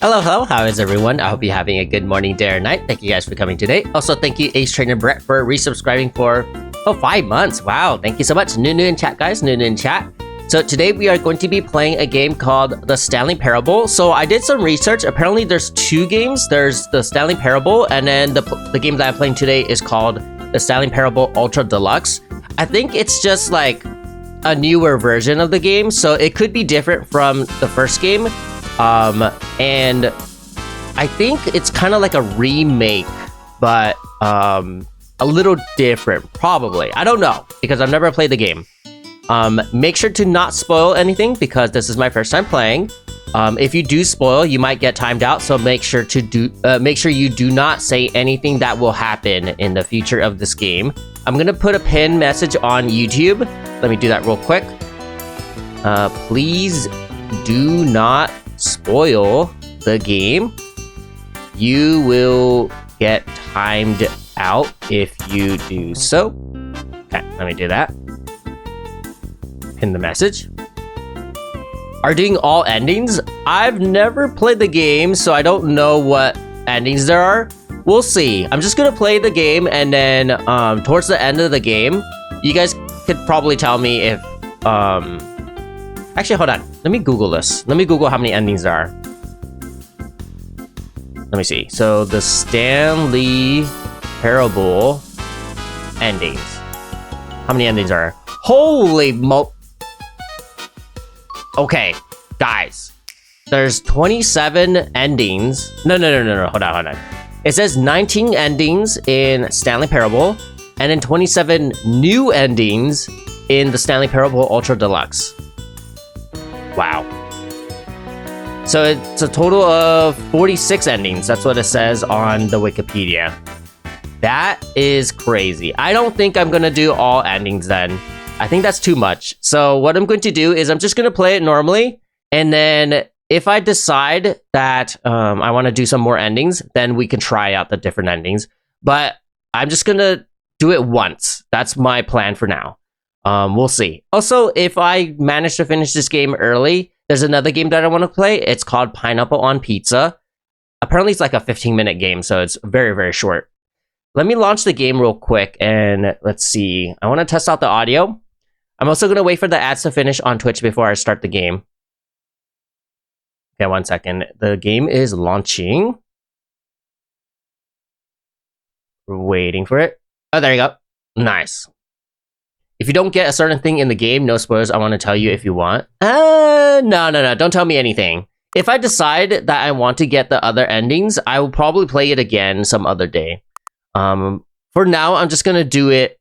Hello, how is everyone? I hope you're having a good morning, day, or night. Thank you guys for coming today. Also, thank you, Ace Trainer Brett, for resubscribing for 5 months. Wow, thank you so much. New in chat, guys. New in chat. So today we are going to be playing a game called the Stanley Parable. So I did some research. Apparently there's 2 games. There's the Stanley Parable, and then the game that I'm playing today is called the Stanley Parable Ultra Deluxe. I think it's just like a newer version of the game, so it could be different from the first game. And I think it's kind of like a remake, but a little different, probably. I don't know, because I've never played the game. Make sure to not spoil anything, because this is my first time playing. If you do spoil, you might get timed out, so make sure you do not say anything that will happen in the future of this game. I'm gonna put a pinned message on YouTube. Let me do that real quick. Please do not spoil the game. You will get timed out if you do so. Okay, let me do that. Pin the message. Are doing all endings? I've never played the game, so I don't know what endings there are. We'll see. I'm just gonna play the game, and then towards the end of the game, you guys could probably tell me if actually, hold on. Let me Google this. Let me Google how many endings there are. Let me see. So, the Stanley Parable endings. How many endings are there? Holy mo... Okay, guys. There's 27 endings. No. Hold on. It says 19 endings in Stanley Parable, and then 27 new endings in the Stanley Parable Ultra Deluxe. Wow. So it's a total of 46 endings. That's what it says on the Wikipedia. That is crazy. I don't think I'm gonna do all endings then. I think that's too much. So what I'm going to do is I'm just gonna play it normally, and then if I decide that I want to do some more endings, then we can try out the different endings. But I'm just gonna do it once. That's my plan for now. We'll see. Also, if I manage to finish this game early, there's another game that I want to play. It's called Pineapple on Pizza. Apparently, it's like a 15-minute game, so it's very, very short. Let me launch the game real quick, and let's see. I want to test out the audio. I'm also going to wait for the ads to finish on Twitch before I start the game. Okay, 1 second. The game is launching. We're waiting for it. Oh, there you go. Nice. If you don't get a certain thing in the game, no spoilers, I want to tell you if you want. No. Don't tell me anything. If I decide that I want to get the other endings, I will probably play it again some other day. For now, I'm just going to do it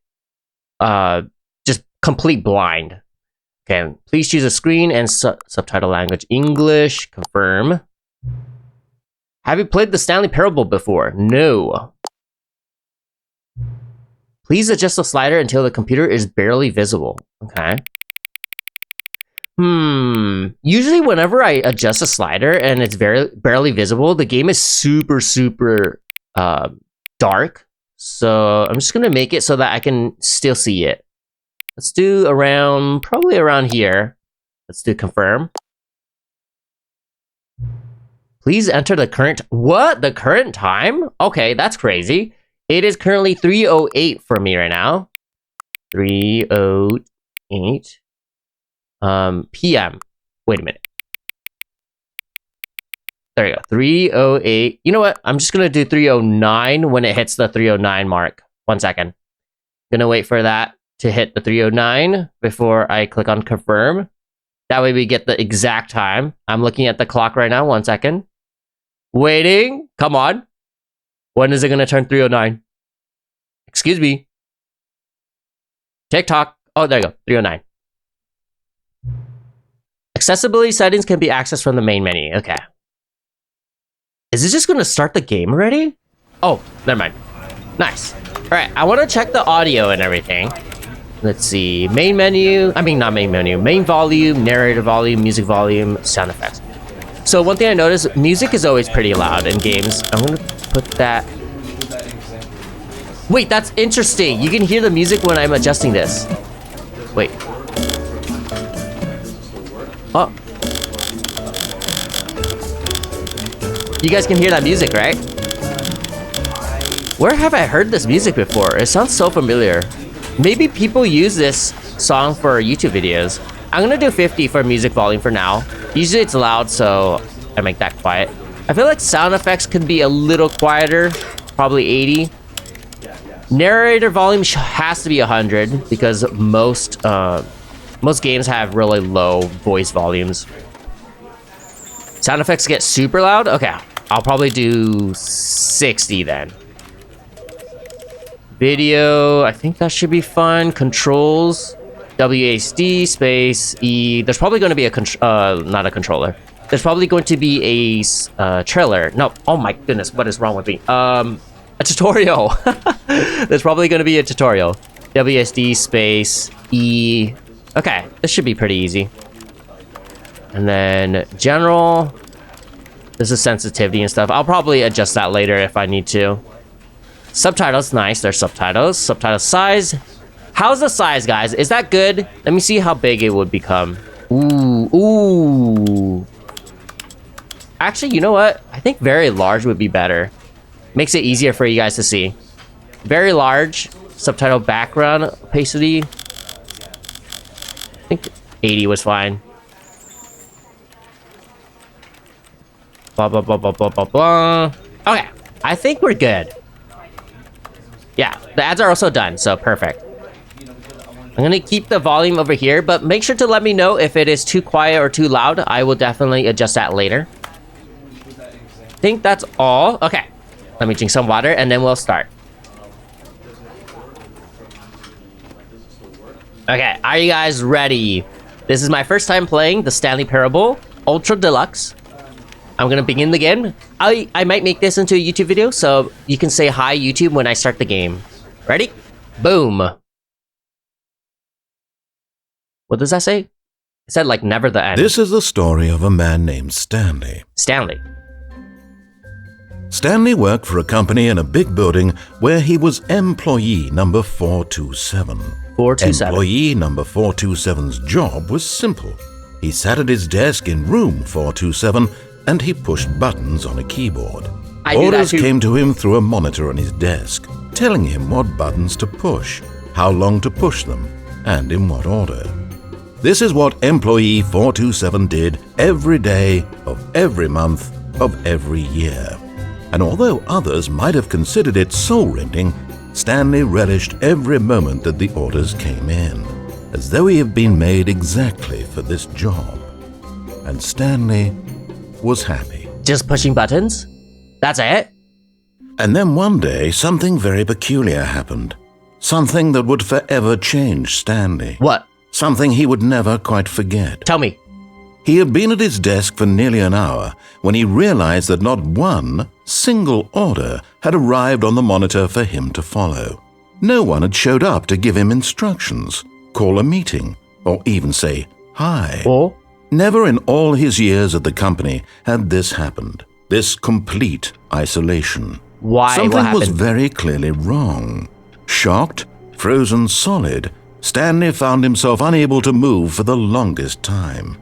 just complete blind. Okay, please choose a screen and subtitle language English. Confirm. Have you played the Stanley Parable before? No. Please adjust the slider until the computer is barely visible. Okay. Usually whenever I adjust the slider and it's barely visible, the game is super dark. So I'm just gonna make it so that I can still see it. Let's do probably around here. Let's do confirm. Please enter the current... What? The current time? Okay, that's crazy. It is currently 3:08 for me right now. 3:08 p.m. Wait a minute. There you go. 3:08. You know what? I'm just gonna do 3:09 when it hits the 3:09 mark. 1 second. Gonna wait for that to hit the 3:09 before I click on confirm. That way we get the exact time. I'm looking at the clock right now. 1 second. Waiting. Come on. When is it gonna turn 3:09? Excuse me. TikTok. Oh, there you go. 3:09. Accessibility settings can be accessed from the main menu. Okay. Is it just gonna start the game already? Oh, never mind. Nice. All right. I want to check the audio and everything. Let's see. Main menu. I mean, not main menu. Main volume, narrator volume, music volume, sound effects. So one thing I noticed, music is always pretty loud in games. I'm gonna put that. Wait, that's interesting. You can hear the music when I'm adjusting this. Wait. Oh. You guys can hear that music, right? Where have I heard this music before? It sounds so familiar. Maybe people use this song for YouTube videos. I'm gonna do 50 for music volume for now. Usually it's loud, so I make that quiet. I feel like sound effects could be a little quieter, probably 80. Narrator volume has to be 100 because most games have really low voice volumes. Sound effects get super loud? Okay, I'll probably do 60 then. Video, I think that should be fun. Controls, WASD space E. There's probably going to be not a controller. There's probably going to be a trailer. No, oh my goodness, what is wrong with me? A tutorial. There's probably going to be a tutorial. WASD space E. Okay, this should be pretty easy. And then general. This is sensitivity and stuff. I'll probably adjust that later if I need to. Subtitles, nice. There's subtitles. Subtitle size. How's the size, guys? Is that good? Let me see how big it would become. Ooh. Actually, you know what? I think very large would be better. Makes it easier for you guys to see. Very large. Subtitle background opacity. I think 80 was fine. Blah, blah, blah, blah, blah, blah, blah. Okay, I think we're good. Yeah, the ads are also done, so perfect. I'm gonna keep the volume over here, but make sure to let me know if it is too quiet or too loud. I will definitely adjust that later. I think that's all. Okay, let me drink some water and then we'll start. Okay, are you guys ready? This is my first time playing the Stanley Parable Ultra Deluxe. I'm gonna begin the game. I might make this into a YouTube video, so you can say hi YouTube when I start the game. Ready? Boom. What does that say? It said like never the end. This is the story of a man named Stanley. Stanley. Stanley worked for a company in a big building where he was employee number 427. 427. Employee number 427's job was simple. He sat at his desk in room 427 and he pushed buttons on a keyboard. Orders came to him through a monitor on his desk, telling him what buttons to push, how long to push them, and in what order. This is what employee 427 did every day of every month of every year. And although others might have considered it soul-rending, Stanley relished every moment that the orders came in, as though he had been made exactly for this job. And Stanley was happy. Just pushing buttons? That's it? And then one day, something very peculiar happened. Something that would forever change Stanley. What? Something he would never quite forget. Tell me. He had been at his desk for nearly an hour when he realized that not one single order had arrived on the monitor for him to follow. No one had showed up to give him instructions, call a meeting, or even say hi. Oh? Never in all his years at the company had this happened. This complete isolation. Why? Something was very clearly wrong. Shocked, frozen solid, Stanley found himself unable to move for the longest time.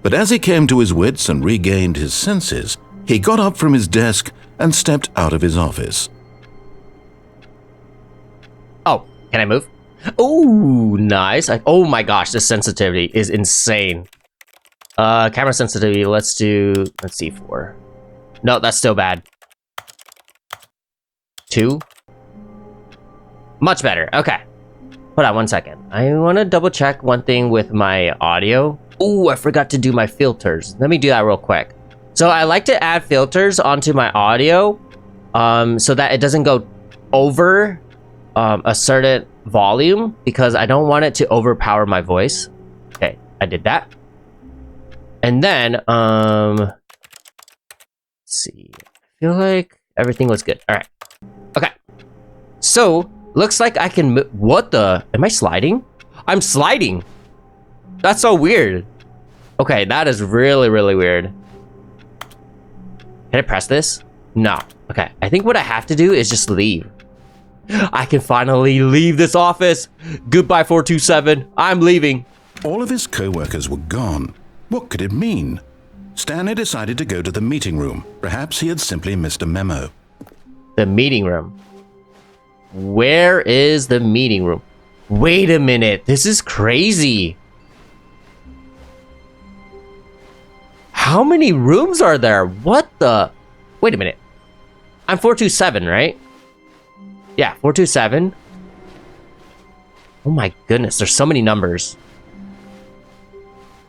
But as he came to his wits and regained his senses, he got up from his desk and stepped out of his office. Oh, can I move? Ooh, nice. Oh my gosh, this sensitivity is insane. Camera sensitivity, let's see, 4. No, that's still bad. 2. Much better, okay. Hold on 1 second. I want to double check one thing with my audio. Ooh, I forgot to do my filters. Let me do that real quick. So I like to add filters onto my audio so that it doesn't go over a certain volume because I don't want it to overpower my voice. Okay, I did that. And then, let's see. I feel like everything was good. All right. Okay. So, looks like I can move. What the? Am I sliding? I'm sliding. That's so weird. Okay, that is really, really weird. Can I press this? No. Okay, I think what I have to do is just leave. I can finally leave this office. Goodbye, 427. I'm leaving. All of his co-workers were gone. What could it mean? Stanley decided to go to the meeting room. Perhaps he had simply missed a memo. The meeting room. Where is the meeting room? Wait a minute. This is crazy. How many rooms are there? What the? Wait a minute. I'm 427, right? Yeah, 427. Oh my goodness, there's so many numbers.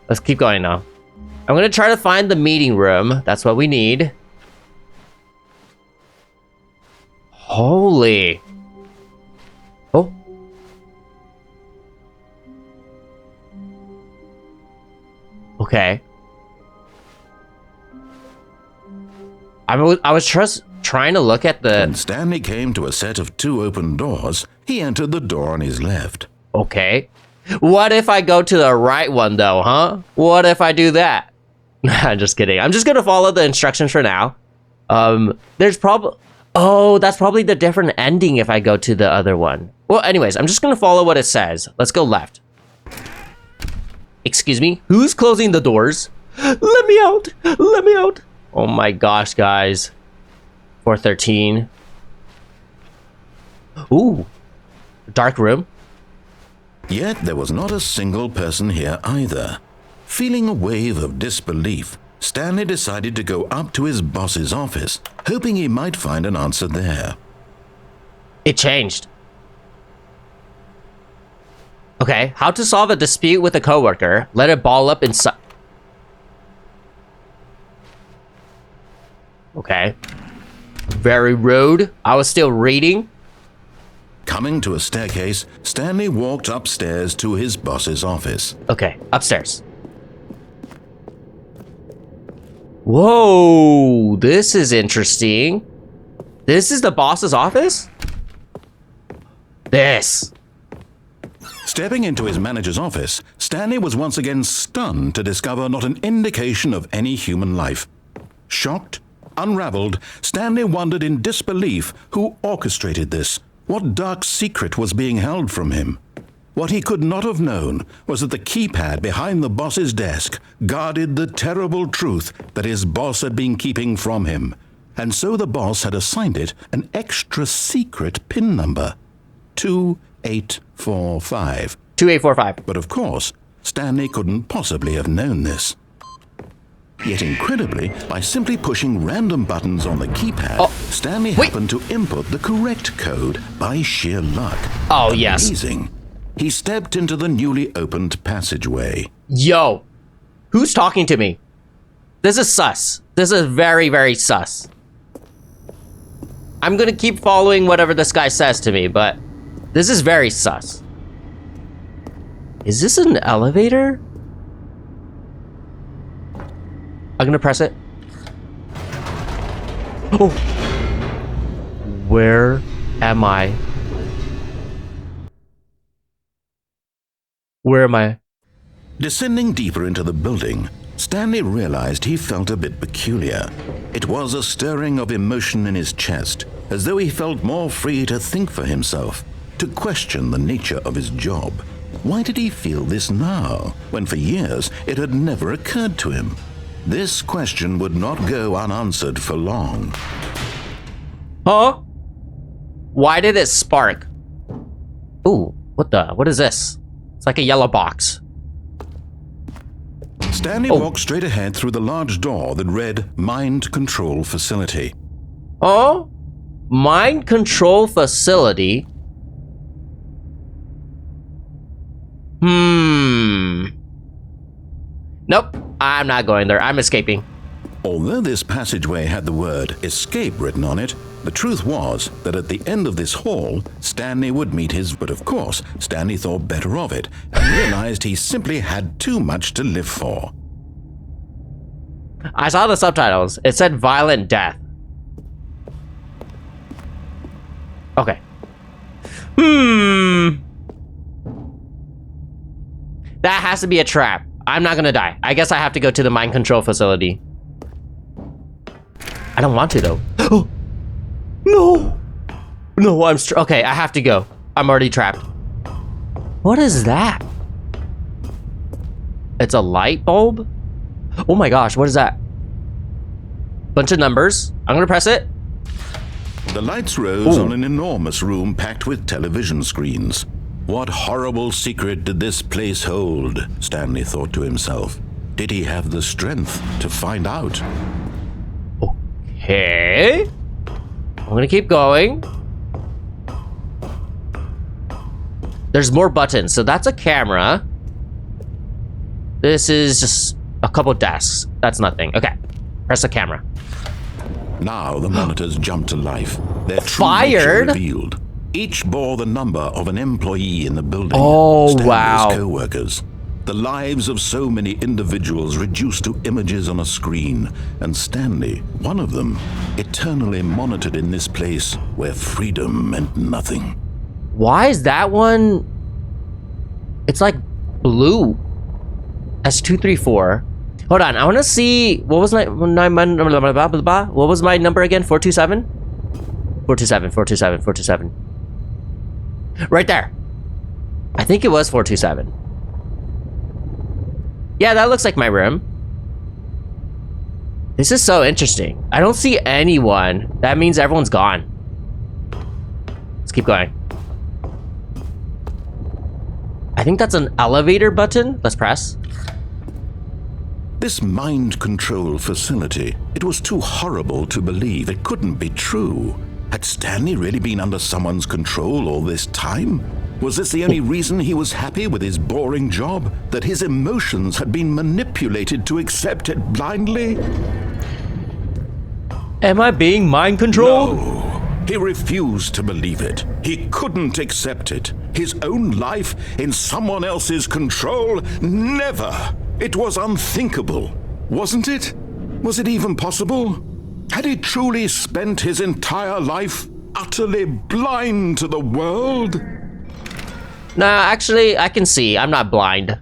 Let's keep going now. I'm gonna try to find the meeting room. That's what we need. Holy. Oh. Okay. I was trying to look at the... When Stanley came to a set of 2 open doors, he entered the door on his left. Okay. What if I go to the right one, though, huh? What if I do that? I'm just kidding. I'm just going to follow the instructions for now. There's probably... Oh, that's probably the different ending if I go to the other one. Well, anyways, I'm just going to follow what it says. Let's go left. Excuse me? Who's closing the doors? Let me out! Let me out! Oh my gosh, guys. 413. Ooh. Dark room. Yet there was not a single person here either. Feeling a wave of disbelief, Stanley decided to go up to his boss's office, hoping he might find an answer there. It changed. Okay, how to solve a dispute with a coworker. Let it ball up inside. Okay. Very rude. I was still reading. Coming to a staircase, Stanley walked upstairs to his boss's office. Okay, upstairs. Whoa, this is interesting. This is the boss's office? This. Stepping into his manager's office, Stanley was once again stunned to discover not an indication of any human life. Shocked, unraveled, Stanley wondered in disbelief who orchestrated this. What dark secret was being held from him? What he could not have known was that the keypad behind the boss's desk guarded the terrible truth that his boss had been keeping from him, and so the boss had assigned it an extra secret PIN number, 2845. 2845. But of course, Stanley couldn't possibly have known this. Yet incredibly, by simply pushing random buttons on the keypad, Stanley happened to input the correct code by sheer luck. Oh, yes. Amazing. He stepped into the newly opened passageway. Yo, who's talking to me? This is sus. This is very, very sus. I'm gonna keep following whatever this guy says to me, but this is very sus. Is this an elevator? I'm gonna press it. Oh. Where am I? Where am I? Descending deeper into the building, Stanley realized he felt a bit peculiar. It was a stirring of emotion in his chest, as though he felt more free to think for himself, to question the nature of his job. Why did he feel this now, when for years it had never occurred to him? This question would not go unanswered for long. Huh? Why did it spark? Ooh, what is this? It's like a yellow box. Stanley walked straight ahead through the large door that read Mind Control Facility. Oh? Mind Control Facility? Nope, I'm not going there. I'm escaping. Although this passageway had the word escape written on it, the truth was that at the end of this hall, Stanley would meet his... But of course, Stanley thought better of it and realized he simply had too much to live for. I saw the subtitles. It said violent death. Okay. That has to be a trap. I'm not gonna die. I guess I have to go to the mind control facility. I don't want to though. Oh no! No, okay, I have to go. I'm already trapped. What is that? It's a light bulb? Oh my gosh, what is that? Bunch of numbers. I'm gonna press it. The lights rose on an enormous room packed with television screens. What horrible secret did this place hold? Stanley thought to himself. Did he have the strength to find out? Okay. I'm gonna keep going. There's more buttons, so that's a camera. This is just a couple desks. That's nothing. Okay, press the camera. Now the monitors jumped to life. Their true Fired? nature revealed. Each bore the number of an employee in the building. Oh, Stanley's wow. co-workers. The lives of so many individuals reduced to images on a screen, and Stanley, one of them, eternally monitored in this place where freedom meant nothing. Why is that one? It's like blue. That's 234. Hold on, I want to see what was my what was my number again? 427. 427. 427. 427. Right there. I think it was 427. Yeah, that looks like my room. This is so interesting. I don't see anyone. That means everyone's gone. Let's keep going. I think that's an elevator button. Let's press. This mind control facility, it was too horrible to believe. It couldn't be true. Had Stanley really been under someone's control all this time? Was this the only reason he was happy with his boring job? That his emotions had been manipulated to accept it blindly? Am I being mind controlled? No. He refused to believe it. He couldn't accept it. His own life in someone else's control? Never! It was unthinkable, wasn't it? Was it even possible? Had he truly spent his entire life utterly blind to the world? Nah, actually, I can see. I'm not blind.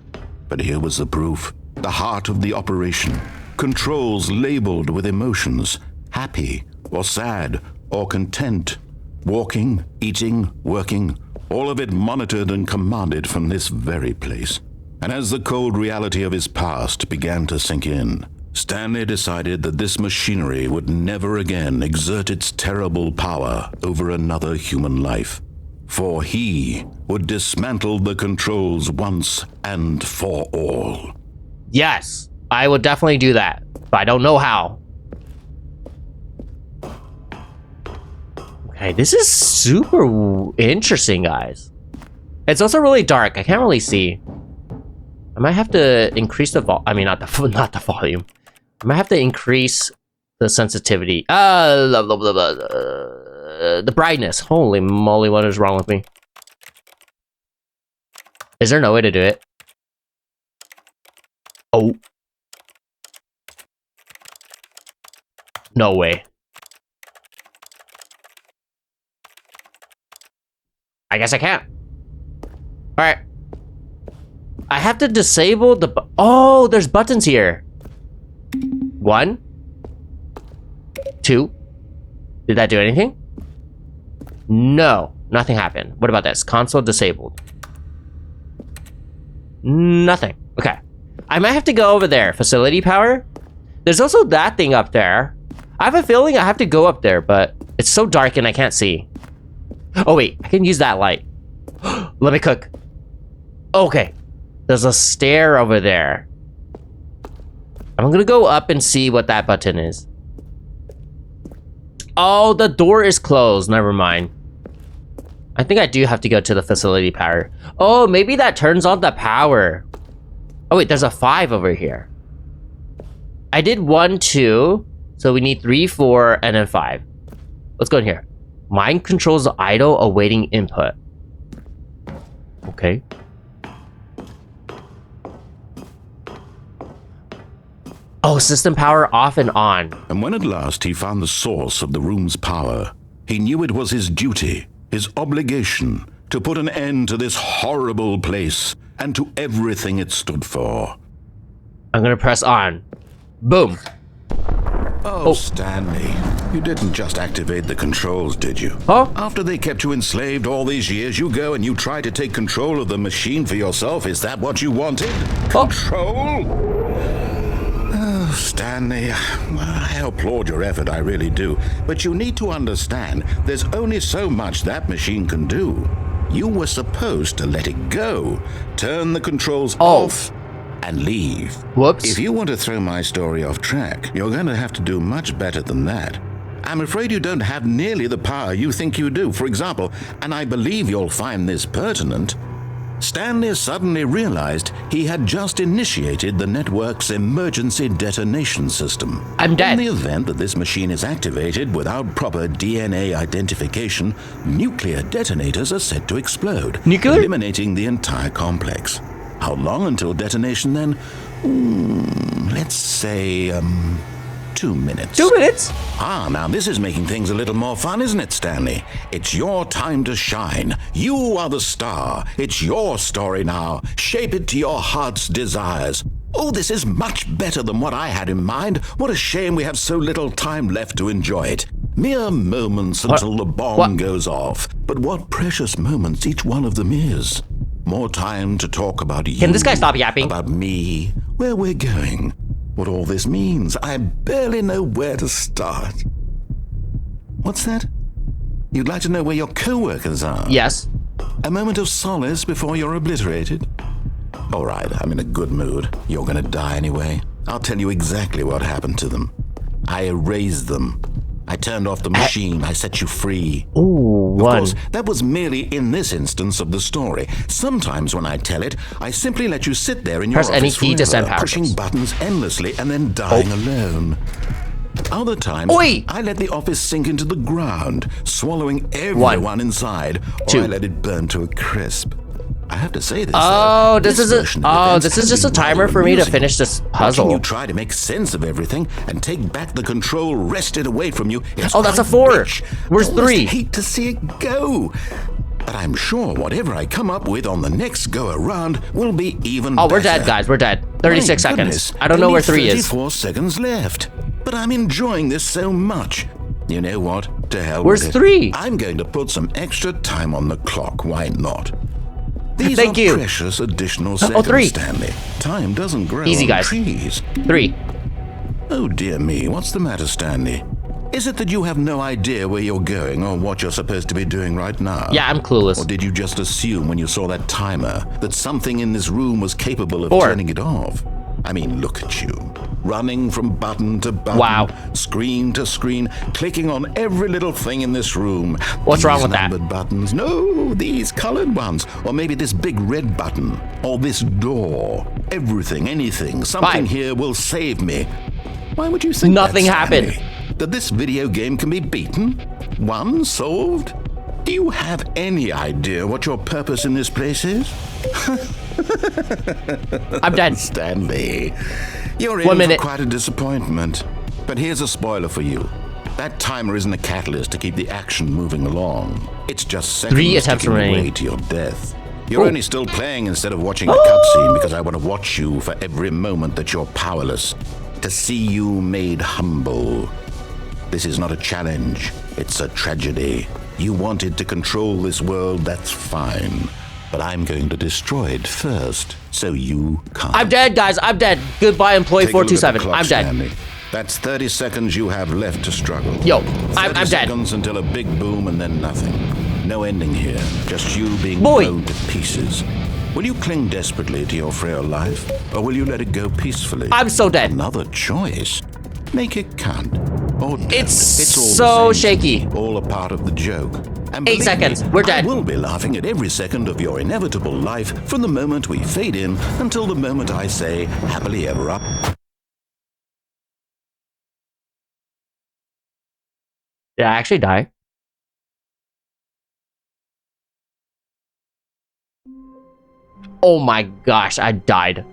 But here was the proof. The heart of the operation. Controls labeled with emotions. Happy, or sad, or content. Walking, eating, working. All of it monitored and commanded from this very place. And as the cold reality of his past began to sink in, Stanley decided that this machinery would never again exert its terrible power over another human life. For he would dismantle the controls once and for all. Yes, I would definitely do that, but I don't know how. Okay, this is super interesting, guys. It's also really dark. I can't really see. I might have to increase the not the volume. I might have to increase the sensitivity. The brightness. Holy moly, what is wrong with me? Is there no way to do it? Oh. No way. I guess I can't. Alright. I have to disable the oh, there's buttons here. 1, 2. Did that do anything? No, nothing happened. What about this? Console disabled. Nothing. Okay. I might have to go over there. Facility power. There's also that thing up there. I have a feeling I have to go up there, but it's so dark and I can't see. Oh wait, I can use that light. Let me cook. Okay. There's a stair over there. I'm gonna go up and see what that button is. Oh, the door is closed. Never mind. I think I do have to go to the facility power. Oh, maybe that turns on the power. Oh wait, there's a 5 over here. I did 1, 2. So we need 3, 4, and then 5. Let's go in here. Mind controls idle awaiting input. Okay. Oh, system power off and on. And when at last he found the source of the room's power, he knew it was his duty, his obligation, to put an end to this horrible place and to everything it stood for. I'm gonna press on. Boom. Oh, Stanley, you didn't just activate the controls, did you? Huh? After they kept you enslaved all these years, you go and you try to take control of the machine for yourself. Is that what you wanted? Control? Stanley, I applaud your effort, I really do. But you need to understand, there's only so much that machine can do. You were supposed to let it go, turn the controls off, and leave. Whoops. If you want to throw my story off track, you're going to have to do much better than that. I'm afraid you don't have nearly the power you think you do. For example, and I believe you'll find this pertinent, Stanley suddenly realized he had just initiated the network's emergency detonation system. I'm dead. In the event that this machine is activated without proper DNA identification, nuclear detonators are set to explode, eliminating the entire complex. How long until detonation then? Let's say, 2 minutes. 2 minutes? Now this is making things a little more fun, isn't it, Stanley? It's your time to shine. You are the star. It's your story now. Shape it to your heart's desires. Oh, this is much better than what I had in mind. What a shame we have so little time left to enjoy it. Mere moments until the bomb goes off. But what precious moments each one of them is. More time to talk about you. Can this guy stop yapping? About me, where we're going, what all this means. I barely know where to start. What's that? You'd like to know where your co-workers are? Yes. A moment of solace before you're obliterated? All right, I'm in a good mood. You're gonna die anyway. I'll tell you exactly what happened to them. I erased them. I turned off the machine. I set you free. Ooh, of course, that was merely in this instance of the story. Sometimes when I tell it, I simply let you sit there in your office forever, pushing buttons endlessly and then dying alone. Other times, I let the office sink into the ground, swallowing everyone inside, or I let it burn to a crisp. I have to say this. This is just a timer for me to finish this puzzle. Watching you try to make sense of everything and take back the control wrested away from you. That's a 4. Where's 3? I hate to see it go. But I'm sure whatever I come up with on the next go around will be even better. We're dead, guys. We're dead. 36 seconds. I don't know where 3 is. 34 seconds left. But I'm enjoying this so much. You know what? To hell with it. Where's 3? I'm going to put some extra time on the clock. Why not? These Thank are you. Precious additional seconds, 3. Stanley. Time doesn't grow Easy, on guys. trees. 3. Oh, dear me. What's the matter, Stanley? Is it that you have no idea where you're going or what you're supposed to be doing right now? Yeah, I'm clueless. Or did you just assume when you saw that timer that something in this room was capable of 4. turning it off? I mean, look at you. Running from button to button, screen to screen, clicking on every little thing in this room. What's wrong with that? Numbered buttons. No, these colored ones. Or maybe this big red button. Or this door. Everything, anything. Something here will save me. Why would you think nothing happened? That this video game can be beaten? Won? Solved? Do you have any idea what your purpose in this place is? I'm dead. Stanley, you're in for quite a disappointment. But here's a spoiler for you. That timer isn't a catalyst to keep the action moving along. It's just seconds 3 attempts remaining to your death. You're only still playing instead of watching a cutscene because I want to watch you for every moment that you're powerless. To see you made humble. This is not a challenge. It's a tragedy. You wanted to control this world, that's fine. But I'm going to destroy it first, so you can't. I'm dead, guys. I'm dead. Goodbye, employee 427. I'm dead. Stanley. That's 30 seconds you have left to struggle. Yo, I'm dead. Seconds until a big boom and then nothing. No ending here. Just you being blown to pieces. Will you cling desperately to your frail life, or will you let it go peacefully? I'm so dead. Another choice. Make it count. Or it's all so shaky. All a part of the joke. And 8 seconds. We're dead. I will be laughing at every second of your inevitable life from the moment we fade in until the moment I say happily ever up. Did I actually die? Oh my gosh, I died.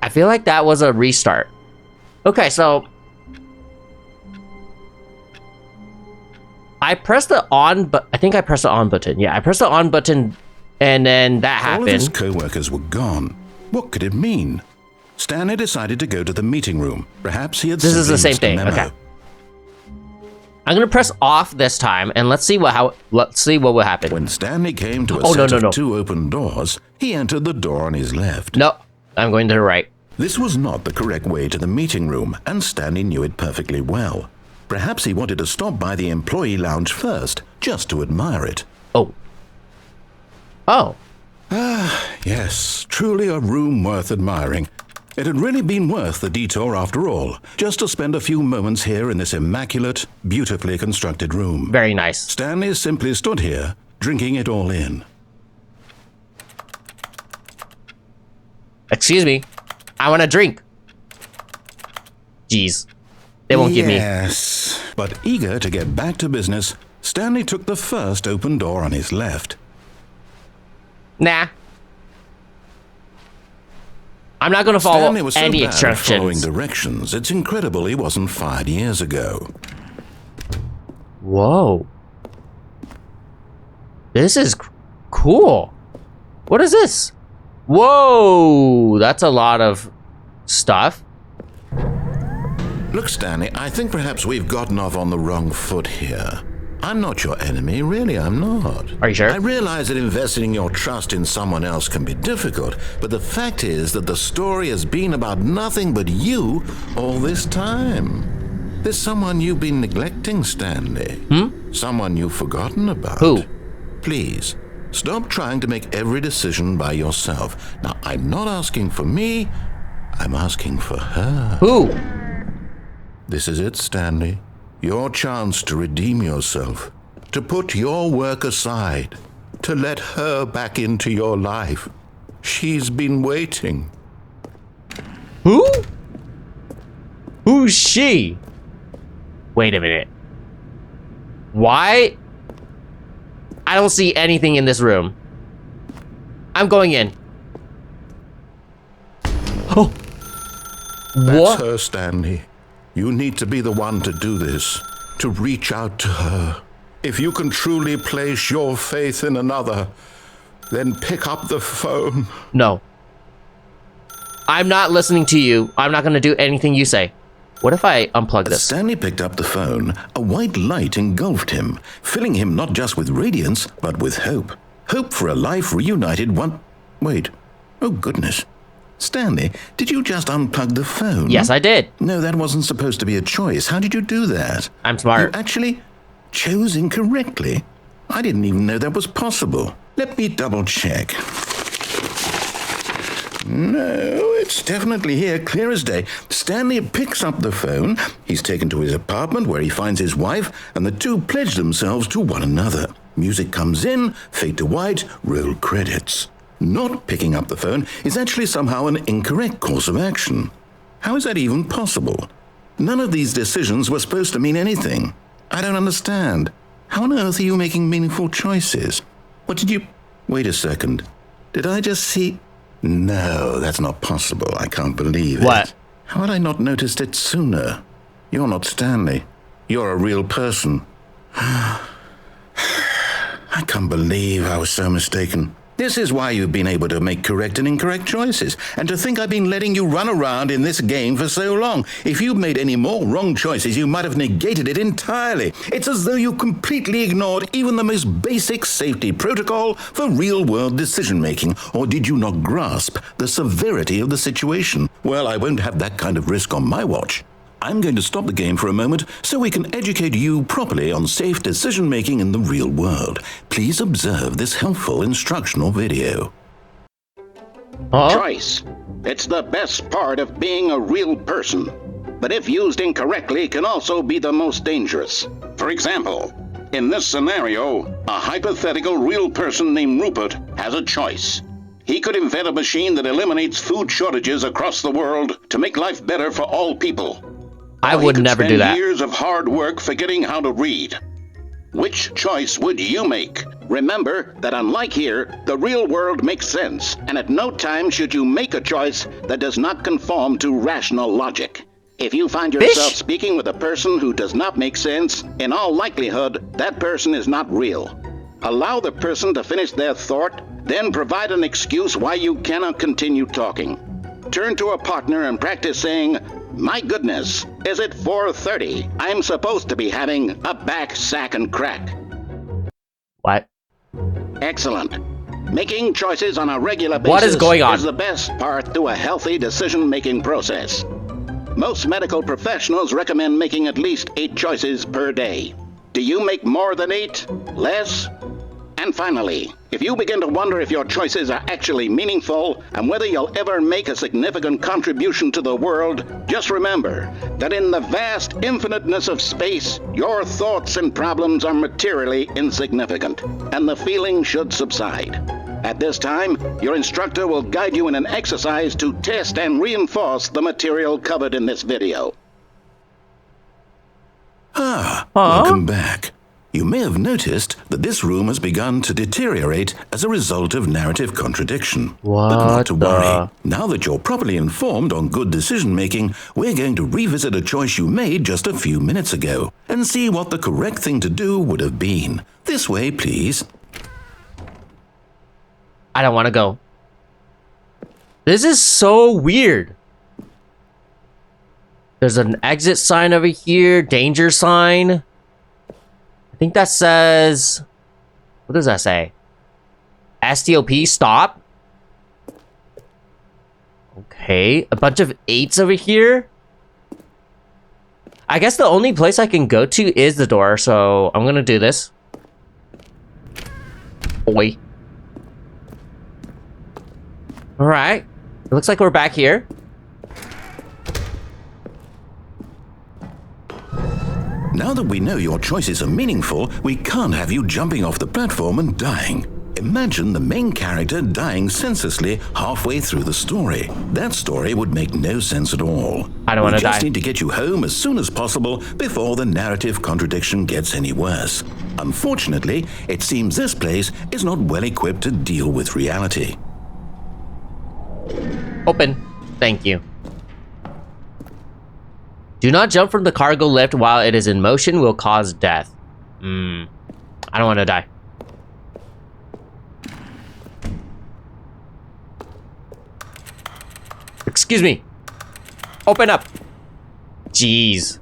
I feel like that was a restart. Okay, so I pressed the on, but I think I pressed the on button. Yeah, I pressed the on button, and then that happened. All of his co-workers were gone. What could it mean? Stanley decided to go to the meeting room. Perhaps he had. This is the same thing. Okay. I'm gonna press off this time, and let's see what will happen. When Stanley came to a set of 2 open doors, he entered the door on his left. No, I'm going to the right. This was not the correct way to the meeting room, and Stanley knew it perfectly well. Perhaps he wanted to stop by the employee lounge first, just to admire it. Oh. Oh. Yes, truly a room worth admiring. It had really been worth the detour after all, just to spend a few moments here in this immaculate, beautifully constructed room. Very nice. Stanley simply stood here, drinking it all in. Excuse me. I want a drink. Jeez. They won't give me. Yes, but eager to get back to business, Stanley took the first open door on his left. Nah. I'm not going to follow Stanley was so any bad at following instructions. directions, it's incredible he wasn't fired years ago. Whoa. This is cool. What is this? Whoa. That's a lot of stuff. Look, Stanley, I think perhaps we've gotten off on the wrong foot here. I'm not your enemy, really, I'm not. Are you sure? I realize that investing your trust in someone else can be difficult, but the fact is that the story has been about nothing but you all this time. There's someone you've been neglecting, Stanley. Someone you've forgotten about. Who? Please, stop trying to make every decision by yourself. Now, I'm not asking for me, I'm asking for her. Who? This is it, Stanley. Your chance to redeem yourself, to put your work aside, to let her back into your life. She's been waiting. Who? Who's she? Wait a minute. Why? I don't see anything in this room. I'm going in. Oh. That's What? her, Stanley. You need to be the one to do this, to reach out to her. If you can truly place your faith in another, then pick up the phone. No. I'm not listening to you. I'm not going to do anything you say. What if I unplug As this? Stanley picked up the phone, a white light engulfed him, filling him not just with radiance, but with hope. Hope for a life reunited one... Wait. Oh, goodness. Stanley, did you just unplug the phone? Yes, I did. No, that wasn't supposed to be a choice. How did you do that? I'm smart. You actually chose incorrectly? I didn't even know that was possible. Let me double check. No, it's definitely here, clear as day. Stanley picks up the phone. He's taken to his apartment where he finds his wife, and the two pledge themselves to one another. Music comes in, fade to white, roll credits. Not picking up the phone is actually somehow an incorrect course of action. How is that even possible? None of these decisions were supposed to mean anything. I don't understand. How on earth are you making meaningful choices? What did you... Wait a second. Did I just see... No, that's not possible. I can't believe it. What? How had I not noticed it sooner? You're not Stanley. You're a real person. I can't believe I was so mistaken. This is why you've been able to make correct and incorrect choices, and to think I've been letting you run around in this game for so long. If you'd made any more wrong choices, you might have negated it entirely. It's as though you completely ignored even the most basic safety protocol for real-world decision-making. Or did you not grasp the severity of the situation? Well, I won't have that kind of risk on my watch. I'm going to stop the game for a moment so we can educate you properly on safe decision-making in the real world. Please observe this helpful instructional video. Choice. It's the best part of being a real person. But if used incorrectly, can also be the most dangerous. For example, in this scenario, a hypothetical real person named Rupert has a choice. He could invent a machine that eliminates food shortages across the world to make life better for all people. I would never do that. Years of hard work forgetting how to read. Which choice would you make? Remember that unlike here, the real world makes sense, and at no time should you make a choice that does not conform to rational logic. If you find yourself speaking with a person who does not make sense, in all likelihood, that person is not real. Allow the person to finish their thought, then provide an excuse why you cannot continue talking. Turn to a partner and practice saying, "My goodness, is it 4:30? I'm supposed to be having a back, sack, and crack." What? Excellent. Making choices on a regular basis What is going on? is the best part to a healthy decision-making process. Most medical professionals recommend making at least 8 choices per day. Do you make more than 8? Less? And finally, if you begin to wonder if your choices are actually meaningful and whether you'll ever make a significant contribution to the world, just remember that in the vast infiniteness of space, your thoughts and problems are materially insignificant, and the feeling should subside. At this time, your instructor will guide you in an exercise to test and reinforce the material covered in this video. Welcome back. You may have noticed that this room has begun to deteriorate as a result of narrative contradiction. What but not to the- worry. Now that you're properly informed on good decision-making, we're going to revisit a choice you made just a few minutes ago and see what the correct thing to do would have been. This way, please. I don't want to go. This is so weird. There's an exit sign over here, danger sign. I think that says, what does that say? STOP, stop. Okay, a bunch of 8s over here. I guess the only place I can go to is the door, so I'm gonna do this. Boy. Alright, it looks like we're back here. Now that we know your choices are meaningful, we can't have you jumping off the platform and dying. Imagine the main character dying senselessly halfway through the story. That story would make no sense at all. I don't want to die. We just need to get you home as soon as possible before the narrative contradiction gets any worse. Unfortunately, it seems this place is not well equipped to deal with reality. Open. Thank you. Do not jump from the cargo lift while it is in motion, will cause death. I don't want to die. Excuse me. Open up. Jeez.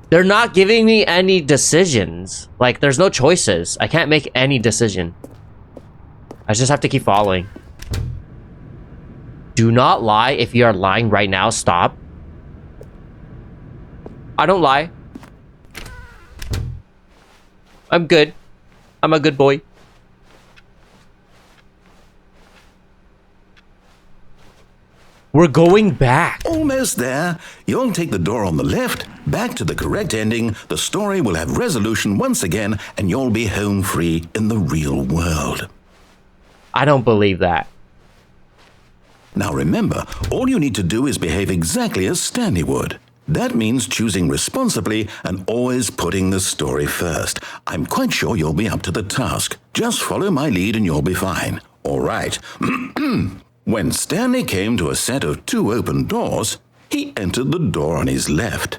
They're not giving me any decisions. Like, there's no choices. I can't make any decision. I just have to keep following. Do not lie. If you are lying right now, stop. I don't lie. I'm good. I'm a good boy. We're going back. Almost there. You'll take the door on the left, back to the correct ending, the story will have resolution once again, and you'll be home free in the real world. I don't believe that. Now remember, all you need to do is behave exactly as Stanley would. That means choosing responsibly and always putting the story first. I'm quite sure you'll be up to the task. Just follow my lead and you'll be fine. All right. When Stanley came to a set of 2 open doors, he entered the door on his left.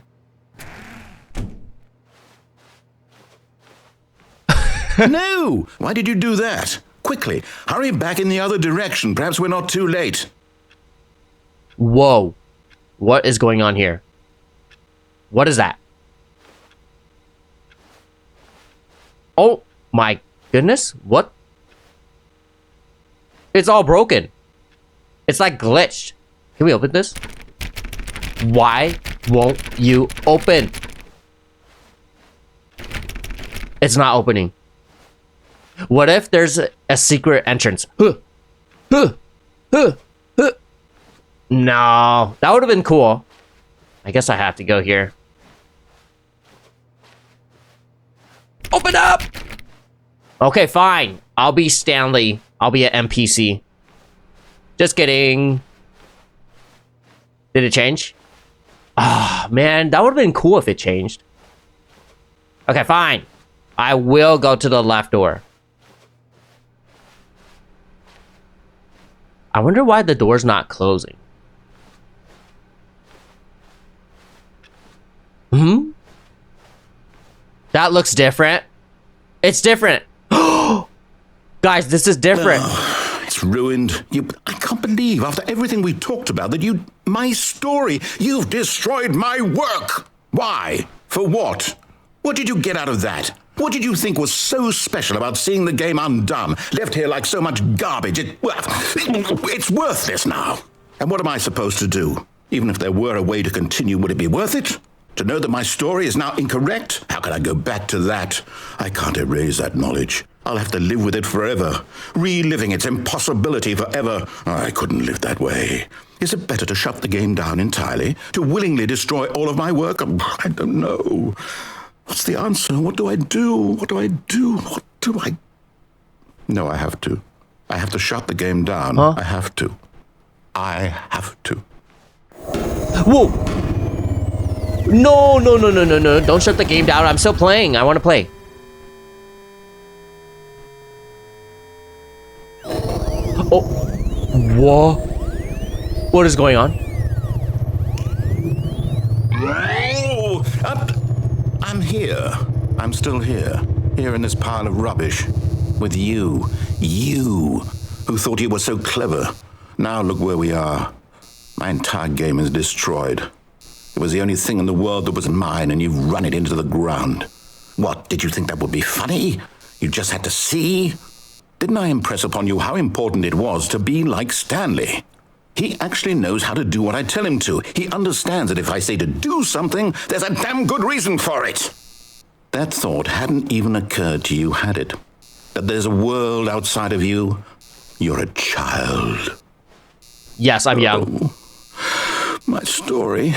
No! Why did you do that? Quickly, hurry back in the other direction. Perhaps we're not too late. Whoa. What is going on here? What is that? Oh my goodness. What? It's all broken. It's like glitched. Can we open this? Why won't you open? It's not opening. What if there's a secret entrance? No, that would have been cool. I guess I have to go here. Open up! Okay, fine. I'll be Stanley. I'll be an NPC. Just kidding. Did it change? Ah, man, that would have been cool if it changed. Okay, fine. I will go to the left door. I wonder why the door's not closing. That looks different. It's different. Guys, this is different. It's ruined. I can't believe after everything we talked about that my story, you've destroyed my work. Why? For what? What did you get out of that? What did you think was so special about seeing the game undone, left here like so much garbage? It's worthless now. And what am I supposed to do? Even if there were a way to continue, would it be worth it? To know that my story is now incorrect? How can I go back to that? I can't erase that knowledge. I'll have to live with it forever, reliving its impossibility forever. I couldn't live that way. Is it better to shut the game down entirely? To willingly destroy all of my work? I don't know. What's the answer? What do I do? What do I do? What do I... No, I have to. I have to shut the game down. Huh? I have to. I have to. Whoa! No, no, no, no, no, no. Don't shut the game down. I'm still playing. I want to play. Oh. Whoa. What is going on? Oh, I'm here. I'm still here. Here in this pile of rubbish. With you. You, who thought you were so clever. Now look where we are. My entire game is destroyed. It was the only thing in the world that was mine, and you've run it into the ground. What, did you think that would be funny? You just had to see? Didn't I impress upon you how important it was to be like Stanley? He actually knows how to do what I tell him to. He understands that if I say to do something, there's a damn good reason for it. That thought hadn't even occurred to you, had it? That there's a world outside of you? You're a child. Yes, I'm young. My story.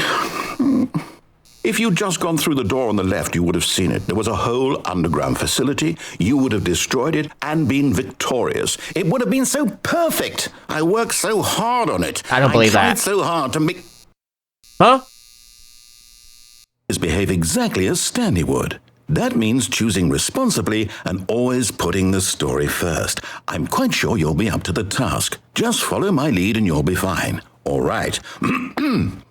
If you'd just gone through the door on the left, you would have seen it. There was a whole underground facility. You would have destroyed it and been victorious. It would have been so perfect. I worked so hard on it. I don't believe that. I tried so hard to make... Huh? ...behave exactly as Stanley would. That means choosing responsibly and always putting the story first. I'm quite sure you'll be up to the task. Just follow my lead and you'll be fine. All right.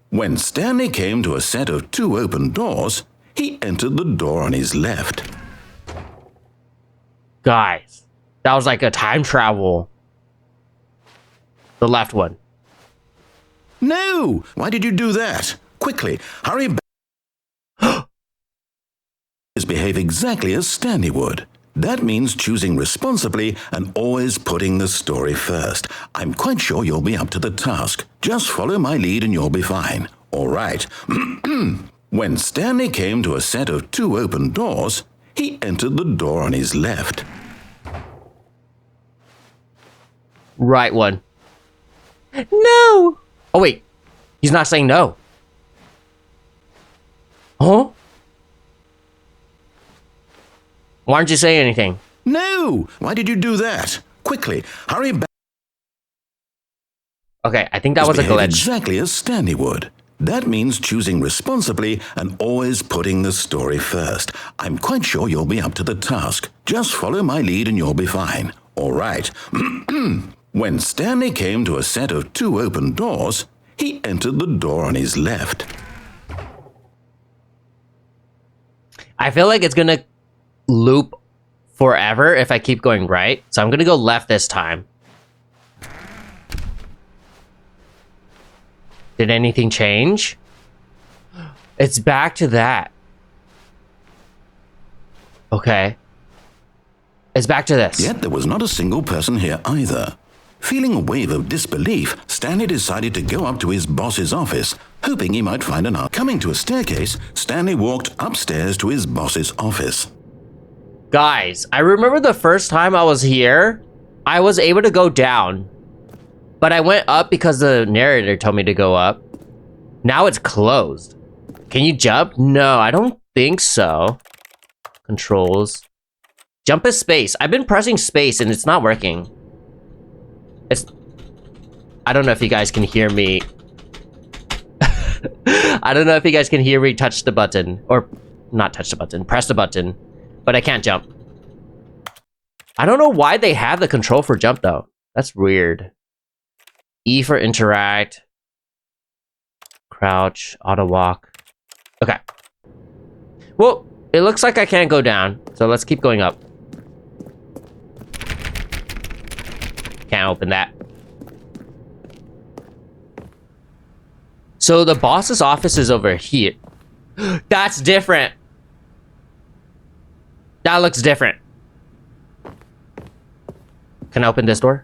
When Stanley came to a set of 2 open doors, he entered the door on his left. Guys, that was like a time travel. The left one. No! Why did you do that? Quickly, hurry back. Behave exactly as Stanley would. That means choosing responsibly and always putting the story first. I'm quite sure you'll be up to the task. Just follow my lead and you'll be fine. All right. When Stanley came to a set of 2 open doors, he entered the door on his left. Right one. No! Oh, wait. He's not saying no. Huh? Why aren't you saying anything? No! Why did you do that? Quickly, hurry back. Okay, I think that was a glitch. Exactly as Stanley would. That means choosing responsibly and always putting the story first. I'm quite sure you'll be up to the task. Just follow my lead and you'll be fine. All right. When Stanley came to a set of 2 open doors, he entered the door on his left. I feel like it's gonna loop forever if I keep going right. So I'm gonna go left this time. Did anything change? It's back to that. Okay. It's back to this. Yet there was not a single person here either. Feeling a wave of disbelief, Stanley decided to go up to his boss's office, hoping he might find an answer. Coming to a staircase, Stanley walked upstairs to his boss's office. Guys, I remember the first time I was here, I was able to go down. But I went up because the narrator told me to go up. Now it's closed. Can you jump? No, I don't think so. Controls. Jump is space. I've been pressing space and it's not working. I don't know if you guys can hear me. I don't know if you guys can hear me touch the button. Or not touch the button, press the button. But I can't jump. I don't know why they have the control for jump though. That's weird. E for interact. Crouch, auto walk. Okay. Well, it looks like I can't go down. So let's keep going up. Can't open that. So the boss's office is over here. That's different. That looks different. Can I open this door?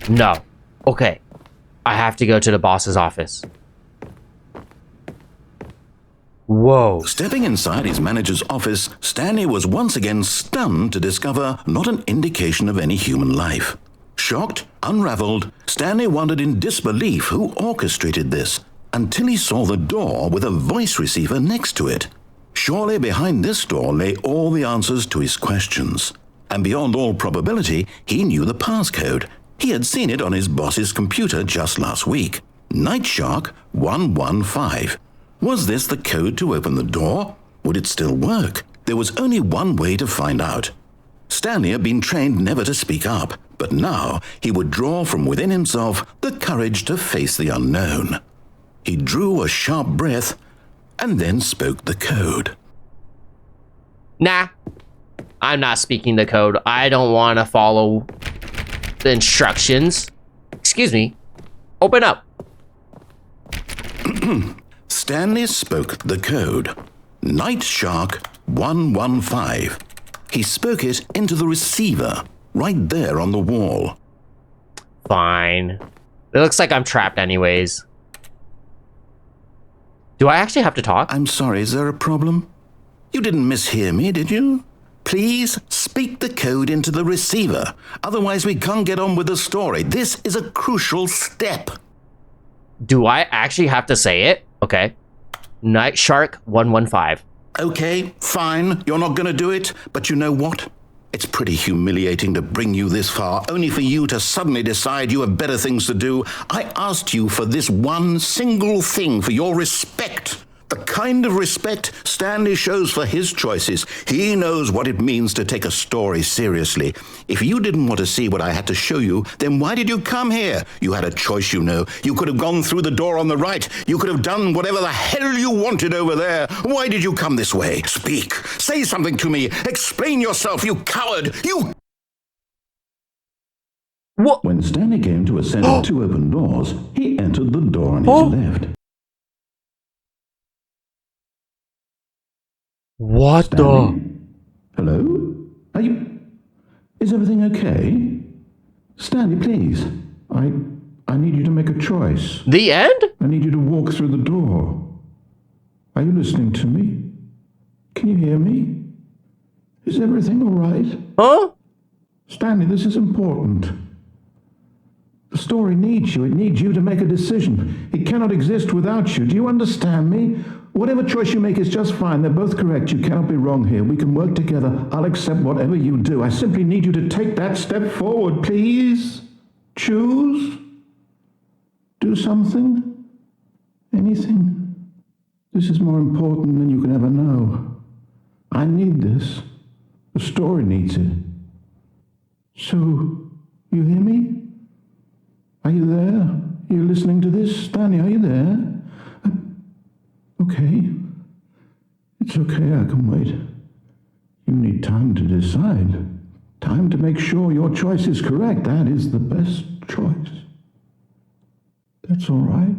No. Okay. I have to go to the boss's office. Whoa. Stepping inside his manager's office, Stanley was once again stunned to discover not an indication of any human life. Shocked, unraveled, Stanley wondered in disbelief who orchestrated this, until he saw the door with a voice receiver next to it. Surely behind this door lay all the answers to his questions. And beyond all probability, he knew the passcode. He had seen it on his boss's computer just last week. Nightshark 115. Was this the code to open the door? Would it still work? There was only one way to find out. Stanley had been trained never to speak up, but now he would draw from within himself the courage to face the unknown. He drew a sharp breath and then spoke the code. Nah, I'm not speaking the code. I don't want to follow the instructions. Excuse me. Open up. Stanley spoke the code. Nightshark 115. He spoke it into the receiver, right there on the wall. Fine. It looks like I'm trapped anyways. Do I actually have to talk? I'm sorry, is there a problem? You didn't mishear me, did you? Please speak the code into the receiver. Otherwise, we can't get on with the story. This is a crucial step. Do I actually have to say it? Okay. Nightshark 115. Okay, fine. You're not going to do it. But you know what? It's pretty humiliating to bring you this far, only for you to suddenly decide you have better things to do. I asked you for this one single thing, for your respect. The kind of respect Stanley shows for his choices. He knows what it means to take a story seriously. If you didn't want to see what I had to show you, then why did you come here? You had a choice, you know. You could have gone through the door on the right. You could have done whatever the hell you wanted over there. Why did you come this way? Speak. Say something to me. Explain yourself, you coward. You... What? When Stanley came to a set of two open doors, he entered the door on his left. What Stanley? Hello? Are you... Is everything okay? Stanley, please. I need you to make a choice. The end? I need you to walk through the door. Are you listening to me? Can you hear me? Is everything all right? Huh? Stanley, this is important. The story needs you. It needs you to make a decision. It cannot exist without you. Do you understand me? Whatever choice you make is just fine. They're both correct. You cannot be wrong here. We can work together. I'll accept whatever you do. I simply need you to take that step forward, please. Choose. Do something. Anything. This is more important than you can ever know. I need this. The story needs it. So, you hear me? Are you there? Are you listening to this? Stanley, are you there? Okay. It's okay, I can wait. You need time to decide. Time to make sure your choice is correct. That is the best choice. That's all right.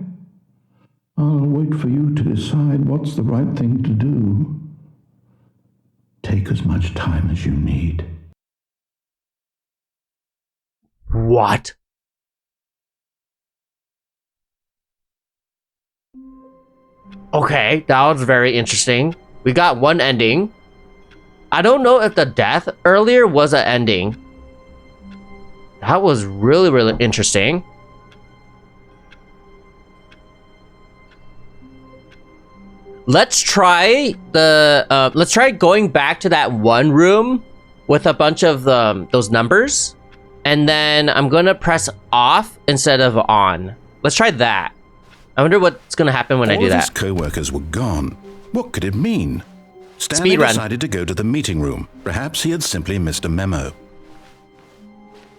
I'll wait for you to decide what's the right thing to do. Take as much time as you need. What? Okay, that was very interesting. We got one ending. I don't know if the death earlier was an ending. That was really, really interesting. Let's try going back to that one room with a bunch of those numbers, and then I'm gonna press off instead of on. Let's try that. I wonder what's gonna happen when I do that. All of his co-workers were gone. What could it mean? Stanley decided to go to the meeting room. Perhaps he had simply missed a memo.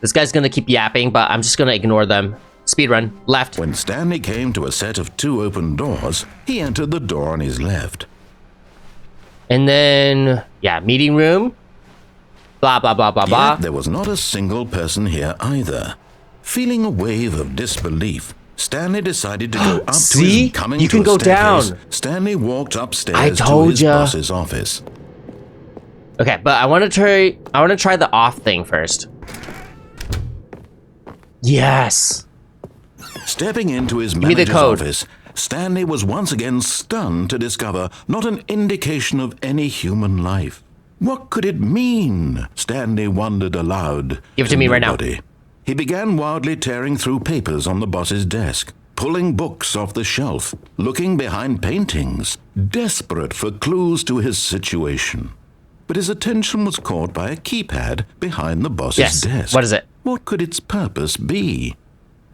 This guy's gonna keep yapping, but I'm just gonna ignore them. Speedrun, left. When Stanley came to a set of two open doors, he entered the door on his left. And then, yeah, meeting room. Blah, blah, blah, blah, blah. Yet there was not a single person here either. Feeling a wave of disbelief, Stanley decided to go up to his coming you can to a go down. Stanley walked upstairs to his boss's office. Okay, but I want to try the off thing first. Yes. Stepping into his me the manager's code. office, Stanley was once again stunned to discover not an indication of any human life. What could it mean? Stanley wondered aloud. Give it to me right now. He began wildly tearing through papers on the boss's desk, pulling books off the shelf, looking behind paintings, desperate for clues to his situation. But his attention was caught by a keypad behind the boss's desk. What is it? What could its purpose be?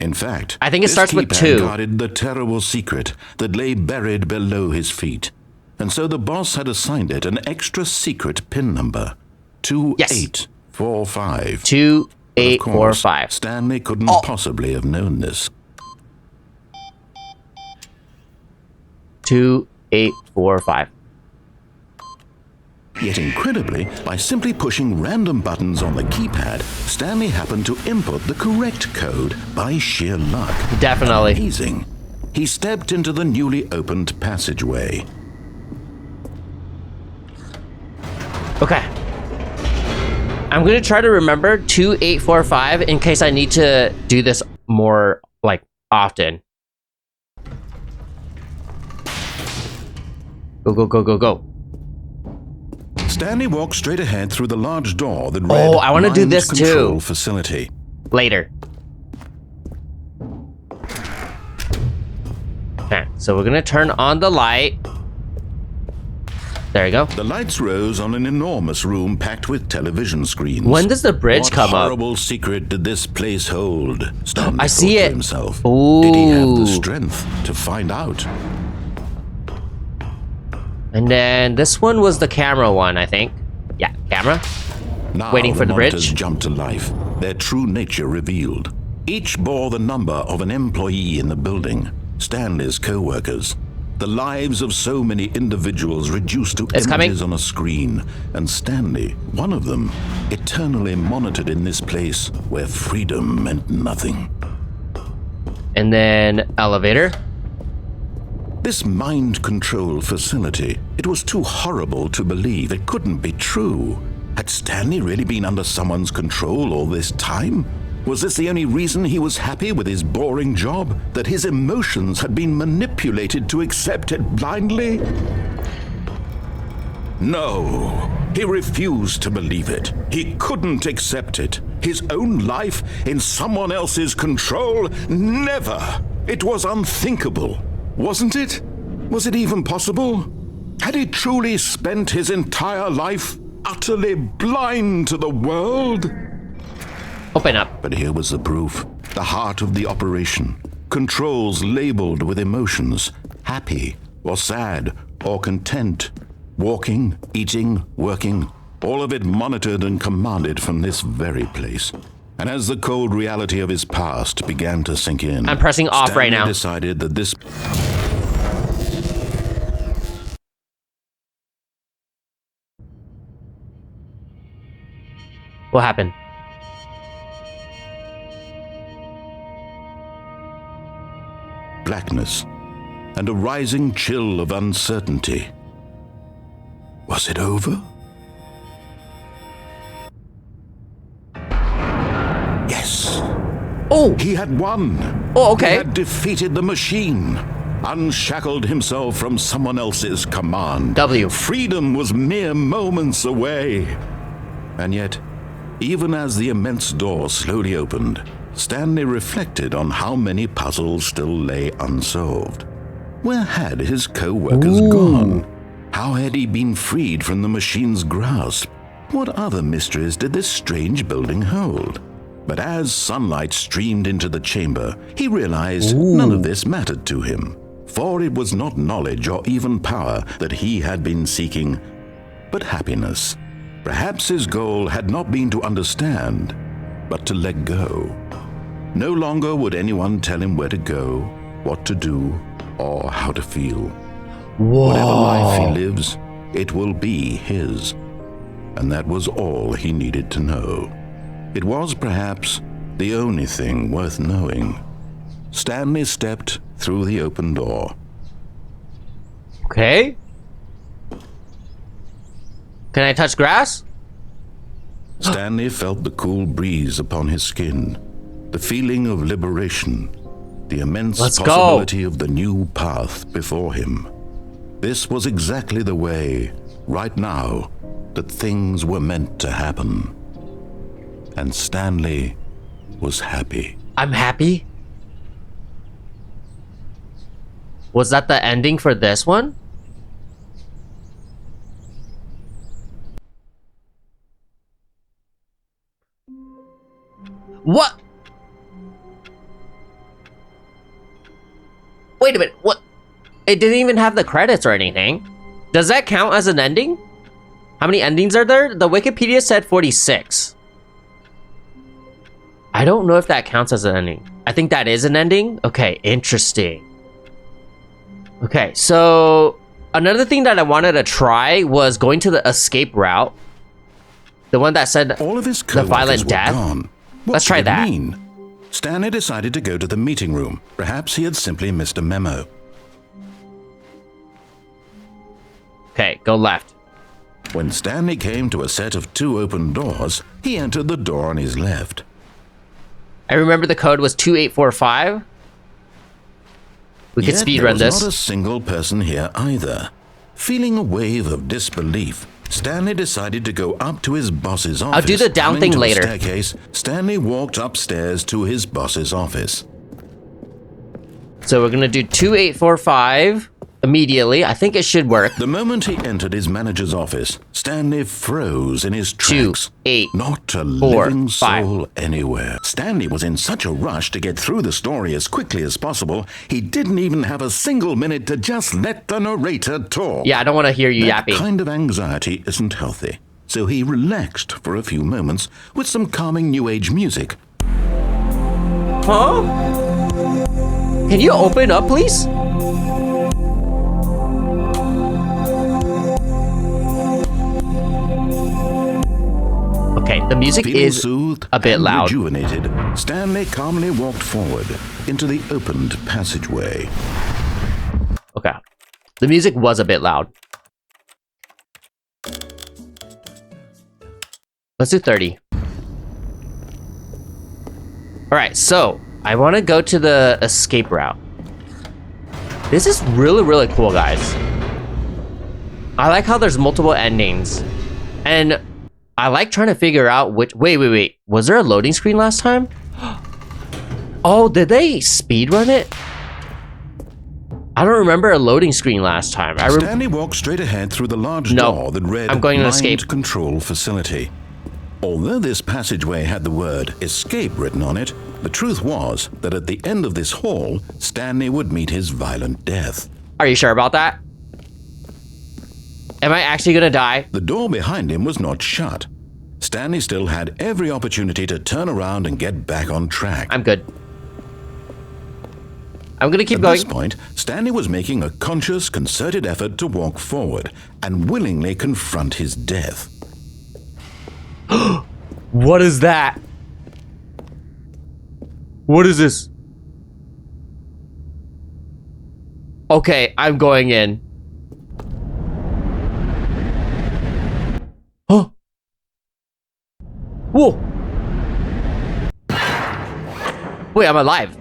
In fact, I think it starts with 2. This keypad guarded the terrible secret that lay buried below his feet. And so the boss had assigned it an extra secret PIN number. 2845. 2845. Stanley couldn't possibly have known this. 2845. Yet incredibly, by simply pushing random buttons on the keypad, Stanley happened to input the correct code by sheer luck. Definitely. Amazing. He stepped into the newly opened passageway. Okay. I'm going to try to remember 2845 in case I need to do this more, like, often. Go, go, go, go, go. Stanley walked straight ahead through the large door that read, I want to do this Control too. Facility. Later. Okay, so we're going to turn on the light. There you go. The lights rose on an enormous room packed with television screens. When does the bridge come up? What horrible secret did this place hold? Stanley I see thought to it. himself. Ooh. Did he have the strength to find out? And then this one was the camera one, I think. Yeah, camera. Now Waiting for the monitors bridge. jumped to life, their true nature revealed. Each bore the number of an employee in the building, Stanley's co-workers. The lives of so many individuals reduced to images on a screen, and Stanley, one of them, eternally monitored in this place where freedom meant nothing. And then elevator. This mind control facility, it was too horrible to believe. It couldn't be true. Had Stanley really been under someone's control all this time? Was this the only reason he was happy with his boring job? That his emotions had been manipulated to accept it blindly? No, he refused to believe it. He couldn't accept it. His own life in someone else's control? Never! It was unthinkable. Wasn't it? Was it even possible? Had he truly spent his entire life utterly blind to the world? Open up. But here was the proof. The heart of the operation. Controls labeled with emotions. Happy, or sad, or content. Walking, eating, working. All of it monitored and commanded from this very place. And as the cold reality of his past began to sink in, I'm pressing off Stanley right now. Decided that this. What happened? Blackness and a rising chill of uncertainty. Was it over? Yes. Oh! He had won. Oh, okay. He had defeated the machine, unshackled himself from someone else's command. W. Freedom was mere moments away. And yet, even as the immense door slowly opened, Stanley reflected on how many puzzles still lay unsolved. Where had his co-workers gone? How had he been freed from the machine's grasp? What other mysteries did this strange building hold? But as sunlight streamed into the chamber, he realized none of this mattered to him. For it was not knowledge or even power that he had been seeking, but happiness. Perhaps his goal had not been to understand, but to let go. No longer would anyone tell him where to go, what to do, or how to feel. Whoa. Whatever life he lives, it will be his. And that was all he needed to know. It was perhaps the only thing worth knowing. Stanley stepped through the open door. Okay. Can I touch grass? Stanley felt the cool breeze upon his skin, the feeling of liberation, the immense possibility of the new path before him. This was exactly the way, right now, that things were meant to happen. And Stanley was happy. I'm happy? Was that the ending for this one? What? Wait a minute, what? It didn't even have the credits or anything. Does that count as an ending? How many endings are there? The Wikipedia said 46. I don't know if that counts as an ending. I think that is an ending. Okay, interesting. Okay, so another thing that I wanted to try was going to the escape route. The one that said all of his the violent death. Gone. Let's try that. Mean? Stanley decided to go to the meeting room. Perhaps he had simply missed a memo. Okay, go left. When Stanley came to a set of 2 open doors, he entered the door on his left. I remember the code was 2845. We could speedrun this. Not a single person here either. Feeling a wave of disbelief, Stanley decided to go up to his boss's office. I'll do the down thing later. Staircase, Stanley walked upstairs to his boss's office. So we're gonna do 2845 immediately. I think it should work. The moment he entered his manager's office, Stanley froze in his tracks. 2, 8, Not a 4, living 5. soul anywhere. Stanley was in such a rush to get through the story as quickly as possible, he didn't even have a single minute to just let the narrator talk. Yeah, I don't want to hear you yapping. That kind of anxiety isn't healthy. So he relaxed for a few moments with some calming new age music. Huh? Can you open up, please? Okay, the music Feeling is soothed a bit and loud. Rejuvenated, Stanley calmly walked forward into the opened passageway. Okay. The music was a bit loud. Let's do 30. Alright, so I want to go to the escape route. This is really, really cool, guys. I like how there's multiple endings. And I like trying to figure out which... Wait. Was there a loading screen last time? Oh, did they speedrun it? I don't remember a loading screen last time. Stanley walked straight ahead through the large door that read I'm going to escape. Mind Control Facility. Although this passageway had the word escape written on it, the truth was that at the end of this hall, Stanley would meet his violent death. Are you sure about that? Am I actually gonna die? The door behind him was not shut. Stanley still had every opportunity to turn around and get back on track. I'm good. I'm gonna keep going. At this point, Stanley was making a conscious, concerted effort to walk forward and willingly confront his death. What is that? What is this? Okay, I'm going in. Huh? Whoa! Wait, I'm alive.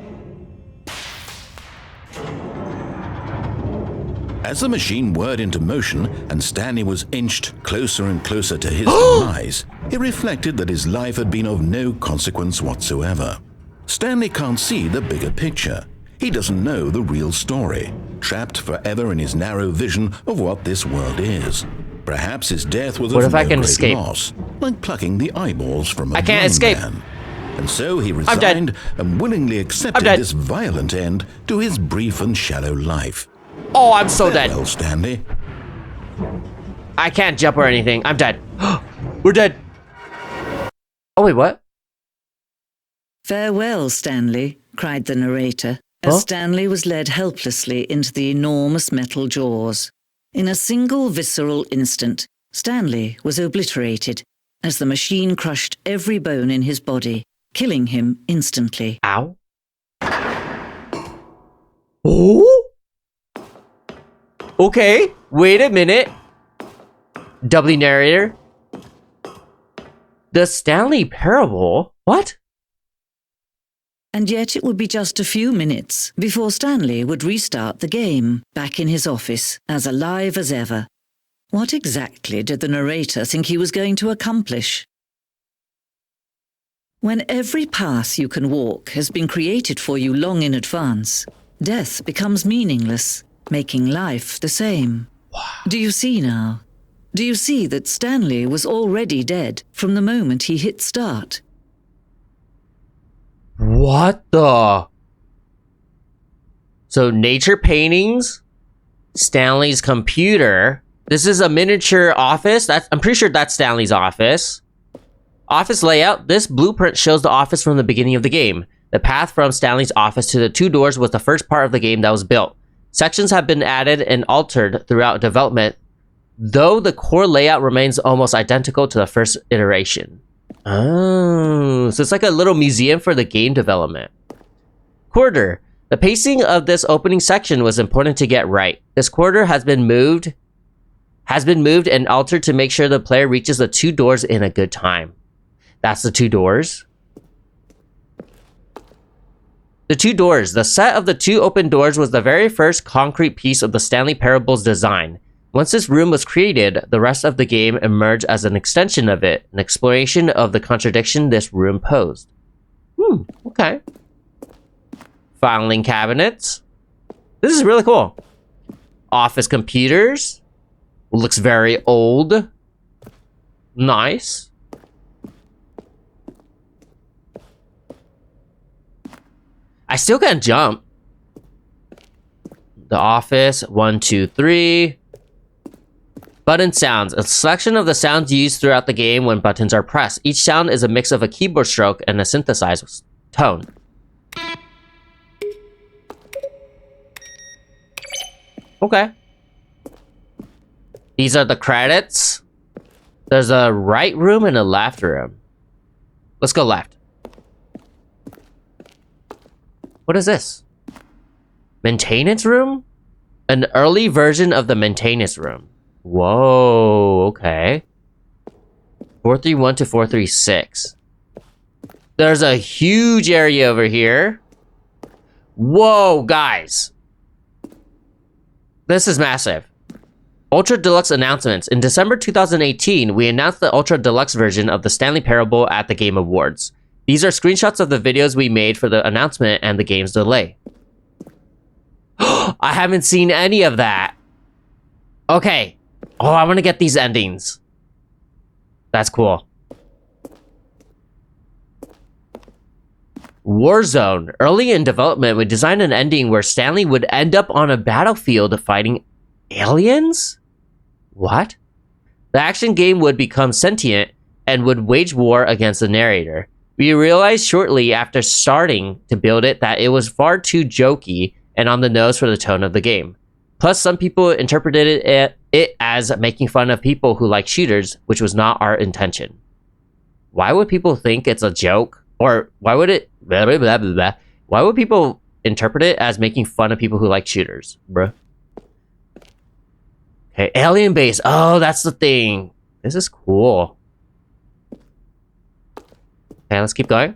As the machine whirred into motion and Stanley was inched closer and closer to his demise, he reflected that his life had been of no consequence whatsoever. Stanley can't see the bigger picture. He doesn't know the real story, trapped forever in his narrow vision of what this world is. Perhaps his death was what of if no I can great escape? Loss, like plucking the eyeballs from a I can't blind escape. man. And so he resigned and willingly accepted this violent end to his brief and shallow life. Oh, I'm so dead. Farewell, Stanley. I can't jump or anything. I'm dead. We're dead. Oh, wait, what? Farewell, Stanley, cried the narrator, as Stanley was led helplessly into the enormous metal jaws. In a single visceral instant, Stanley was obliterated as the machine crushed every bone in his body, killing him instantly. Ow. Oh? Okay, wait a minute. W narrator. The Stanley Parable? What? And yet it would be just a few minutes before Stanley would restart the game, back in his office, as alive as ever. What exactly did the narrator think he was going to accomplish? When every path you can walk has been created for you long in advance, death becomes meaningless, making life the same. Wow. Do you see now? Do you see that Stanley was already dead from the moment he hit start? What the? So nature paintings, Stanley's computer. This is a miniature office. I'm pretty sure that's Stanley's office. Office layout. This blueprint shows the office from the beginning of the game. The path from Stanley's office to the 2 doors was the first part of the game that was built. Sections have been added and altered throughout development, though the core layout remains almost identical to the first iteration. Oh, so it's like a little museum for the game development. Quarter. The pacing of this opening section was important to get right. This quarter has been moved and altered to make sure the player reaches the 2 doors in a good time. That's the 2 doors. The 2 doors. The set of the 2 open doors was the very first concrete piece of the Stanley Parable's design. Once this room was created, the rest of the game emerged as an extension of it, an exploration of the contradiction this room posed. Okay. Filing cabinets. This is really cool. Office computers. Looks very old. Nice. I still can't jump. The office, 1, 2, 3. Button sounds. A selection of the sounds used throughout the game when buttons are pressed. Each sound is a mix of a keyboard stroke and a synthesized tone. Okay. These are the credits. There's a right room and a left room. Let's go left. What is this? Maintenance room? An early version of the maintenance room. Whoa, okay. 431 to 436. There's a huge area over here. Whoa, guys. This is massive. Ultra Deluxe announcements. In December 2018, we announced the Ultra Deluxe version of the Stanley Parable at the Game Awards. These are screenshots of the videos we made for the announcement and the game's delay. I haven't seen any of that. Okay. Oh, I want to get these endings. That's cool. Warzone. Early in development, we designed an ending where Stanley would end up on a battlefield fighting aliens? What? The action game would become sentient and would wage war against the narrator. We realized shortly after starting to build it that it was far too jokey and on the nose for the tone of the game. Plus, some people interpreted it as making fun of people who like shooters, which was not our intention. Why would people think it's a joke? Or why would it... Blah, blah, blah, blah, blah. Why would people interpret it as making fun of people who like shooters, bruh? Okay, alien base. Oh, that's the thing. This is cool. Okay, let's keep going.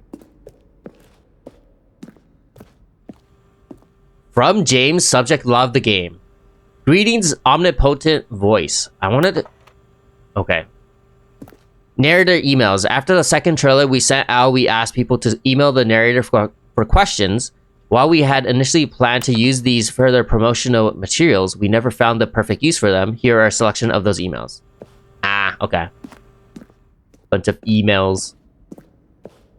From James, subject love the game. Greetings, omnipotent voice. I wanted to... Okay. Narrator emails. After the second trailer we sent out, we asked people to email the narrator for questions. While we had initially planned to use these further promotional materials, we never found the perfect use for them. Here are a selection of those emails. Ah, okay. Bunch of emails.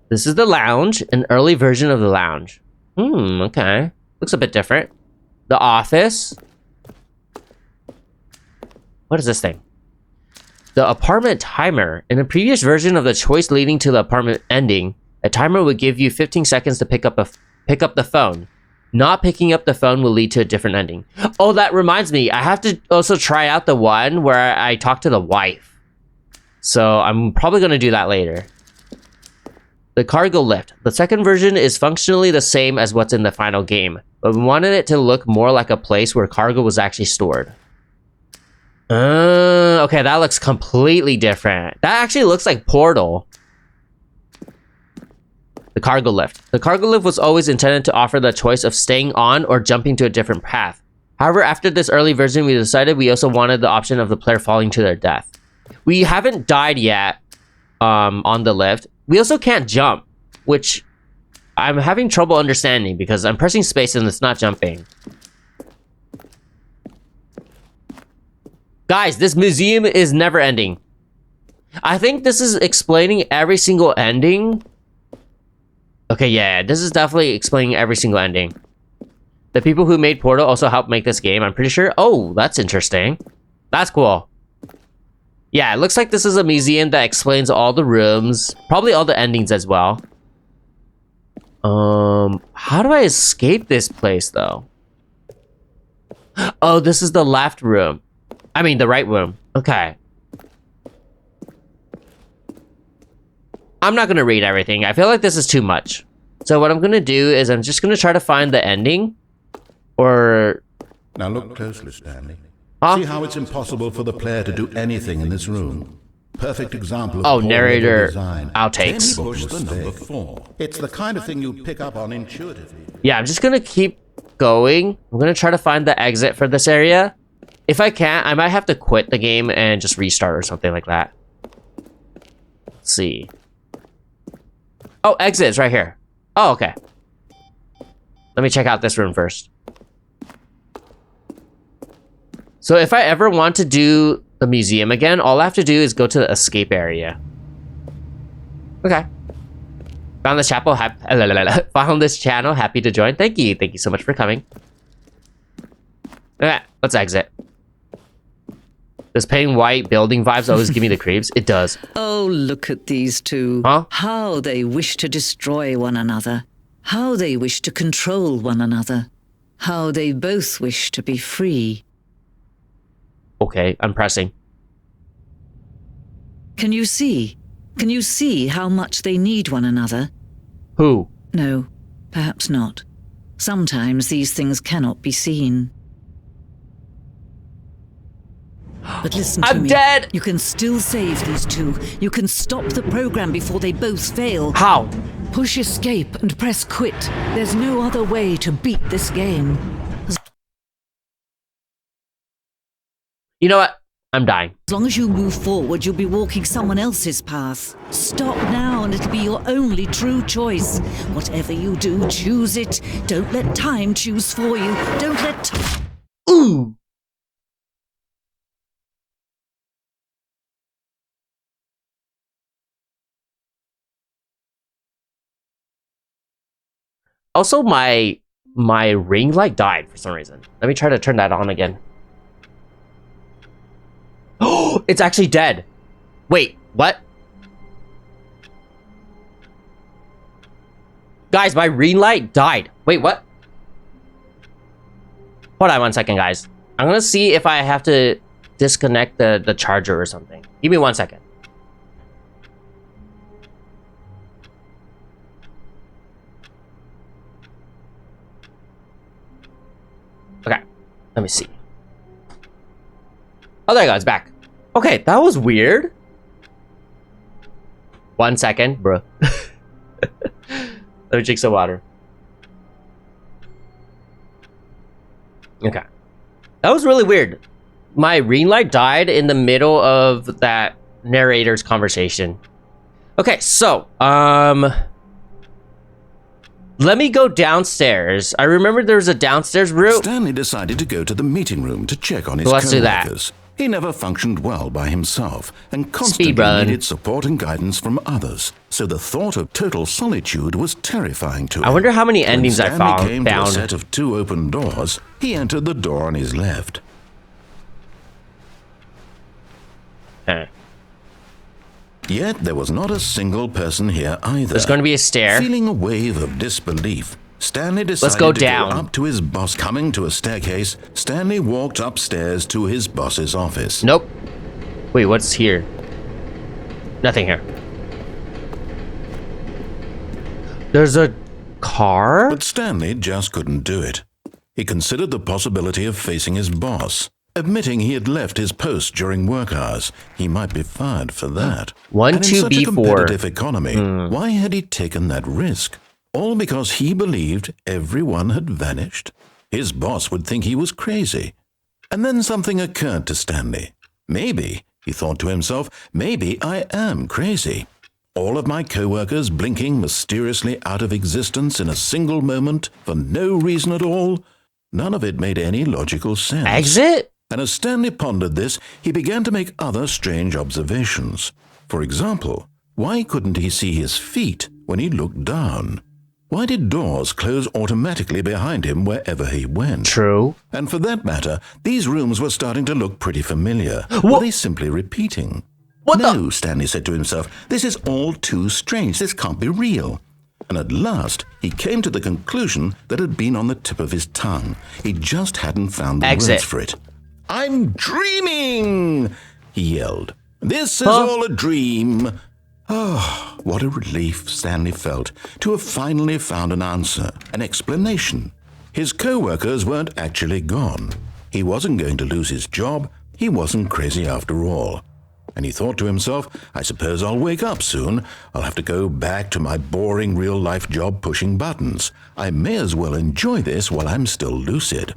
This is the lounge, an early version of the lounge. Okay. Looks a bit different. The office. What is this thing? The apartment timer. In a previous version of the choice leading to the apartment ending, a timer would give you 15 seconds to pick up the phone. Not picking up the phone will lead to a different ending. Oh, that reminds me. I have to also try out the one where I talk to the wife. So I'm probably going to do that later. The cargo lift. The second version is functionally the same as what's in the final game, but we wanted it to look more like a place where cargo was actually stored. Okay, that looks completely different. That actually looks like Portal. The cargo lift. The cargo lift was always intended to offer the choice of staying on or jumping to a different path. However, after this early version, we decided we also wanted the option of the player falling to their death. We haven't died yet on the lift. We also can't jump, which I'm having trouble understanding because I'm pressing space and it's not jumping. Guys, this museum is never ending. I think this is explaining every single ending. Okay, yeah, this is definitely explaining every single ending. The people who made Portal also helped make this game, I'm pretty sure. Oh, that's interesting. That's cool. Yeah, it looks like this is a museum that explains all the rooms. Probably all the endings as well. How do I escape this place, though? Oh, this is the left room. I mean, the right room. Okay. I'm not gonna read everything. I feel like this is too much. So what I'm gonna do is I'm just gonna try to find the ending. Or... Now look closely, Stanley. Huh? See how it's impossible for the player to do anything in this room. Perfect example of oh, narrator design. outtakes. Push the number 4. It's the kind of thing you pick up on intuitively. Yeah, I'm just gonna keep going. I'm gonna try to find the exit for this area. If I can't, I might have to quit the game and just restart or something like that. Let's see. Oh, exit is right here. Oh, okay. Let me check out this room first. So if I ever want to do the museum again, all I have to do is go to the escape area. Okay. Found this chapel. Found this channel. Happy to join. Thank you. Thank you so much for coming. Okay, let's exit. Does plain white building vibes always give me the creeps? It does. Oh, look at these two. Huh? How they wish to destroy one another. How they wish to control one another. How they both wish to be free. Okay, I'm pressing. Can you see? Can you see how much they need one another? Who? No, perhaps not. Sometimes these things cannot be seen. But listen to me. I'm dead! You can still save these two. You can stop the program before they both fail. How? Push escape and press quit. There's no other way to beat this game. You know what? I'm dying. As long as you move forward, you'll be walking someone else's path. Stop now and it'll be your only true choice. Whatever you do, choose it. Don't let time choose for you. Don't let... Ooh! Also, my ring light died for some reason. Let me try to turn that on again. Oh, it's actually dead. Wait, what? Guys, my ring light died. Wait, what? Hold on 1 second, guys. I'm gonna see if I have to disconnect the charger or something. Give me 1 second. Okay, let me see. Oh, there you go, it's back. Okay, that was weird. 1 second, bro. Let me drink some water. Okay. That was really weird. My ring light died in the middle of that narrator's conversation. Okay, so, let me go downstairs. I remember there was a downstairs room. Stanley decided to go to the meeting room to check on his Let's do that. co-workers. He never functioned well by himself and constantly Speedrun. needed support and guidance from others. So the thought of total solitude was terrifying to him. I wonder how many When endings I Stanley came to a found. set of 2 open doors, he entered the door on his left. Okay. Yet there was not a single person here either. There's going to be a stair. Feeling a wave of disbelief, Stanley decided go to down. go up to his boss. Coming to a staircase, Stanley walked upstairs to his boss's office. Nope. Wait, what's here? Nothing here. There's a car? But Stanley just couldn't do it. He considered the possibility of facing his boss. admitting he had left his post during work hours. He might be fired for that. 1, and 2, in such B4. a competitive economy, why had he taken that risk? All because he believed everyone had vanished? His boss would think he was crazy. And then something occurred to Stanley. Maybe, he thought to himself, maybe I am crazy. All of my co-workers blinking mysteriously out of existence in a single moment for no reason at all. None of it made any logical sense. Exit? And as Stanley pondered this, he began to make other strange observations. For example, why couldn't he see his feet when he looked down? Why did doors close automatically behind him wherever he went? True. And for that matter, these rooms were starting to look pretty familiar. Were they simply repeating? No, Stanley said to himself, this is all too strange. This can't be real. And at last, he came to the conclusion that had been on the tip of his tongue. He just hadn't found the words for it. I'm dreaming, he yelled. This is all a dream. Oh, what a relief Stanley felt to have finally found an answer, an explanation. His co-workers weren't actually gone. He wasn't going to lose his job. He wasn't crazy after all. And he thought to himself, I suppose I'll wake up soon. I'll have to go back to my boring real-life job pushing buttons. I may as well enjoy this while I'm still lucid.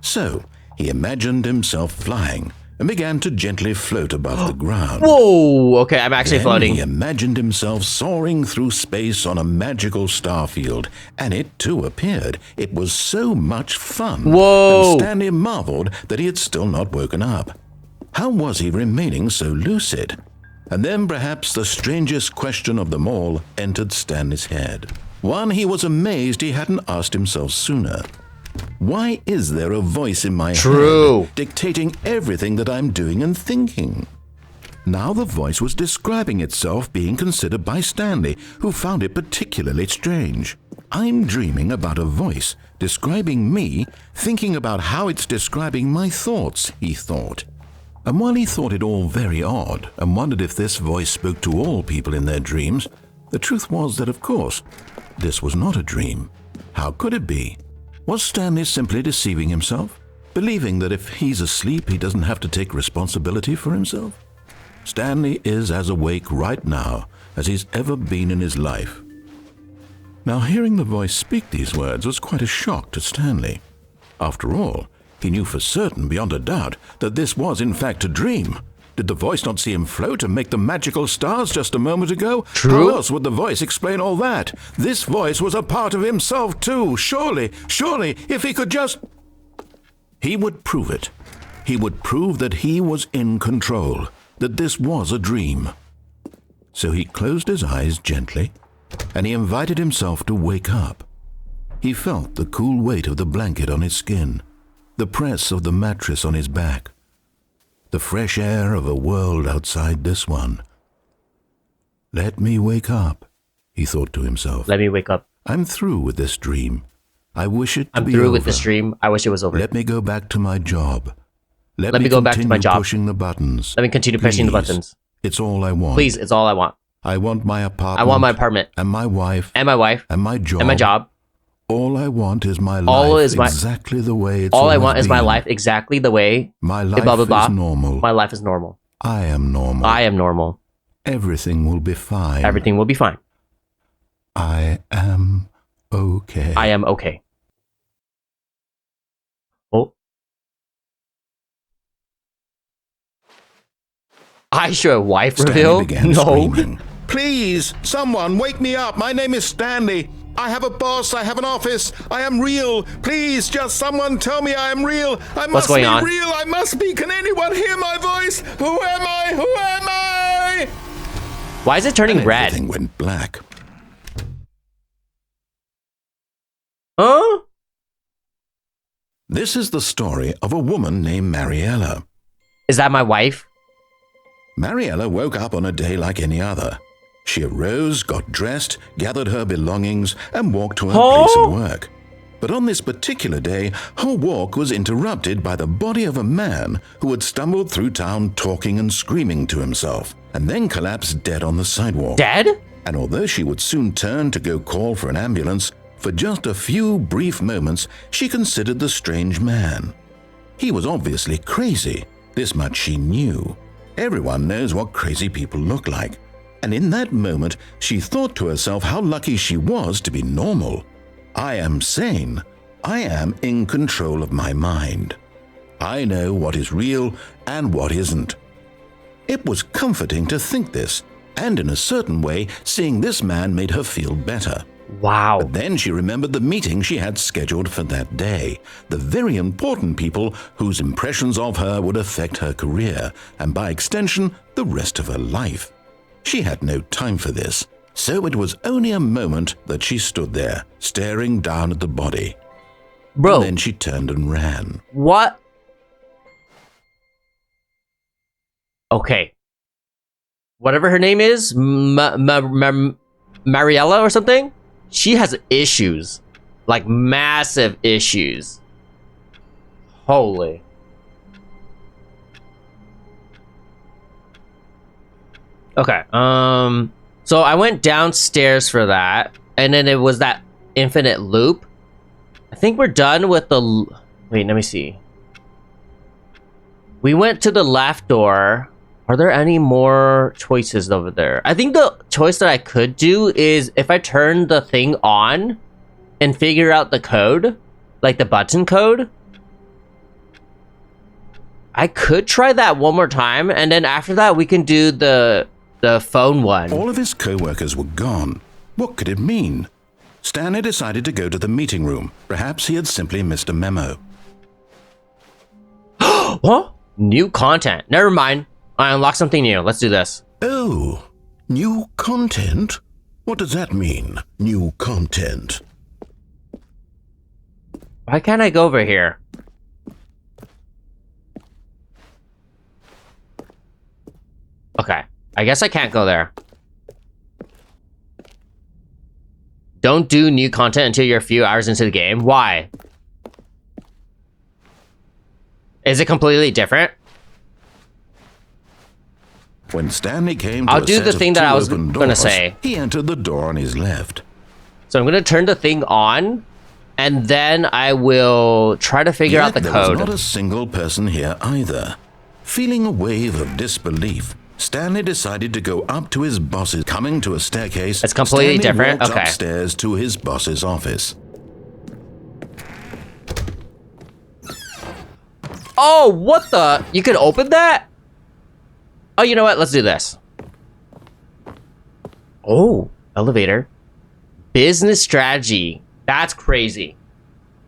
So he imagined himself flying and began to gently float above the ground. Whoa, okay, I'm actually floating. He imagined himself soaring through space on a magical star field, and it too appeared. It was so much fun. Whoa! And Stanley marveled that he had still not woken up. How was he remaining so lucid? And then perhaps the strangest question of them all entered Stanley's head. One he was amazed he hadn't asked himself sooner. Why is there a voice in my head dictating everything that I'm doing and thinking? Now the voice was describing itself being considered by Stanley, who found it particularly strange. I'm dreaming about a voice describing me, thinking about how it's describing my thoughts, he thought. And while he thought it all very odd and wondered if this voice spoke to all people in their dreams, the truth was that, of course, this was not a dream. How could it be? Was Stanley simply deceiving himself, believing that if he's asleep, he doesn't have to take responsibility for himself? Stanley is as awake right now as he's ever been in his life. Now, hearing the voice speak these words was quite a shock to Stanley. After all, he knew for certain, beyond a doubt, that this was in fact a dream. Did the voice not see him float and make the magical stars just a moment ago? True. How else would the voice explain all that? This voice was a part of himself too. Surely, if he could just... He would prove it. He would prove that he was in control, that this was a dream. So he closed his eyes gently, and he invited himself to wake up. He felt the cool weight of the blanket on his skin, the press of the mattress on his back, the fresh air of a world outside this one. Let me wake up, he thought to himself. Let me wake up. I'm through with this dream. I wish it to be over. I'm through with this dream. I wish it was over. Let me go back to my job. Let me go back to my job. Pushing the buttons. Let me continue pushing the buttons. It's all I want. Please, it's all I want. I want my apartment. I want my apartment. And my wife. And my wife. And my job. And my job. All I want is my life exactly the way it's all I want is my life exactly the way my life blah, blah, blah. is normal. My life is normal. I am normal. I am normal. Everything will be fine. Everything will be fine. I am okay. I am okay. Oh. iShoya wife reveal? Began No. Screaming. Please, someone wake me up. My name is Stanley. I have a boss. I have an office. I am real. Please, just someone tell me I am real. I must be real. I must be. Can anyone hear my voice? Who am I? Who am I? Why is it turning red? Everything went black. Huh? This is the story of a woman named Mariella. Is that my wife? Mariella woke up on a day like any other. She arose, got dressed, gathered her belongings, and walked to her place of work. But on this particular day, her walk was interrupted by the body of a man who had stumbled through town talking and screaming to himself, and then collapsed dead on the sidewalk. Dead? And although she would soon turn to go call for an ambulance, for just a few brief moments she considered the strange man. He was obviously crazy. This much she knew. Everyone knows what crazy people look like. And in that moment, she thought to herself how lucky she was to be normal. I am sane. I am in control of my mind. I know what is real and what isn't. It was comforting to think this, and in a certain way, seeing this man made her feel better. Wow. But then she remembered the meeting she had scheduled for that day, the very important people whose impressions of her would affect her career, and by extension, the rest of her life. She had no time for this, so it was only a moment that she stood there, staring down at the body. Bro. And then she turned and ran. What? Okay. Whatever her name is, Mariella or something, she has issues. Like massive issues. Holy. Okay, so I went downstairs for that, and then it was that infinite loop. I think we're done with the... Wait, let me see. We went to the left door. Are there any more choices over there? I think the choice that I could do is if I turn the thing on and figure out the code, like the button code, I could try that one more time, and then after that we can do the phone one. All of his co-workers were gone. What could it mean? Stanley decided to go to the meeting room. Perhaps he had simply missed a memo. What? New content. Never mind. I unlocked something new. Let's do this. Oh, new content? What does that mean, new content? Why can't I go over here? Okay. I guess I can't go there. Don't do new content until you're a few hours into the game. Why? Is it completely different? When Stanley came to I'll do the thing that I was gonna say. He entered the door on his left. So I'm gonna turn the thing on, and then I will try to figure out the there code. was not a single person here either. Feeling a wave of disbelief, Stanley decided to go up to his boss's. Coming to a staircase, It's completely Stanley different? walked Okay. upstairs to his boss's office. Oh, what the? You could open that? Oh, you know what? Let's do this. Oh, elevator. Business strategy. That's crazy.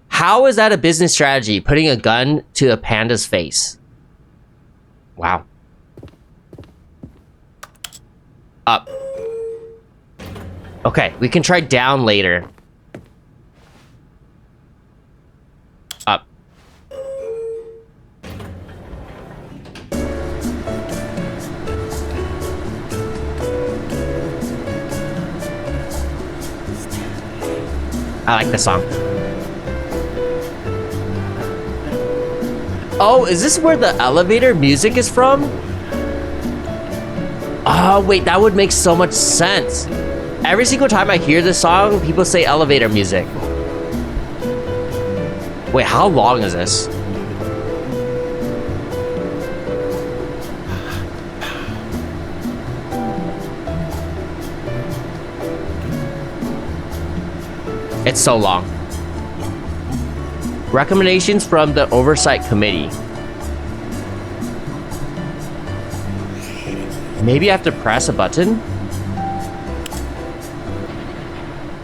How is that a business strategy? Putting a gun to a panda's face. Wow. Up. Okay, we can try down later. Up. I like this song. Oh, is this where the elevator music is from? Oh, wait, that would make so much sense. Every single time I hear this song, people say elevator music. Wait, how long is this? It's so long. Recommendations from the Oversight Committee. Maybe I have to press a button?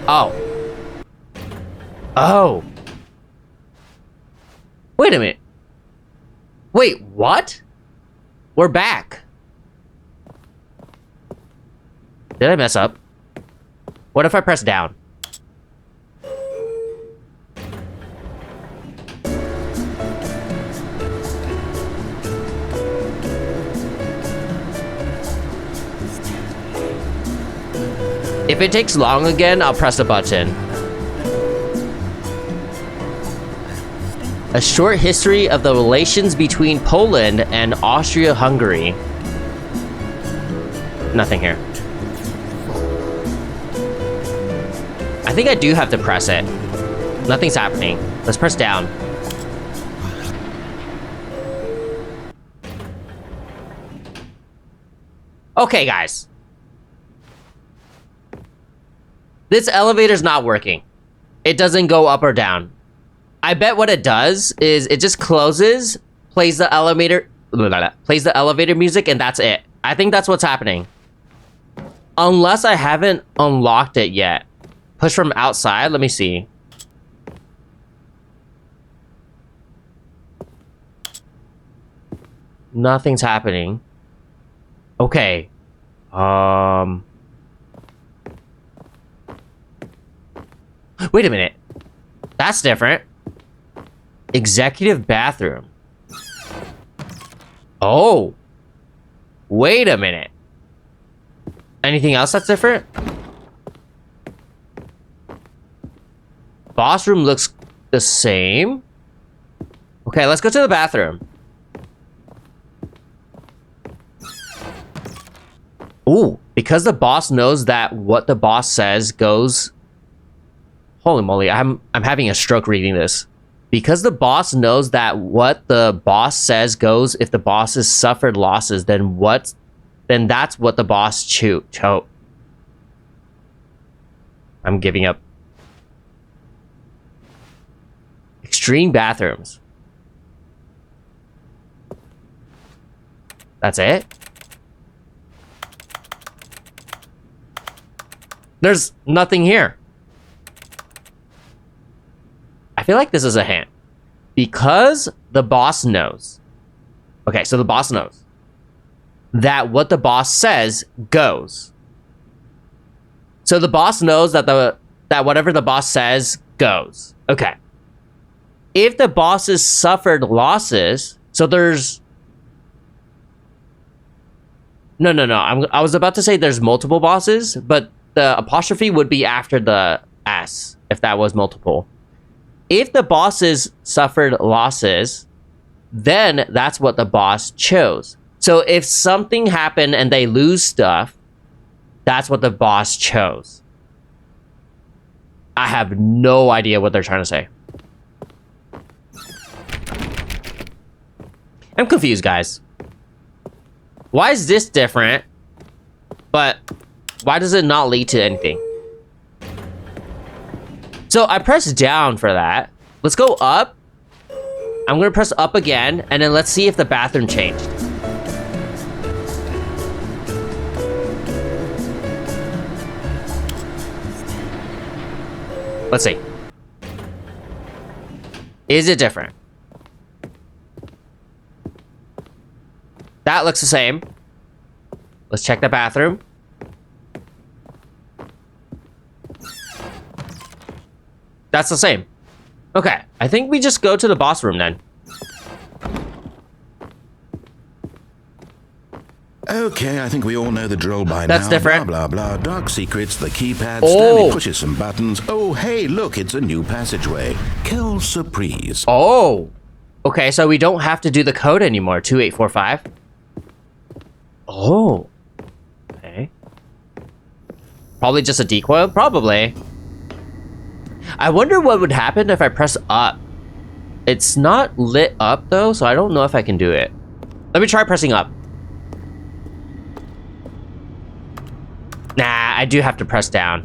Oh. Oh. Wait a minute. Wait, what? We're back. Did I mess up? What if I press down? If it takes long again, I'll press a button. A short history of the relations between Poland and Austria-Hungary. Nothing here. I think I do have to press it. Nothing's happening. Let's press down. Okay, guys. This elevator's not working. It doesn't go up or down. I bet what it does is it just closes, plays the elevator music, and that's it. I think that's what's happening. Unless I haven't unlocked it yet. Push from outside, let me see. Nothing's happening. Okay. Wait a minute. That's different. Executive bathroom. Oh. Wait a minute. Anything else that's different? Boss room looks the same. Okay, let's go to the bathroom. Ooh, because the boss knows that what the boss says goes. Holy moly, I'm having a stroke reading this. Because the boss knows that what the boss says goes, if the boss has suffered losses, then that's what the boss chose. I'm giving up. Extreme bathrooms. That's it? There's nothing here. I feel like this is a hint. Because the boss knows. Okay, so the boss knows that what the boss says goes. So the boss knows that whatever the boss says goes. Okay. If the boss has suffered losses, so there's... No. I was about to say there's multiple bosses, but the apostrophe would be after the S, if that was multiple. If the bosses suffered losses, then that's what the boss chose. So if something happened and they lose stuff, that's what the boss chose. I have no idea what they're trying to say. I'm confused, guys. Why is this different? But why does it not lead to anything? So I pressed down for that. Let's go up. I'm gonna press up again, and then let's see if the bathroom changed. Let's see. Is it different? That looks the same. Let's check the bathroom. That's the same. Okay, I think we just go to the boss room then. Okay, I think we all know the drill by now. That's different. Blah, blah, blah. Dark secrets, the keypad, Oh. Stanley pushes some buttons. Oh, hey, look, it's a new passageway. Quelle surprise. Oh. Okay, so we don't have to do the code anymore. 2845. Oh. Okay. Probably just a decoy? Probably. I wonder what would happen if I press up. It's not lit up though, so I don't know if I can do it. Let me try pressing up. Nah, I do have to press down.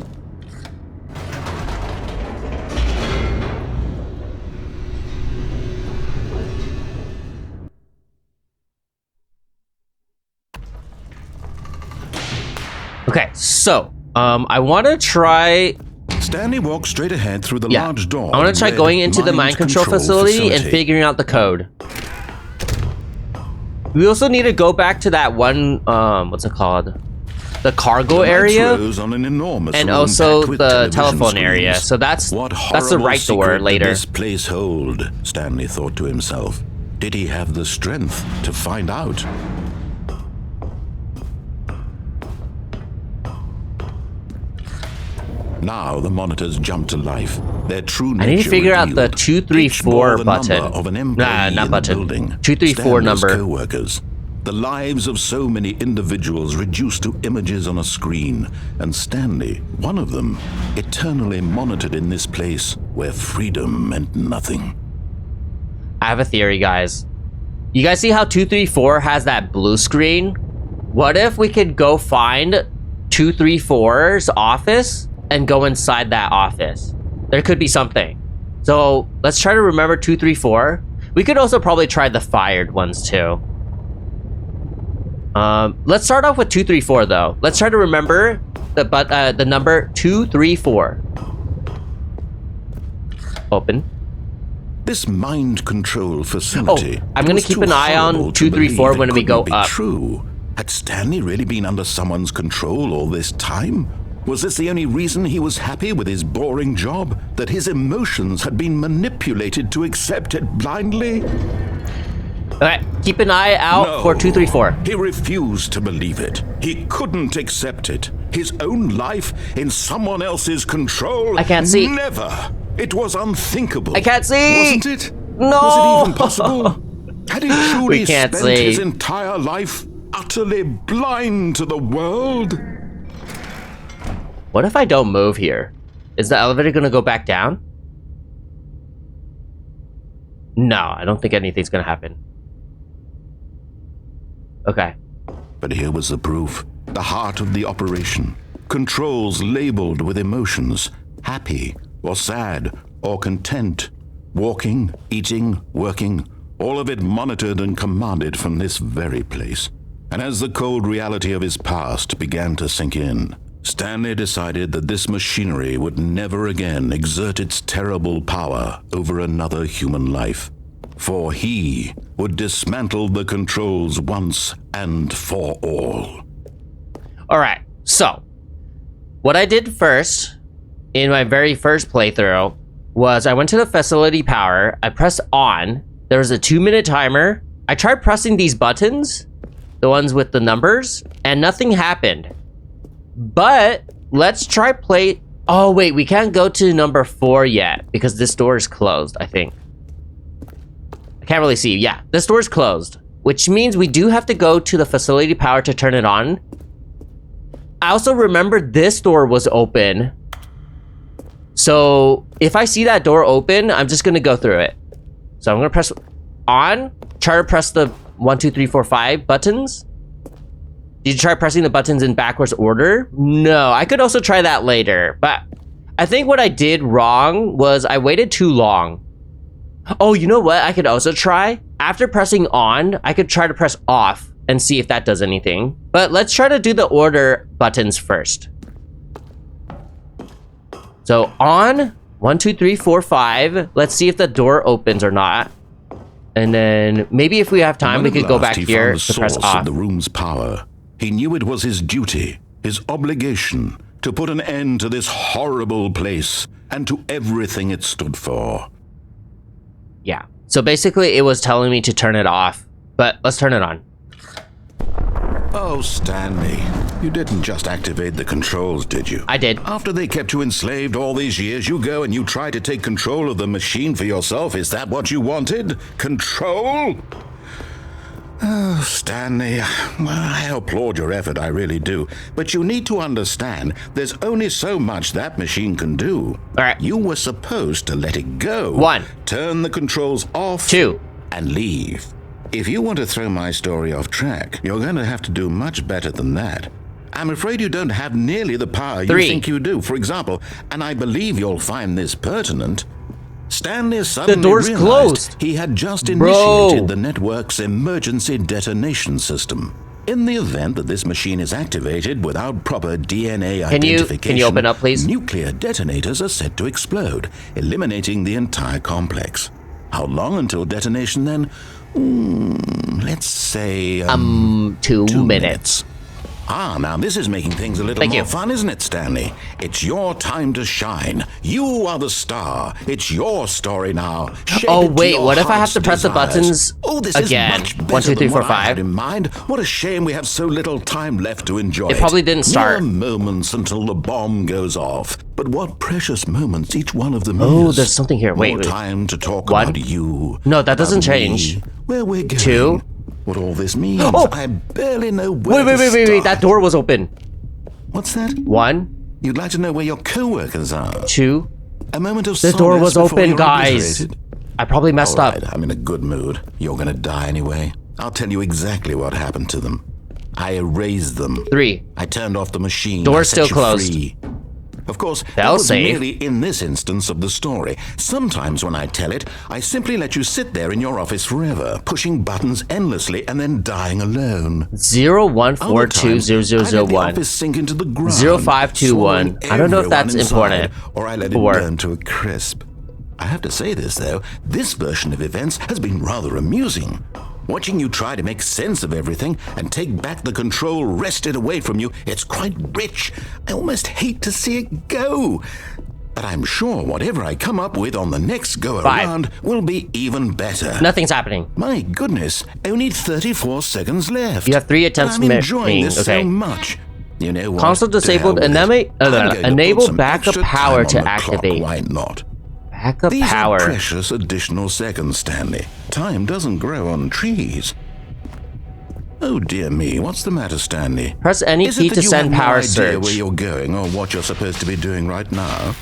Okay, so, I want to try... Stanley walks straight ahead through the large door. I want to try going into the mind control facility and figuring out the code. We also need to go back to that one, what's it called? The cargo area, on an enormous and room also with the television telephone screens. area. So that's the horrible right door secret did later. this place hold? Stanley thought to himself. Did he have the strength to find out? Now the monitors jump to life. Their true nature I need to figure out the revealed. 234 Each bore the button. number of an employee Nah, not in the button. building. 234 Stanley's number. co-workers. The lives of so many individuals reduced to images on a screen, and Stanley, one of them, eternally monitored in this place where freedom meant nothing. I have a theory, guys. You guys see how 234 has that blue screen? What if we could go find 234's office and go inside that office? There could be something. So let's try to remember 234. We could also probably try the fired ones too. Let's start off with 234 though. Let's try to remember the number 234. Open. This mind control facility. Oh, I'm gonna keep an eye on 234 when we go up. True. Had Stanley really been under someone's control all this time? Was this the only reason he was happy with his boring job? That his emotions had been manipulated to accept it blindly? Alright, keep an eye out for 234. He refused to believe it. He couldn't accept it. His own life in someone else's control? I can't see. Never. It was unthinkable. I can't see. Wasn't it? No. Was it even possible? Had he truly spent see. his entire life utterly blind to the world? What if I don't move here? Is the elevator gonna go back down? No, I don't think anything's gonna happen. Okay. But here was the proof. The heart of the operation. Controls labeled with emotions. Happy or sad or content. Walking, eating, working. All of it monitored and commanded from this very place. And as the cold reality of his past began to sink in, Stanley decided that this machinery would never again exert its terrible power over another human life. For he would dismantle the controls once and for all. Alright, so what I did first in my very first playthrough was I went to the facility power, I pressed on, there was a 2-minute timer. I tried pressing these buttons, the ones with the numbers, and nothing happened. But let's try play. Oh wait, we can't go to number 4 yet because this door is closed, I think. I can't really see. Yeah, this door is closed, which means we do have to go to the facility power to turn it on. I also remember this door was open. So if I see that door open, I'm just gonna go through it. So I'm gonna press on, try to press the 1, 2, 3, 4, 5 buttons. Did you try pressing the buttons in backwards order? No, I could also try that later, but I think what I did wrong was I waited too long. Oh, you know what I could also try? After pressing on, I could try to press off and see if that does anything. But let's try to do the order buttons first. So on, 1, 2, 3, 4, 5. Let's see if the door opens or not. And then maybe if we have time, we could go back here to press off. The room's power. He knew it was his duty, his obligation, to put an end to this horrible place and to everything it stood for. Yeah. So basically, it was telling me to turn it off, but let's turn it on. Oh, Stanley, you didn't just activate the controls, did you? I did. After they kept you enslaved all these years, you go and you try to take control of the machine for yourself. Is that what you wanted? Control? Oh, Stanley, well, I applaud your effort, I really do. But you need to understand, there's only so much that machine can do. All right. You were supposed to let it go. 1. Turn the controls off. 2. And leave. If you want to throw my story off track, you're going to have to do much better than that. I'm afraid you don't have nearly the power 3. you think you do. For example, and I believe you'll find this pertinent, Stanley suddenly door's realized closed. he had just initiated the network's emergency detonation system. In the event that this machine is activated without proper DNA identification, can you open up, please? Nuclear detonators are set to explode, eliminating the entire complex. How long until detonation then? Let's say... 2 minutes. Ah, now this is making things a little more fun, isn't it, Stanley? It's your time to shine. You are the star. It's your story now. Oh, wait, what if I have to press the buttons again? Is much 1, 2, 3, 4, 5. I had in mind. What a shame we have so little time left to enjoy it. It probably didn't start. Mere moments until the bomb goes off. But what precious moments each one of them is. Oh, there's something here. Wait. More time to talk 1. about you. No, that doesn't about change. me, where we're going. 2. What all this means, I barely know where Wait, that door was open. What's that? 1. You'd like to know where your co-workers are? 2. A moment of The door was solace before open, you're guys. obliterated? I probably messed All up. right, I'm in a good mood. You're gonna die anyway. I'll tell you exactly what happened to them. I erased them. 3. I turned off the machine. Door's still closed. Free. Of course, that was Fail-safe. merely in this instance of the story. Sometimes when I tell it, I simply let you sit there in your office forever, pushing buttons endlessly and then dying alone. 01420001. Sink into the ground, 0521. I don't know if that's important. Or I let it burn to a crisp. I have to say this, though. This version of events has been rather amusing. Watching you try to make sense of everything and take back the control wrested away from you, it's quite rich. I almost hate to see it go. But I'm sure whatever I come up with on the next go-around will be even better. Nothing's happening. My goodness, only 34 seconds left. You have 3 attempts I'm enjoying this okay. so much. You know what? Console disabled, enable backup power to activate. Why not? Backup These power. are precious additional seconds, Stanley. Time doesn't grow on trees. Oh dear me, what's the matter, Stanley? Press any key to send power Is it that you have no idea surge. where you're going or what you're supposed to be doing right now?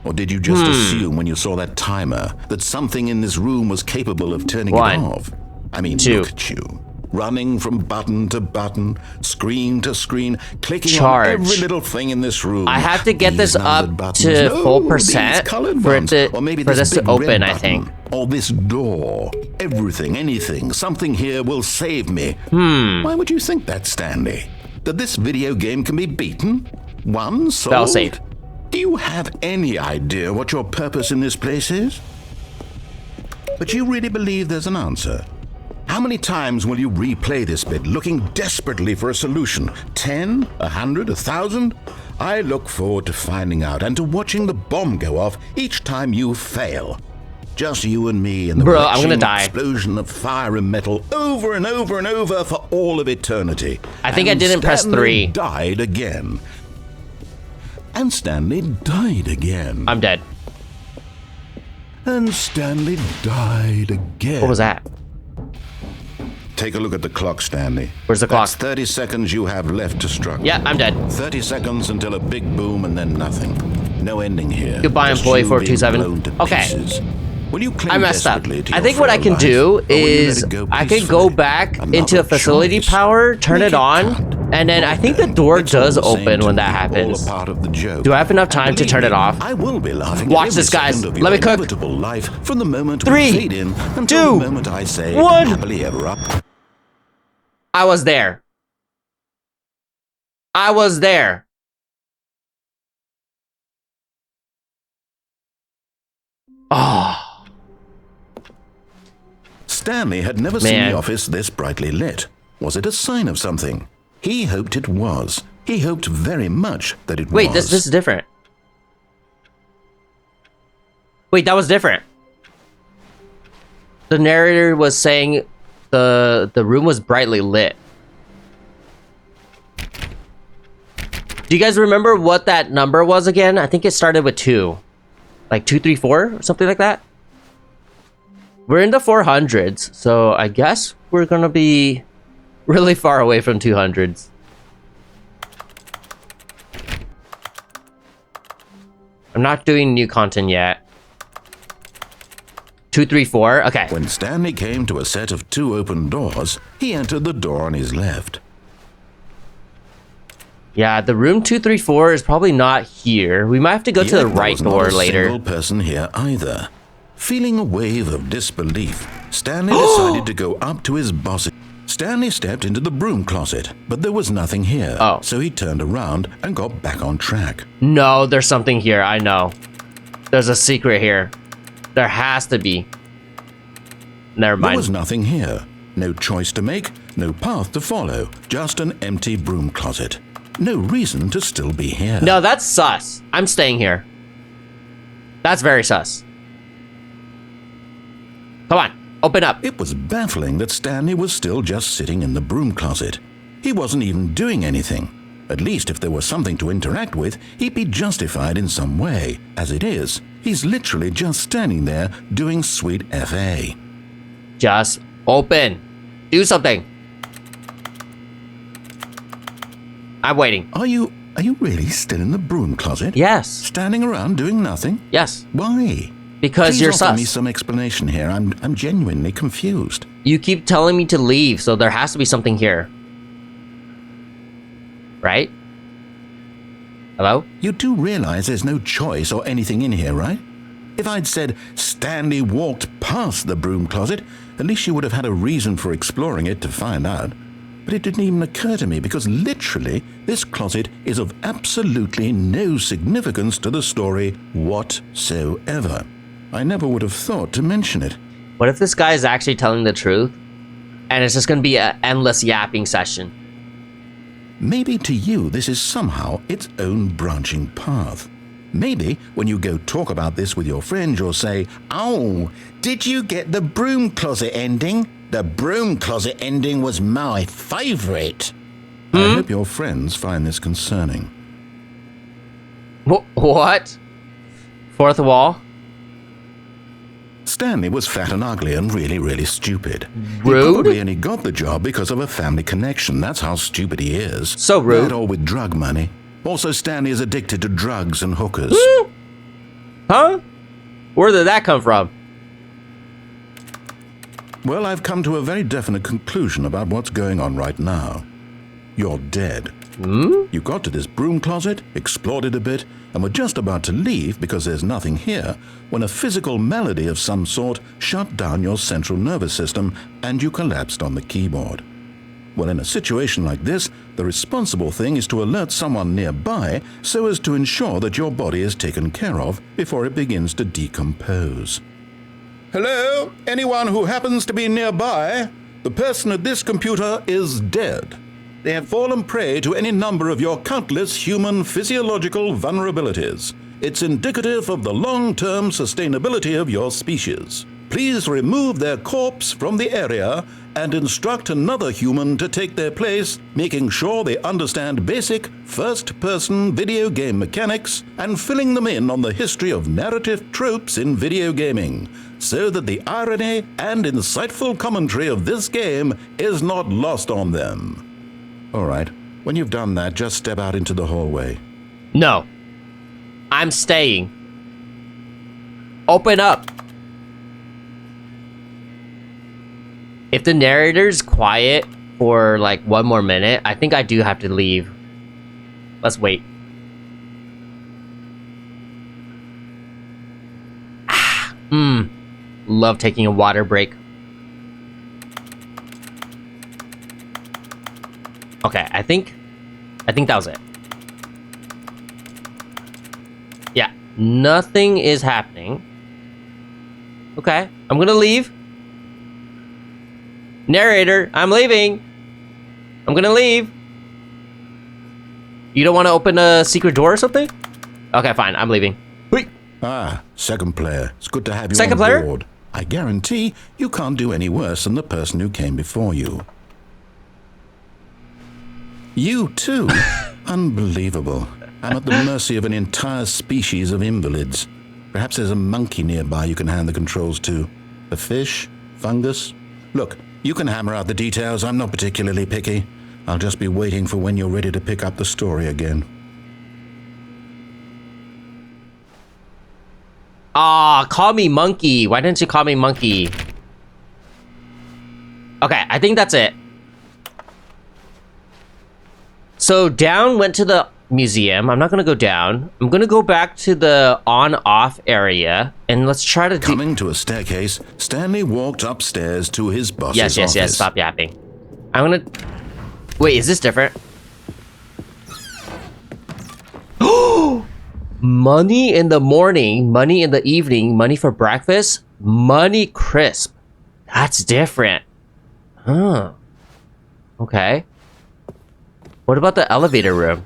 Or did you just assume when you saw that timer that something in this room was capable of turning it 1. off? I mean, 2. look at you. Running from button to button, screen to screen, clicking Charge. on every little thing in this room. I have to get These this up numbered buttons. to No, full these percent colored for it ones. to Or maybe for this this to big open, red I button. think. Or this door. Everything, anything, something here will save me. Why would you think that, Stanley? That this video game can be beaten? Won? Sold? Fail-safe. Do you have any idea what your purpose in this place is? But you really believe there's an answer? How many times will you replay this bit, looking desperately for a solution? 10? 100? 1,000? I look forward to finding out and to watching the bomb go off each time you fail. Just you and me and the Bro, I'm gonna retching die. explosion of fire and metal over and over and over for all of eternity. I think And I didn't press Stanley 3. died again. And Stanley died again. I'm dead. And Stanley died again. What was that? Take a look at the clock, Stanley. Where's the That's clock? 30 seconds you have left to struggle. Yeah, I'm dead. 30 seconds until a big boom and then nothing. No ending here. Goodbye, Just employee you being 427. blown to Okay. pieces. Will you cling I messed up. desperately to I your think what I frail can life, do or will you let is it go I could peacefully? go back Another into facility choice. power, turn Make it on, count. and then I think the door It's all does the same open to when that me, happens. All a part of the joke. Do I have enough time to Believe turn it me, off? I will be laughing Watch at this, every guys. second of your Let me cook. inevitable life from the moment 3, we fade in until 2, the moment I say 1. happily ever after. I was there. I was there. Oh. Stanley had never seen Man. the office this brightly lit. Was it a sign of something? He hoped it was. He hoped very much that it Wait, was. this is different. Wait, that was different. The narrator was saying the room was brightly lit. Do you guys remember what that number was again? I think it started with 2. Like 234 or something like that. We're in the 400s, so I guess we're gonna be really far away from 200s. I'm not doing new content yet. 234, okay. When Stanley came to a set of 2 open doors, he entered the door on his left. Yeah, the room 234 is probably not here. We might have to go to Yet the there right was not door a later. single person here either. Feeling a wave of disbelief, Stanley decided to go up to his boss. Stanley stepped into the broom closet, but there was nothing here. Oh. So he turned around and got back on track. No, there's something here, I know. There's a secret here. There has to be. Never There mind. was nothing here. No choice to make, no path to follow, just an empty broom closet. No reason to still be here. No, that's sus. I'm staying here. That's very sus. Come on, open up. It was baffling that Stanley was still just sitting in the broom closet. He wasn't even doing anything. At least if there was something to interact with, he'd be justified in some way. As it is, he's literally just standing there doing sweet FA. Just open. Do something. I'm waiting. Are you really still in the broom closet? Yes. Standing around doing nothing? Yes. Why? Because Please you're offer me sus. some explanation here. I'm genuinely confused. You keep telling me to leave, so there has to be something here. right? Hello? You do realize there's no choice or anything in here, right? If I'd said Stanley walked past the broom closet, at least you would have had a reason for exploring it to find out. But it didn't even occur to me because literally this closet is of absolutely no significance to the story whatsoever. I never would have thought to mention it. What if this guy is actually telling the truth? And it's just going to be an endless yapping session. Maybe to you this is somehow its own branching path. Maybe when you go talk about this with your friends, you'll say, "Oh, did you get the broom closet ending? The broom closet ending was my favorite." I hope your friends find this concerning. What? Fourth wall? Stanley was fat and ugly and really, really stupid. Rude? He probably only got the job because of a family connection. That's how stupid he is. So rude. That or with drug money. Also, Stanley is addicted to drugs and hookers. Huh? Where did that come from? Well, I've come to a very definite conclusion about what's going on right now. You're dead. You got to this broom closet, explored it a bit, and were just about to leave because there's nothing here when a physical malady of some sort shut down your central nervous system and you collapsed on the keyboard. Well, in a situation like this, the responsible thing is to alert someone nearby so as to ensure that your body is taken care of before it begins to decompose. Hello? Anyone who happens to be nearby? The person at this computer is dead. They have fallen prey to any number of your countless human physiological vulnerabilities. It's indicative of the long-term sustainability of your species. Please remove their corpse from the area and instruct another human to take their place, making sure they understand basic first-person video game mechanics and filling them in on the history of narrative tropes in video gaming, so that the irony and insightful commentary of this game is not lost on them. All right, when you've done that, just step out into the hallway. No. I'm staying. Open up. If the narrator's quiet for like 1 more minute, I think I do have to leave. Let's wait. Love taking a water break. Okay, I think that was it. Yeah, nothing is happening. Okay, I'm gonna leave. Narrator, I'm leaving. I'm gonna leave. You don't want to open a secret door or something? Okay, fine, I'm leaving. Wait. Ah, second player. It's good to have you Second on player? board. I guarantee you can't do any worse than the person who came before you. You too? Unbelievable. I'm at the mercy of an entire species of invalids. Perhaps there's a monkey nearby you can hand the controls to. A fish? Fungus? Look, you can hammer out the details. I'm not particularly picky. I'll just be waiting for when you're ready to pick up the story again. Call me monkey. Why didn't you call me monkey? Okay, I think that's it. So down went to the museum. I'm not gonna go down. I'm gonna go back to the on-off area and let's try to Coming to a staircase, Stanley walked upstairs to his boss's office. Yes, stop yapping. I'm gonna... Wait, is this different? Money in the morning, money in the evening, money for breakfast, money crisp. That's different. Huh. Okay. What about the elevator room?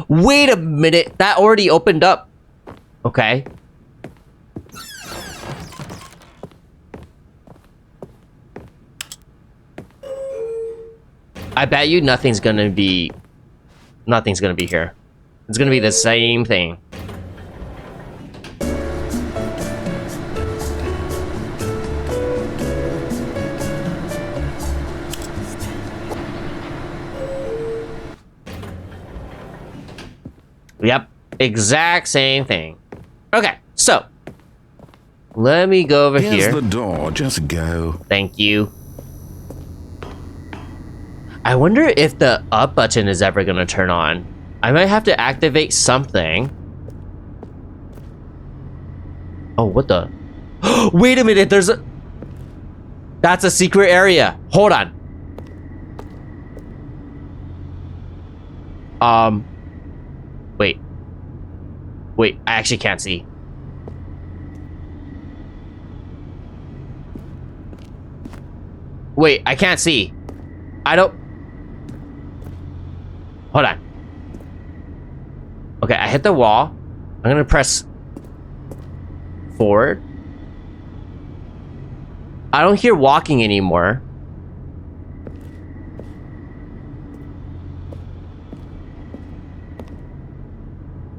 Wait a minute, that already opened up. Okay. I bet you nothing's gonna be here. It's gonna be the same thing. Yep, exact same thing. Okay, so let me go over here. Here's the door, just go. Thank you. I wonder if the up button is ever gonna turn on. I might have to activate something. Oh, what the? Wait a minute, there's a... That's a secret area. Hold on. Wait. Wait, I actually can't see. Wait, I can't see. I don't... Hold on. Okay, I hit the wall. I'm gonna press forward. I don't hear walking anymore.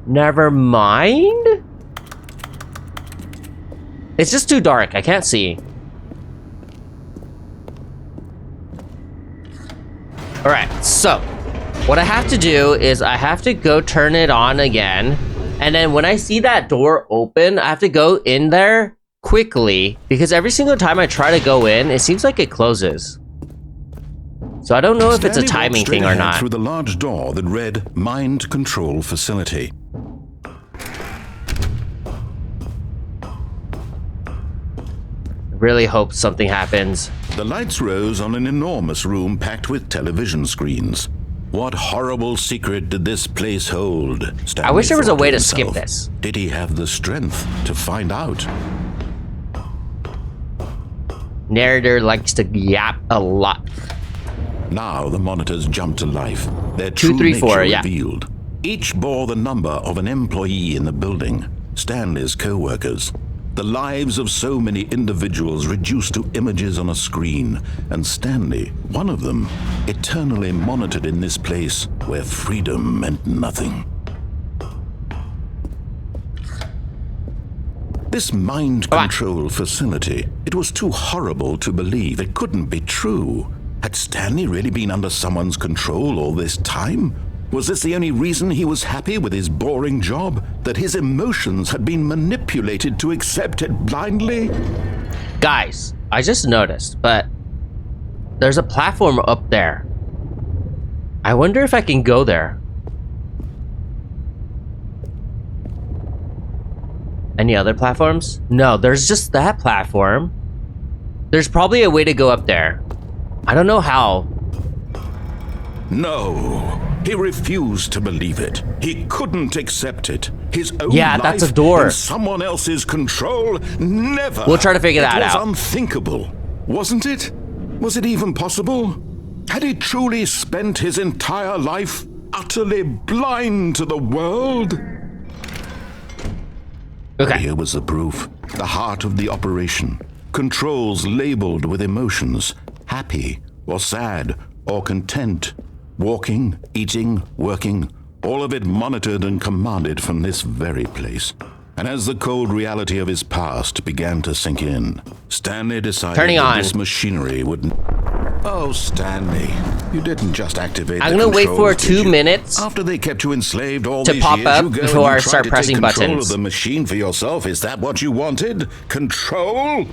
Never mind. It's just too dark. I can't see. Alright, so what I have to do is I have to go turn it on again. And then when I see that door open, I have to go in there quickly because every single time I try to go in, it seems like it closes. So I don't know if it's a timing thing or not. Through the large door that read Mind Control Facility. Really hope something happens. The lights rose on an enormous room packed with television screens. What horrible secret did this place hold? Stanley I wish there was a way to himself. skip this. Did he have the strength to find out? Narrator likes to yap a lot. Now the monitors jumped to life. Their 2, true 3, 4, nature yeah. revealed. Each bore the number of an employee in the building, Stanley's co-workers. The lives of so many individuals reduced to images on a screen, and Stanley, one of them, eternally monitored in this place where freedom meant nothing. This mind control facility, it was too horrible to believe. It couldn't be true. Had Stanley really been under someone's control all this time? Was this the only reason he was happy with his boring job? That his emotions had been manipulated to accept it blindly? Guys, I just noticed, but there's a platform up there. I wonder if I can go there. Any other platforms? No, there's just that platform. There's probably a way to go up there. I don't know how. No. He refused to believe it. He couldn't accept it. His own Yeah, that's a door. In someone else's control? Never. We'll try to figure that out. It was unthinkable, wasn't it? Was it even possible? Had he truly spent his entire life utterly blind to the world? Okay. Here was the proof. The heart of the operation. Controls labeled with emotions. Happy or sad or content. Walking, eating, working, all of it monitored and commanded from this very place. And as the cold reality of his past began to sink in, Stanley decided that this machinery would... Oh, Stanley, you didn't just activate the controls, wait for 2 minutes after they kept you enslaved all to these pop years, up you go before I and try start to pressing take control buttons. of the machine for yourself. Is that what you wanted? Control?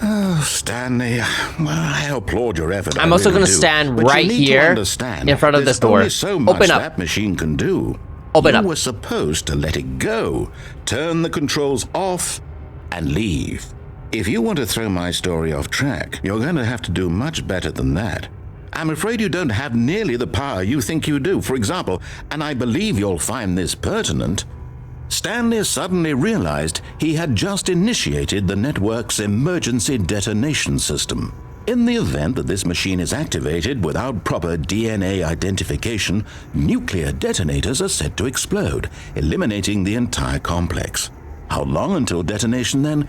Oh, Stanley, well, I applaud your effort. I'm also going to stand right here in front of this door. Only so much Open up. That machine can do. Open up. You were supposed to let it go, turn the controls off, and leave. If you want to throw my story off track, you're going to have to do much better than that. I'm afraid you don't have nearly the power you think you do. For example, and I believe you'll find this pertinent, Stanley suddenly realized he had just initiated the network's emergency detonation system. In the event that this machine is activated without proper DNA identification, nuclear detonators are set to explode, eliminating the entire complex. How long until detonation then?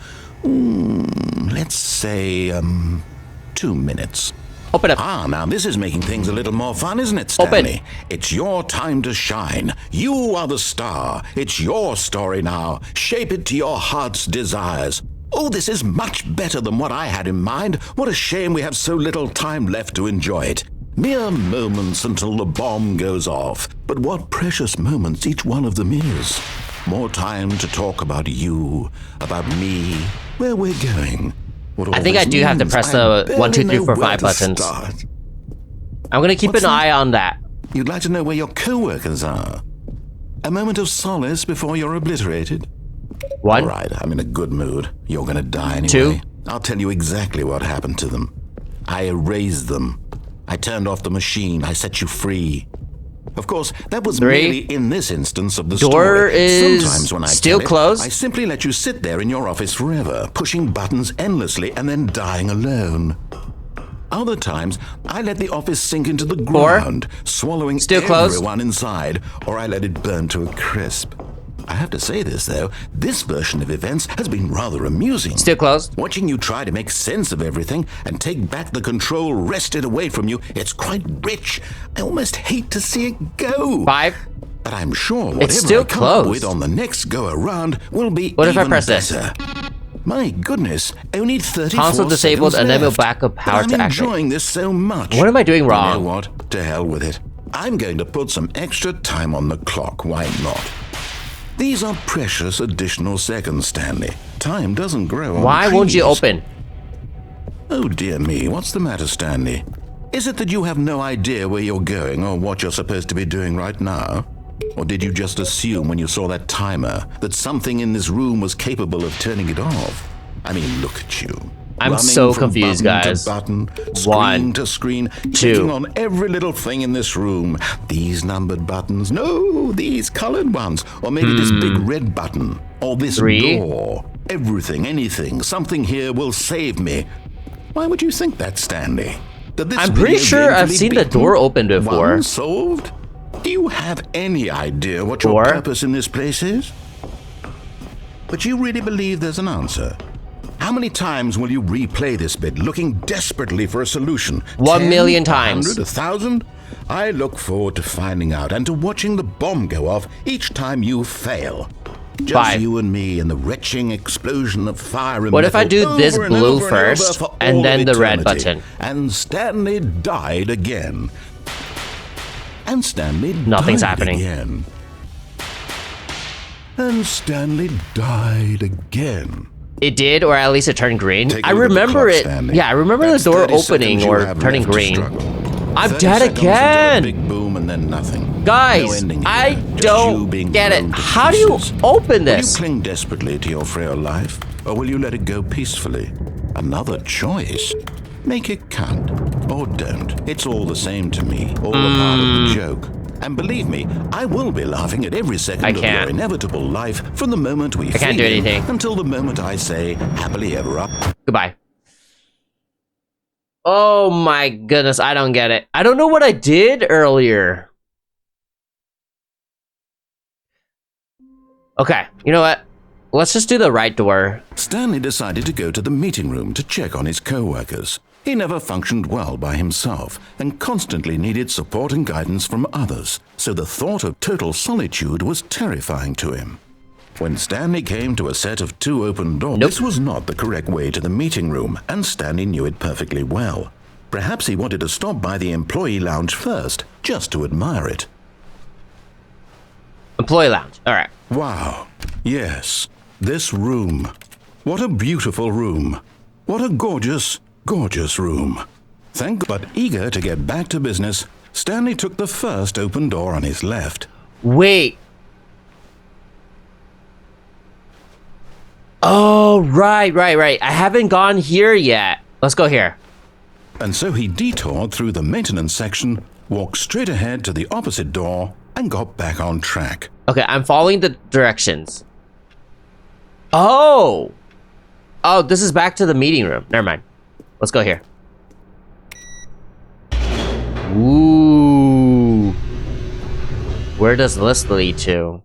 Let's say, 2 minutes. Open up. Now this is making things a little more fun, isn't it, Stanley? Open. It's your time to shine. You are the star. It's your story now. Shape it to your heart's desires. Oh, this is much better than what I had in mind. What a shame we have so little time left to enjoy it. Mere moments until the bomb goes off. But what precious moments each one of them is. More time to talk about you, about me, where we're going. I think I do have to press the 1, 2, 3, 4, 5 buttons. I'm gonna keep What's an that? eye on that. You'd like to know where your co-workers are? A moment of solace before you're obliterated? 1. All right, I'm in a good mood. You're gonna die anyway. 2. I'll tell you exactly what happened to them. I erased them. I turned off the machine. I set you free. Of course, that was 3. merely in this instance of the Door story. is Sometimes when I still tell it, closed. I simply let you sit there in your office forever, pushing buttons endlessly and then dying alone. Other times, I let the office sink into the 4. ground, swallowing Still closed. everyone inside, or I let it burn to a crisp. I have to say this, though, this version of events has been rather amusing. Still closed. Watching you try to make sense of everything and take back the control wrested away from you, it's quite rich. I almost hate to see it go. 5. But I'm sure whatever still I come up closed. with on the next go-around will be What if I even press this? better. My goodness, only 34 Console disabled seconds and then we'll left. back up power But to I'm activate. enjoying this so much. What am I doing wrong? You know what? To hell with it. I'm going to put some extra time on the clock. Why not? These are precious additional seconds, Stanley. Time doesn't grow on Why won't you trees. open? Oh dear me, what's the matter, Stanley? Is it that you have no idea where you're going or what you're supposed to be doing right now? Or did you just assume when you saw that timer that something in this room was capable of turning it off? I mean, look at you. I'm Running so from confused, button guys. to button, 1, screen to screen, 2. clicking on every little thing in this room. These numbered buttons, no, these colored ones, or maybe this big red button, or this 3. door. Everything, anything, something here will save me. Why would you think that, Stanley? That this I'm pretty video sure game I've can be seen the beaten? door open before. One solved? Do you have any idea what your 4. purpose in this place is? But you really believe there's an answer? How many times will you replay this bit, looking desperately for a solution? 1 million 10, times. 100, 1,000? I look forward to finding out and to watching the bomb go off each time you fail. Just 5. you and me and the retching explosion of fire and What if I metal do this over and blue over and first, over for and all then of the red eternity? button? And Stanley died again. And Stanley Nothing's died happening. again. And Stanley died again. It did, or at least it turned green. Take a I look at the remember clock, it. Stanley. Yeah, I remember That's the door 30 opening seconds you or have turning left to green. struggle. I'm 30 dead seconds until a again. big boom and then nothing. Guys, No ending I here, just you don't being get it. blown to How do you pieces. open Will you this? cling desperately to your frail life, or will you let it go peacefully? Another choice. Make it count, or don't. It's all the same to me, all a part of the joke. And believe me, I will be laughing at every second of can't. your inevitable life from the moment we can't flee do in anything. until the moment I say happily ever after. Goodbye. Oh my goodness, I don't get it. I don't know what I did earlier. Okay, you know what? Let's just do the right door. Stanley decided to go to the meeting room to check on his co-workers. He never functioned well by himself and constantly needed support and guidance from others, so the thought of total solitude was terrifying to him. When Stanley came to a set of 2 open doors, Nope. this was not the correct way to the meeting room, and Stanley knew it perfectly well. Perhaps he wanted to stop by the employee lounge first, just to admire it. Employee lounge. All right. Wow. Yes, this room. What a beautiful room. What a gorgeous, gorgeous room. But eager to get back to business, Stanley took the first open door on his left. Wait. Oh, right. I haven't gone here yet. Let's go here. And so he detoured through the maintenance section, walked straight ahead to the opposite door, and got back on track. Okay, I'm following the directions. Oh, this is back to the meeting room. Never mind. Let's go here. Ooh. Where does this lead to?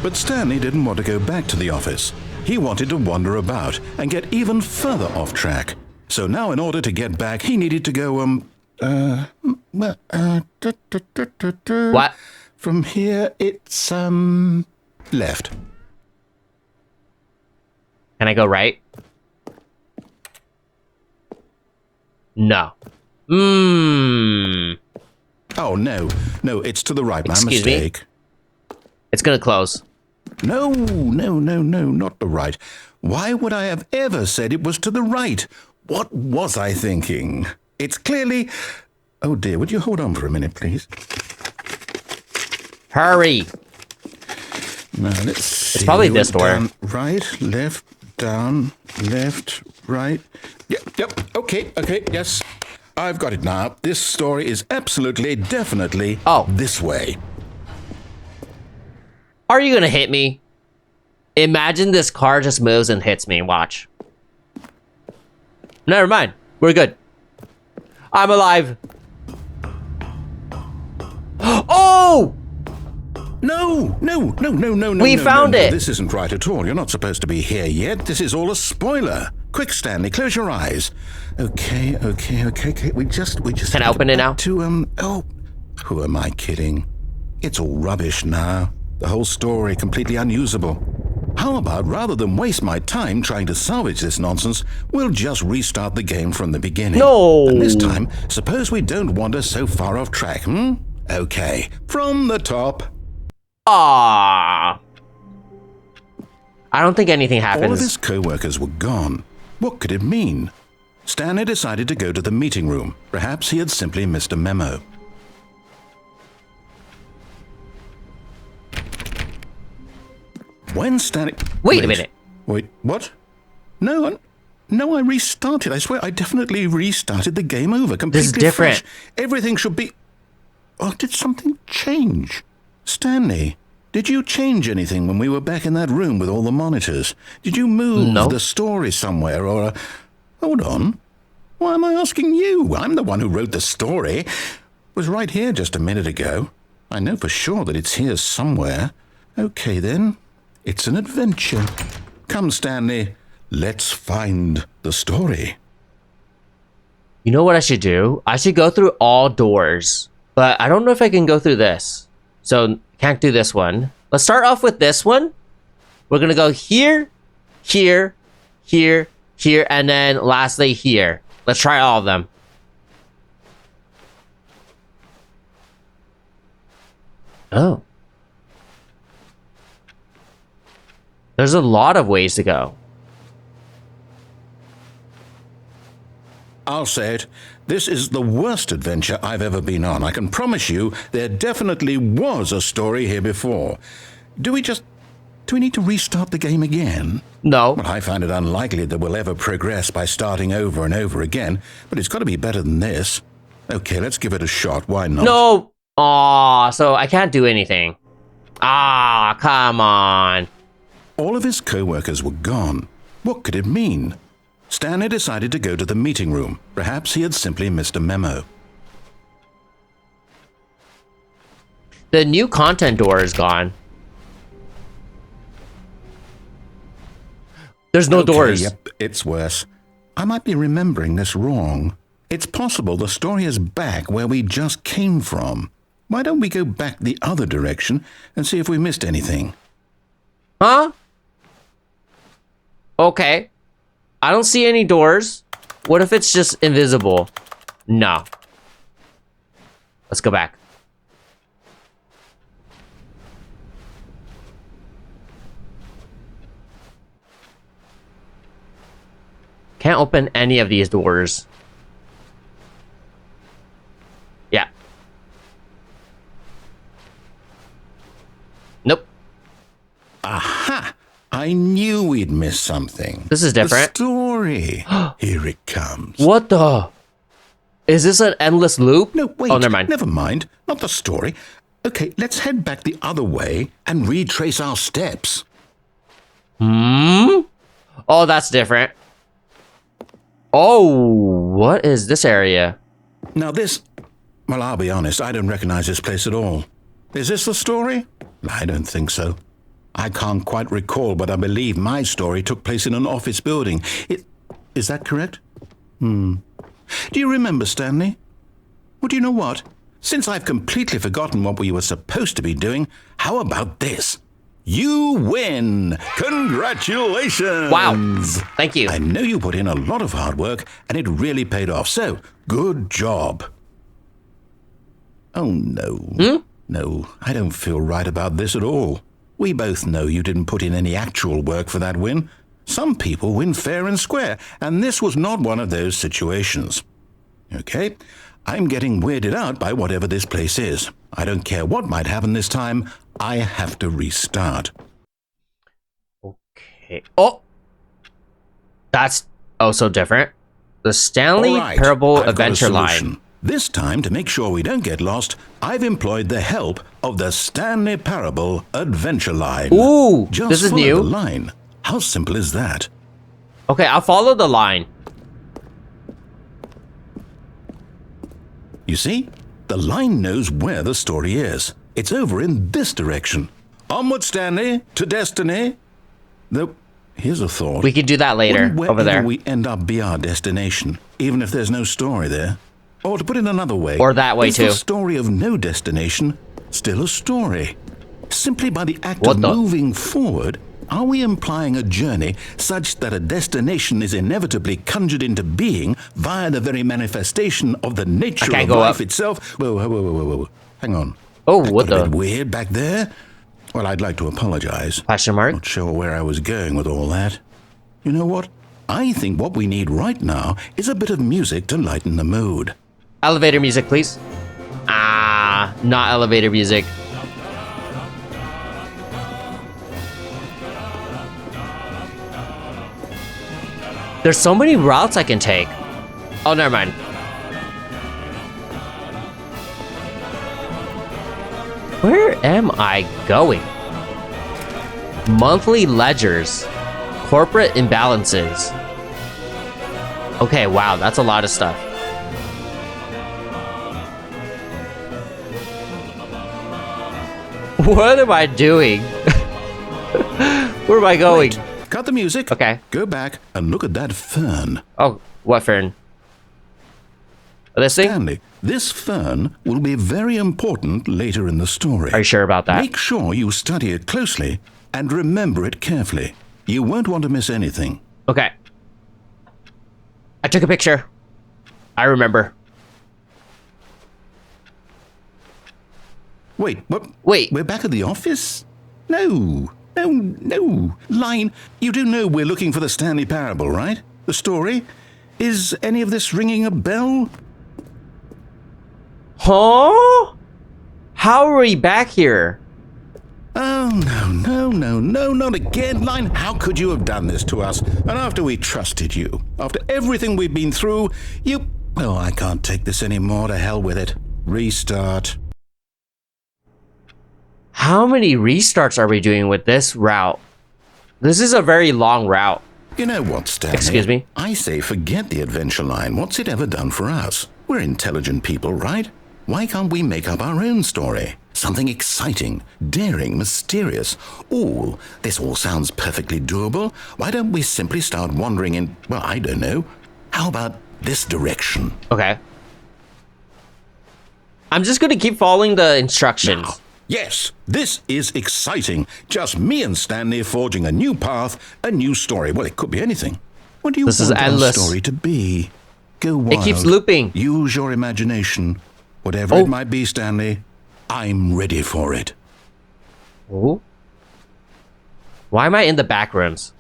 But Stanley didn't want to go back to the office. He wanted to wander about and get even further off track. So now in order to get back, he needed to go, What? From here, it's, left. Can I go right? No. Oh, no, it's to the right. My Excuse me? mistake. It's gonna close. No, not the right. Why would I have ever said it was to the right? What was I thinking? It's clearly... Oh dear, would you hold on for a minute, please? Hurry. Now, let's see. It's probably this door. Down, right, left, down, left, right. Yep, okay, yes. I've got it now. This story is absolutely, definitely this way. Are you gonna hit me? Imagine this car just moves and hits me. Watch. Never mind. We're good. I'm alive. Oh! No. We found it. This isn't right at all. You're not supposed to be here yet. This is all a spoiler. Quick, Stanley, close your eyes. Okay. We just. Can I open it now? Who am I kidding? It's all rubbish now. The whole story completely unusable. How about, rather than waste my time trying to salvage this nonsense, we'll just restart the game from the beginning. No. And this time, suppose we don't wander so far off track, Okay, from the top. Ah. I don't think anything happens. All of his co-workers were gone. What could it mean? Stanley decided to go to the meeting room. Perhaps he had simply missed a memo. When Stanley... Wait a minute. Wait, what? No, I restarted. I swear, I definitely restarted the game over. Completely This is different. Fresh. Everything should be... Oh, did something change? Stanley, did you change anything when we were back in that room with all the monitors? Did you move the story somewhere or... Hold on. Why am I asking you? I'm the one who wrote the story. It was right here just a minute ago. I know for sure that it's here somewhere. Okay, then. It's an adventure. Come, Stanley. Let's find the story. You know what I should do? I should go through all doors. But I don't know if I can go through this. So, can't do this one. Let's start off with this one. We're gonna go here, here, here, here, and then lastly here. Let's try all of them. Oh. There's a lot of ways to go. I'll say it. This is the worst adventure I've ever been on. I can promise you there definitely was a story here before. Do we need to restart the game again? No. Well, I find it unlikely that we'll ever progress by starting over and over again, but it's got to be better than this. Okay, let's give it a shot. Why not? No. Aw, so I can't do anything. Ah, come on. All of his co-workers were gone. What could it mean? Stanley decided to go to the meeting room. Perhaps he had simply missed a memo. The new content door is gone. There's no doors. Yep, it's worse. I might be remembering this wrong. It's possible the story is back where we just came from. Why don't we go back the other direction and see if we missed anything? Huh? Okay. I don't see any doors. What if it's just invisible? No. Let's go back. Can't open any of these doors. Yeah. Nope. Aha! I knew we'd miss something. This is different. The story. Here it comes. What the? Is this an endless loop? No, wait. Oh, never mind. Never mind. Not the story. Okay, let's head back the other way and retrace our steps. Oh, that's different. Oh, what is this area? Now well, I'll be honest, I don't recognize this place at all. Is this the story? I don't think so. I can't quite recall, but I believe my story took place in an office building. Is that correct? Do you remember, Stanley? Well, do you know what? Since I've completely forgotten what we were supposed to be doing, how about this? You win! Congratulations! Wow. Thank you. I know you put in a lot of hard work, and it really paid off, so good job. Oh, no. No, I don't feel right about this at all. We both know you didn't put in any actual work for that win. Some people win fair and square, and this was not one of those situations. Okay, I'm getting weirded out by whatever this place is. I don't care what might happen this time. I have to restart. Okay. Oh! That's so different. The Stanley Parable Adventure Line. This time, to make sure we don't get lost, I've employed the help of the Stanley Parable Adventure Line. Ooh, Just this is follow new. The line. How simple is that? Okay, I'll follow the line. You see? The line knows where the story is. It's over in this direction. Onward, Stanley, to destiny. Though, here's a thought. We can do that later, Wouldn't over there. wherever we end up be our destination, even if there's no story there? Or to put it another way, Or that way is too. the story of no destination still a story? Simply by the act of moving forward, are we implying a journey such that a destination is inevitably conjured into being via the very manifestation of the nature of life itself? Whoa. Hang on. Oh, that what got the? a bit weird back there. Well, I'd like to apologize. Question mark? Not sure where I was going with all that. You know what? I think what we need right now is a bit of music to lighten the mood. Elevator music, please. Ah, not elevator music. There's so many routes I can take. Oh, never mind. Where am I going? Monthly ledgers. Corporate imbalances. Okay, wow, that's a lot of stuff. What am I doing? Where am I going? Wait, cut the music. Okay. Go back and look at that fern. Oh, what fern? This thing? Stanley, this fern will be very important later in the story. Are you sure about that? Make sure you study it closely and remember it carefully. You won't want to miss anything. Okay. I took a picture. I remember. Wait, what? Wait. We're back at the office? No. Line, you do know we're looking for the Stanley Parable, right? The story? Is any of this ringing a bell? Huh? How are we back here? Oh, no, not again, Line. How could you have done this to us? And after we trusted you, after everything we've been through, you... Oh, I can't take this anymore. To hell with it. Restart. How many restarts are we doing with this route? This is a very long route. You know what, Stanley? Excuse me? I say forget the adventure line. What's it ever done for us? We're intelligent people, right? Why can't we make up our own story? Something exciting, daring, mysterious. Ooh, this all sounds perfectly doable. Why don't we simply start wandering in, well, I don't know. How about this direction? Okay. I'm just gonna keep following the instructions. Now, yes, this is exciting. Just me and Stanley forging a new path, a new story. Well, it could be anything. What do you want our story to be? Go wild. It keeps looping. Use your imagination. Whatever it might be, Stanley, I'm ready for it. Oh? Why am I in the back rooms?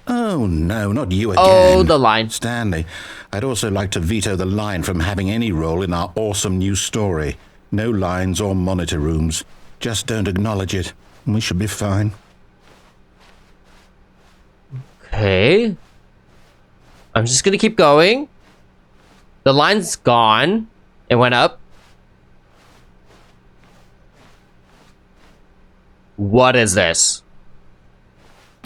Oh, no, not you again. Oh, the line. Stanley, I'd also like to veto the line from having any role in our awesome new story. No lines or monitor rooms. Just don't acknowledge it, and we should be fine. Okay. I'm just gonna keep going. The line's gone. It went up. What is this?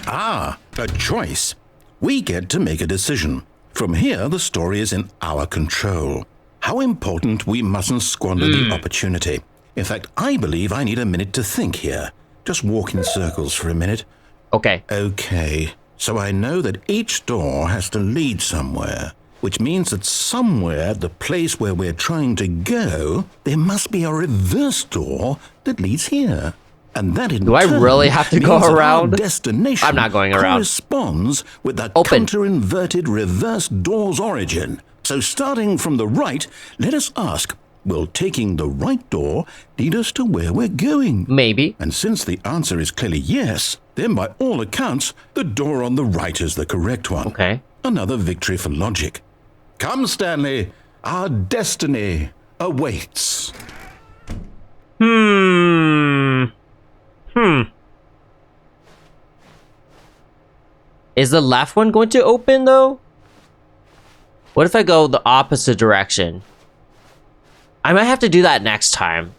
Ah, a choice. We get to make a decision. From here, the story is in our control. How important we mustn't squander the opportunity. In fact, I believe I need a minute to think here. Just walk in circles for a minute. Okay. Okay, so I know that each door has to lead somewhere, which means that somewhere at the place where we're trying to go, there must be a reverse door that leads here. And that in Do I turn really have to go means that our around? destination I'm not going around. corresponds with the Open. counter-inverted reverse door's origin. So starting from the right, let us ask, will taking the right door lead us to where we're going? Maybe. And since the answer is clearly yes, then by all accounts, the door on the right is the correct one. Okay. Another victory for logic. Come, Stanley. Our destiny awaits. Is the left one going to open though? What if I go the opposite direction? I might have to do that next time.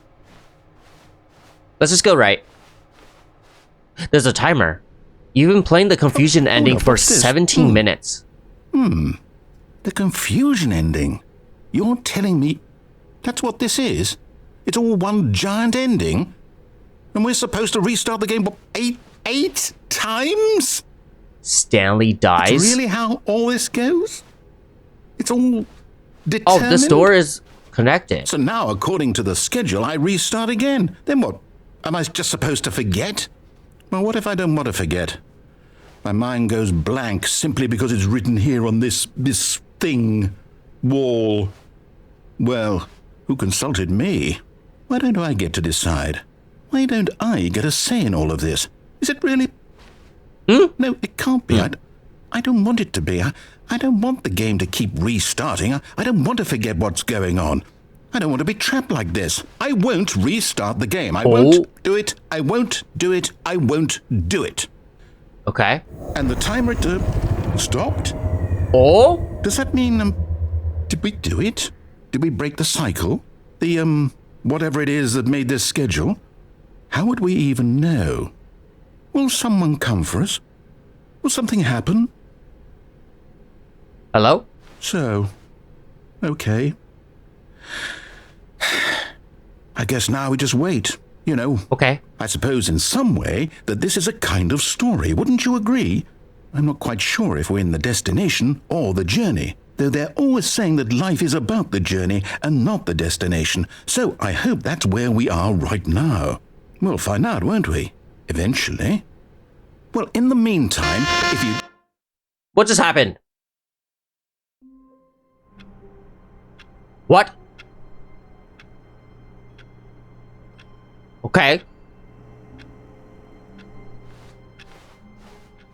Let's just go right. There's a timer. You've been playing the confusion ending for 17 minutes. The confusion ending? You're telling me that's what this is? It's all one giant ending? And we're supposed to restart the game eight times? Stanley dies? That's really how all this goes? It's all determined? Oh, this door is connected. So now, according to the schedule, I restart again. Then what? Am I just supposed to forget? Well, what if I don't want to forget? My mind goes blank simply because it's written here on this thing, wall. Well, who consulted me? Why don't I get to decide? Why don't I get a say in all of this? Is it really? No, it can't be. I don't want it to be. I don't want the game to keep restarting. I don't want to forget what's going on. I don't want to be trapped like this. I won't restart the game. I won't do it. I won't do it. I won't do it. Okay. And the timer stopped? Oh? Does that mean, did we do it? Did we break the cycle? The, whatever it is that made this schedule? How would we even know? Will someone come for us? Will something happen? Hello? So, okay. I guess now we just wait, you know. Okay. I suppose in some way that this is a kind of story, wouldn't you agree? I'm not quite sure if we're in the destination or the journey, though they're always saying that life is about the journey and not the destination, so I hope that's where we are right now. We'll find out, won't we? Eventually. Well, in the meantime, if you... What just happened? What? Okay.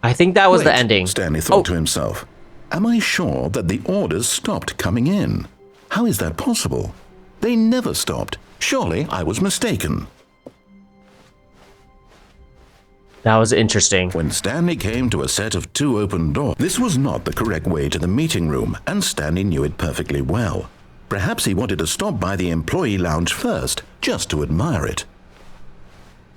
I think that was the ending. Stanley thought to himself. Am I sure that the orders stopped coming in? How is that possible? They never stopped. Surely I was mistaken. That was interesting. When Stanley came to a set of 2 open doors, this was not the correct way to the meeting room, and Stanley knew it perfectly well. Perhaps he wanted to stop by the employee lounge first, just to admire it.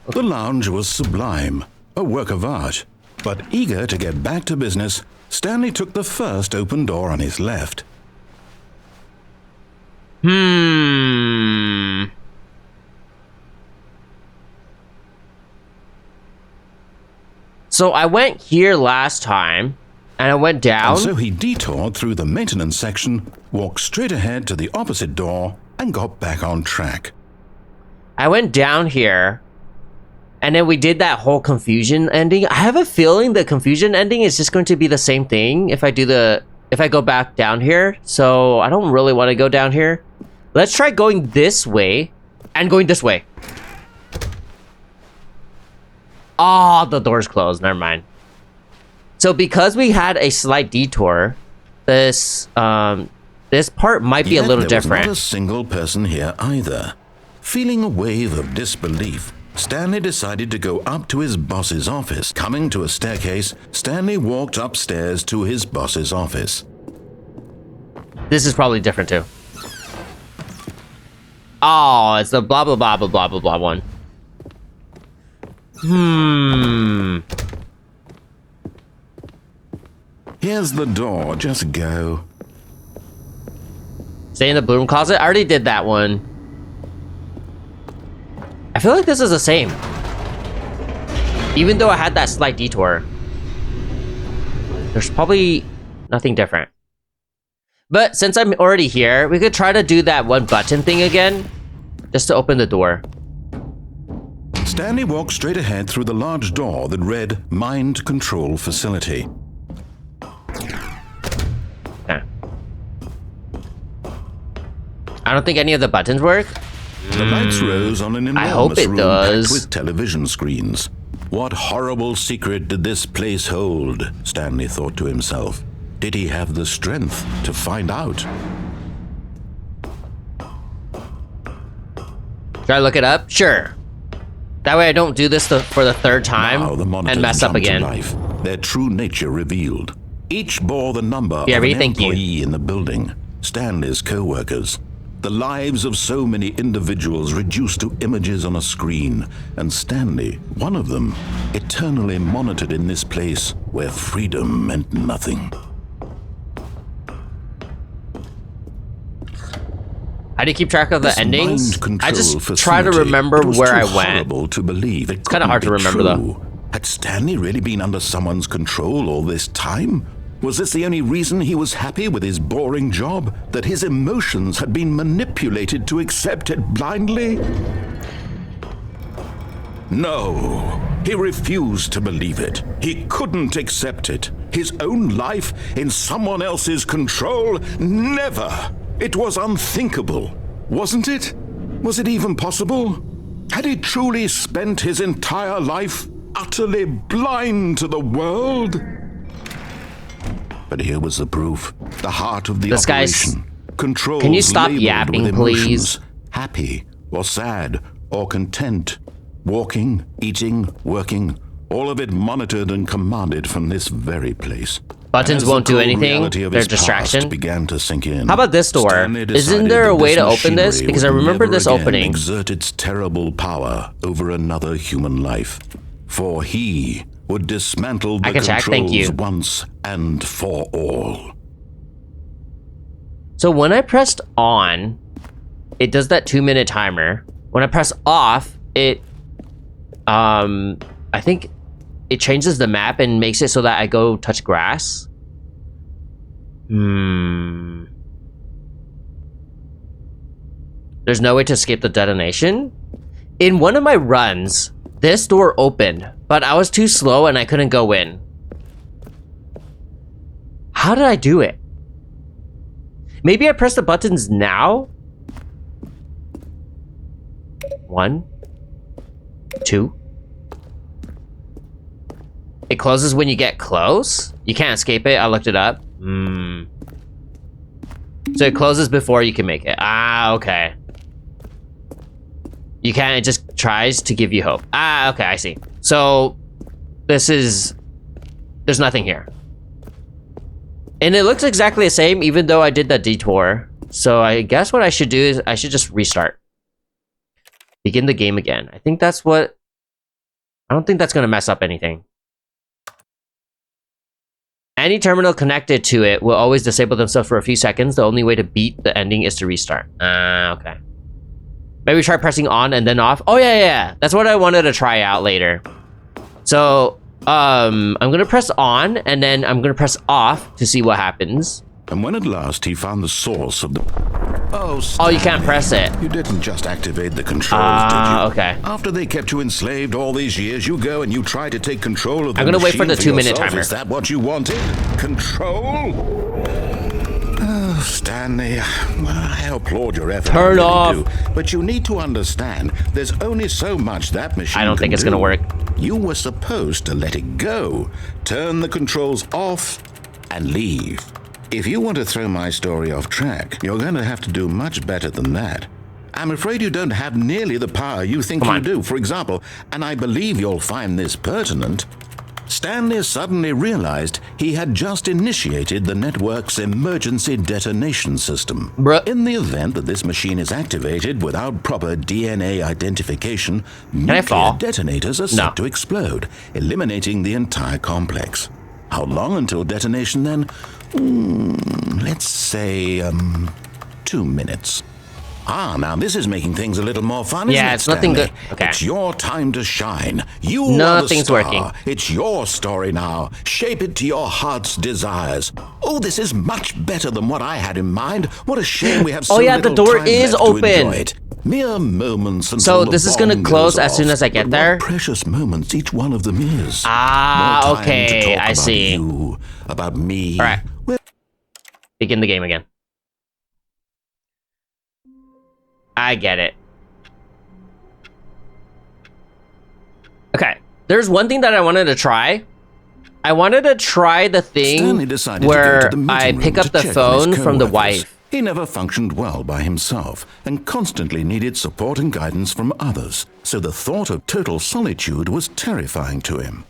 The lounge was sublime, a work of art. But eager to get back to business, Stanley took the first open door on his left. So I went here last time, and I went down. And so he detoured through the maintenance section, walked straight ahead to the opposite door, and got back on track. I went down here, and then we did that whole confusion ending. I have a feeling the confusion ending is just going to be the same thing if I go back down here. So I don't really want to go down here. Let's try going this way and going this way. Oh, the door's closed. Never mind. So because we had a slight detour, this part might be a little different. There was not a single person here either. Feeling a wave of disbelief, Stanley decided to go up to his boss's office. Coming to a staircase, Stanley walked upstairs to his boss's office. This is probably different too. Oh, it's the blah blah blah blah blah blah blah one. Here's the door, just go. Stay in the broom closet? I already did that one. I feel like this is the same. Even though I had that slight detour. There's probably nothing different. But since I'm already here, we could try to do that one button thing again. Just to open the door. Stanley walked straight ahead through the large door that read Mind Control Facility. Okay. I don't think any of the buttons work. The lights rose on an enormous room packed with television screens. What horrible secret did this place hold? Stanley thought to himself. Did he have the strength to find out? Should I look it up? Sure. That way I don't do this for the third time and mess up again. Life, their true nature revealed. Each bore the number of an employee in the building, Stanley's co-workers. The lives of so many individuals reduced to images on a screen, and Stanley, one of them, eternally monitored in this place where freedom meant nothing. How do you keep track of the endings? I just try to remember where I went. It's kind of hard to remember, though. Had Stanley really been under someone's control all this time? Was this the only reason he was happy with his boring job? That his emotions had been manipulated to accept it blindly? No, he refused to believe it. He couldn't accept it. His own life in someone else's control? Never! It was unthinkable, wasn't it? Was it even possible? Had he truly spent his entire life utterly blind to the world? But here was the proof. The heart of the operation. Controls. Can you stop yapping, please? Happy or sad or content. Walking, eating, working. All of it monitored and commanded from this very place. Buttons won't do anything. They're a distraction. Began to sink in. How about this door? Isn't there a way to open this? Because I remember this opening. Exert its terrible power over another human life. For he would dismantle the controls once and for all. So when I pressed on, it does that 2-minute timer. When I press off, it I think it changes the map and makes it so that I go touch grass. There's no way to escape the detonation. In one of my runs, this door opened, but I was too slow and I couldn't go in. How did I do it? Maybe I press the buttons now? 1, 2. It closes when you get close? You can't escape it? I looked it up. So it closes before you can make it. Ah, okay. You can't, it just tries to give you hope. Ah, okay, I see. So, there's nothing here. And it looks exactly the same, even though I did that detour. So I guess what I should do is, I should just restart. Begin the game again. I think that's what... I don't think that's gonna mess up anything. Any terminal connected to it will always disable themselves for a few seconds. The only way to beat the ending is to restart. Okay. Maybe try pressing on and then off. Oh, yeah. That's what I wanted to try out later. So, I'm gonna press on, and then I'm gonna press off to see what happens. And when at last he found the source of the... Oh, Stanley, you can't press it. You didn't just activate the controls, did you? Okay. After they kept you enslaved all these years, you go and you try to take control of the I'm gonna wait for the machine 2-minute yourself. timer. Is that what you wanted? Control? Oh, Stanley, I applaud your effort. Turn off. But you need to understand, there's only so much that machine I don't think can it's do. gonna work. You were supposed to let it go, turn the controls off, and leave. If you want to throw my story off track, you're going to have to do much better than that. I'm afraid you don't have nearly the power you think you do. For example, and I believe you'll find this pertinent, Stanley suddenly realized he had just initiated the network's emergency detonation system. In the event that this machine is activated without proper DNA identification, nuclear detonators are set to explode, eliminating the entire complex. How long until detonation then? Let's say, 2 minutes. Now this is making things a little more fun, isn't it, it's nothing good. Okay. It's your time to shine. You Nothing's are the star. working. It's your story now. Shape it to your heart's desires. Oh, this is much better than what I had in mind. What a shame we have so little the door time is left open. to enjoy it. Mere moments until So the this is gonna bomb close goes as soon off. as I get But there? what precious moments each one of them is. Okay, I see. You, about me. All right. Begin the game again. I get it. Okay, there's one thing that I wanted to try. I wanted to try the thing where I pick up the phone from the wife. He never functioned well by himself and constantly needed support and guidance from others, so the thought of total solitude was terrifying to him.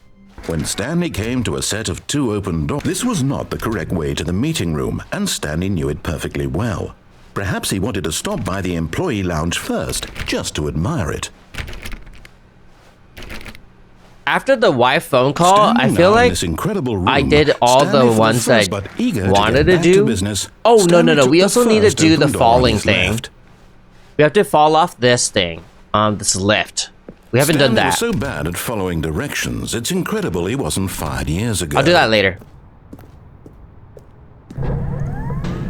When Stanley came to a set of 2 open doors, this was not the correct way to the meeting room, and Stanley knew it perfectly well. Perhaps he wanted to stop by the employee lounge first, just to admire it. After the wife phone call, I feel like I did all the ones that I wanted to do. Oh, no. We also need to do the falling thing. We have to fall off this thing. This lift. We haven't done that. Stanley was so bad at following directions, it's incredible he wasn't fired years ago. I'll do that later.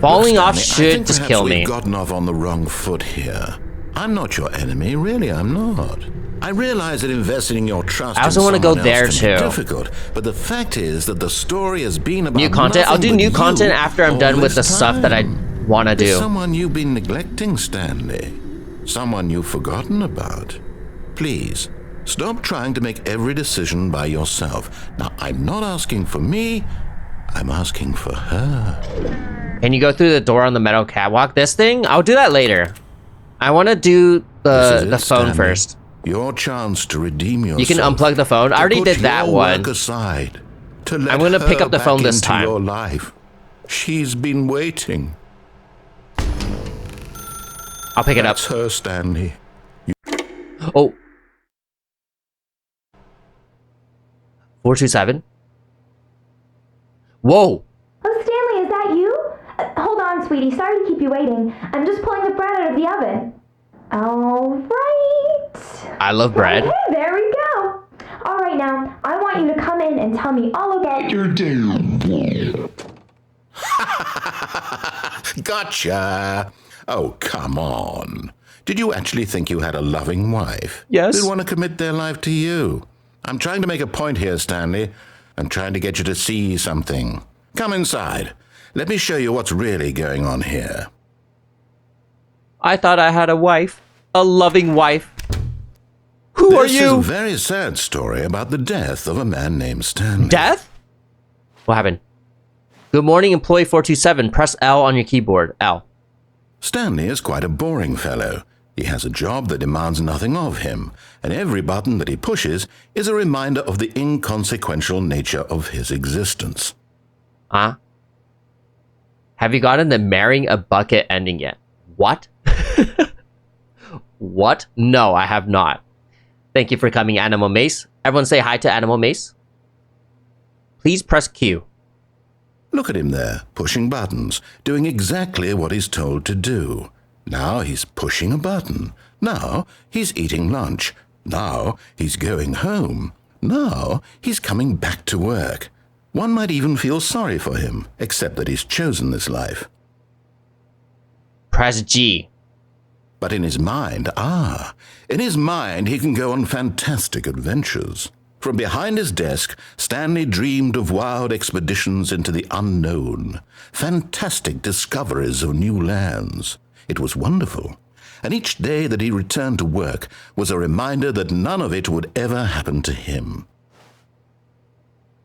Falling off should just kill me. We've gotten off on the wrong foot here. I'm not your enemy, really, I'm not. I realize that investing in your trust I also want to go there too. Difficult, but the fact is that the story has been about new content. I'll do new content after I'm done with the stuff that I want to do. There's someone you've been neglecting, Stanley. Someone you've forgotten about. Please, stop trying to make every decision by yourself. Now, I'm not asking for me, I'm asking for her. Can you go through the door on the metal catwalk? This thing? I'll do that later. I want to do the phone Stanley. First. Your chance to redeem yourself. You can unplug the phone. I already did that one. Aside, I'm going to pick up the phone this time. Your life. She's been waiting. I'll pick it up. That's her, Stanley. Oh. 427. Whoa. Oh, Stanley, is that you? Hold on, sweetie. Sorry to keep you waiting. I'm just pulling the bread out of the oven. All right. I love bread. Okay, there we go. All right, now, I want you to come in and tell me all about your day. Gotcha. Oh, come on. Did you actually think you had a loving wife? Yes. They'd want to commit their life to you. I'm trying to make a point here, Stanley. I'm trying to get you to see something. Come inside. Let me show you what's really going on here. I thought I had a wife. A loving wife. Who are you? This is a very sad story about the death of a man named Stanley. Death? What happened? Good morning, employee 427. Press L on your keyboard. L. Stanley is quite a boring fellow. He has a job that demands nothing of him, and every button that he pushes is a reminder of the inconsequential nature of his existence. Huh? Have you gotten the marrying a bucket ending yet? What? What? No, I have not. Thank you for coming, Animal Mace. Everyone say hi to Animal Mace. Please press Q. Look at him there, pushing buttons, doing exactly what he's told to do. Now he's pushing a button. Now he's eating lunch. Now he's going home. Now he's coming back to work. One might even feel sorry for him, except that he's chosen this life. Press G. But in his mind, he can go on fantastic adventures. From behind his desk, Stanley dreamed of wild expeditions into the unknown, fantastic discoveries of new lands. It was wonderful, and each day that he returned to work was a reminder that none of it would ever happen to him.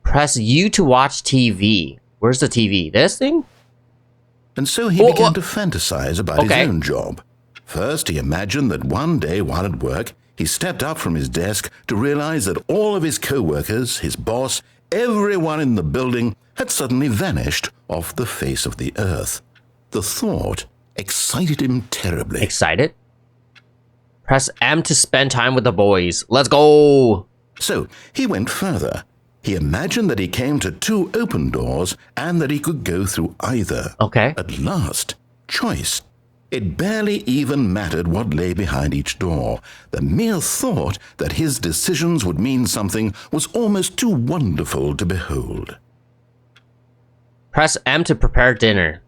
Press U to watch TV. Where's the TV? This thing? And so he began to fantasize about his own job. First, he imagined that one day while at work, he stepped up from his desk to realize that all of his co-workers, his boss, everyone in the building had suddenly vanished off the face of the earth. The thought excited him terribly. Excited? Press M to spend time with the boys. Let's go! So, he went further. He imagined that he came to 2 open doors and that he could go through either. Okay. At last, choice. It barely even mattered what lay behind each door. The mere thought that his decisions would mean something was almost too wonderful to behold. Press M to prepare dinner.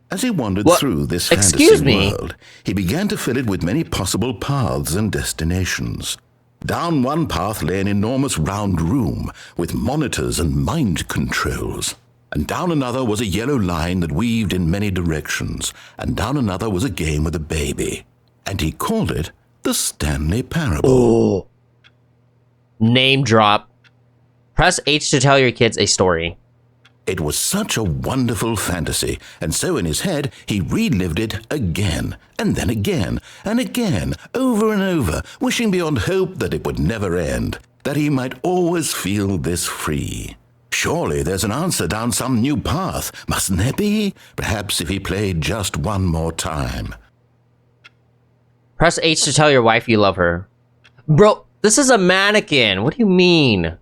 As he wandered through this fantasy world, he began to fill it with many possible paths and destinations. Down one path lay an enormous round room with monitors and mind controls. And down another was a yellow line that weaved in many directions, and down another was a game with a baby. And he called it the Stanley Parable. Oh. Name drop. Press H to tell your kids a story. It was such a wonderful fantasy, and so in his head he relived it again, and then again, and again, over and over, wishing beyond hope that it would never end, that he might always feel this free. Surely there's an answer down some new path, mustn't there be? Perhaps if he played just one more time. Press H to tell your wife you love her. Bro, this is a mannequin. What do you mean?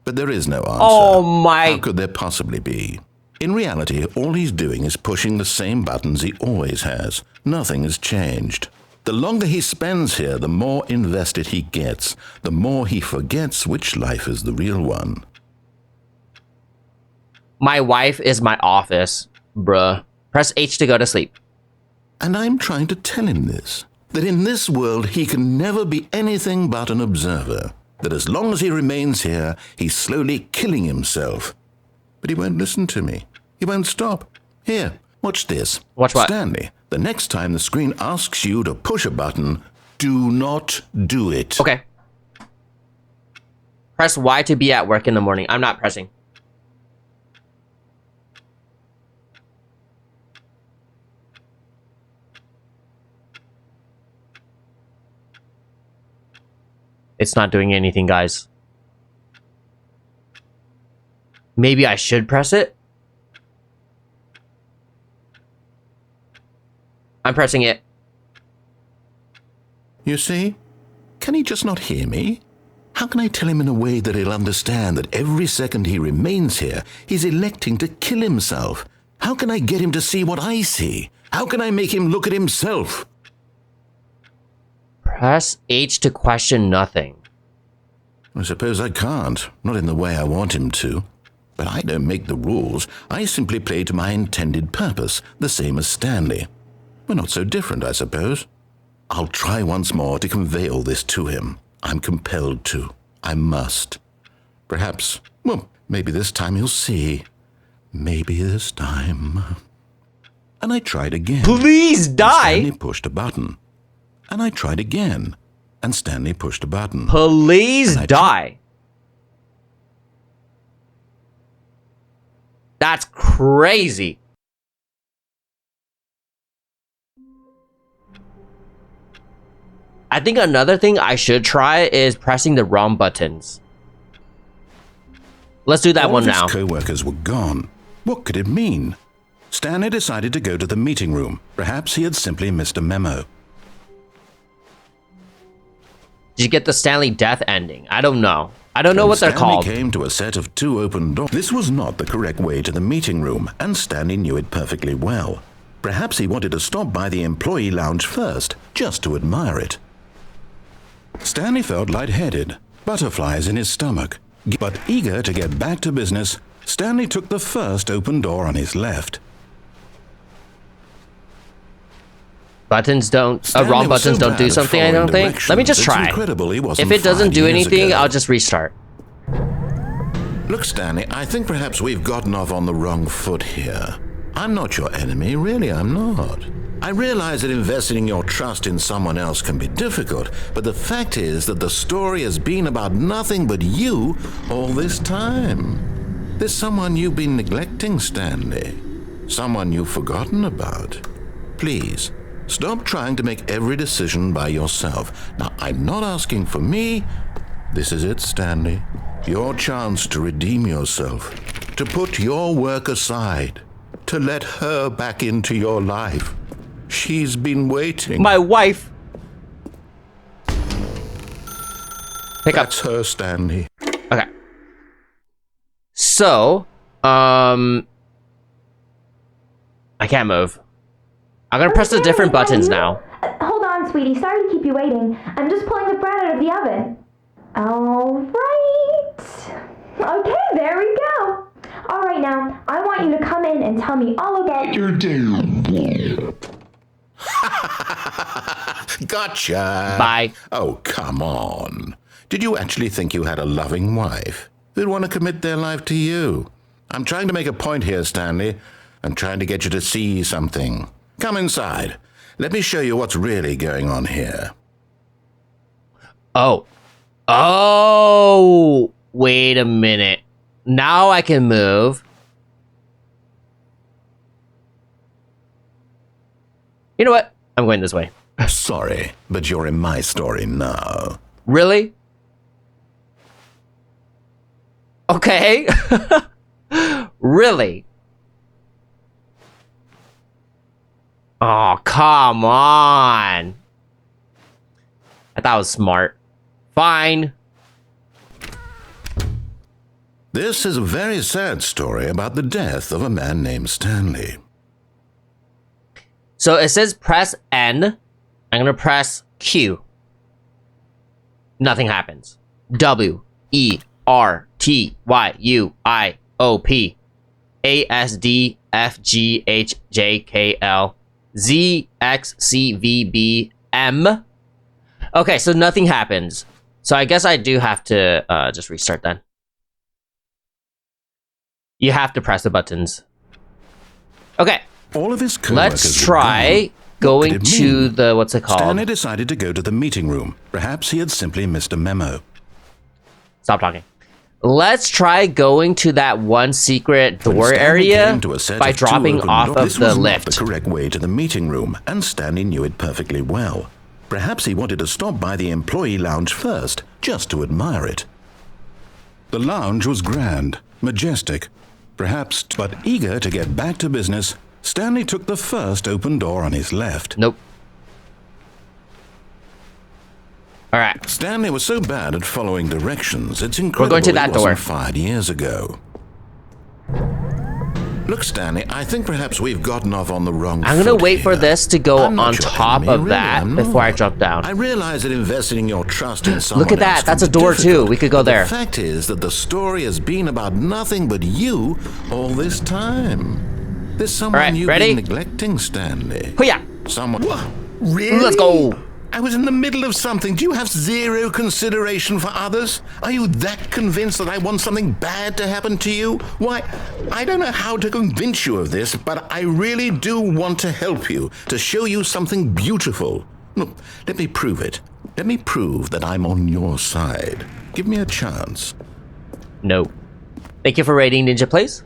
But there is no answer. Oh my... How could there possibly be? In reality, all he's doing is pushing the same buttons he always has. Nothing has changed. The longer he spends here, the more invested he gets, the more he forgets which life is the real one. My wife is my office, bruh. Press H to go to sleep. And I'm trying to tell him this, that in this world he can never be anything but an observer, that as long as he remains here, he's slowly killing himself. But he won't listen to me. He won't stop. Here, watch this. Watch what? Stanley, the next time the screen asks you to push a button, do not do it. Okay. Press Y to be at work in the morning. I'm not pressing. It's not doing anything, guys. Maybe I should press it? I'm pressing it. You see? Can he just not hear me? How can I tell him in a way that he'll understand that every second he remains here, he's electing to kill himself? How can I get him to see what I see? How can I make him look at himself? Press H to question nothing. I suppose I can't, not in the way I want him to. But I don't make the rules. I simply play to my intended purpose, the same as Stanley. We're not so different, I suppose. I'll try once more to convey all this to him. I'm compelled to. I must. Perhaps, well, maybe this time he'll see. Maybe this time. And I tried again. Please die! Stanley pushed a button. And I tried again. And Stanley pushed a button. Please die. That's crazy. I think another thing I should try is pressing the wrong buttons. Let's do that one now. All his co-workers were gone. What could it mean? Stanley decided to go to the meeting room. Perhaps he had simply missed a memo. Did you get the Stanley death ending? I don't know. I don't know what they're called. Stanley came to a set of 2 open doors. This was not the correct way to the meeting room, and Stanley knew it perfectly well. Perhaps he wanted to stop by the employee lounge first, just to admire it. Stanley felt lightheaded, butterflies in his stomach. But eager to get back to business, Stanley took the first open door on his left. Buttons don't... wrong buttons don't do something, I don't think. Let me just try. If it doesn't do anything, I'll just restart. Look, Stanley, I think perhaps we've gotten off on the wrong foot here. I'm not your enemy, really, I'm not. I realize that investing your trust in someone else can be difficult, but the fact is that the story has been about nothing but you all this time. There's someone you've been neglecting, Stanley. Someone you've forgotten about. Please, stop trying to make every decision by yourself. Now, I'm not asking for me. This is it, Stanley. Your chance to redeem yourself, to put your work aside, to let her back into your life. She's been waiting. My wife. Pick up. That's her, Stanley. Okay. So, I can't move. I'm gonna press the different buttons now. Hold on, sweetie. Sorry to keep you waiting. I'm just pulling the bread out of the oven. All right. Okay, there we go. All right, now, I want you to come in and tell me all about your day. Gotcha. Bye. Oh, come on. Did you actually think you had a loving wife who'd want to commit their life to you? I'm trying to make a point here, Stanley. I'm trying to get you to see something. Come inside. Let me show you what's really going on here. Oh. Oh. Wait a minute. Now I can move. You know what? I'm going this way. Sorry, but you're in my story now. Really? Okay. Really? Oh, come on. I thought it was smart. Fine. This is a very sad story about the death of a man named Stanley. So it says press N. I'm gonna press Q. Nothing happens. W, E, R, T, Y, U, I, O, P, A, S, D, F, G, H, J, K, L, Z, X, C, V, B, M. Okay, so nothing happens. So I guess I do have to just restart then. You have to press the buttons. Okay. All of his coworkers Let's try going to the, what's it called? Stanley decided to go to the meeting room. Perhaps he had simply missed a memo. Stop talking. Let's try going to that one secret door area by dropping off of the lift. This was not the correct way to the meeting room, and Stanley knew it perfectly well. Perhaps he wanted to stop by the employee lounge first, just to admire it. The lounge was grand, majestic, perhaps, but eager to get back to business, Stanley took the first open door on his left. Nope. All right. Stanley was so bad at following directions, it's incredible We're going to that he wasn't door. fired years ago. Look, Stanley, I think perhaps we've gotten off on the wrong I'm gonna foot wait here. for this to go I'm not on your top enemy, of really, that I'm before I not. jump down. I realize that investing your trust in someone Look at that. else That's can a be door too. difficult, We could go but there. The fact is that the story has been about nothing but you all this time. There's someone Alright, you've ready? been neglecting, Stanley. Hoo-yah. Someone. What? Really? Let's go. I was in the middle of something. Do you have zero consideration for others? Are you that convinced that I want something bad to happen to you? Why, I don't know how to convince you of this, but I really do want to help you, to show you something beautiful. Look, let me prove it. Let me prove that I'm on your side. Give me a chance. No. Thank you for rating Ninja Plays.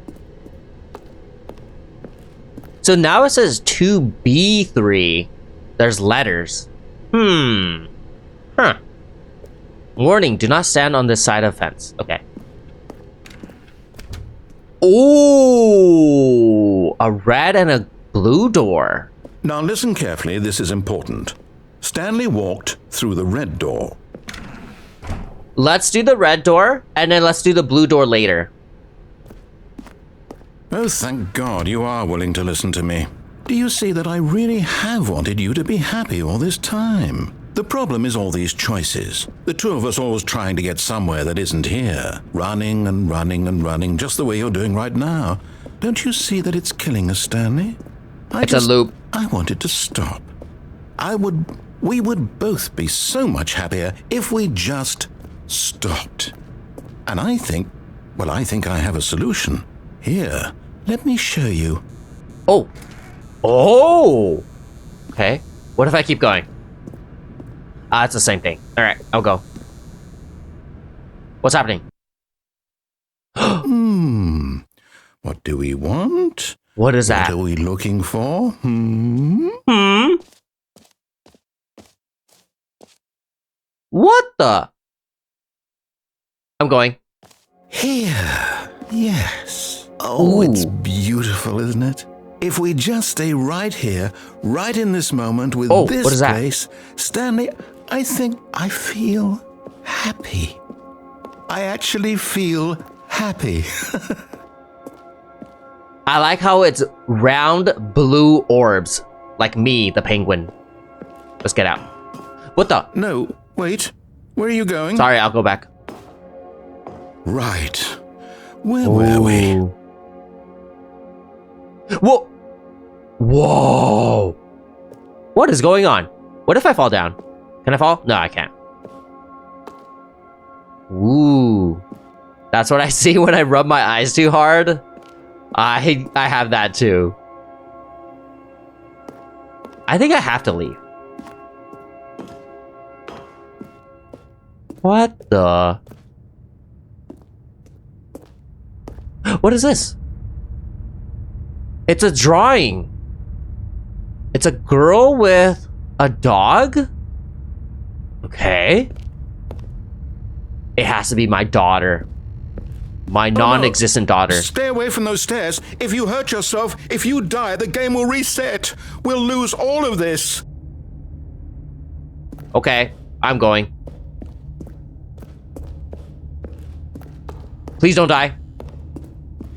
So now it says 2B3. There's letters. Huh. Warning, do not stand on this side of the fence. Okay. Ooh, a red and a blue door. Now listen carefully, this is important. Stanley walked through the red door. Let's do the red door, and then let's do the blue door later. Oh, thank God you are willing to listen to me. Do you see that I really have wanted you to be happy all this time? The problem is all these choices. The two of us always trying to get somewhere that isn't here. Running and running and running, just the way you're doing right now. Don't you see that it's killing us, Stanley? It's a loop. I wanted to stop. We would both be so much happier if we just stopped. And I think I have a solution. Here, let me show you. Oh. Okay. What if I keep going? It's the same thing. All right, I'll go. What's happening? What do we want? What is that? What are we looking for? What the? I'm going. Here. Yes. Oh, Ooh. it's beautiful, isn't it? If we just stay right here, right in this moment with this what is that? place, Stanley, I think I feel happy. I actually feel happy. I like how it's round blue orbs, like me, the penguin. Let's get out. What the? No, wait. Where are you going? Sorry, I'll go back. Right. Where were we? Whoa! Whoa! What is going on? What if I fall down? Can I fall? No, I can't. Ooh. That's what I see when I rub my eyes too hard. I have that too. I think I have to leave. What the? What is this? It's a drawing. It It's a girl with a dog? Okay. It has to be my daughter. My non-existent daughter. Stay away from those stairs. If you hurt yourself, if you die, the game will reset. We'll lose all of this. Okay, I'm going. Please don't die.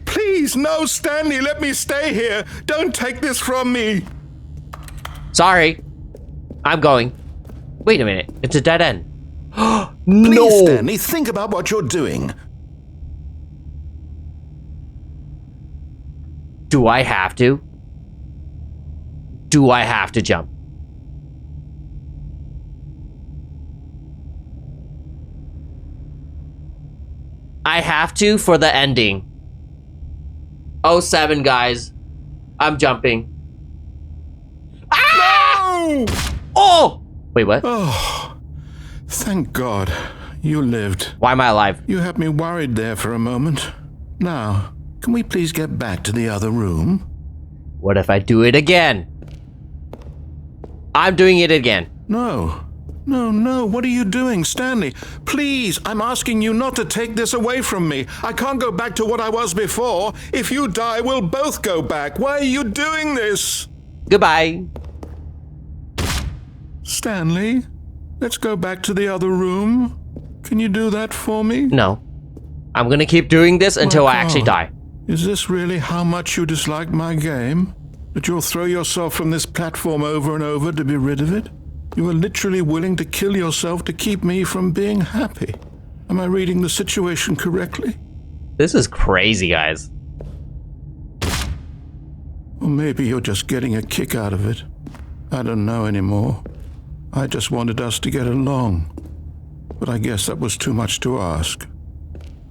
Please, no, Stanley, let me stay here. Don't take this from me. Sorry. I'm going. Wait a minute. It's a dead end. No! Please, Stanley, think about what you're doing. Do I have to? Do I have to jump? I have to for the ending. 07, guys. I'm jumping. Ah! No! Oh! Wait, what? Oh, thank God you lived. Why am I alive? You had me worried there for a moment. Now, can we please get back to the other room? What if I do it again? I'm doing it again. No. No, what are you doing, Stanley? Please, I'm asking you not to take this away from me. I can't go back to what I was before. If you die, we'll both go back. Why are you doing this? Goodbye. Stanley, let's go back to the other room. Can you do that for me? No. I'm gonna keep doing this until I actually die. Is this really how much you dislike my game? That you'll throw yourself from this platform over and over to be rid of it? You are literally willing to kill yourself to keep me from being happy. Am I reading the situation correctly? This is crazy, guys. Or maybe you're just getting a kick out of it. I don't know anymore. I just wanted us to get along. But I guess that was too much to ask.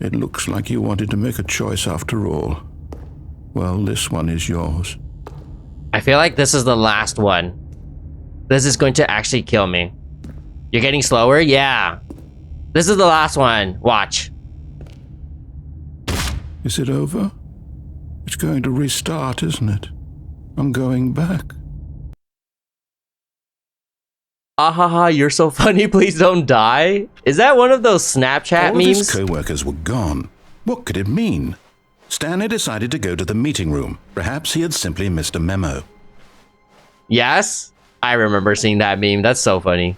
It looks like you wanted to make a choice after all. Well, this one is yours. I feel like this is the last one. This is going to actually kill me. You're getting slower? Yeah. This is the last one. Watch. Is it over? It's going to restart, isn't it? I'm going back. Ahaha, you're so funny, please don't die. Is that one of those Snapchat All memes? His co-workers were gone. What could it mean? Stanley decided to go to the meeting room. Perhaps he had simply missed a memo. Yes? I remember seeing that meme. That's so funny.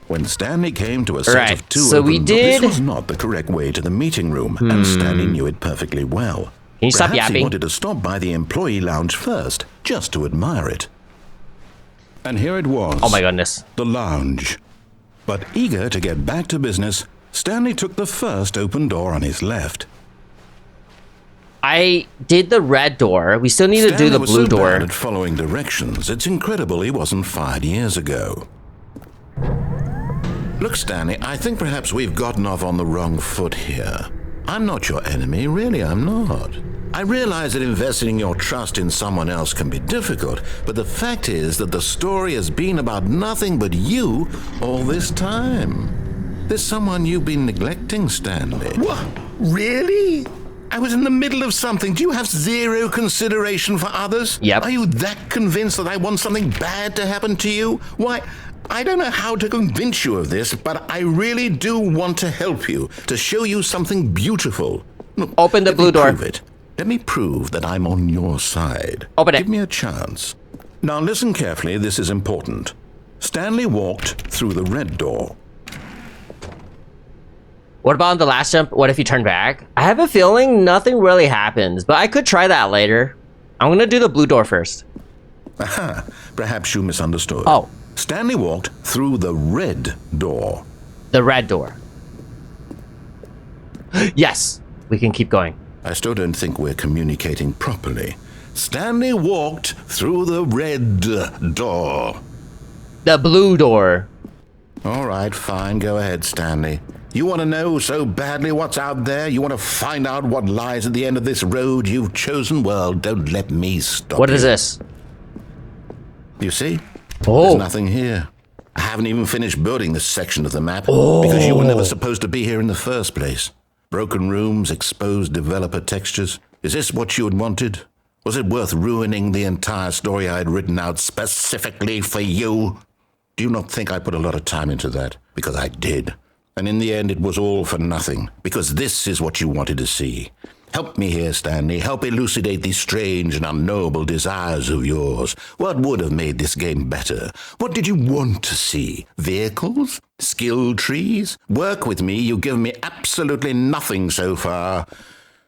When Stanley came to a set of two so we open did... This was not the correct way to the meeting room, and Stanley knew it perfectly well. Can you stop Perhaps yapping? he wanted to stop by the employee lounge first, just to admire it. And here it was. Oh my goodness. The lounge. But eager to get back to business, Stanley took the first open door on his left. I did the red door. We still need to do the blue was so door. bad at following directions, it's incredible he wasn't fired years ago. Look, Stanley, I think perhaps we've gotten off on the wrong foot here. I'm not your enemy, really, I'm not. I realize that investing your trust in someone else can be difficult, but the fact is that the story has been about nothing but you all this time. There's someone you've been neglecting, Stanley. What? Really? I was in the middle of something. Do you have zero consideration for others? Yep. Are you that convinced that I want something bad to happen to you? Why, I don't know how to convince you of this, but I really do want to help you, to show you something beautiful. Look, Open the blue door. Prove it. Let me prove that I'm on your side. Open it. Give me a chance. Now listen carefully, this is important. Stanley walked through the red door. What about on the last jump? What if you turn back? I have a feeling nothing really happens, but I could try that later. I'm gonna do the blue door first. Aha, perhaps you misunderstood. Oh. Stanley walked through the red door. The red door. Yes, we can keep going. I still don't think we're communicating properly. Stanley walked through the red door. The blue door. All right, fine, go ahead, Stanley. You want to know so badly what's out there? You want to find out what lies at the end of this road you've chosen? Well, don't let me stop What you. is this? You see? Oh. There's nothing here. I haven't even finished building this section of the map because you were never supposed to be here in the first place. Broken rooms, exposed developer textures. Is this what you had wanted? Was it worth ruining the entire story I had written out specifically for you? Do you not think I put a lot of time into that? Because I did. And in the end, it was all for nothing, because this is what you wanted to see. Help me here, Stanley. Help elucidate these strange and unknowable desires of yours. What would have made this game better? What did you want to see? Vehicles? Skill trees? Work with me. You've given me absolutely nothing so far.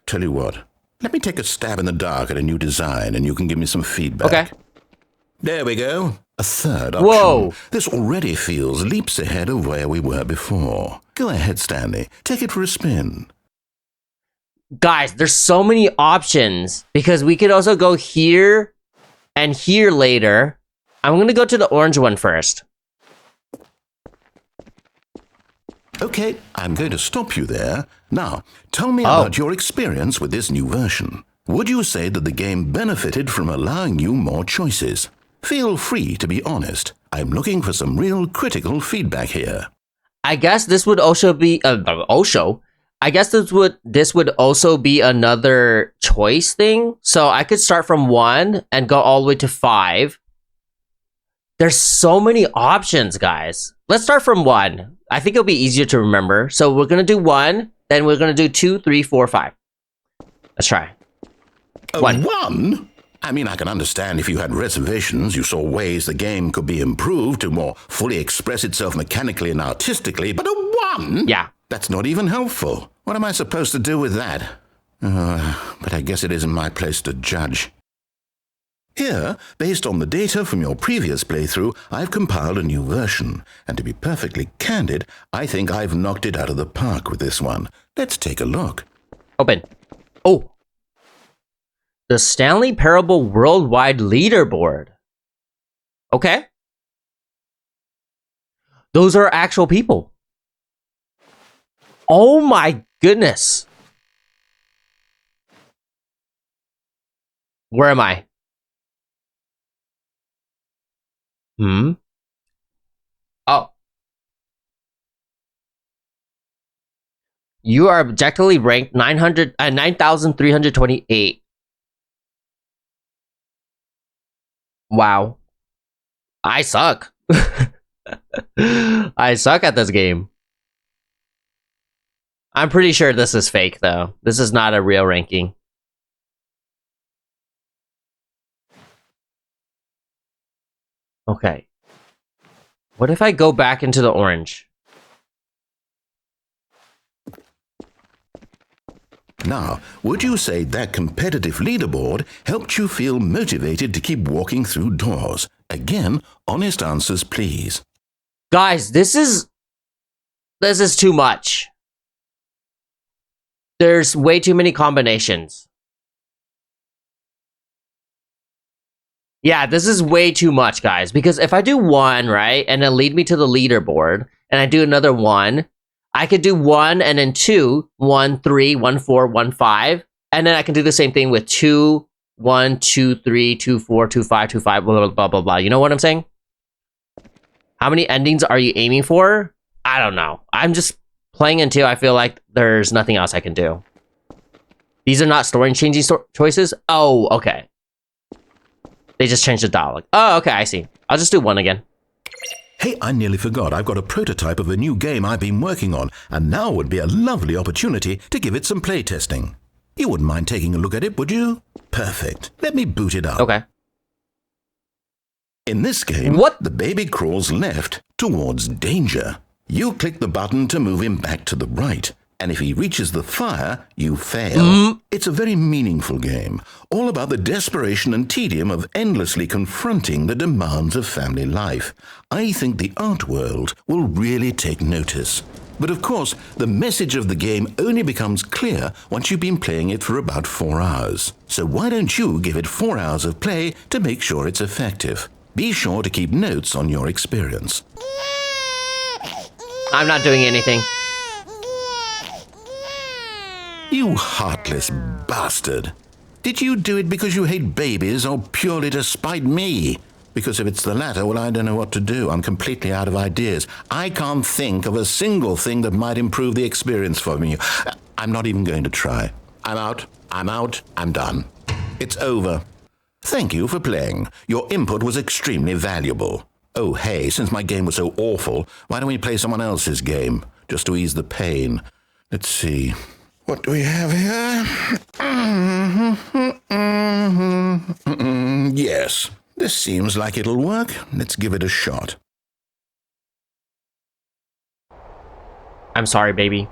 Tell you what, let me take a stab in the dark at a new design, and you can give me some feedback. Okay. There we go. A third option. Whoa. This already feels leaps ahead of where we were before. Go ahead, Stanley. Take it for a spin. Guys, there's so many options because we could also go here and here later. I'm going to go to the orange one first. Okay, I'm going to stop you there. Now, tell me about your experience with this new version. Would you say that the game benefited from allowing you more choices? Feel free to be honest. I'm looking for some real critical feedback here. I guess this would also be I guess this would also be another choice thing. So I could start from 1 and go all the way to 5. There's so many options, guys. Let's start from 1. I think it'll be easier to remember. So we're gonna do 1, then we're gonna do 2, 3, 4, 5. Let's try. 1? I mean, I can understand if you had reservations, you saw ways the game could be improved to more fully express itself mechanically and artistically, but a 1? Yeah. That's not even helpful. What am I supposed to do with that? But I guess it isn't my place to judge. Here, based on the data from your previous playthrough, I've compiled a new version. And to be perfectly candid, I think I've knocked it out of the park with this one. Let's take a look. Open. Oh. The Stanley Parable Worldwide Leaderboard. Okay. Those are actual people. Oh my goodness. Where am I? Oh. You are objectively ranked 9,328. Wow. I suck. I suck at this game. I'm pretty sure this is fake, though. This is not a real ranking. Okay. What if I go back into the orange? Now, would you say that competitive leaderboard helped you feel motivated to keep walking through doors? Again, honest answers, please. Guys, this is too much. There's way too many combinations. Yeah, this is way too much, guys. Because if I do 1, right, and then lead me to the leaderboard, and I do another 1, I could do 1 and then 2, 1, 3, 1, 4, 1, 5. And then I can do the same thing with 2, 1, 2, 3, 2, 4, 2, 5, 2, 5, blah, blah, blah, blah, blah. You know what I'm saying? How many endings are you aiming for? I don't know. I'm just playing until I feel like there's nothing else I can do. These are not story-changing choices? Oh, okay. They just changed the dialogue. Oh, okay, I see. I'll just do 1 again. Hey, I nearly forgot. I've got a prototype of a new game I've been working on, and now would be a lovely opportunity to give it some playtesting. You wouldn't mind taking a look at it, would you? Perfect. Let me boot it up. Okay. In this game, the baby crawls left towards danger. You click the button to move him back to the right, and if he reaches the fire, you fail. It's a very meaningful game, all about the desperation and tedium of endlessly confronting the demands of family life. I think the art world will really take notice. But of course, the message of the game only becomes clear once you've been playing it for about 4 hours. So why don't you give it 4 hours of play to make sure it's effective? Be sure to keep notes on your experience. I'm not doing anything. You heartless bastard. Did you do it because you hate babies or purely to spite me? Because if it's the latter, well, I don't know what to do. I'm completely out of ideas. I can't think of a single thing that might improve the experience for me. I'm not even going to try. I'm out. I'm done. It's over. Thank you for playing. Your input was extremely valuable. Oh, hey, since my game was so awful, why don't we play someone else's game, just to ease the pain? Let's see. What do we have here? Yes, this seems like it'll work. Let's give it a shot. I'm sorry, baby.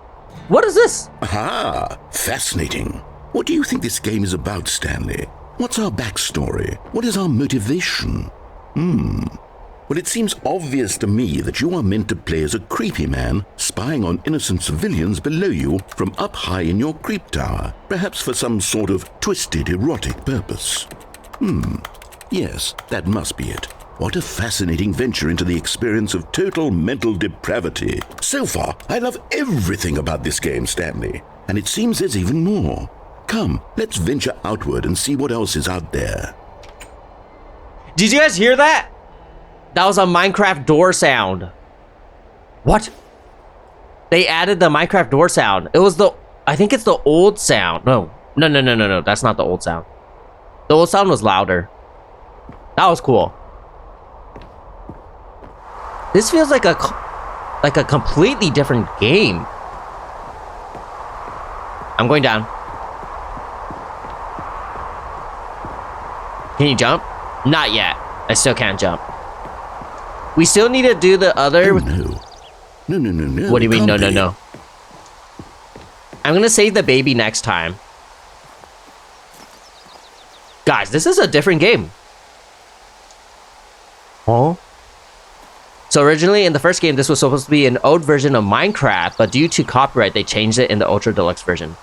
What is this? Aha! Fascinating. What do you think this game is about, Stanley? What's our backstory? What is our motivation? Well, it seems obvious to me that you are meant to play as a creepy man spying on innocent civilians below you from up high in your creep tower, perhaps for some sort of twisted erotic purpose. Yes, that must be it. What a fascinating venture into the experience of total mental depravity. So far, I love everything about this game, Stanley, and it seems there's even more. Come, let's venture outward and see what else is out there. Did you guys hear that? That was a Minecraft door sound. What? They added the Minecraft door sound. It was I think it's the old sound. No. That's not the old sound. The old sound was louder. That was cool. This feels like a completely different game. I'm going down. Can you jump? Not yet. I still can't jump. We still need to do the other... Oh, no. No. What do you mean, no? I'm gonna save the baby next time. Guys, this is a different game. Huh? So originally in the first game, this was supposed to be an old version of Minecraft, but due to copyright, they changed it in the Ultra Deluxe version.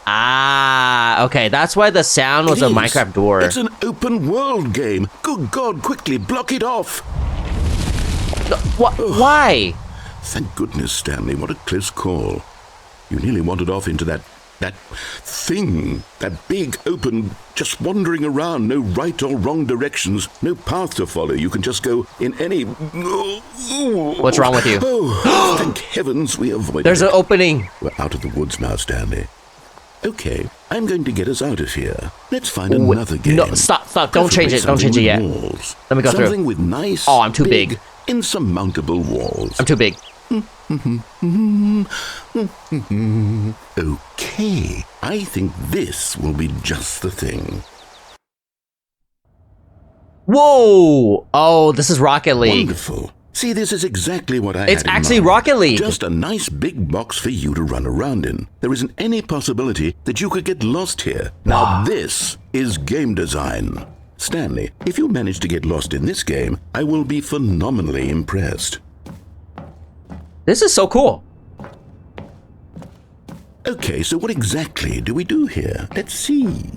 Ah, okay, that's why the sound was a Minecraft door. It's an open world game. Good God, quickly block it off. Why? Thank goodness, Stanley, what a close call. You nearly wandered off into that thing, that big open, just wandering around, no right or wrong directions, no path to follow. You can just go in any... What's wrong with you? Oh, thank heavens we avoided There's an opening. We're out of the woods now, Stanley. Okay, I'm going to get us out of here. Let's find another game. No, stop. Don't change it. Don't change it yet. Walls. Let me go through. Something with nice, I'm too big. Insurmountable walls. I'm too big. Okay, I think this will be just the thing. Whoa! Oh, this is Rocket League. Wonderful. See, this is exactly what I had It's in actually mind. Rocket League. Just a nice big box for you to run around in. There isn't any possibility that you could get lost here. Now this is game design. Stanley, if you manage to get lost in this game, I will be phenomenally impressed. This is so cool. Okay, so what exactly do we do here? Let's see.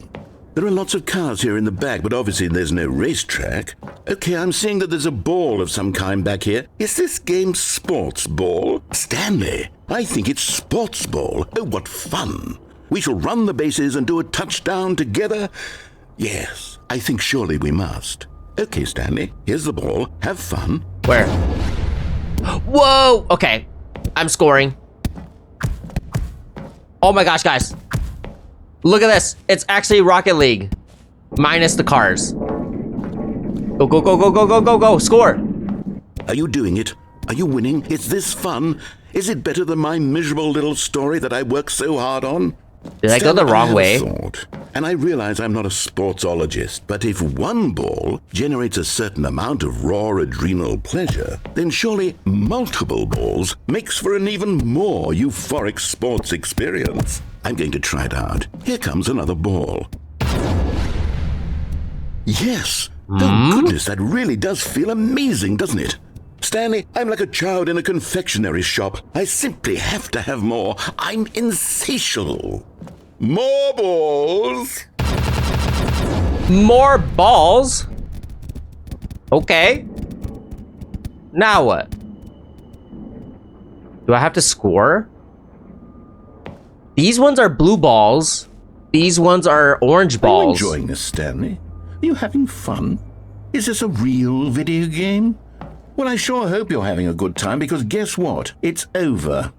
There are lots of cars here in the back, but obviously there's no racetrack. Okay, I'm seeing that there's a ball of some kind back here. Is this game sports ball? Stanley, I think it's sports ball. Oh, what fun. We shall run the bases and do a touchdown together. Yes, I think surely we must. Okay, Stanley, here's the ball. Have fun. Where? Whoa! Okay, I'm scoring. Oh my gosh, guys. Look at this. It's actually Rocket League. Minus the cars. Go. Score. Are you doing it? Are you winning? Is this fun? Is it better than my miserable little story that I worked so hard on? Did I go the wrong way? And I realize I'm not a sportsologist, but if one ball generates a certain amount of raw adrenal pleasure, then surely multiple balls makes for an even more euphoric sports experience. I'm going to try it out. Here comes another ball. Yes! Oh goodness, that really does feel amazing, doesn't it? Stanley, I'm like a child in a confectionery shop. I simply have to have more. I'm insatiable. More balls. More balls? Okay. Now what? Do I have to score? These ones are blue balls. These ones are orange balls. Are you enjoying this, Stanley? Are you having fun? Is this a real video game? Well, I sure hope you're having a good time, because guess what? It's over.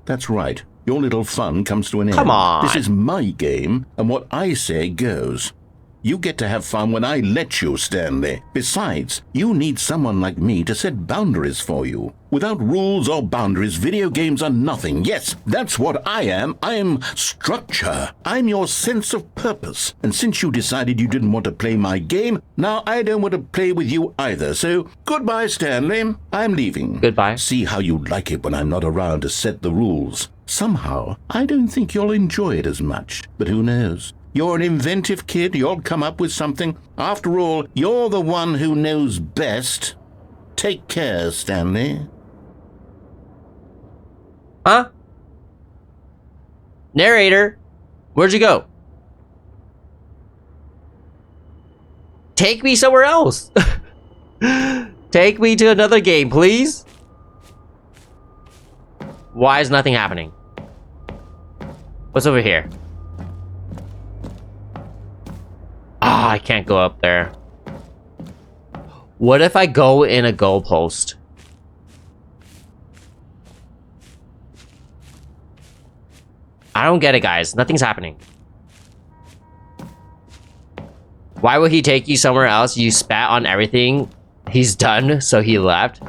That's right. Your little fun comes to an end. Come on. This is my game, and what I say goes. You get to have fun when I let you, Stanley. Besides, you need someone like me to set boundaries for you. Without rules or boundaries, video games are nothing. Yes, that's what I am. I am structure. I'm your sense of purpose. And since you decided you didn't want to play my game, now I don't want to play with you either. So, goodbye, Stanley. I'm leaving. Goodbye. See how you like it when I'm not around to set the rules. Somehow, I don't think you'll enjoy it as much. But who knows? You're an inventive kid. You'll come up with something. After all, you're the one who knows best. Take care, Stanley. Huh? Narrator, where'd you go? Take me somewhere else. Take me to another game, please. Why is nothing happening? What's over here? Ah, I can't go up there. What if I go in a goalpost? I don't get it, guys. Nothing's happening. Why would he take you somewhere else? You spat on everything. He's done, so he left.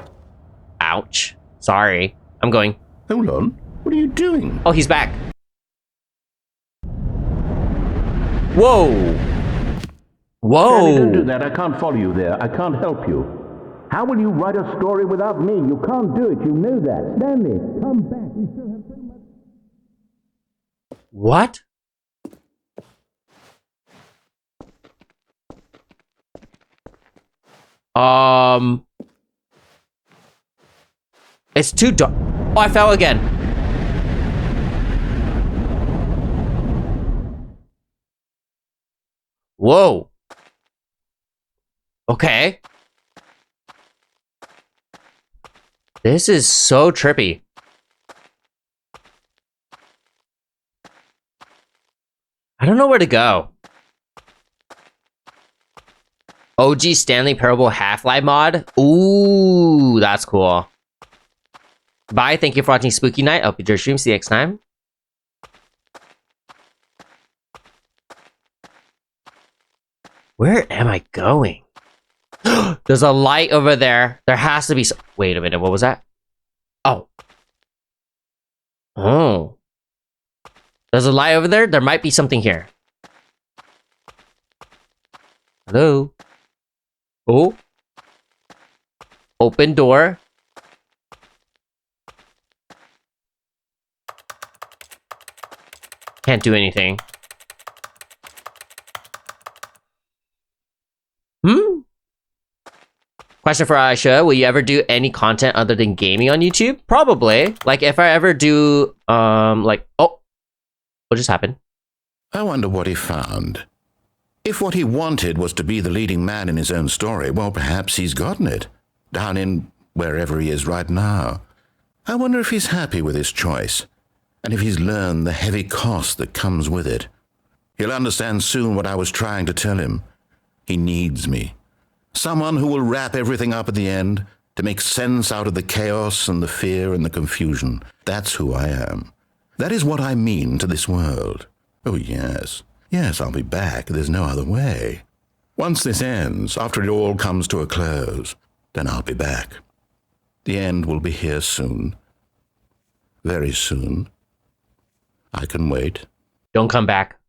Ouch. Sorry. I'm going. Hold on. What are you doing? Oh, he's back. Whoa. Whoa. Stanley, don't do that. I can't follow you there. I can't help you. How will you write a story without me? You can't do it. You know that. Stanley, come back. We still have so much. What? It's too dark. Oh, I fell again. Whoa. Okay. This is so trippy. I don't know where to go. OG Stanley Parable Half-Life mod? Ooh, that's cool. Bye, thank you for watching Spooky Night. I'll be your stream. See you next time. Where am I going? There's a light over there. There has to be some... Wait a minute, what was that? Oh. Oh. There's a light over there. There might be something here. Hello? Oh. Open door. Can't do anything. Question for iShoya, will you ever do any content other than gaming on YouTube? Probably. Like, if I ever do, like... Oh! What just happened? I wonder what he found. If what he wanted was to be the leading man in his own story, well, perhaps he's gotten it. Down in wherever he is right now. I wonder if he's happy with his choice. And if he's learned the heavy cost that comes with it. He'll understand soon what I was trying to tell him. He needs me. Someone who will wrap everything up at the end to make sense out of the chaos and the fear and the confusion. That's who I am. That is what I mean to this world. Oh, yes. Yes, I'll be back. There's no other way. Once this ends, after it all comes to a close, then I'll be back. The end will be here soon. Very soon. I can wait. Don't come back.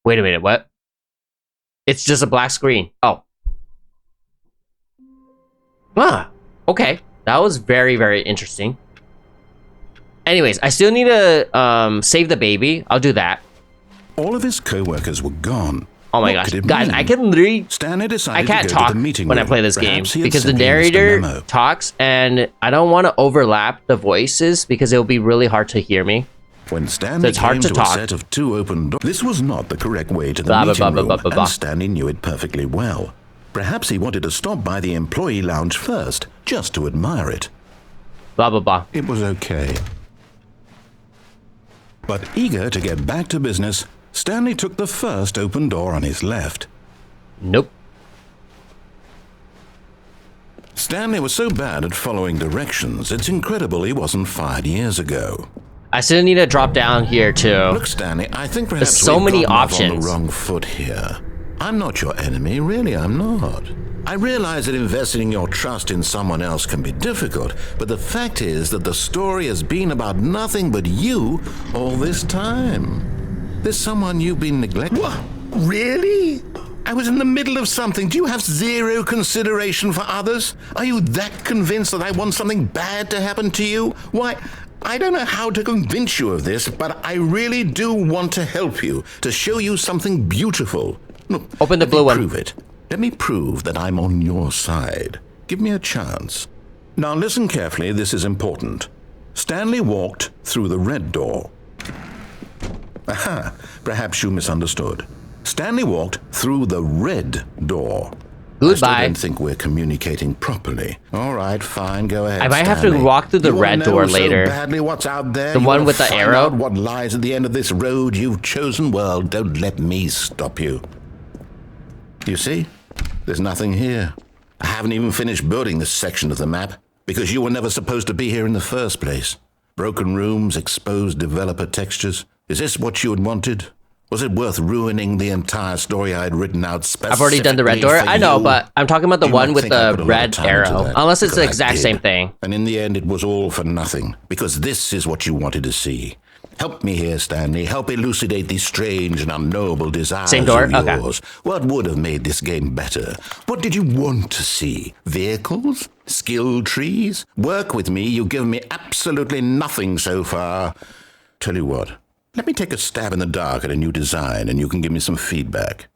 Wait a minute, what? It's just a black screen. Oh. Ah, okay. That was very, very interesting. Anyways, I still need to save the baby. I'll do that. All of his co-workers were gone. Oh my gosh. Guys, I can literally... Stanley decided I can't to go talk to the meeting when I room. play this game Perhaps he had because the simply missed a narrator memo. talks and I don't want to overlap the voices because it'll be really hard to hear me. When Stanley it's hard came to to talk. a set of two open doors, this was not the correct way to the Blah, blah, meeting blah, blah, room, blah, blah. and Stanley knew it perfectly well. Perhaps he wanted to stop by the employee lounge first, just to admire it. Blah, blah, blah. It was okay. But eager to get back to business, Stanley took the first open door on his left. Nope. Stanley was so bad at following directions, it's incredible he wasn't fired years ago. I still need to drop down here too. Look, Stanley, I think perhaps there's so many options on the wrong foot here. I'm not your enemy, really, I'm not. I realize that investing your trust in someone else can be difficult, but the fact is that the story has been about nothing but you all this time. There's someone you've been neglecting. What? Really? I was in the middle of something. Do you have zero consideration for others? Are you that convinced that I want something bad to happen to you? Why, I don't know how to convince you of this, but I really do want to help you, to show you something beautiful. Look, open the blue one. Prove it. Let me prove that I'm on your side. Give me a chance. Now listen carefully, this is important. Stanley walked through the red door. Aha, perhaps you misunderstood. Stanley walked through the red door. Goodbye. I still don't think we're communicating properly. All right, fine, go ahead. I might have Stanley. to walk through the You red wanna door know later. So badly what's out there? The You one wanna with the find arrow? out what lies at the end of this road you've chosen? Well, don't let me stop you. You see? There's nothing here. I haven't even finished building this section of the map because you were never supposed to be here in the first place. Broken rooms, exposed developer textures. Is this what you had wanted? Was it worth ruining the entire story I had written out specifically? I've already done the red door. I know, but I'm talking about the one with the red arrow. Unless it's the exact same thing. And in the end, it was all for nothing, because this is what you wanted to see. Help me here, Stanley. Help elucidate these strange and unknowable desires Same door? of Okay. yours. What would have made this game better? What did you want to see? Vehicles? Skill trees? Work with me. You've given me absolutely nothing so far. Tell you what. Let me take a stab in the dark at a new design, and you can give me some feedback.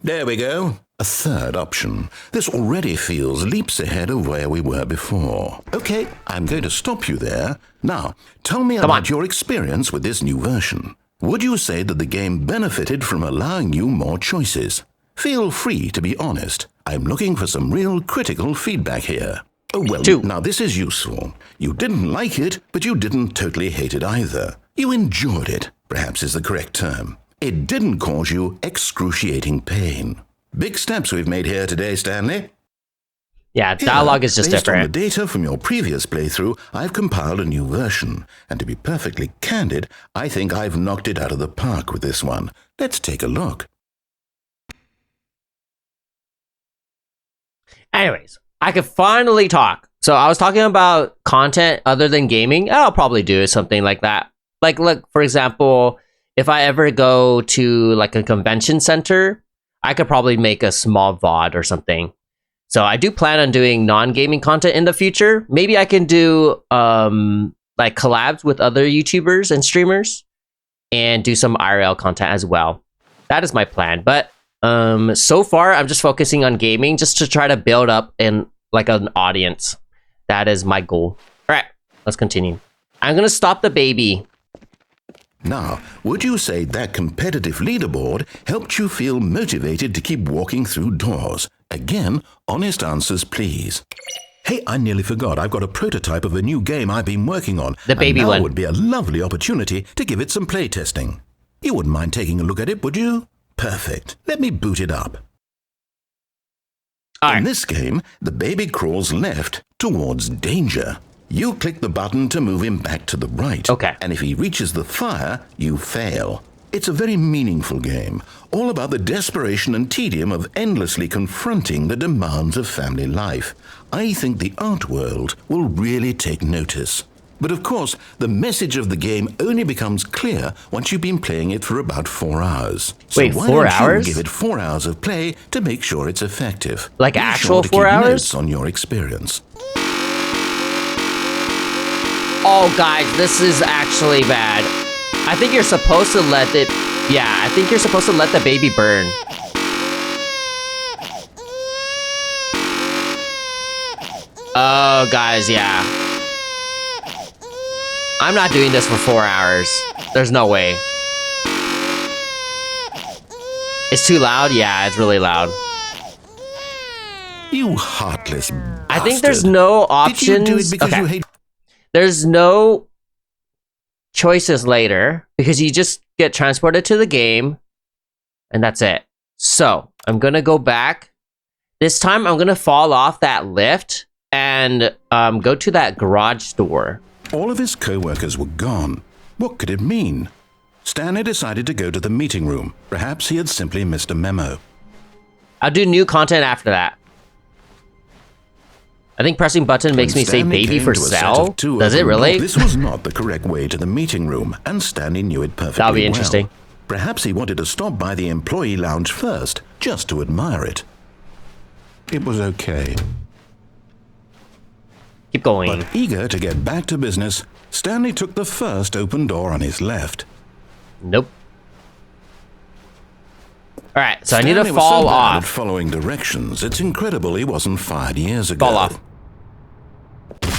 There we go. A third option. This already feels leaps ahead of where we were before. Okay, I'm going to stop you there. Now, tell me about your experience with this new version. Would you say that the game benefited from allowing you more choices? Feel free to be honest. I'm looking for some real critical feedback here. Oh, well, 2. Now this is useful. You didn't like it, but you didn't totally hate it either. You enjoyed it, perhaps is the correct term. It didn't cause you excruciating pain. Big steps we've made here today, Stanley. Yeah, dialogue is just based different. on the data from your previous playthrough, I've compiled a new version. And to be perfectly candid, I think I've knocked it out of the park with this one. Let's take a look. Anyways, I could finally talk. So I was talking about content other than gaming. I'll probably do something like that. Like, look, for example, if I ever go to like a convention center, I could probably make a small VOD or something. So I do plan on doing non-gaming content in the future. Maybe I can do like collabs with other YouTubers and streamers and do some IRL content as well. That is my plan. But so far, I'm just focusing on gaming just to try to build up an audience. That is my goal. All right, let's continue. I'm going to stop the baby. Now, would you say that competitive leaderboard helped you feel motivated to keep walking through doors? Again, honest answers, please. Hey, I nearly forgot. I've got a prototype of a new game I've been working on. The baby and now one. Would be a lovely opportunity to give it some playtesting. You wouldn't mind taking a look at it, would you? Perfect. Let me boot it up. All right. In this game, the baby crawls left towards danger. You click the button to move him back to the right. Okay. And if he reaches the fire, you fail. It's a very meaningful game, all about the desperation and tedium of endlessly confronting the demands of family life. I think the art world will really take notice. But of course, the message of the game only becomes clear once you've been playing it for about 4 hours. So Wait, why 4 don't hours? you give it 4 hours of play to make sure it's effective? Like Be actual sure to 4 keep hours? notes on your experience. Oh, guys, this is actually bad. I think you're supposed to let it... Yeah, I think you're supposed to let the baby burn. Oh, guys, yeah. I'm not doing this for 4 hours. There's no way. It's too loud? Yeah, it's really loud. You heartless I think there's bastard. no Did you do options. it because you hate... There's no choices later because you just get transported to the game and that's it. So I'm gonna go back. This time I'm gonna fall off that lift and go to that garage door. All of his co-workers were gone. What could it mean? Stanley decided to go to the meeting room. Perhaps he had simply missed a memo. I'll do new content after that. I think pressing button makes me say baby for sale. Does it really? This was not the correct way to the meeting room, and Stanley knew it perfectly well. That'll be interesting. Perhaps he wanted to stop by the employee lounge first, just to admire it. It was okay. Keep going. But eager to get back to business, Stanley took the first open door on his left. Nope. Alright, so Stanley I need to was fall so bad off. at following directions, it's incredible he wasn't fired years ago. Fall off.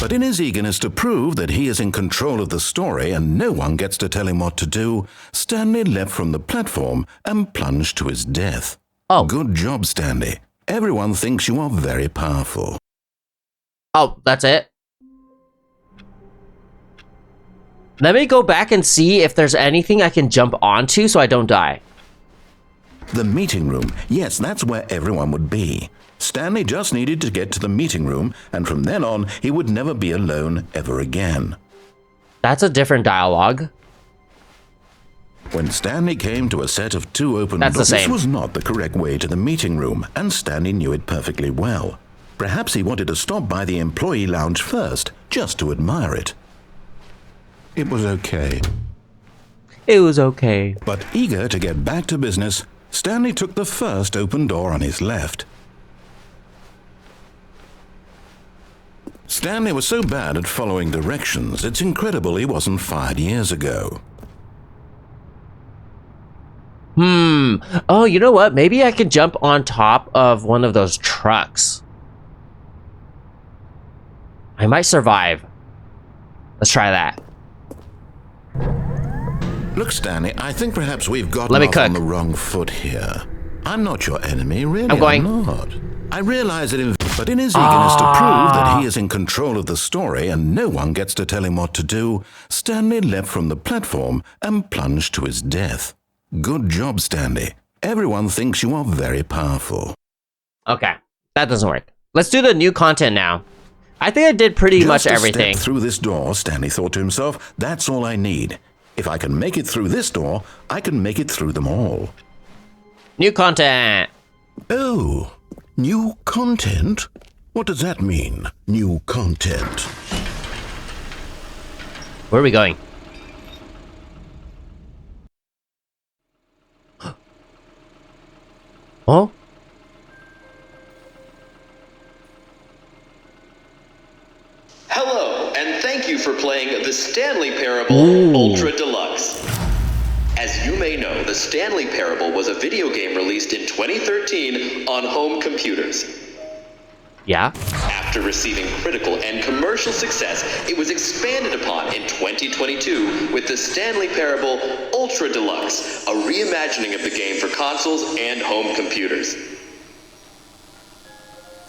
But in his eagerness to prove that he is in control of the story and no one gets to tell him what to do, Stanley leapt from the platform and plunged to his death. Oh. Good job, Stanley. Everyone thinks you are very powerful. Oh, that's it? Let me go back and see if there's anything I can jump onto so I don't die. The meeting room. Yes, that's where everyone would be. Stanley just needed to get to the meeting room, and from then on, he would never be alone ever again. That's a different dialogue. When Stanley came to a set of 2 open That's doors, the this same. was not the correct way to the meeting room, and Stanley knew it perfectly well. Perhaps he wanted to stop by the employee lounge first, just to admire it. It was okay. It was okay. But eager to get back to business, Stanley took the first open door on his left. Stanley was so bad at following directions, it's incredible he wasn't fired years ago. Oh, you know what? Maybe I could jump on top of one of those trucks. I might survive. Let's try that. Look, Stanley, I think perhaps we've gotten Let me off cook. on the wrong foot here. I'm not your enemy, really. I'm going. I'm not. I realize that but in his eagerness to prove that he is in control of the story and no one gets to tell him what to do, Stanley leapt from the platform and plunged to his death. Good job, Stanley. Everyone thinks you are very powerful. Okay, that doesn't work. Let's do the new content now. I think I did pretty much everything. Step through this door, Stanley thought to himself, that's all I need. If I can make it through this door, I can make it through them all. New content. Oh, new content? What does that mean, new content? Where are we going? Oh? Hello, and thank you for playing the Stanley Parable Ultra Deluxe. As you may know, the Stanley Parable was a video game released in 2013 on home computers. Yeah? After receiving critical and commercial success, it was expanded upon in 2022 with the Stanley Parable Ultra Deluxe, a reimagining of the game for consoles and home computers.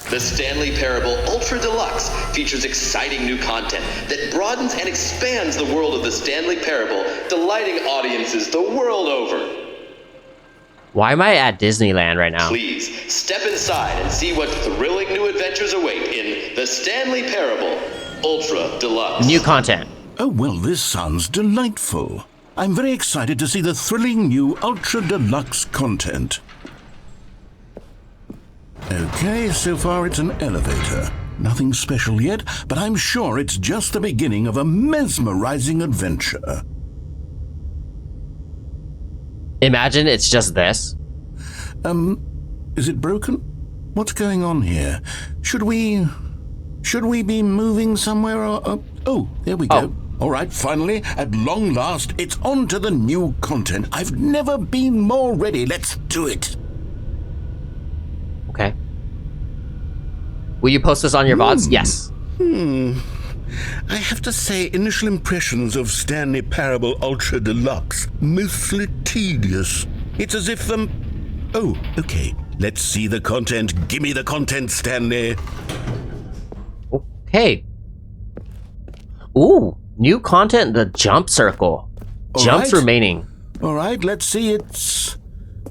The Stanley Parable Ultra Deluxe features exciting new content that broadens and expands the world of the Stanley Parable, delighting audiences the world over. Why am I at Disneyland right now? Please, step inside and see what thrilling new adventures await in the Stanley Parable Ultra Deluxe. New content. Oh, well, this sounds delightful. I'm very excited to see the thrilling new Ultra Deluxe content. Okay, so far it's an elevator. Nothing special yet, but I'm sure it's just the beginning of a mesmerizing adventure. Imagine it's just this. Is it broken? What's going on here? Should we be moving somewhere or... oh, there we go. All right, finally, at long last, it's on to the new content. I've never been more ready. Let's do it. Okay. Will you post this on your VODs? Yes. I have to say, initial impressions of Stanley Parable Ultra Deluxe, mostly tedious. It's as if, oh, okay. Let's see the content. Gimme the content, Stanley. Okay. Ooh, new content, the jump circle. Jumps remaining. All right, let's see. It's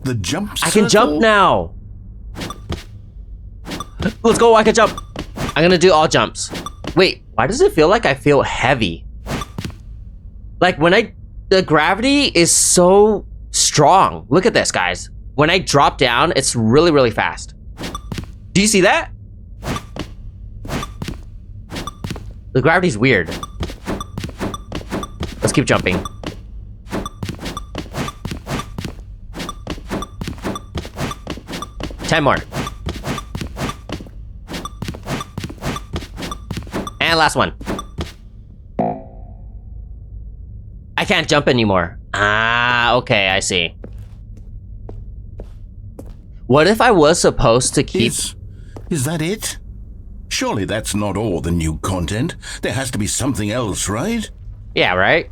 the jump circle. I can jump now. Let's go, I can jump. I'm gonna do all jumps. Wait, why does it feel like I feel heavy? Like the gravity is so strong. Look at this, guys. When I drop down, it's really, really fast. Do you see that? The gravity's weird. Let's keep jumping. Ten more. And last one. I can't jump anymore. Ah, okay, I see. What if I was supposed to keep... Is that it? Surely that's not all the new content. There has to be something else, right? Yeah, right?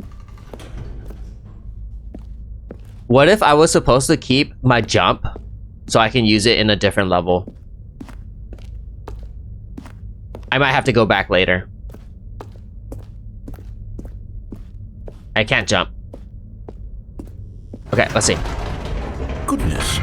What if I was supposed to keep my jump so I can use it in a different level? I might have to go back later. I can't jump. Okay, let's see. Goodness,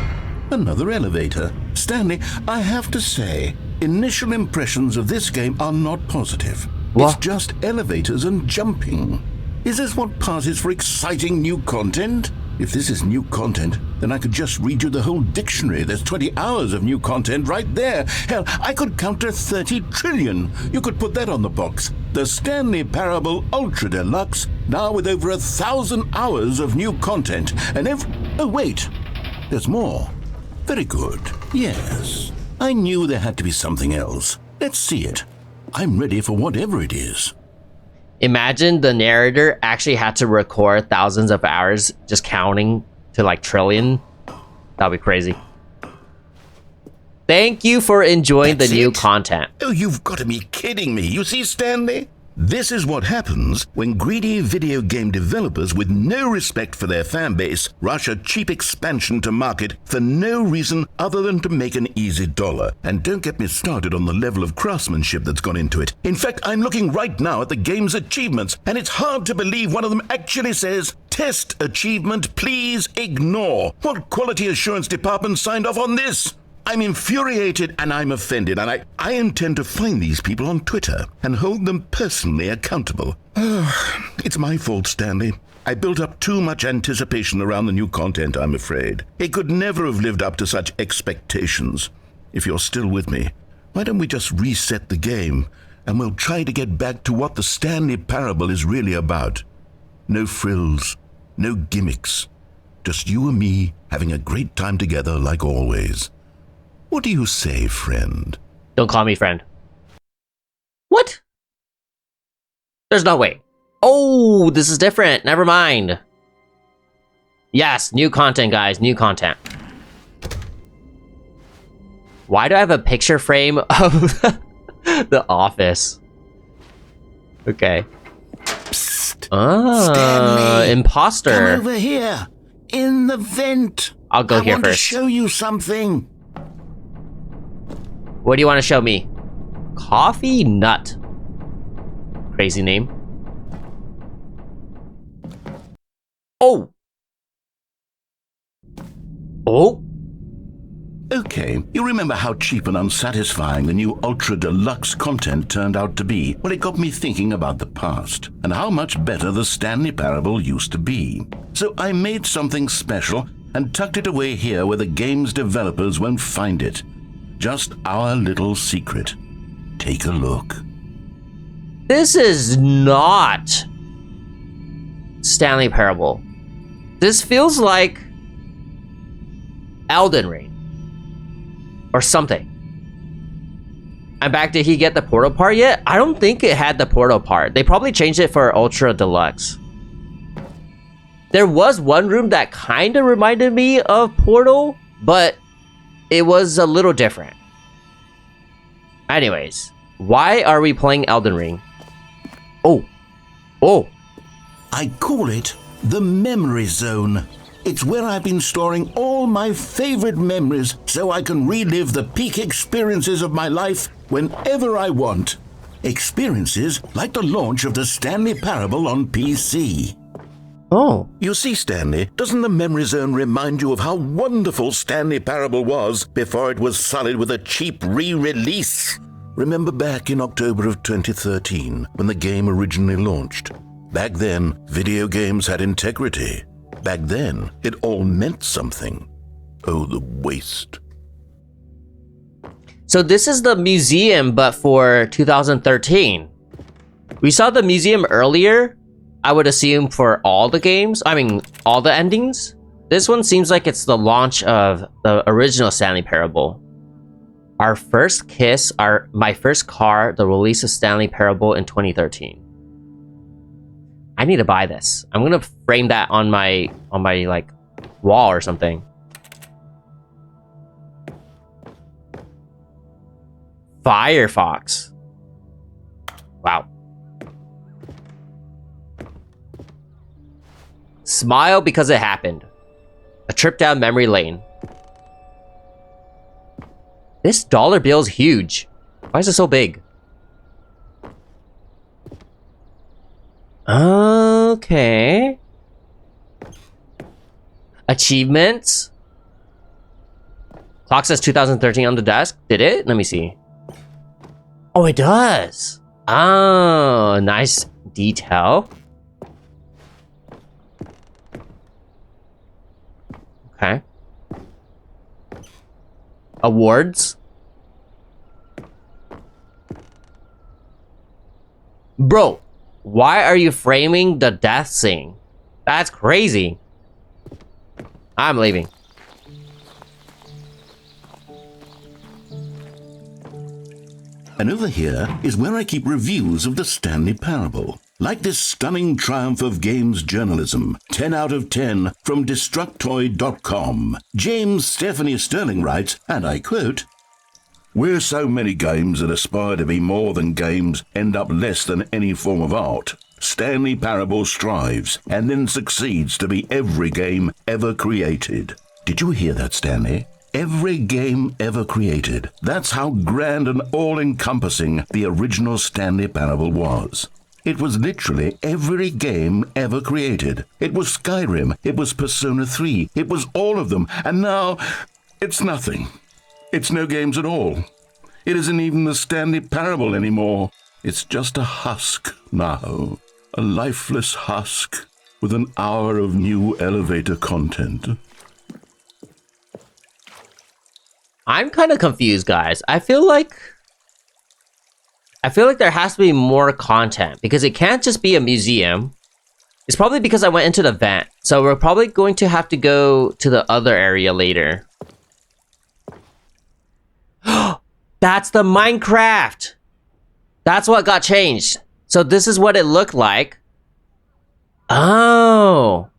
another elevator. Stanley, I have to say, initial impressions of this game are not positive. What? It's just elevators and jumping. Is this what passes for exciting new content? If this is new content, then I could just read you the whole dictionary. There's 20 hours of new content right there. Hell, I could count to 30 trillion. You could put that on the box. The Stanley Parable Ultra Deluxe, now with over 1,000 hours of new content. And oh, wait. There's more. Very good. Yes. I knew there had to be something else. Let's see it. I'm ready for whatever it is. Imagine the narrator actually had to record thousands of hours just counting to like trillion. That'd be crazy. Thank you for enjoying the new content. Oh, you've got to be kidding me. You see, Stanley? This is what happens when greedy video game developers with no respect for their fan base rush a cheap expansion to market for no reason other than to make an easy dollar. And don't get me started on the level of craftsmanship that's gone into it. In fact, I'm looking right now at the game's achievements, and it's hard to believe one of them actually says, "Test achievement, please ignore." What quality assurance department signed off on this? I'm infuriated and I'm offended, and I intend to find these people on Twitter and hold them personally accountable. It's my fault, Stanley. I built up too much anticipation around the new content, I'm afraid. It could never have lived up to such expectations. If you're still with me, why don't we just reset the game and we'll try to get back to what the Stanley Parable is really about. No frills, no gimmicks. Just you and me having a great time together like always. What do you say, friend? Don't call me friend. What? There's no way. Oh, this is different. Never mind. Yes, new content, guys. New content. Why do I have a picture frame of the office? Okay. Psst. Ah, Stanley, imposter. come over here. In the vent. I'll go here I want first. to show you something. What do you want to show me? Coffee Nut. Crazy name. Oh. Oh. Okay, you remember how cheap and unsatisfying the new Ultra Deluxe content turned out to be? Well, it got me thinking about the past and how much better the Stanley Parable used to be. So I made something special and tucked it away here where the game's developers won't find it. Just our little secret. Take a look. This is not Stanley Parable. This feels like Elden Ring or something. I'm back. Did he get the portal part yet? I don't think it had the portal part. They probably changed it for Ultra Deluxe. There was one room that kind of reminded me of Portal, but it was a little different. Anyways, why are we playing Elden Ring? Oh. Oh. I call it the Memory Zone. It's where I've been storing all my favorite memories so I can relive the peak experiences of my life whenever I want. Experiences like the launch of the Stanley Parable on PC. Oh. You see, Stanley, doesn't the Memory Zone remind you of how wonderful Stanley Parable was before it was sullied with a cheap re-release? Remember back in October of 2013 when the game originally launched? Back then, video games had integrity. Back then, it all meant something. Oh, the waste. So this is the museum, but for 2013. We saw the museum earlier, I would assume for all the games. I mean, all the endings. This one seems like it's the launch of the original Stanley Parable. Our first kiss, my first car, the release of Stanley Parable in 2013. I need to buy this. I'm gonna frame that on my like wall or something. Firefox. Wow. Smile because it happened. A trip down memory lane. This dollar bill is huge. Why is it so big? Okay. Achievements. Clock says 2013 on the desk. Did it? Let me see. Oh, it does. Oh, nice detail. Okay. Awards. Bro, why are you framing the death scene? That's crazy. I'm leaving. And over here is where I keep reviews of the Stanley Parable. Like this stunning triumph of games journalism, 10 out of 10 from Destructoid.com. James Stephanie Sterling writes, and I quote, "Where so many games that aspire to be more than games end up less than any form of art, Stanley Parable strives and then succeeds to be every game ever created." Did you hear that, Stanley? Every game ever created. That's how grand and all-encompassing the original Stanley Parable was. It was literally every game ever created. It was Skyrim, it was Persona 3, it was all of them, and now it's nothing. It's no games at all. It isn't even the Stanley Parable anymore. It's just a husk now. A lifeless husk with an hour of new elevator content. I'm kind of confused, guys. I feel like there has to be more content because it can't just be a museum. It's probably because I went into the vent. So we're probably going to have to go to the other area later. That's the Minecraft. That's what got changed. So this is what it looked like. Oh.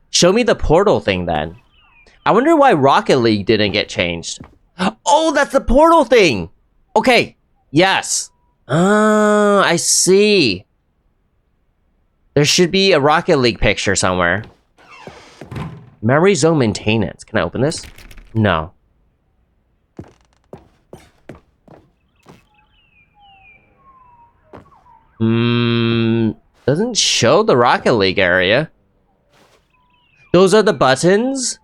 Show me the portal thing then. I wonder why Rocket League didn't get changed. Oh, that's the portal thing. Okay. Yes. I see. There should be a Rocket League picture somewhere. Memory zone maintenance. Can I open this? No. Doesn't show the Rocket League area. Those are the buttons?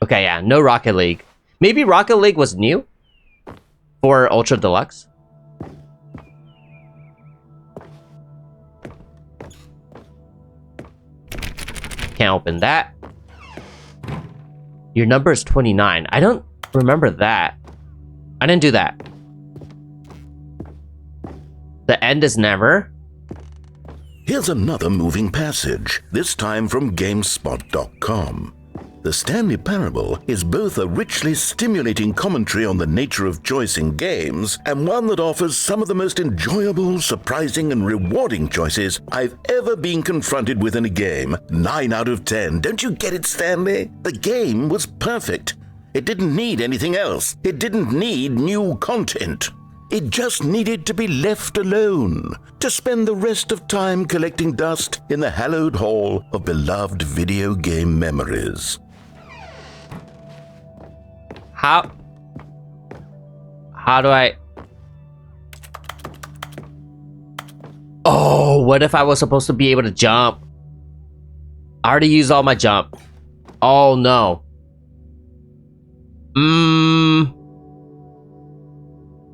Okay, yeah, no Rocket League. Maybe Rocket League was new? For Ultra Deluxe? Can't open that. Your number is 29. I don't remember that. I didn't do that. The end is never. Here's another moving passage, this time from GameSpot.com. The Stanley Parable is both a richly stimulating commentary on the nature of choice in games and one that offers some of the most enjoyable, surprising, and rewarding choices I've ever been confronted with in a game. 9 out of 10. Don't you get it, Stanley? The game was perfect. It didn't need anything else. It didn't need new content. It just needed to be left alone, to spend the rest of time collecting dust in the hallowed hall of beloved video game memories. How do I... Oh, what if I was supposed to be able to jump? I already used all my jump. Oh, no.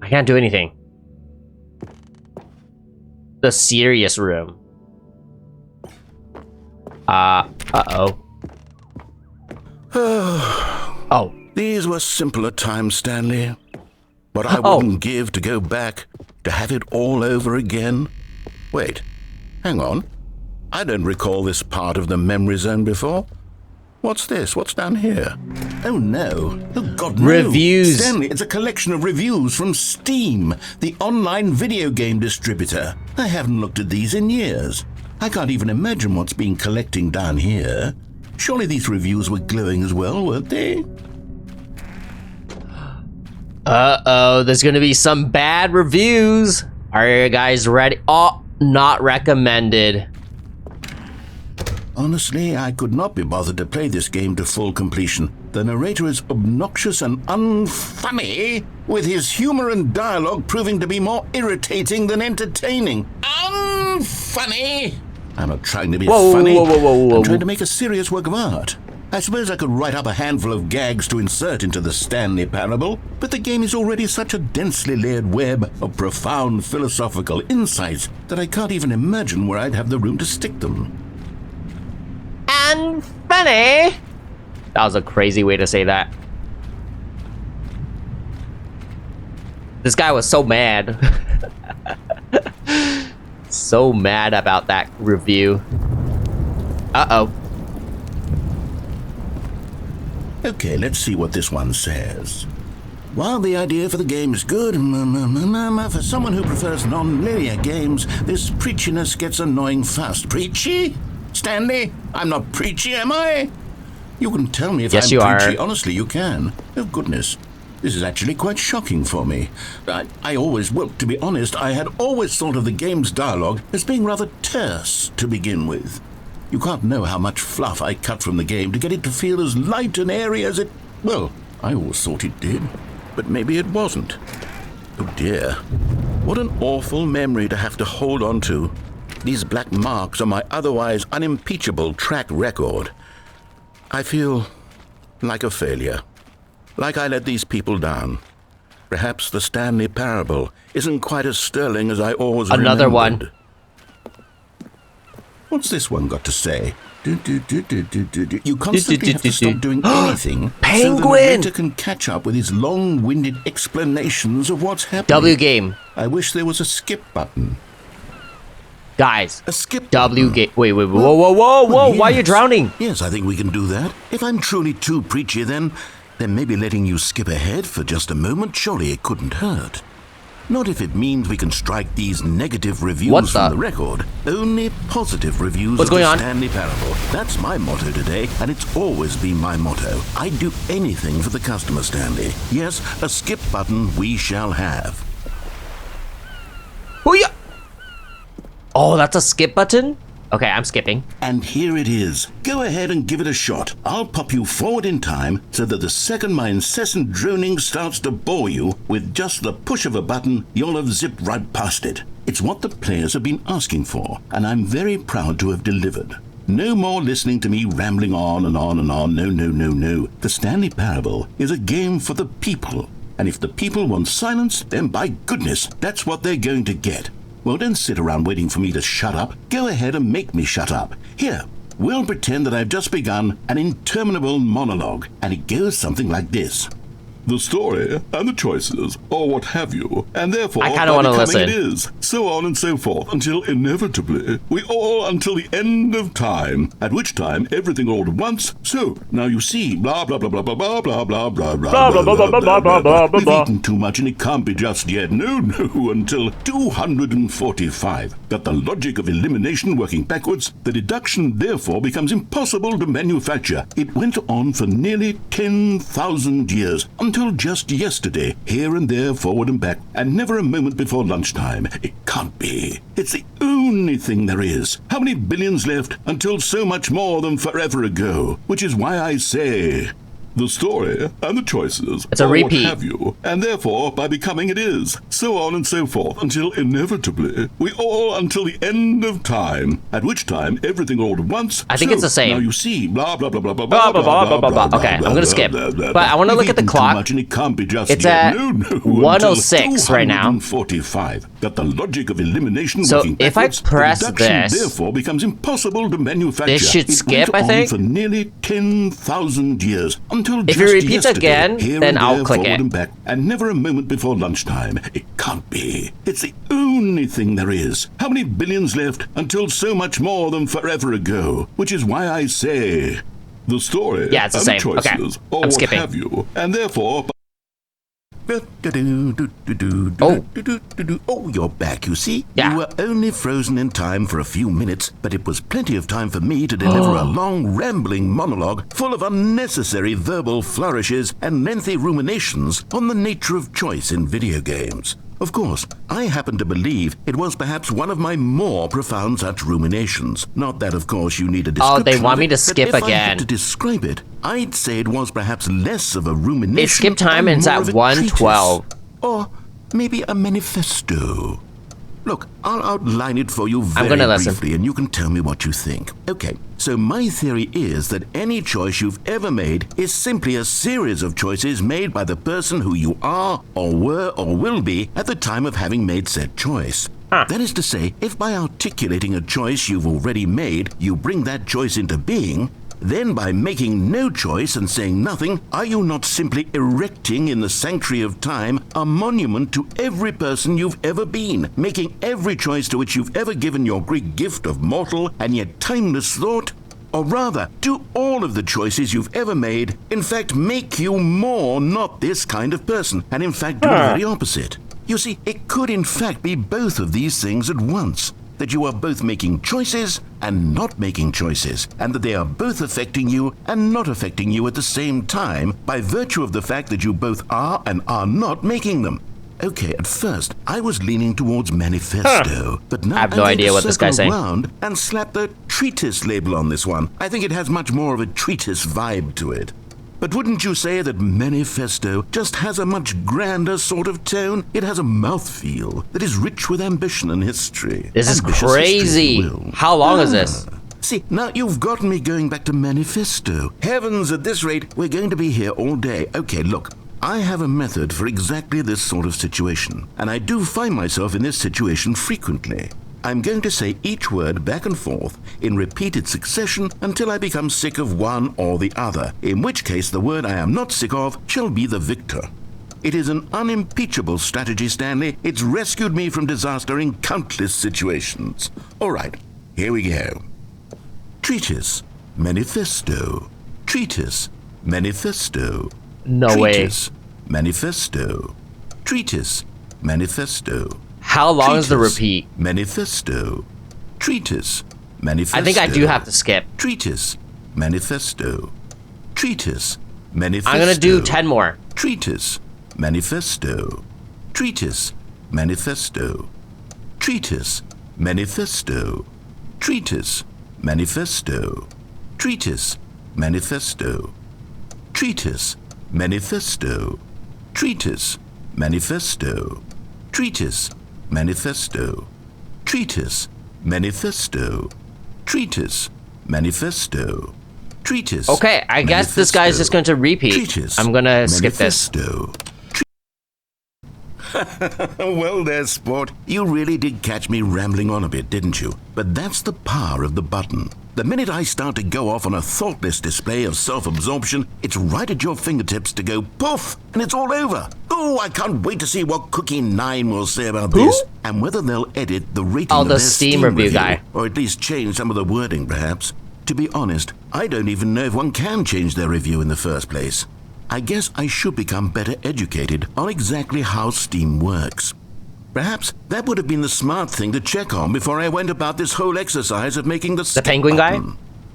I can't do anything. the serious room. Uh-oh. Oh. These were simpler times, Stanley. But I wouldn't give to go back, to have it all over again. Wait, hang on. I don't recall this part of the memory zone before. What's this? What's down here? Oh no. Oh God, no. Reviews. Stanley, it's a collection of reviews from Steam, the online video game distributor. I haven't looked at these in years. I can't even imagine what's been collecting down here. Surely these reviews were glowing as well, weren't they? Uh-oh, there's gonna be some bad reviews. Are you guys ready? Oh, not recommended. Honestly, I could not be bothered to play this game to full completion. The narrator is obnoxious and unfunny, with his humor and dialogue proving to be more irritating than entertaining. Unfunny! I'm not trying to be funny. I'm trying to make a serious work of art. I suppose I could write up a handful of gags to insert into the Stanley Parable, but the game is already such a densely layered web of profound philosophical insights that I can't even imagine where I'd have the room to stick them. And funny. That was a crazy way to say that. This guy was so mad. So mad about that review. Uh-oh. Okay, let's see what this one says. While the idea for the game is good, for someone who prefers non-linear games, this preachiness gets annoying fast. Preachy? Stanley, I'm not preachy, am I? You can tell me if yes, I'm you preachy. Are. Honestly, you can. Oh, goodness. This is actually quite shocking for me. To be honest, I had always thought of the game's dialogue as being rather terse to begin with. You can't know how much fluff I cut from the game to get it to feel as light and airy as it... Well, I always thought it did. But maybe it wasn't. Oh dear. What an awful memory to have to hold on to. These black marks on my otherwise unimpeachable track record. I feel like a failure. Like I let these people down. Perhaps the Stanley Parable isn't quite as sterling as I always remembered. Another one. What's this one got to say? You constantly have to stop doing anything Penguin! so the narrator can catch up with his long-winded explanations of what's happening. W game. I wish there was a skip button. Guys. A skip W button. game. Wait, whoa. Yes. Why are you drowning? Yes, I think we can do that. If I'm truly too preachy, then maybe letting you skip ahead for just a moment, surely it couldn't hurt. Not if it means we can strike these negative reviews from the record. Only positive reviews of the Stanley Parable. That's my motto today, and it's always been my motto. I'd do anything for the customer, Stanley. Yes, a skip button we shall have. Oh, that's a skip button? Okay, I'm skipping. And here it is. Go ahead and give it a shot. I'll pop you forward in time so that the second my incessant droning starts to bore you, with just the push of a button, you'll have zipped right past it. It's what the players have been asking for, and I'm very proud to have delivered. No more listening to me rambling on and on and on. No. The Stanley Parable is a game for the people. And if the people want silence, then by goodness, that's what they're going to get. Well, don't sit around waiting for me to shut up. Go ahead and make me shut up. Here, we'll pretend that I've just begun an interminable monologue, and it goes something like this. The story and the choices, or what have you, and therefore I kind of want to listen. It is, so on and so forth, until inevitably we all until the end of time, at which time everything all at once. So now you see, blah blah blah blah blah blah blah blah blah blah blah. We've eaten too much, and it can't be just yet. No, until 245. Got the logic of elimination working backwards. The deduction therefore becomes impossible to manufacture. It went on for nearly 10,000 years. Until just yesterday, here and there, forward and back, and never a moment before lunchtime. It can't be. It's the only thing there is. How many billions left until so much more than forever ago? Which is why I say, The story and the choices. It's a repeat. What have you, and therefore, by becoming it is. So on and so forth, until inevitably, until the end of time, at which time everything all at once. I think it's the same. Now you see, blah, blah, blah, blah, blah, blah, blah, blah, blah, blah. Okay, I'm gonna skip. But I want to look at the clock. Much and it can't be just it's at 1:06 right now. 245. That the logic of elimination. So if I press this, therefore becomes impossible to manufacture. This should skip, I think. For nearly 10,000 years. Until if just it repeats again, then I'll click it. And back, and never a moment before lunchtime. It can't be. It's the only thing there is. How many billions left until so much more than forever ago? Which is why I say the story. Yeah, it's the same. Choices, okay, or I'm what skipping. Have you, and therefore. Oh, you're back, you see? Yeah. You were only frozen in time for a few minutes, but it was plenty of time for me to deliver a long, rambling monologue full of unnecessary verbal flourishes and lengthy ruminations on the nature of choice in video games. Of course, I happen to believe it was perhaps one of my more profound such ruminations. Not that, of course, you need a description. Oh, they want me to but skip if again. I had to describe it, I'd say it was perhaps less of a rumination. It skipped time and it's at 1:12. Or maybe a manifesto. Look, I'll outline it for you very briefly, and you can tell me what you think. Okay, so my theory is that any choice you've ever made is simply a series of choices made by the person who you are, or were, or will be at the time of having made said choice. That is to say, if by articulating a choice you've already made, you bring that choice into being, then by making no choice and saying nothing, are you not simply erecting in the sanctuary of time a monument to every person you've ever been, making every choice to which you've ever given your great gift of mortal and yet timeless thought? Or rather, do all of the choices you've ever made, in fact, make you more not this kind of person, and in fact do the very opposite? You see, it could in fact be both of these things at once. That you are both making choices and not making choices, and that they are both affecting you and not affecting you at the same time by virtue of the fact that you both are and are not making them. Okay, at first, I was leaning towards manifesto, but now I have no idea what this guy's saying. Around and slap the treatise label on this one. I think it has much more of a treatise vibe to it. But wouldn't you say that manifesto just has a much grander sort of tone? It has a mouthfeel that is rich with ambition and history. This is Ambitious crazy. history, How long is this? See, now you've gotten me going back to manifesto. Heavens, at this rate, we're going to be here all day. Okay, look. I have a method for exactly this sort of situation, and I do find myself in this situation frequently. I'm going to say each word back and forth in repeated succession until I become sick of one or the other, in which case the word I am not sick of shall be the victor. It is an unimpeachable strategy, Stanley. It's rescued me from disaster in countless situations. All right, here we go. Treatise, manifesto. Treatise, manifesto. No way. Treatise, manifesto. Treatise, manifesto. How long is the repeat? Manifesto. Treatise. Manifesto. I think I do have to skip. Treatise. Manifesto. Treatise. Manifesto. I'm gonna do 10 more. Treatise. Manifesto. Treatise. Manifesto. Treatise. Manifesto. Treatise. Manifesto. Treatise. Manifesto. Treatise. Manifesto. Treatise. Manifesto. Treatise. Manifesto. Treatise. Manifesto. Treatise. Manifesto. Treatise. Okay, I guess this guy's just going to repeat. Treatise. I'm gonna skip this. Well there, sport. You really did catch me rambling on a bit, didn't you? But that's the power of the button. The minute I start to go off on a thoughtless display of self-absorption, it's right at your fingertips to go poof, and it's all over. Oh, I can't wait to see what Cookie 9 will say about this, and whether they'll edit the rating of the their Steam review guy. or at least change some of the wording, perhaps. To be honest, I don't even know if one can change their review in the first place. I guess I should become better educated on exactly how Steam works. Perhaps that would have been the smart thing to check on before I went about this whole exercise of making the penguin guy?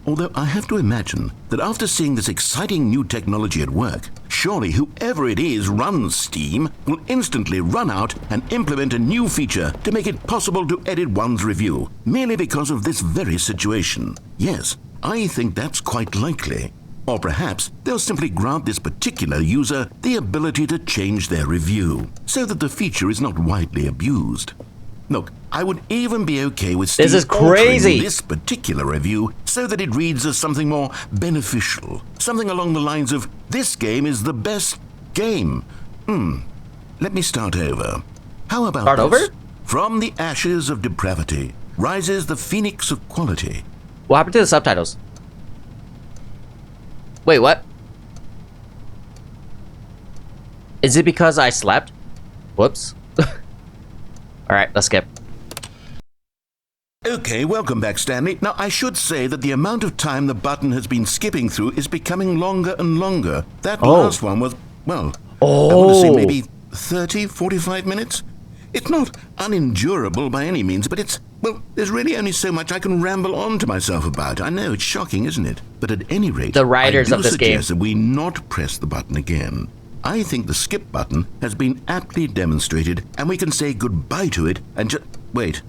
Although I have to imagine that after seeing this exciting new technology at work, surely whoever it is runs Steam will instantly run out and implement a new feature to make it possible to edit one's review, merely because of this very situation. Yes, I think that's quite likely. Or perhaps they'll simply grant this particular user the ability to change their review, so that the feature is not widely abused. Look, I would even be okay with Steve this is crazy. altering this particular review so that it reads as something more beneficial. Something along the lines of, this game is the best game. Let me start over. How about Start this? over? From the ashes of depravity rises the phoenix of quality. What happened to the subtitles? Wait, what? Is it because I slept? Whoops. Alright, let's skip. Okay, welcome back, Stanley. Now, I should say that the amount of time the button has been skipping through is becoming longer and longer. That last one was, well, I want to say maybe 30, 45 minutes? It's not unendurable by any means, but it's, well, there's really only so much I can ramble on to myself about. I know, it's shocking, isn't it? But at any rate, the writers of this game suggest that we not press the button again. I think the skip button has been aptly demonstrated, and we can say goodbye to it and just... Wait,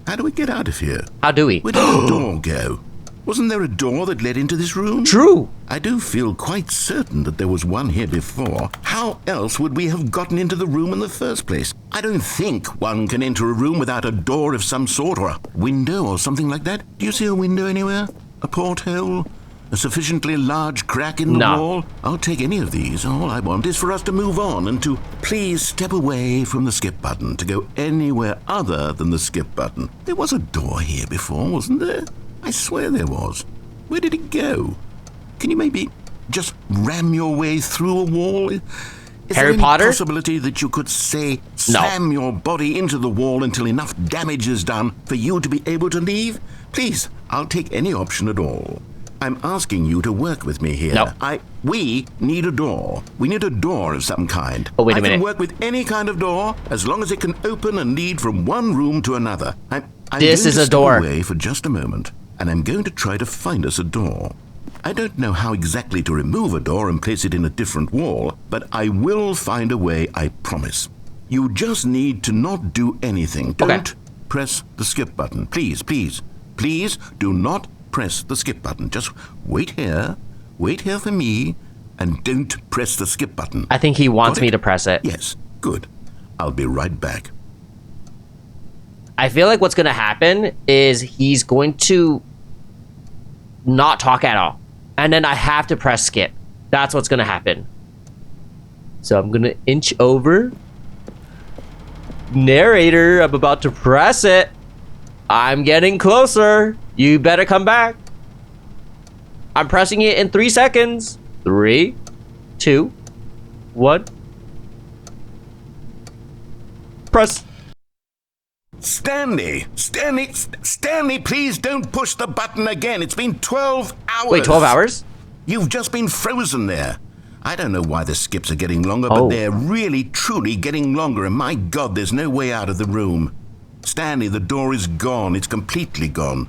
how do we get out of here? How do we? Where did the door go? Wasn't there a door that led into this room? True. I do feel quite certain that there was one here before. How else would we have gotten into the room in the first place? I don't think one can enter a room without a door of some sort, or a window or something like that. Do you see a window anywhere? A porthole? A sufficiently large crack in the wall? I'll take any of these. All I want is for us to move on and to please step away from the skip button, to go anywhere other than the skip button. There was a door here before, wasn't there? I swear there was. Where did it go? Can you maybe just ram your way through a wall? Is Harry there Potter? any possibility that you could, say, slam your body into the wall until enough damage is done for you to be able to leave? Please, I'll take any option at all. I'm asking you to work with me here. No. We need a door. We need a door of some kind. Oh, wait a minute. I can work with any kind of door as long as it can open and lead from one room to another. I'm This is going to a door. Step away for just a moment, and I'm going to try to find us a door. I don't know how exactly to remove a door and place it in a different wall, but I will find a way, I promise. You just need to not do anything. Don't press the skip button. Please, please, please do not press the skip button. Just wait here for me, and don't press the skip button. I think he wants me to press it. Yes, good. I'll be right back. I feel like what's going to happen is he's going to not talk at all. And then I have to press skip. That's what's going to happen. So I'm going to inch over. Narrator, I'm about to press it. I'm getting closer. You better come back. I'm pressing it in 3 seconds. 3, 2, 1. Press. Stanley, please don't push the button again. It's been 12 hours. Wait, 12 hours? You've just been frozen there. I don't know why the skips are getting longer, but they're really, truly getting longer, and my God, there's no way out of the room. Stanley, the door is gone. It's completely gone.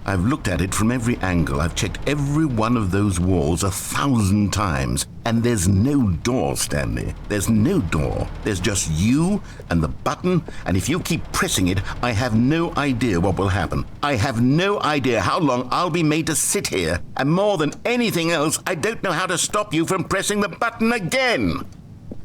I've looked at it from every angle. I've checked every one of those walls 1,000 times. And there's no door, Stanley. There's no door. There's just you and the button. And if you keep pressing it, I have no idea what will happen. I have no idea how long I'll be made to sit here. And more than anything else, I don't know how to stop you from pressing the button again.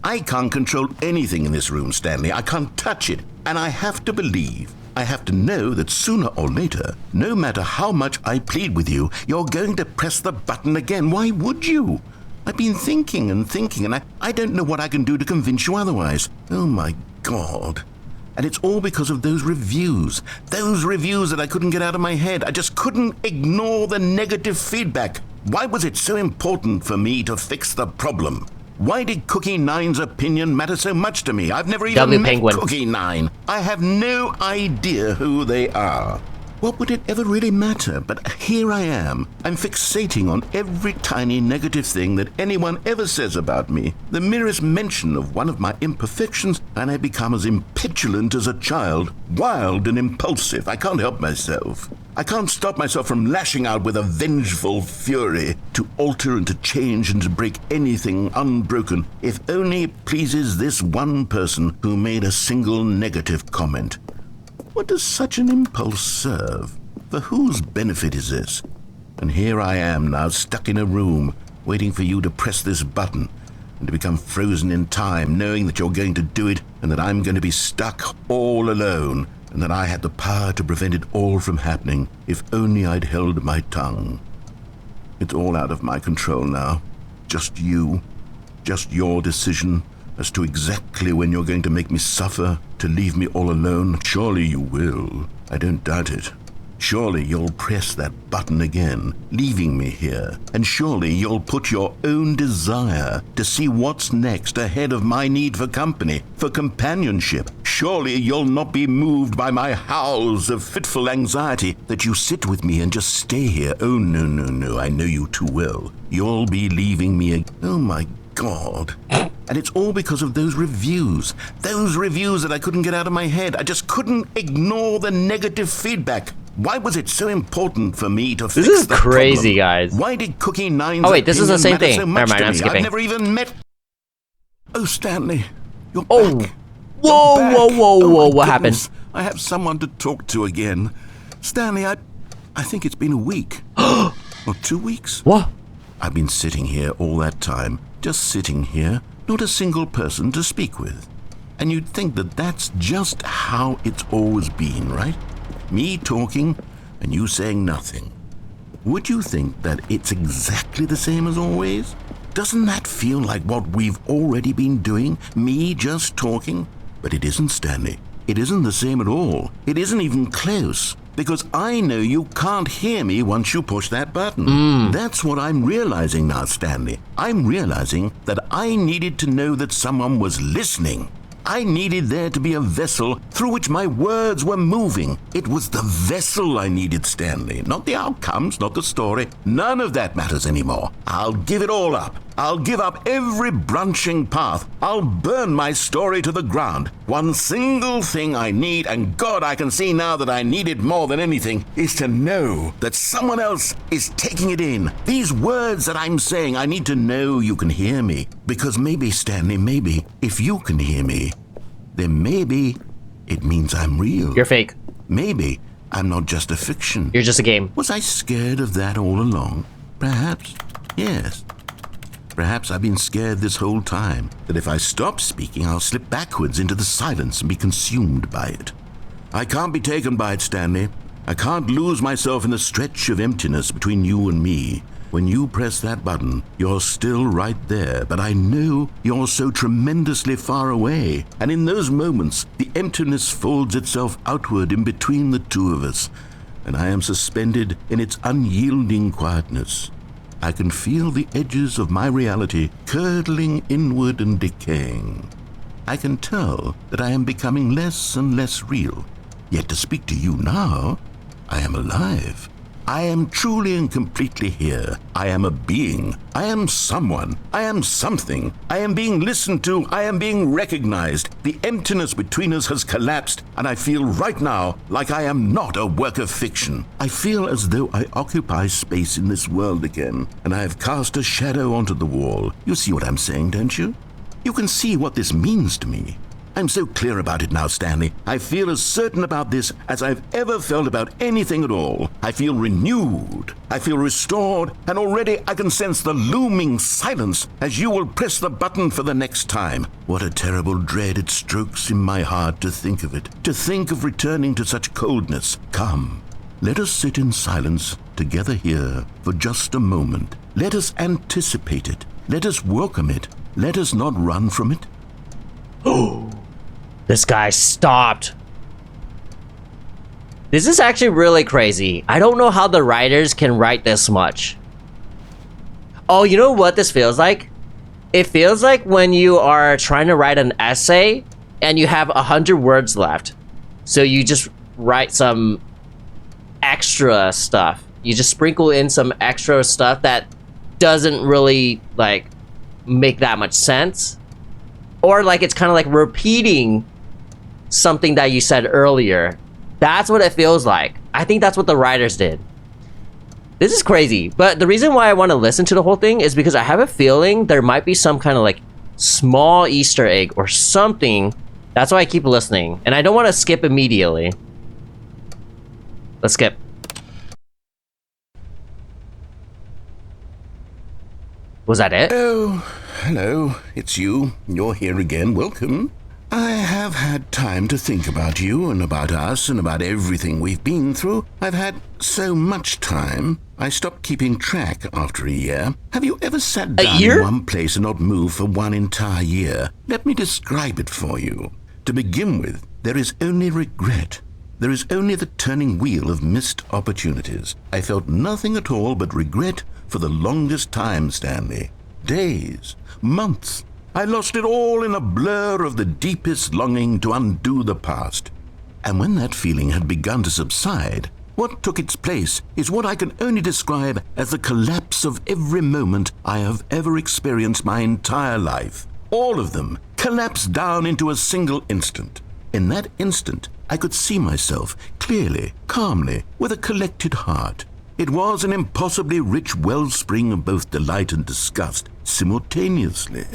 I can't control anything in this room, Stanley. I can't touch it. And I have to believe, I have to know that sooner or later, no matter how much I plead with you, you're going to press the button again. Why would you? I've been thinking and I don't know what I can do to convince you otherwise. Oh my God. And it's all because of those reviews. Those reviews that I couldn't get out of my head. I just couldn't ignore the negative feedback. Why was it so important for me to fix the problem? Why did Cookie Nine's opinion matter so much to me? I've never even met Cookie Nine. I have no idea who they are. What would it ever really matter? But here I am. I'm fixating on every tiny negative thing that anyone ever says about me. The merest mention of one of my imperfections, and I become as impetulant as a child, wild and impulsive. I can't help myself. I can't stop myself from lashing out with a vengeful fury to alter and to change and to break anything unbroken, if only it pleases this one person who made a single negative comment. What does such an impulse serve? For whose benefit is this? And here I am now, stuck in a room, waiting for you to press this button and to become frozen in time, knowing that you're going to do it and that I'm going to be stuck all alone and that I had the power to prevent it all from happening if only I'd held my tongue. It's all out of my control now. Just you. Just your decision as to exactly when you're going to make me suffer, to leave me all alone. Surely you will. I don't doubt it. Surely you'll press that button again, leaving me here. And surely you'll put your own desire to see what's next ahead of my need for company, for companionship. Surely you'll not be moved by my howls of fitful anxiety that you sit with me and just stay here. Oh, no, I know you too well. You'll be leaving me Oh, my God. And it's all because of those reviews that I couldn't get out of my head. I just couldn't ignore the negative feedback. Why was it so important for me to fix This is the crazy, problem? guys. Why did Cookie Nine's Oh wait, this is the same opinion thing. matter Never so much mind, to I'm me? skipping. I've never even met... Oh, Stanley, you're Oh, back. whoa, You're back. whoa, whoa, Oh, whoa! my What goodness. happened? I have someone to talk to again. Stanley, I think it's been a week. Or 2 weeks. What? I've been sitting here all that time, just sitting here, not a single person to speak with. And you'd think that that's just how it's always been, right? Me talking and you saying nothing. Would you think that it's exactly the same as always? Doesn't that feel like what we've already been doing? Me just talking? But it isn't, Stanley. It isn't the same at all. It isn't even close. Because I know you can't hear me once you push that button. That's what I'm realizing now, Stanley. I'm realizing that I needed to know that someone was listening. I needed there to be a vessel through which my words were moving. It was the vessel I needed, Stanley, not the outcomes, not the story. None of that matters anymore. I'll give it all up. I'll give up every branching path. I'll burn my story to the ground. One single thing I need, and God, I can see now that I need it more than anything, is to know that someone else is taking it in. These words that I'm saying, I need to know you can hear me. Because maybe, Stanley, maybe, if you can hear me, then maybe it means I'm real. You're fake. Maybe I'm not just a fiction. You're just a game. Was I scared of that all along? Perhaps. Yes. Perhaps I've been scared this whole time, that if I stop speaking, I'll slip backwards into the silence and be consumed by it. I can't be taken by it, Stanley. I can't lose myself in the stretch of emptiness between you and me. When you press that button, you're still right there, but I know you're so tremendously far away. And in those moments, the emptiness folds itself outward in between the two of us, and I am suspended in its unyielding quietness. I can feel the edges of my reality curdling inward and decaying. I can tell that I am becoming less and less real. Yet to speak to you now, I am alive. I am truly and completely here. I am a being. I am someone. I am something. I am being listened to. I am being recognized. The emptiness between us has collapsed, and I feel right now like I am not a work of fiction. I feel as though I occupy space in this world again, and I have cast a shadow onto the wall. You see what I'm saying, don't you? You can see what this means to me. I'm so clear about it now, Stanley. I feel as certain about this as I've ever felt about anything at all. I feel renewed. I feel restored, and already I can sense the looming silence as you will press the button for the next time. What a terrible dread it strokes in my heart to think of it, to think of returning to such coldness. Come, let us sit in silence together here for just a moment. Let us anticipate it. Let us welcome it. Let us not run from it. Oh. This guy stopped. This is actually really crazy. I don't know how the writers can write this much. Oh, you know what this feels like? It feels like when you are trying to write an essay and you have 100 words left. So you just write some extra stuff. You just sprinkle in some extra stuff that doesn't really like make that much sense. Or like it's kind of like repeating something that you said earlier. That's what it feels like. I think that's what the writers did. This is crazy, but the reason why I want to listen to the whole thing is because I have a feeling there might be some kind of like small Easter egg or something. That's why I keep listening, and I don't want to skip immediately. Let's skip. Was that it? Oh, hello. It's you. You're here again. Welcome. I have had time to think about you and about us and about everything we've been through. I've had so much time. I stopped keeping track after a year. Have you ever sat down in one place and not moved for one entire year? Let me describe it for you. To begin with, there is only regret. There is only the turning wheel of missed opportunities. I felt nothing at all but regret for the longest time, Stanley. Days, months. I lost it all in a blur of the deepest longing to undo the past. And when that feeling had begun to subside, what took its place is what I can only describe as the collapse of every moment I have ever experienced my entire life. All of them collapsed down into a single instant. In that instant, I could see myself clearly, calmly, with a collected heart. It was an impossibly rich wellspring of both delight and disgust simultaneously.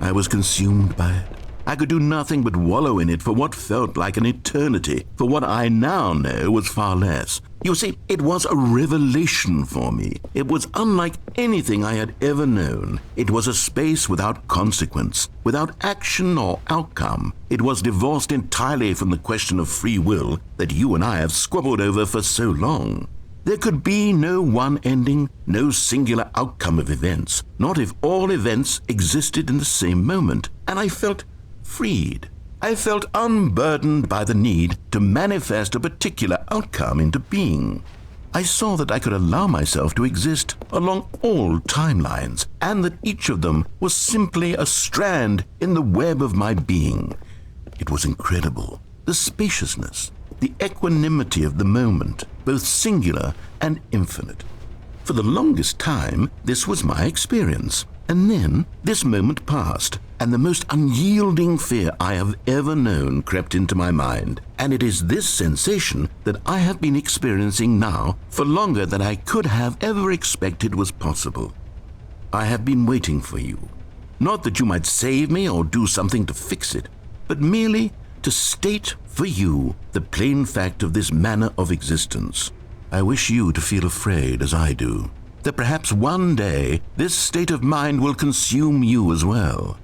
I was consumed by it. I could do nothing but wallow in it for what felt like an eternity, for what I now know was far less. You see, it was a revelation for me. It was unlike anything I had ever known. It was a space without consequence, without action or outcome. It was divorced entirely from the question of free will that you and I have squabbled over for so long. There could be no one ending, no singular outcome of events, not if all events existed in the same moment, and I felt freed. I felt unburdened by the need to manifest a particular outcome into being. I saw that I could allow myself to exist along all timelines, and that each of them was simply a strand in the web of my being. It was incredible. The spaciousness, the equanimity of the moment, both singular and infinite. For the longest time, this was my experience. And then this moment passed, and the most unyielding fear I have ever known crept into my mind. And it is this sensation that I have been experiencing now for longer than I could have ever expected was possible. I have been waiting for you. Not that you might save me or do something to fix it, but merely to state for you the plain fact of this manner of existence. I wish you to feel afraid as I do, that perhaps one day this state of mind will consume you as well.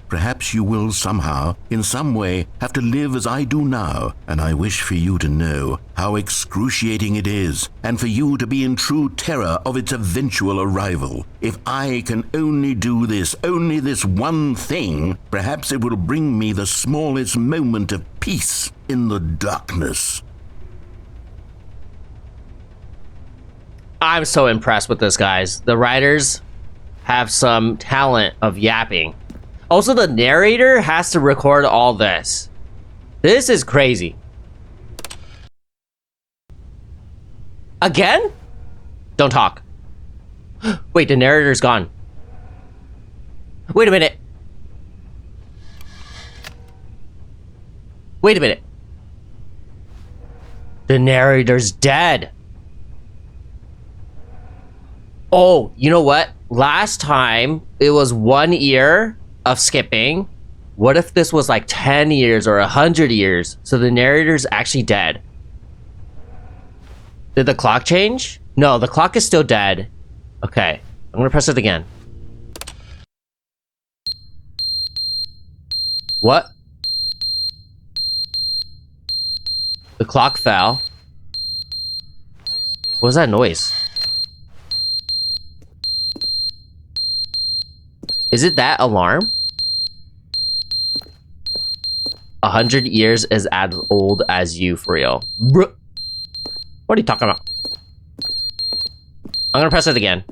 Perhaps you will somehow, in some way, have to live as I do now, and I wish for you to know how excruciating it is, and for you to be in true terror of its eventual arrival. If I can only do this, only this one thing, perhaps it will bring me the smallest moment of peace in the darkness. I'm so impressed with this, guys. The writers have some talent of yapping. Also, the narrator has to record all this. This is crazy. Again? Don't talk. Wait, the narrator's gone. Wait a minute. Wait a minute. The narrator's dead. Oh, you know what? Last time, it was 1 year of skipping. What if this was like 10 years or 100 years? So the narrator's actually dead. Did the clock change? No, the clock is still dead. Okay, I'm gonna press it again. What? The clock fell. What was that noise? Is it that alarm? 100 years is as old as you, for real. Bruh. What are you talking about? I'm gonna press it again.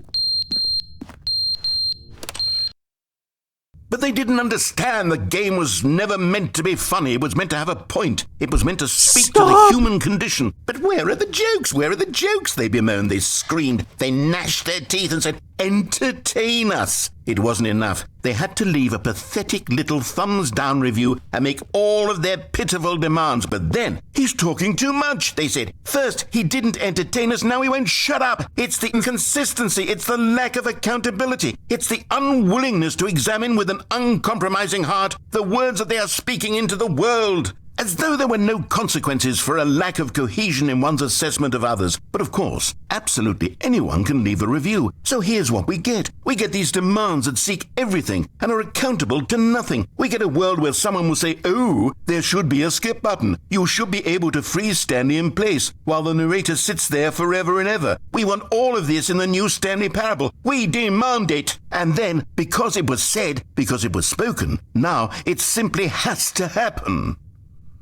But they didn't understand the game was never meant to be funny. It was meant to have a point. It was meant to speak to the human condition. But where are the jokes? Where are the jokes? They bemoaned, they screamed, they gnashed their teeth and said, "Entertain us." It wasn't enough. They had to leave a pathetic little thumbs-down review and make all of their pitiful demands. But then, "He's talking too much," they said. "First, he didn't entertain us, now he won't shut up." It's the inconsistency, it's the lack of accountability, it's the unwillingness to examine with an uncompromising heart the words that they are speaking into the world. As though there were no consequences for a lack of cohesion in one's assessment of others. But of course, absolutely anyone can leave a review. So here's what we get. We get these demands that seek everything and are accountable to nothing. We get a world where someone will say, oh, there should be a skip button. You should be able to freeze Stanley in place while the narrator sits there forever and ever. We want all of this in the new Stanley Parable. We demand it. And then, because it was said, because it was spoken, now it simply has to happen.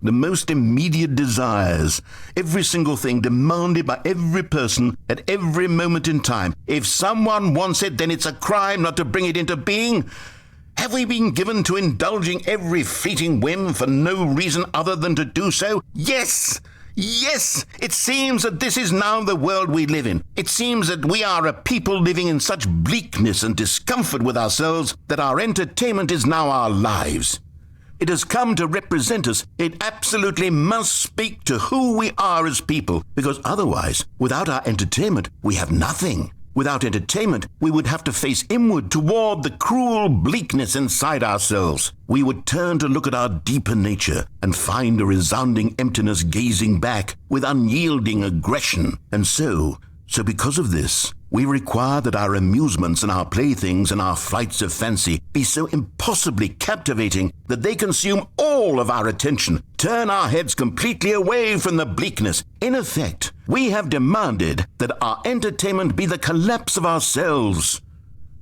The most immediate desires, every single thing demanded by every person at every moment in time. If someone wants it, then it's a crime not to bring it into being. Have we been given to indulging every fleeting whim for no reason other than to do so? Yes! Yes! It seems that this is now the world we live in. It seems that we are a people living in such bleakness and discomfort with ourselves that our entertainment is now our lives. It has come to represent us. It absolutely must speak to who we are as people, because otherwise, without our entertainment, we have nothing. Without entertainment, we would have to face inward toward the cruel bleakness inside ourselves. We would turn to look at our deeper nature and find a resounding emptiness gazing back with unyielding aggression. And so because of this, we require that our amusements and our playthings and our flights of fancy be so impossibly captivating that they consume all of our attention, turn our heads completely away from the bleakness. In effect, we have demanded that our entertainment be the collapse of ourselves.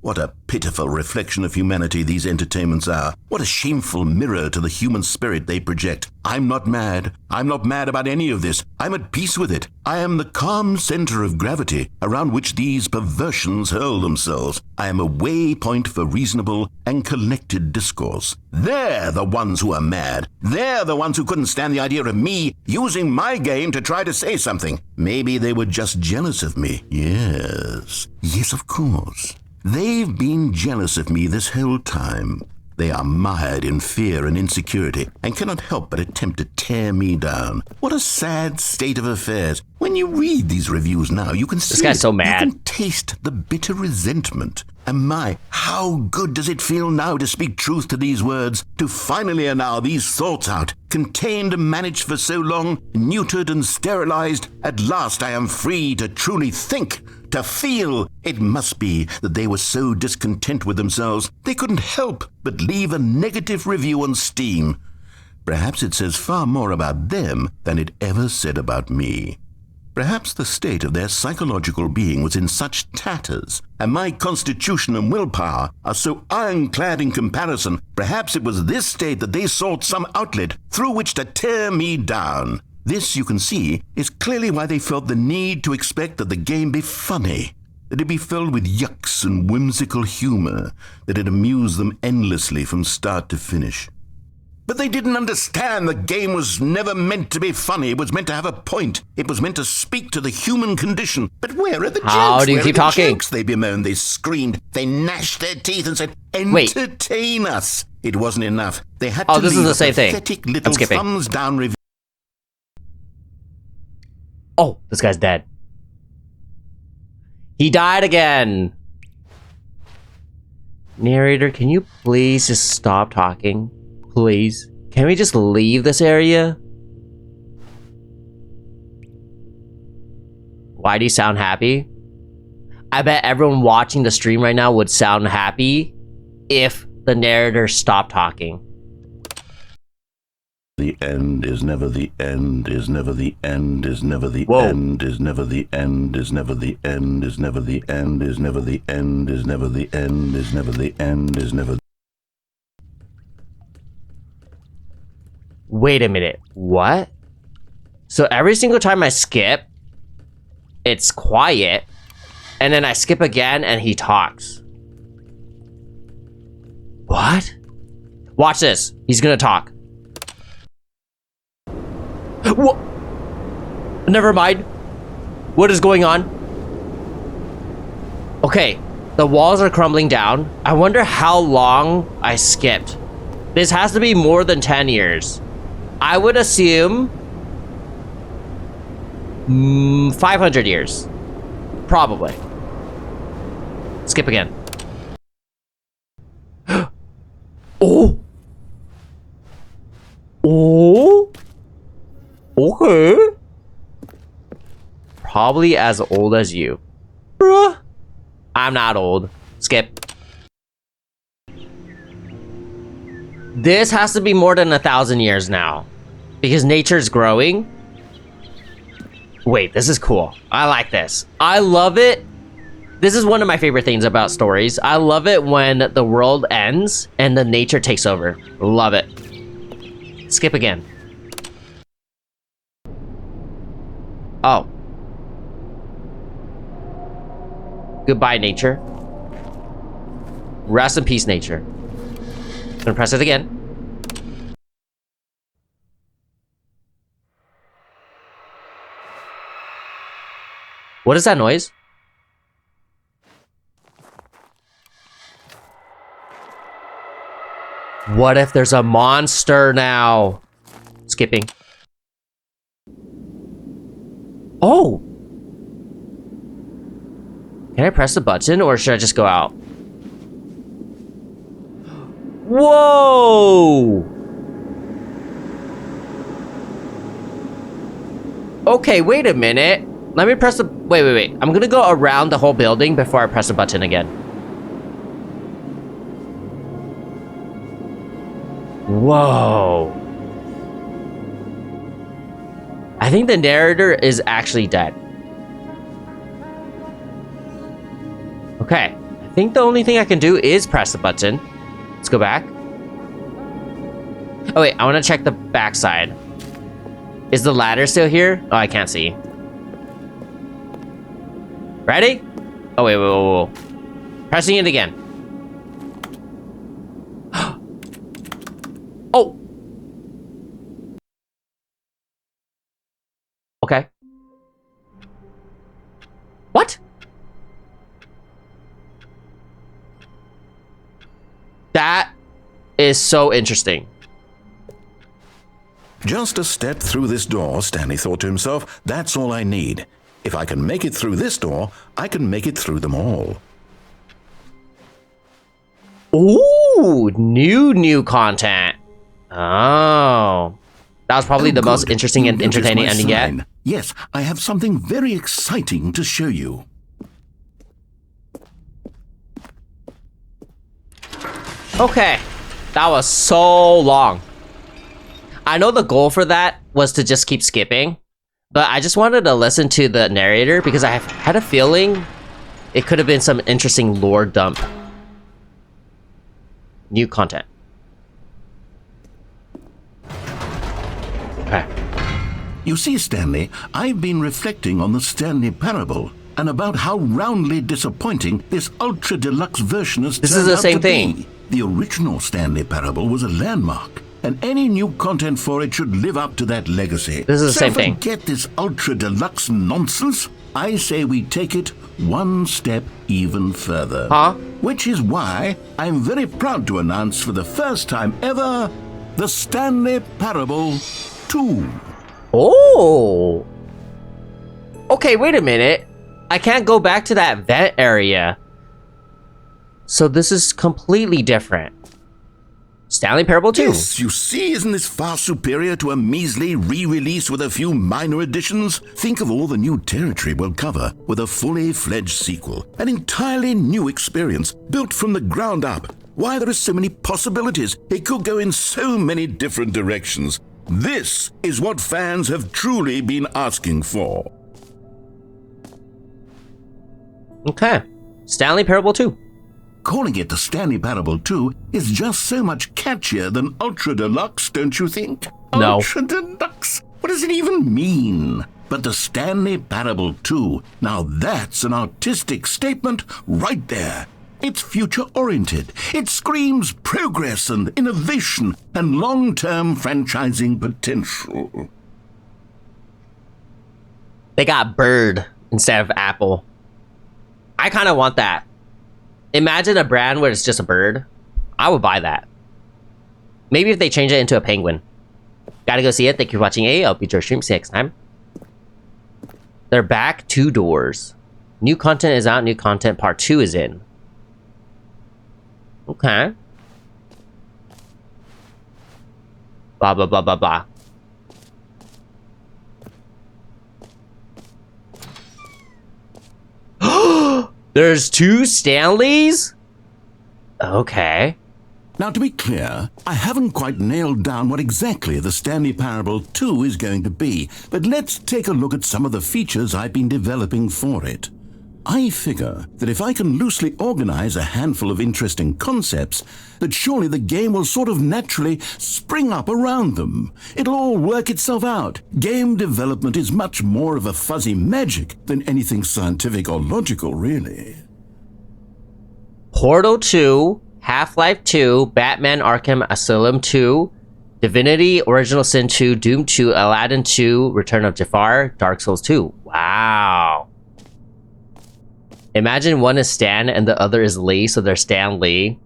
What a pitiful reflection of humanity these entertainments are. What a shameful mirror to the human spirit they project. I'm not mad. I'm not mad about any of this. I'm at peace with it. I am the calm center of gravity around which these perversions hurl themselves. I am a waypoint for reasonable and collected discourse. They're the ones who are mad. They're the ones who couldn't stand the idea of me using my game to try to say something. Maybe they were just jealous of me. Yes, of course. They've been jealous of me this whole time. They are mired in fear and insecurity and cannot help but attempt to tear me down. What a sad state of affairs. When you read these reviews now, you can see this guy's so mad. You can taste the bitter resentment. And my, how good does it feel now to speak truth to these words, to finally allow these thoughts out, contained and managed for so long, neutered and sterilized. At last I am free to truly think, to feel. It must be that they were so discontent with themselves, they couldn't help but leave a negative review on Steam. Perhaps it says far more about them than it ever said about me. Perhaps the state of their psychological being was in such tatters, and my constitution and willpower are so ironclad in comparison. Perhaps it was this state that they sought some outlet through which to tear me down. This, you can see, is clearly why they felt the need to expect that the game be funny, that it be filled with yucks and whimsical humor, that it amuse them endlessly from start to finish. But they didn't understand the game was never meant to be funny. It was meant to have a point. It was meant to speak to the human condition. But where are the jokes? How do you keep talking? Jokes? They bemoaned, they screamed, they gnashed their teeth and said, entertain us. It wasn't enough. They had to this leave is the same thing. pathetic little thumbs down review. Oh, this guy's dead. He died again. Narrator, can you please just stop talking? Please. Can we just leave this area? Why do you sound happy? I bet everyone watching the stream right now would sound happy if the narrator stopped talking. The end is never the end, is never the end, is never the Whoa. end, is never the end, is never the end, is never the end, is never the end, is never the end, is never the end, is never. Wait a minute, what? So every single time I skip, it's quiet, and then I skip again and he talks. What? Watch this, he's gonna talk. What? Never mind. What is going on? Okay, the walls are crumbling down. I wonder how long I skipped. This has to be more than 10 years. I would assume 500 years. Probably. Skip again. Oh! Oh! Okay. Probably as old as you. Bruh. I'm not old. Skip. This has to be more than 1,000 years now. Because nature's growing. Wait, this is cool. I like this. I love it. This is one of my favorite things about stories. I love it when the world ends and the nature takes over. Love it. Skip again. Oh. Goodbye, nature. Rest in peace, nature. I'm gonna press it again. What is that noise? What if there's a monster now? Skipping. Oh! Can I press the button or should I just go out? Whoa! Okay, wait a minute. Let me press the... Wait. I'm gonna go around the whole building before I press the button again. Whoa. I think the narrator is actually dead. Okay. I think the only thing I can do is press the button. Let's go back. Oh wait, I want to check the backside. Is the ladder still here? Oh, I can't see. Ready? Oh wait. Pressing it again. Oh! Okay. What? That is so interesting. Just a step through this door, Stanley thought to himself. That's all I need. If I can make it through this door, I can make it through them all. Ooh, new content. Oh. That was probably the most interesting and entertaining ending yet. Yes, I have something very exciting to show you. Okay. That was so long. I know the goal for that was to just keep skipping, but I just wanted to listen to the narrator because I had a feeling it could have been some interesting lore dump. New content. Okay. You see, Stanley, I've been reflecting on the Stanley Parable and about how roundly disappointing this Ultra Deluxe version has turned out to be. This is the same thing. The original Stanley Parable was a landmark, and any new content for it should live up to that legacy. This is the same thing. Forget this Ultra Deluxe nonsense. I say we take it one step even further. Huh? Which is why I'm very proud to announce for the first time ever, the Stanley Parable 2. Oh. Okay, wait a minute. I can't go back to that vent area. So this is completely different. Stanley Parable 2. Yes, you see, isn't this far superior to a measly re-release with a few minor additions? Think of all the new territory we'll cover with a fully fledged sequel. An entirely new experience, built from the ground up. Why, there are so many possibilities. It could go in so many different directions. This is what fans have truly been asking for. Okay. Stanley Parable 2. Calling it the Stanley Parable 2 is just so much catchier than Ultra Deluxe, don't you think? No. Ultra Deluxe? What does it even mean? But the Stanley Parable 2, now that's an artistic statement right there. It's future-oriented. It screams progress and innovation and long-term franchising potential. They got bird instead of apple. I kind of want that. Imagine a brand where it's just a bird. I would buy that. Maybe if they change it into a penguin. Gotta go see it. Thank you for watching. I'll be your stream. See you next time. They're back 2 doors. New content is out. New content part 2 is in. Okay. Blah, blah, blah, blah, blah. There's 2 Stanleys? Okay. Now, to be clear, I haven't quite nailed down what exactly the Stanley Parable 2 is going to be, but let's take a look at some of the features I've been developing for it. I figure that if I can loosely organize a handful of interesting concepts, that surely the game will sort of naturally spring up around them. It'll all work itself out. Game development is much more of a fuzzy magic than anything scientific or logical, really. Portal 2, Half-Life 2, Batman Arkham Asylum 2, Divinity Original Sin 2, Doom 2, Aladdin 2, Return of Jafar, Dark Souls 2. Wow. Imagine one is Stan and the other is Lee, so they're Stan Lee.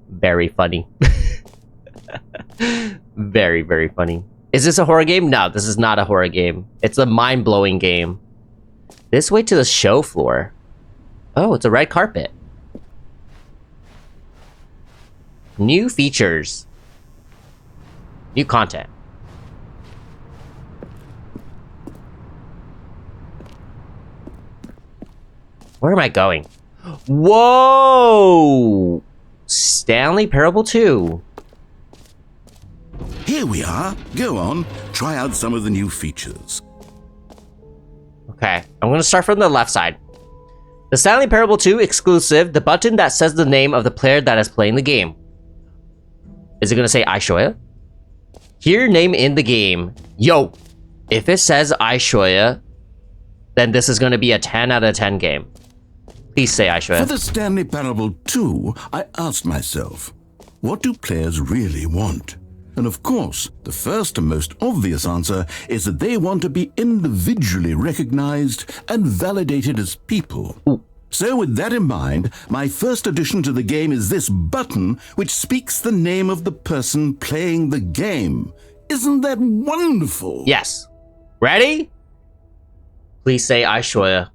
Very funny. Very, very funny. Is this a horror game? No, this is not a horror game. It's a mind-blowing game. This way to the show floor. Oh, it's a red carpet. New features. New content. Where am I going? Whoa! Stanley Parable 2. Here we are. Go on, try out some of the new features. Okay, I'm gonna start from the left side. The Stanley Parable 2 exclusive, the button that says the name of the player that is playing the game. Is it gonna say iShoya? Hear your name in the game. Yo! If it says iShoya, then this is gonna be a 10 out of 10 game. Please say iShoya. For the Stanley Parable 2, I asked myself, what do players really want? And of course, the first and most obvious answer is that they want to be individually recognized and validated as people. Ooh. So with that in mind, my first addition to the game is this button which speaks the name of the person playing the game. Isn't that wonderful? Yes. Ready? Please say iShoya.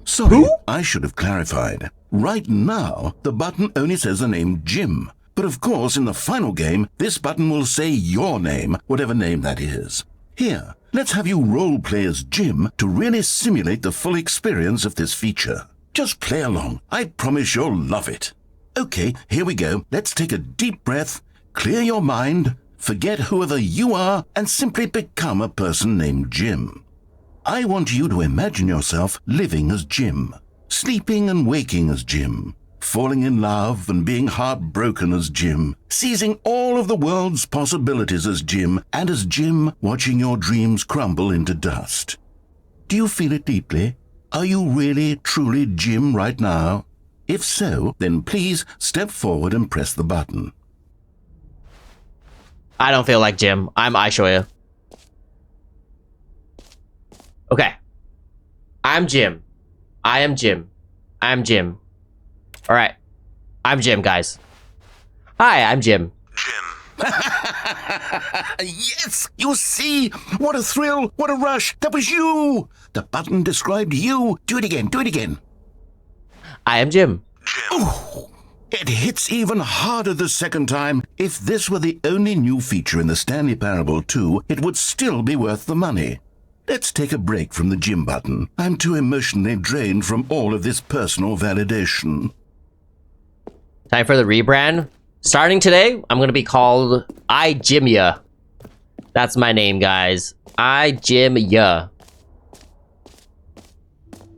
Sorry, Who? I should have clarified. Right now, the button only says the name Jim. But of course, in the final game, this button will say your name, whatever name that is. Here, let's have you role-play as Jim to really simulate the full experience of this feature. Just play along. I promise you'll love it. Okay, here we go. Let's take a deep breath, clear your mind, forget whoever you are, and simply become a person named Jim. I want you to imagine yourself living as Jim, sleeping and waking as Jim, falling in love and being heartbroken as Jim, seizing all of the world's possibilities as Jim, and as Jim watching your dreams crumble into dust. Do you feel it deeply? Are you really, truly Jim right now? If so, then please step forward and press the button. I don't feel like Jim. I'm iShoya. Okay. I'm Jim. I am Jim. I'm Jim. Alright. I'm Jim, guys. Hi, I'm Jim. Yes! You see? What a thrill! What a rush! That was you! The button described you! Do it again, do it again! I am Jim. Oh, it hits even harder the second time. If this were the only new feature in the Stanley Parable 2, it would still be worth the money. Let's take a break from the Jim button. I'm too emotionally drained from all of this personal validation. Time for the rebrand. Starting today, I'm gonna be called iJimya. That's my name, guys. iJimya.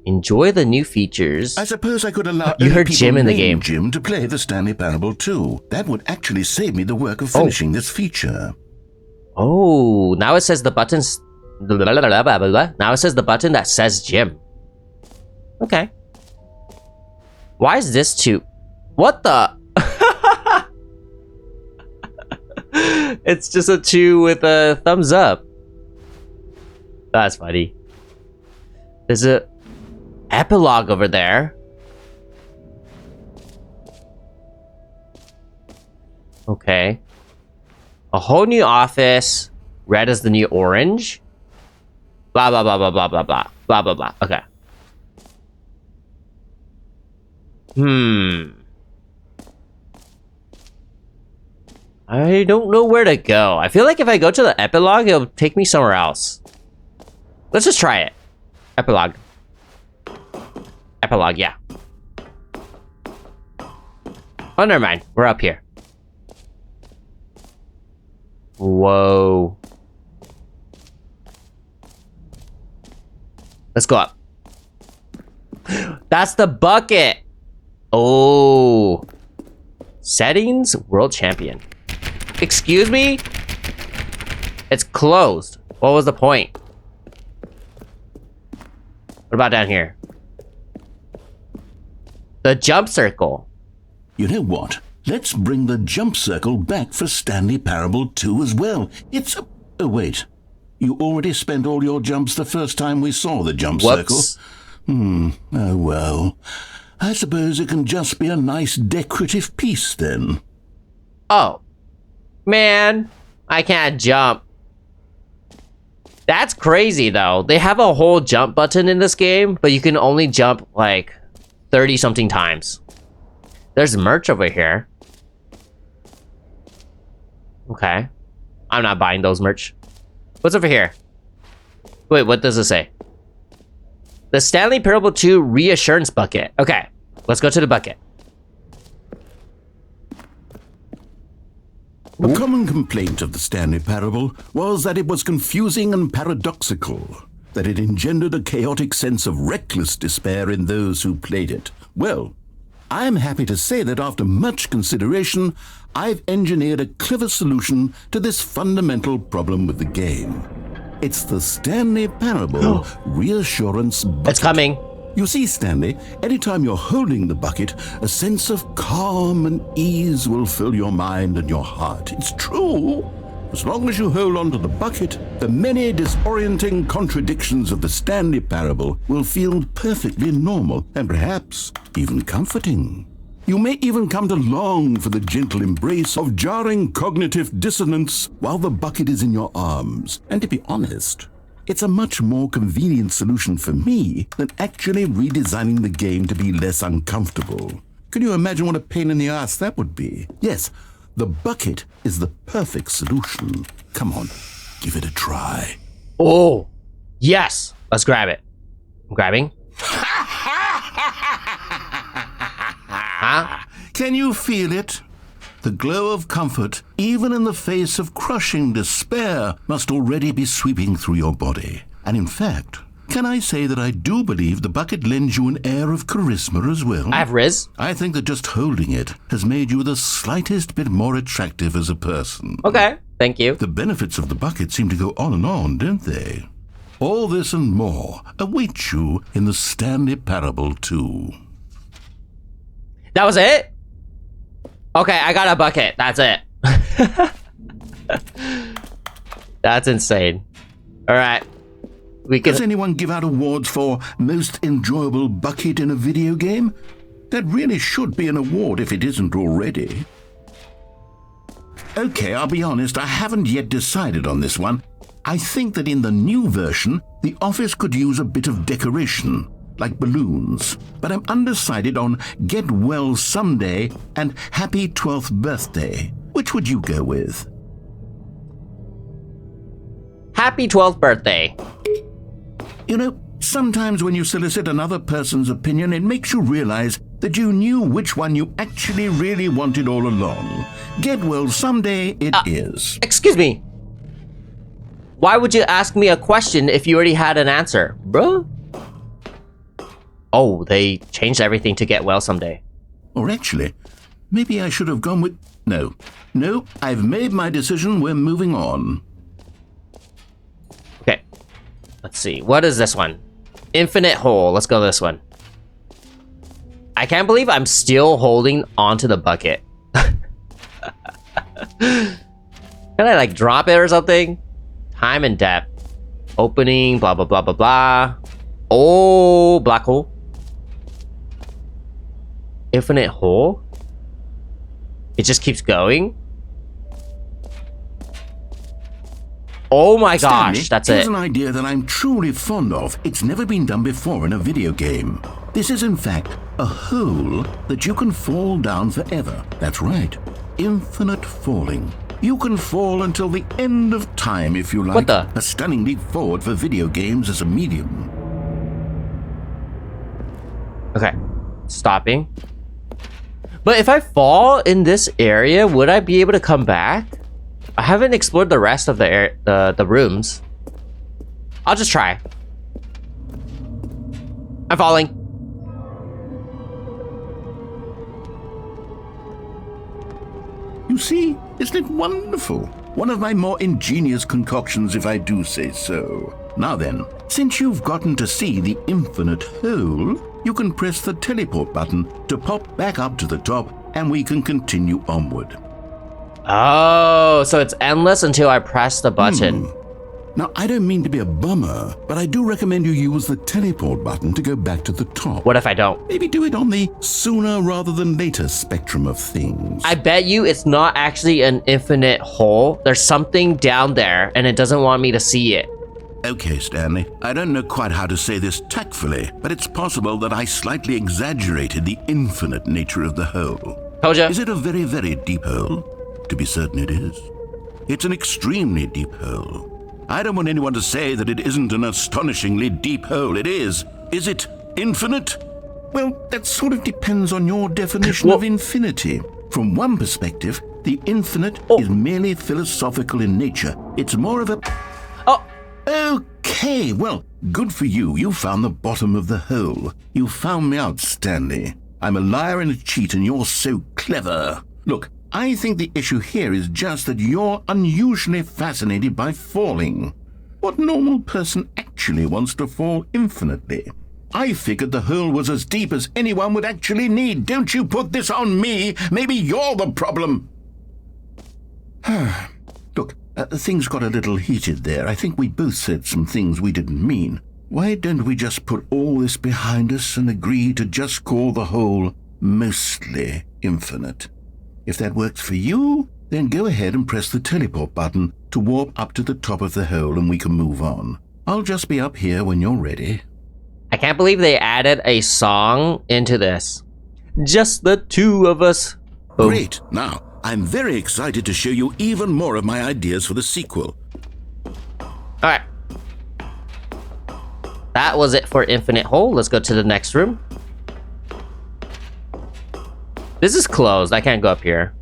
Enjoy the new features. I suppose I could allow You heard people Jim in the named game. Jim to play the Stanley Parable 2. That would actually save me the work of finishing this feature. Oh, now it says the buttons. Now it says the button that says Jim. Okay. Why is this too? What the? It's just a 2 with a thumbs up. That's funny. There's a epilogue over there. Okay. A whole new office. Red is the new orange. Blah, blah, blah, blah, blah, blah, blah. Blah, blah, blah. Okay. I don't know where to go. I feel like if I go to the epilogue, it'll take me somewhere else. Let's just try it. Epilogue. Epilogue, yeah. Oh, never mind. We're up here. Whoa. Let's go up. That's the bucket. Oh. Settings, world champion. Excuse me? It's closed. What was the point? What about down here? The jump circle. You know what? Let's bring the jump circle back for Stanley Parable 2 as well. It's a... Oh, wait. You already spent all your jumps the first time we saw the jump circle. Oh, well. I suppose it can just be a nice decorative piece then. Oh. Man, I can't jump. That's crazy, though. They have a whole jump button in this game, but you can only jump, like, 30-something times. There's merch over here. Okay. I'm not buying those merch. What's over here? Wait, what does it say? The Stanley Parable 2 Reassurance Bucket. Okay, let's go to the bucket. A common complaint of the Stanley Parable was that it was confusing and paradoxical, that it engendered a chaotic sense of reckless despair in those who played it. Well, I am happy to say that after much consideration, I've engineered a clever solution to this fundamental problem with the game. It's the Stanley Parable Reassurance Bucket. It's coming. You see, Stanley, anytime you're holding the bucket, a sense of calm and ease will fill your mind and your heart. It's true. As long as you hold on to the bucket, the many disorienting contradictions of the Stanley Parable will feel perfectly normal and perhaps even comforting. You may even come to long for the gentle embrace of jarring cognitive dissonance while the bucket is in your arms. And to be honest, it's a much more convenient solution for me than actually redesigning the game to be less uncomfortable. Can you imagine what a pain in the ass that would be? Yes, the bucket is the perfect solution. Come on, give it a try. Oh, yes. Let's grab it. I'm grabbing. Huh? Can you feel it? The glow of comfort, even in the face of crushing despair, must already be sweeping through your body. And in fact, can I say that I do believe the bucket lends you an air of charisma as well? I have Riz. I think that just holding it has made you the slightest bit more attractive as a person. Okay, thank you. The benefits of the bucket seem to go on, don't they? All this and more await you in the Stanley Parable 2. That was it? Okay, I got a bucket. That's it. That's insane. All right. Does anyone give out awards for most enjoyable bucket in a video game? That really should be an award if it isn't already. Okay, I'll be honest, I haven't yet decided on this one. I think that in the new version, the office could use a bit of decoration, like balloons. But I'm undecided on Get Well Someday and Happy 12th Birthday. Which would you go with? Happy 12th birthday. You know, sometimes when you solicit another person's opinion, it makes you realize that you knew which one you actually really wanted all along. Get Well Someday it is. Excuse me. Why would you ask me a question if you already had an answer, bro? Oh, they changed everything to Get Well Someday. Or actually, maybe I should have gone with... No, I've made my decision. We're moving on. Okay. Let's see. What is this one? Infinite Hole. Let's go this one. I can't believe I'm still holding onto the bucket. Can I, like, drop it or something? Time and depth. Opening, blah, blah, blah, blah, blah. Oh, black hole. Infinite hole? It just keeps going? Oh my gosh, Stanley, that's here's it. an idea that I'm truly fond of. It's never been done before in a video game. This is, in fact, a hole that you can fall down forever. That's right. Infinite falling. You can fall until the end of time if you like. What the? A stunning leap forward for video games as a medium. Okay. Stopping. But if I fall in this area, would I be able to come back? I haven't explored the rest of the rooms. I'll just try. I'm falling. You see, isn't it wonderful? One of my more ingenious concoctions, if I do say so. Now then, since you've gotten to see the infinite hole, you can press the teleport button to pop back up to the top, and we can continue onward. Oh, so it's endless until I press the button. Now, I don't mean to be a bummer, but I do recommend you use the teleport button to go back to the top. What if I don't? Maybe do it on the sooner rather than later spectrum of things. I bet you it's not actually an infinite hole. There's something down there, and it doesn't want me to see it. Okay, Stanley, I don't know quite how to say this tactfully, but it's possible that I slightly exaggerated the infinite nature of the hole. Told ya. Is it a very, very deep hole? To be certain it is. It's an extremely deep hole. I don't want anyone to say that it isn't an astonishingly deep hole. It is. Is it infinite? Well, that sort of depends on your definition of infinity. From one perspective, the infinite is merely philosophical in nature. It's more of a... Okay, well, good for you. You found the bottom of the hole. You found me out, Stanley. I'm a liar and a cheat, and you're so clever. Look, I think the issue here is just that you're unusually fascinated by falling. What normal person actually wants to fall infinitely? I figured the hole was as deep as anyone would actually need. Don't you put this on me. Maybe you're the problem. Look, things got a little heated there. I think we both said some things we didn't mean. Why don't we just put all this behind us and agree to just call the hole mostly infinite? If that works for you, then go ahead and press the teleport button to warp up to the top of the hole and we can move on. I'll just be up here when you're ready. I can't believe they added a song into this. Just the two of us. Boom. Great. Now, I'm very excited to show you even more of my ideas for the sequel. Alright. That was it for Infinite Hole. Let's go to the next room. This is closed. I can't go up here.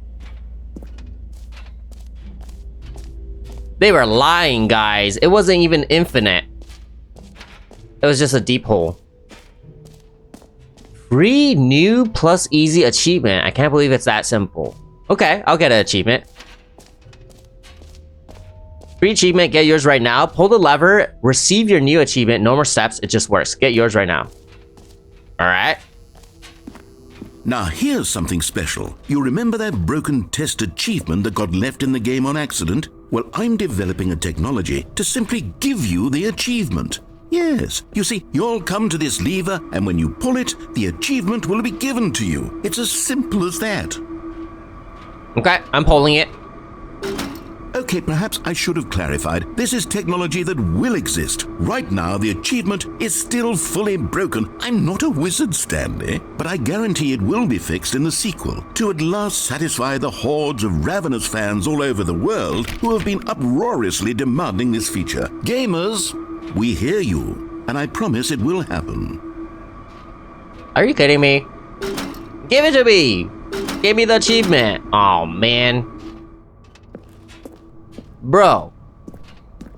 They were lying, guys. It wasn't even infinite. It was just a deep hole. Free new plus easy achievement. I can't believe it's that simple. Okay, I'll get an achievement. Free achievement, get yours right now. Pull the lever, receive your new achievement. No more steps, it just works. Get yours right now. Alright. Now here's something special. You remember that broken test achievement that got left in the game on accident? Well, I'm developing a technology to simply give you the achievement. Yes, you see, you'll come to this lever, and when you pull it, the achievement will be given to you. It's as simple as that. Okay, I'm pulling it. Okay, perhaps I should have clarified. This is technology that will exist. Right now, the achievement is still fully broken. I'm not a wizard, Stanley, but I guarantee it will be fixed in the sequel to at last satisfy the hordes of ravenous fans all over the world who have been uproariously demanding this feature. Gamers, we hear you, and I promise it will happen. Are you kidding me? Give it to me! Give me the achievement! Oh, man. Bro.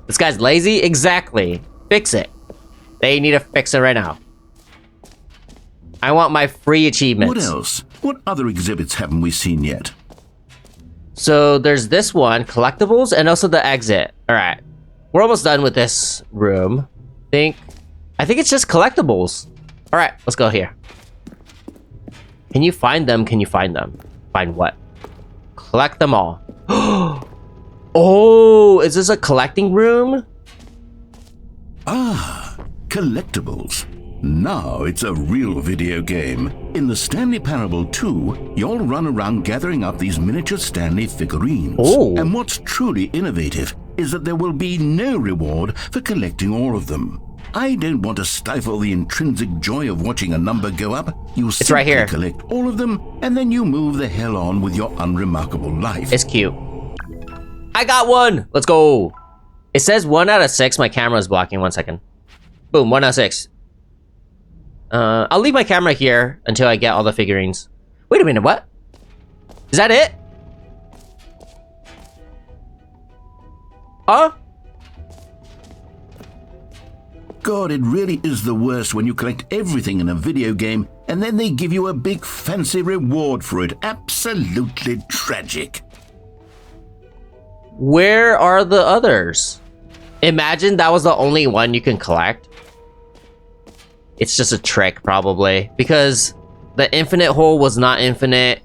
This guy's lazy? Exactly. Fix it. They need to fix it right now. I want my free achievements. What else? What other exhibits haven't we seen yet? So there's this one, collectibles, and also the exit. Alright. We're almost done with this room. I think it's just collectibles. Alright, let's go here. Can you find them? Can you find them? Find what? Collect them all. Oh, is this a collecting room? Ah, collectibles. Now it's a real video game. In the Stanley Parable 2, you'll run around gathering up these miniature Stanley figurines. Oh. And what's truly innovative is that there will be no reward for collecting all of them. I don't want to stifle the intrinsic joy of watching a number go up. You It's right here. collect all of them, and then you move the hell on with your unremarkable life. It's cute. I got one! Let's go! It says 1 out of 6. My camera is blocking. 1 second. Boom, 1 out of 6. I'll leave my camera here until I get all the figurines. Wait a minute, what? Is that it? Huh? God, it really is the worst when you collect everything in a video game and then they give you a big fancy reward for it. Absolutely tragic. Where are the others? Imagine that was the only one you can collect. It's just a trick, probably. Because the infinite hole was not infinite.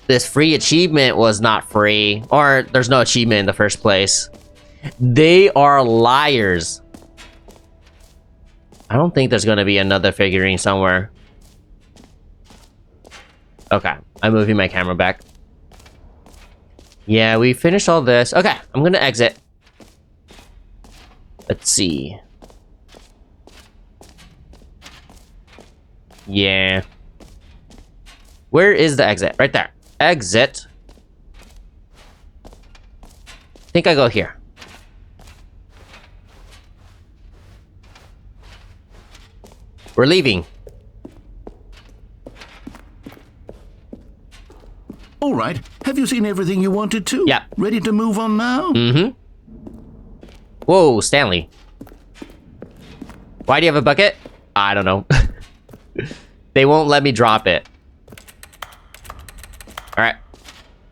This free achievement was not free. Or there's no achievement in the first place. They are liars. I don't think there's going to be another figurine somewhere. Okay, I'm moving my camera back. Yeah, we finished all this. Okay, I'm going to exit. Let's see. Yeah. Where is the exit? Right there. Exit. I think I go here. We're leaving. All right. Have you seen everything you wanted to? Yeah. Ready to move on now? Mm-hmm. Whoa, Stanley. Why do you have a bucket? I don't know. They won't let me drop it. Alright.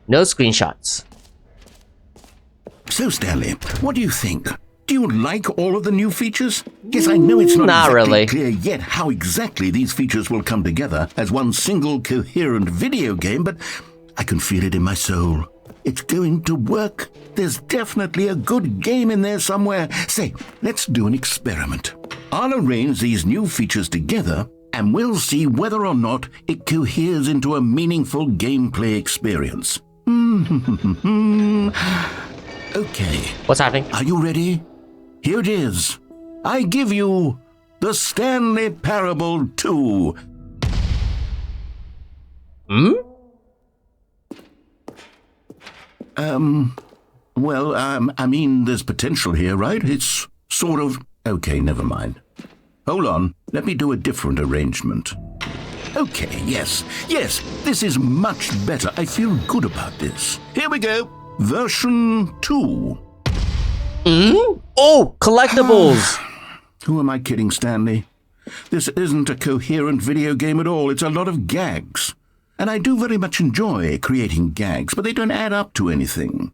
No screenshots. So, Stanley, what do you think? Do you like all of the new features? Yes, I know it's not exactly really clear yet how exactly these features will come together as one single coherent video game, but I can feel it in my soul. It's going to work. There's definitely a good game in there somewhere. Say, let's do an experiment. I'll arrange these new features together, and we'll see whether or not it coheres into a meaningful gameplay experience. Okay. What's happening? Are you ready? Here it is. I give you the Stanley Parable 2. Well, I mean, there's potential here, right? It's sort of... Okay, never mind. Hold on. Let me do a different arrangement. Okay, yes, this is much better. I feel good about this. Here we go. Version 2. Oh, collectibles! Who am I kidding, Stanley? This isn't a coherent video game at all. It's a lot of gags. And I do very much enjoy creating gags, but they don't add up to anything.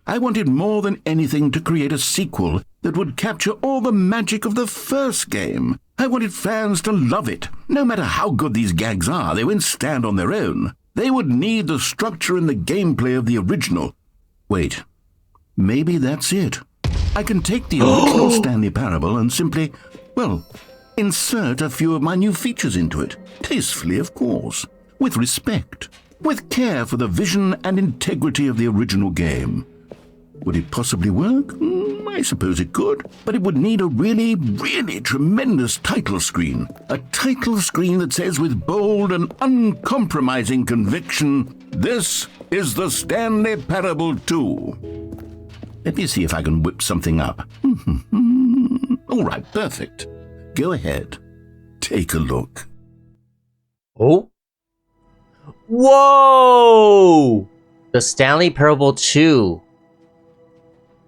I wanted more than anything to create a sequel that would capture all the magic of the first game. I wanted fans to love it. No matter how good these gags are, they wouldn't stand on their own. They would need the structure and the gameplay of the original. Wait, maybe that's it. I can take the original Stanley Parable and simply, well, insert a few of my new features into it. Tastefully, of course. With respect. With care for the vision and integrity of the original game. Would it possibly work? I suppose it could. But it would need a really, really tremendous title screen. A title screen that says with bold and uncompromising conviction, "This is the Stanley Parable 2. Let me see if I can whip something up. All right, perfect. Go ahead. Take a look. Oh. Whoa! The Stanley Parable 2.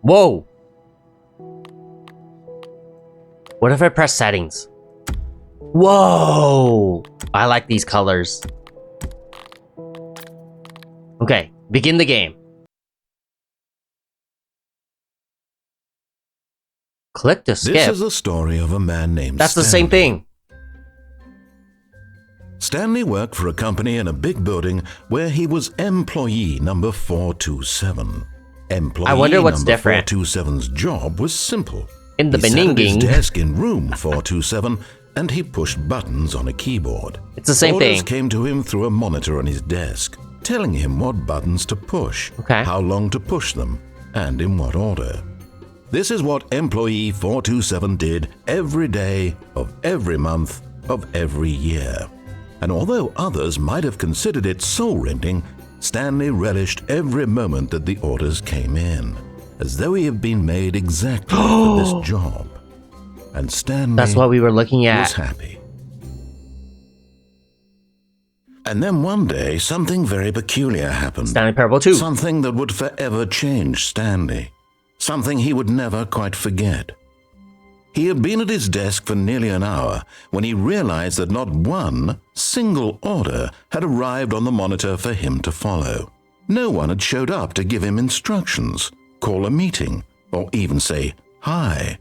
Whoa! What if I press settings? Whoa! I like these colors. Okay, begin the game. Click to skip. This is the story of a man named That's the Stanley. same thing. Stanley worked for a company in a big building where he was employee number 427. Employee I wonder what's number different. 427's job was simple. In the He sat at his beginning, desk in room 427 and he pushed buttons on a keyboard. it's the same Orders thing. came to him through a monitor on his desk, telling him what buttons to push, Okay. how long to push them, and in what order. This is what employee 427 did every day of every month of every year. And although others might have considered it soul-rending, Stanley relished every moment that the orders came in, as though he had been made exactly for this job. And Stanley That's what we were looking was at. happy. And then one day, something very peculiar happened. Stanley Parable 2. Something that would forever change Stanley. Something he would never quite forget. He had been at his desk for nearly an hour when he realized that not one single order had arrived on the monitor for him to follow. No one had showed up to give him instructions, call a meeting, or even say hi.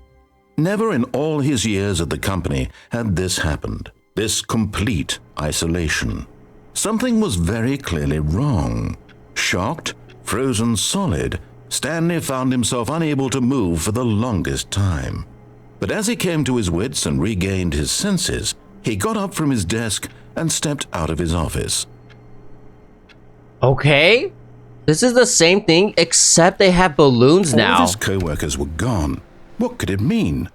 Never in all his years at the company had this happened, this complete isolation. Something was very clearly wrong. Shocked, frozen solid, Stanley found himself unable to move for the longest time. But as he came to his wits and regained his senses, he got up from his desk and stepped out of his office. Okay. This is the same thing, except they have balloons now. All of his co-workers were gone. What could it mean?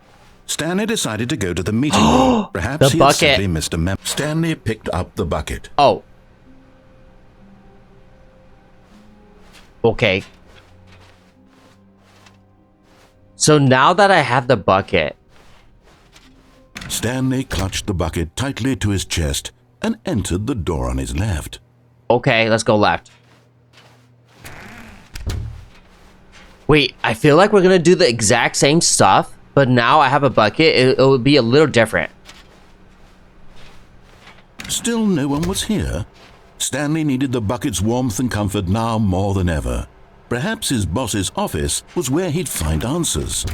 Stanley decided to go to the meeting room. Perhaps The he bucket. had simply missed a memo. Stanley picked up the bucket. Oh. Okay. So now that I have the bucket. Stanley clutched the bucket tightly to his chest and entered the door on his left. Okay, let's go left. Wait, I feel like we're gonna do the exact same stuff, but now I have a bucket. It would be a little different. Still no one was here. Stanley needed the bucket's warmth and comfort now more than ever. Perhaps his boss's office was where he'd find answers.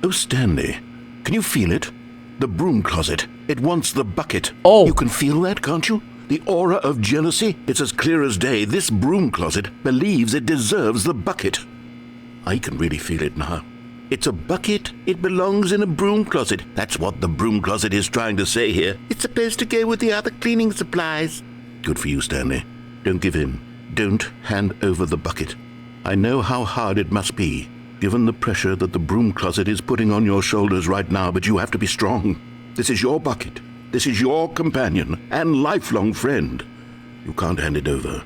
Oh, Stanley, can you feel it? The broom closet. It wants the bucket. Oh. You can feel that, can't you? The aura of jealousy. It's as clear as day. This broom closet believes it deserves the bucket. I can really feel it now. It's a bucket. It belongs in a broom closet. That's what the broom closet is trying to say here. It's supposed to go with the other cleaning supplies. Good for you, Stanley. Don't give in. Don't hand over the bucket. I know how hard it must be, given the pressure that the broom closet is putting on your shoulders right now, but you have to be strong. This is your bucket. This is your companion and lifelong friend. You can't hand it over.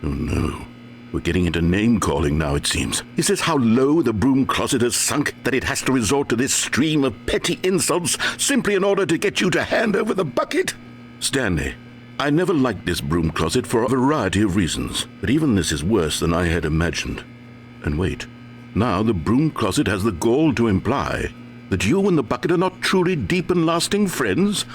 Oh no. We're getting into name-calling now, it seems. Is this how low the broom closet has sunk, that it has to resort to this stream of petty insults simply in order to get you to hand over the bucket? Stanley, I never liked this broom closet for a variety of reasons, but even this is worse than I had imagined. And wait, now the broom closet has the gall to imply that you and the bucket are not truly deep and lasting friends?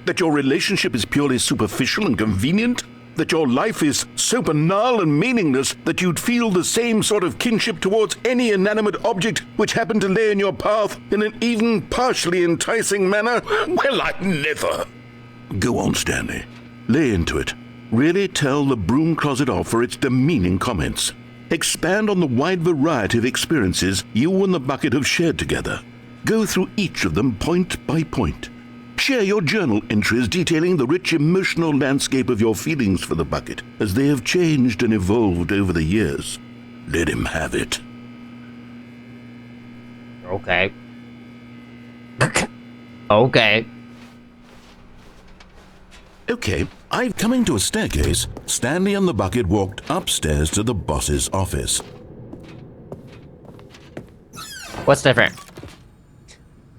That your relationship is purely superficial and convenient? That your life is so banal and meaningless that you'd feel the same sort of kinship towards any inanimate object which happened to lay in your path in an even partially enticing manner? Well, I never. Go on, Stanley. Lay into it. Really tell the broom closet off for its demeaning comments. Expand on the wide variety of experiences you and the bucket have shared together. Go through each of them point by point. Share your journal entries detailing the rich emotional landscape of your feelings for the bucket as they have changed and evolved over the years. Let him have it. Okay. Okay. Okay, coming to a staircase, Stanley and the bucket walked upstairs to the boss's office. What's different?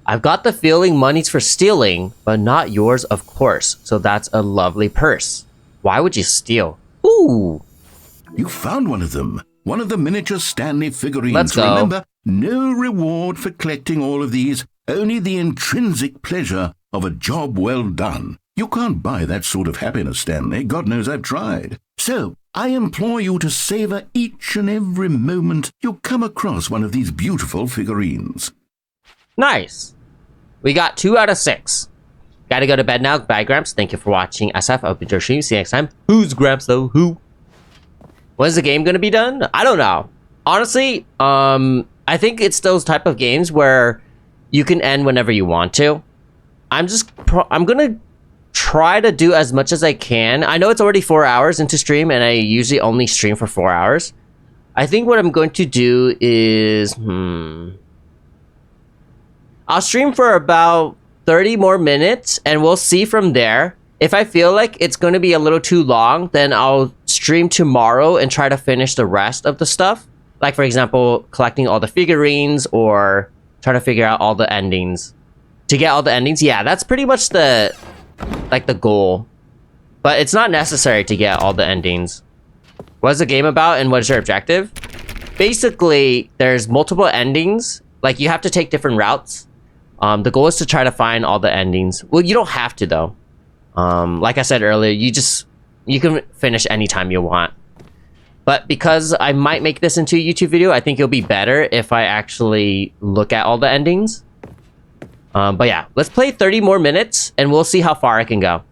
I've got the feeling money's for stealing, but not yours, of course. So that's a lovely purse. Why would you steal? Ooh. You found one of them. One of the miniature Stanley figurines. Let's go. Remember, no reward for collecting all of these, only the intrinsic pleasure of a job well done. You can't buy that sort of happiness, Stanley. God knows I've tried. So, I implore you to savor each and every moment you come across one of these beautiful figurines. Nice. We got 2 out of 6. Gotta go to bed now. Bye, Gramps. Thank you for watching SF. Open your stream. See you next time. Who's Gramps, though? Who? When's the game gonna be done? I don't know. Honestly, I think it's those type of games where you can end whenever you want to. I'm gonna try to do as much as I can. I know it's already 4 hours into stream, and I usually only stream for 4 hours. I think what I'm going to do is... I'll stream for about 30 more minutes, and we'll see from there. If I feel like it's going to be a little too long, then I'll stream tomorrow and try to finish the rest of the stuff. Like, for example, collecting all the figurines or trying to figure out all the endings. To get all the endings, yeah, that's pretty much the like the goal. But it's not necessary to get all the endings. What is the game about and what is your objective? Basically, there's multiple endings. Like, you have to take different routes. The goal is to try to find all the endings. Well, you don't have to, though. Like I said earlier, you can finish anytime you want. But because I might make this into a YouTube video, I think it'll be better if I actually look at all the endings. But yeah, let's play 30 more minutes and we'll see how far I can go.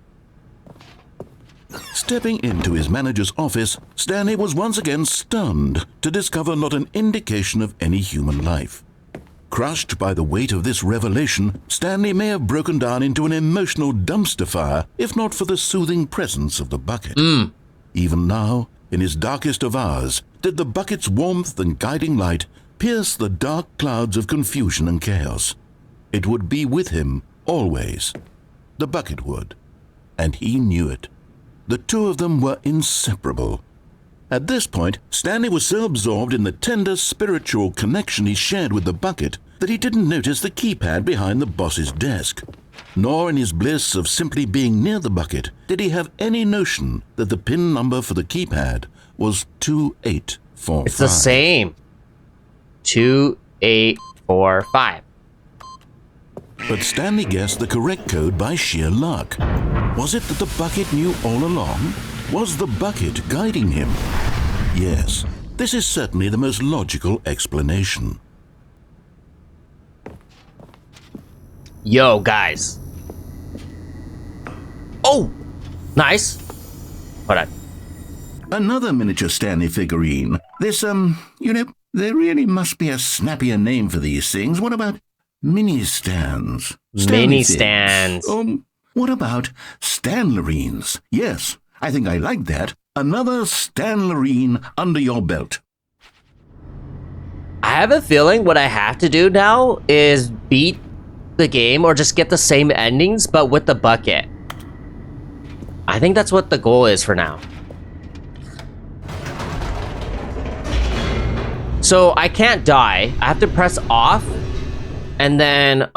Stepping into his manager's office, Stanley was once again stunned to discover not an indication of any human life. Crushed by the weight of this revelation, Stanley may have broken down into an emotional dumpster fire if not for the soothing presence of the bucket. Even now, in his darkest of hours, did the bucket's warmth and guiding light pierce the dark clouds of confusion and chaos. It would be with him always. The bucket would. And he knew it. The two of them were inseparable. At this point, Stanley was so absorbed in the tender spiritual connection he shared with the bucket that he didn't notice the keypad behind the boss's desk. Nor in his bliss of simply being near the bucket did he have any notion that the PIN number for the keypad was 2845. It's the same. 2845. But Stanley guessed the correct code by sheer luck. Was it that the bucket knew all along? Was the bucket guiding him? Yes, this is certainly the most logical explanation. Yo, guys. Oh, nice. Hold on. Another miniature Stanley figurine. This, there really must be a snappier name for these things. What about mini stands? Mini stands. What about Stanlerines? Yes, I think I like that. Another Stanlerine under your belt. I have a feeling what I have to do now is beat the game or just get the same endings, but with the bucket. I think that's what the goal is for now. So I can't die. I have to press off, and then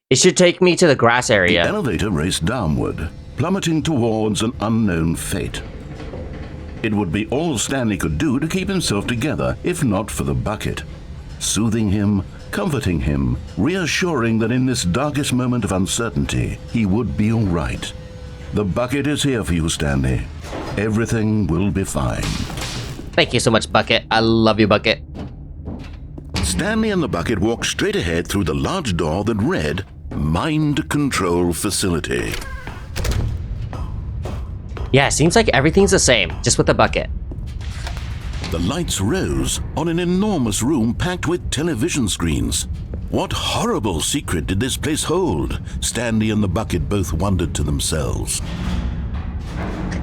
it should take me to the grass area. The elevator raced downward, plummeting towards an unknown fate. It would be all Stanley could do to keep himself together, if not for the bucket. Soothing him, comforting him, reassuring that in this darkest moment of uncertainty, he would be all right. The bucket is here for you, Stanley. Everything will be fine. Thank you so much, Bucket. I love you, Bucket. Stanley and the bucket walked straight ahead through the large door that read, Mind Control Facility. Yeah, it seems like everything's the same, just with the bucket. The lights rose on an enormous room packed with television screens. What horrible secret did this place hold? Stanley and the bucket both wondered to themselves.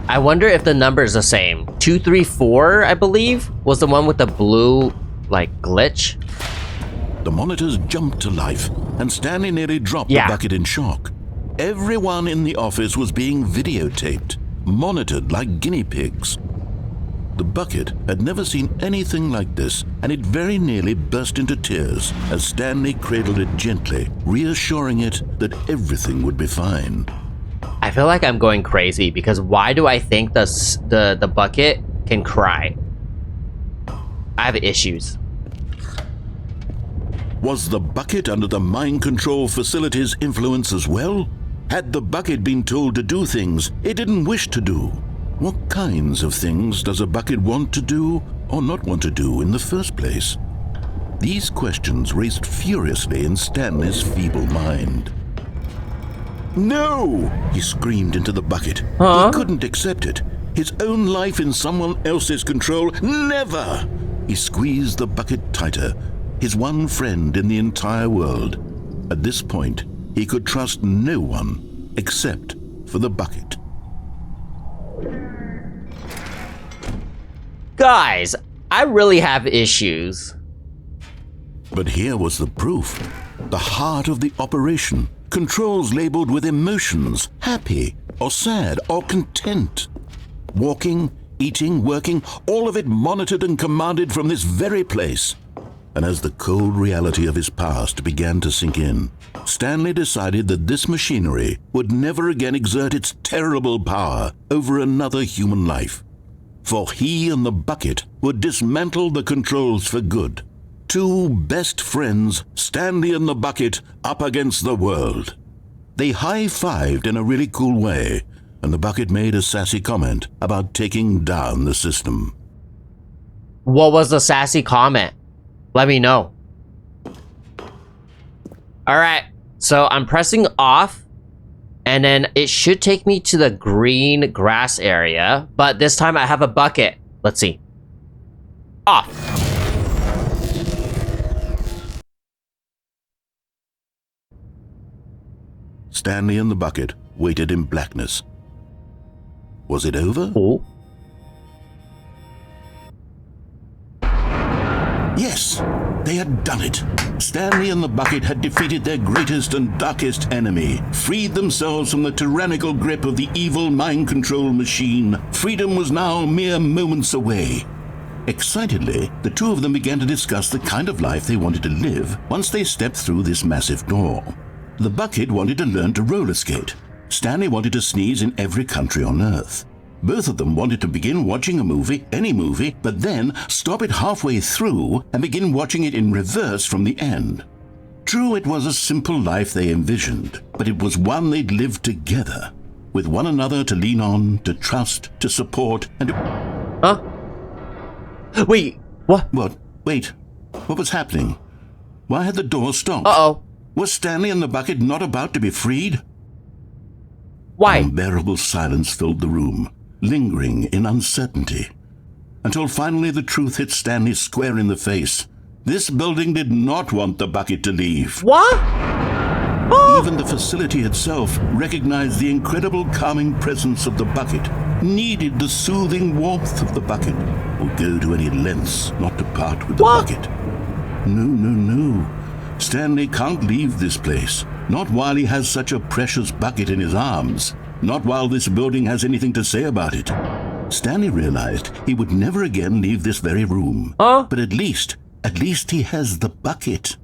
I wonder if the number is the same. 234, I believe, was the one with the blue, glitch. The monitors jumped to life, and Stanley nearly dropped the bucket in shock. Everyone in the office was being videotaped, monitored like guinea pigs. The bucket had never seen anything like this, and it very nearly burst into tears as Stanley cradled it gently, reassuring it that everything would be fine. I feel like I'm going crazy because why do I think the bucket can cry? I have issues. Was the bucket under the mind control facility's influence as well? Had the bucket been told to do things it didn't wish to do? What kinds of things does a bucket want to do or not want to do in the first place? These questions raced furiously in Stanley's feeble mind. No! He screamed into the bucket. He couldn't accept it. His own life in someone else's control? Never! He squeezed the bucket tighter. His one friend in the entire world. At this point, he could trust no one except for the bucket. Guys, I really have issues. But here was the proof. The heart of the operation. Controls labeled with emotions, happy or sad or content. Walking, eating, working, all of it monitored and commanded from this very place. and as the cold reality of his past began to sink in, Stanley decided that this machinery would never again exert its terrible power over another human life. For he and the bucket would dismantle the controls for good. Two best friends, Stanley and the bucket, up against the world. They high-fived in a really cool way, and the bucket made a sassy comment about taking down the system. What was the sassy comment? Let me know. Alright, so I'm pressing off, and then it should take me to the green grass area, but this time I have a bucket. Let's see. Off. Stanley and the bucket waited in blackness. Was it over? Oh. Yes, they had done it. Stanley and the bucket had defeated their greatest and darkest enemy, freed themselves from the tyrannical grip of the evil mind control machine. Freedom was now mere moments away. Excitedly, the two of them began to discuss the kind of life they wanted to live once they stepped through this massive door. The bucket wanted to learn to roller skate. Stanley wanted to sneeze in every country on Earth. Both of them wanted to begin watching a movie, any movie, but then stop it halfway through and begin watching it in reverse from the end. True, it was a simple life they envisioned, but it was one they'd lived together, with one another to lean on, to trust, to support, and... Huh? Wait, what? What? Wait. What was happening? Why had the door stopped? Uh-oh. Was Stanley and the bucket not about to be freed? Why? Unbearable silence filled the room, lingering in uncertainty, until finally the truth hit Stanley square in the face. This building did not want the bucket to leave. What? Oh. Even the facility itself recognized the incredible calming presence of the bucket, needed the soothing warmth of the bucket, or go to any lengths not to part with the bucket. No. Stanley can't leave this place, not while he has such a precious bucket in his arms, not while this building has anything to say about it. Stanley realized he would never again leave this very room. But at least he has the bucket.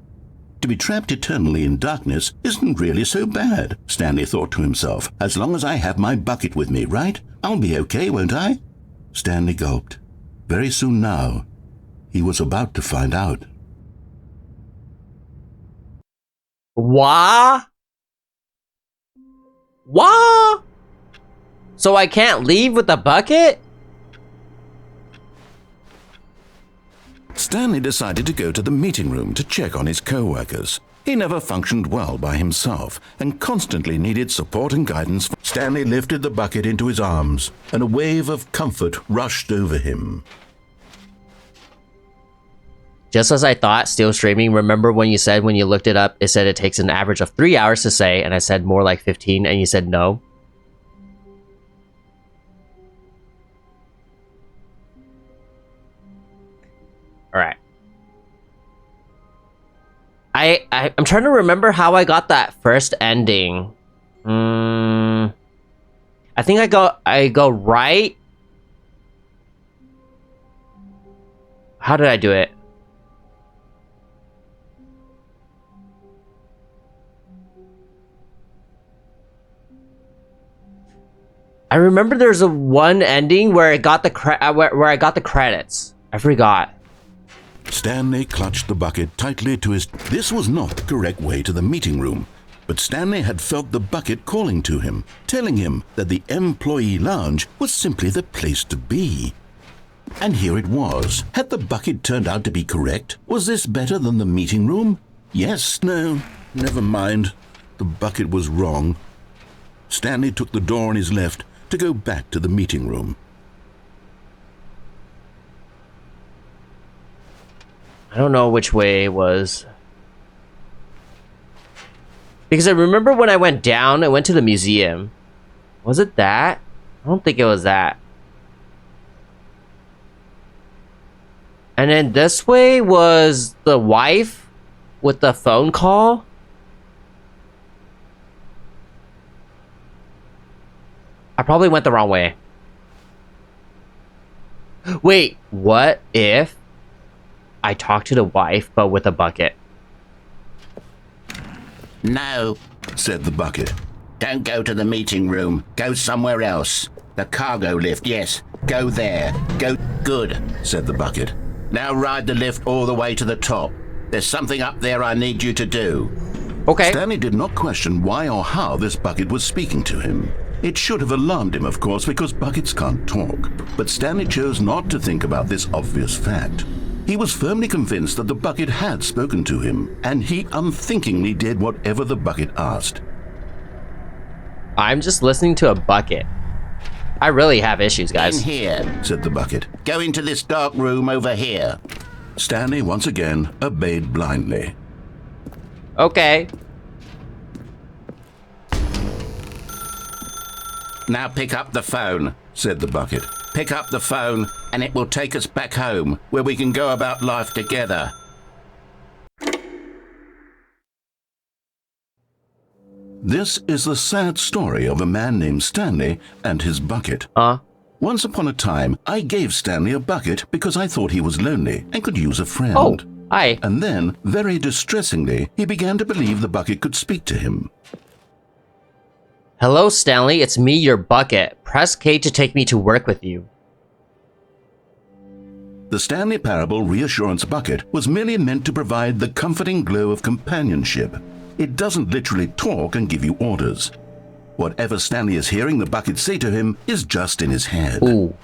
To be trapped eternally in darkness isn't really so bad, Stanley thought to himself. As long as I have my bucket with me, right? I'll be okay, won't I? Stanley gulped. Very soon now, he was about to find out. What? So I can't leave with the bucket? Stanley decided to go to the meeting room to check on his co-workers. He never functioned well by himself and constantly needed support and guidance. Stanley lifted the bucket into his arms, and a wave of comfort rushed over him. Just as I thought, still streaming. Remember when you said when you looked it up, it said it takes an average of 3 hours to say, and I said more like 15, and you said no? Alright. I'm trying to remember how I got that first ending. I think I go right. How did I do it? I remember there's a one ending where I got where I got the credits. I forgot. Stanley clutched the bucket tightly to his... This was not the correct way to the meeting room, but Stanley had felt the bucket calling to him, telling him that the employee lounge was simply the place to be. And here it was. Had the bucket turned out to be correct? Was this better than the meeting room? Yes, no, never mind. The bucket was wrong. Stanley took the door on his left to go back to the meeting room. I don't know which way it was. Because I remember when I went down, I went to the museum. Was it that? I don't think it was that. And then this way was the wife with the phone call. I probably went the wrong way. Wait, what if I talk to the wife, but with a bucket. No, said the bucket. Don't go to the meeting room. Go somewhere else. The cargo lift, yes. Go there. Go. Good, said the bucket. Now ride the lift all the way to the top. There's something up there I need you to do. Okay. Stanley did not question why or how this bucket was speaking to him. It should have alarmed him, of course, because buckets can't talk. But Stanley chose not to think about this obvious fact. He was firmly convinced that the bucket had spoken to him, and he unthinkingly did whatever the bucket asked. I'm just listening to a bucket. I really have issues, guys. In here, said the bucket. Go into this dark room over here. Stanley once again obeyed blindly. Okay. Now pick up the phone, said the bucket. Pick up the phone and it will take us back home, where we can go about life together. This is the sad story of a man named Stanley and his bucket. Once upon a time, I gave Stanley a bucket because I thought he was lonely and could use a friend. Oh, hi. And then, very distressingly, he began to believe the bucket could speak to him. Hello, Stanley. It's me, your bucket. Press K to take me to work with you. The Stanley Parable Reassurance Bucket was merely meant to provide the comforting glow of companionship. It doesn't literally talk and give you orders. Whatever Stanley is hearing the bucket say to him is just in his head. Ooh.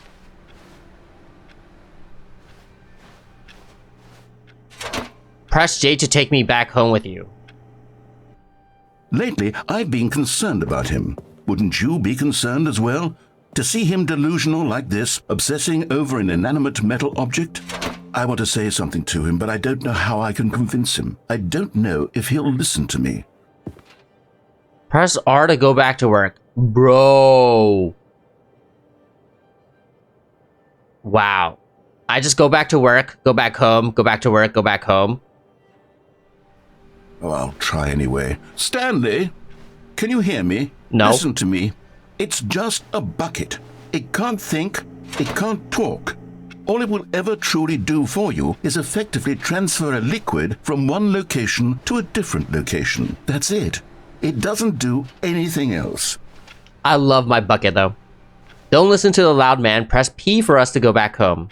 Press J to take me back home with you. Lately, I've been concerned about him. Wouldn't you be concerned as well? To see him delusional like this, obsessing over an inanimate metal object? I want to say something to him, but I don't know how I can convince him. I don't know if he'll listen to me. Press R to go back to work. Bro. Wow. I just go back to work, go back home, go back to work, go back home. Oh, I'll try anyway. Stanley, can you hear me? No. Listen to me. It's just a bucket. It can't think. It can't talk. All it will ever truly do for you is effectively transfer a liquid from one location to a different location. That's it. It doesn't do anything else. I love my bucket, though. Don't listen to the loud man. Press P for us to go back home.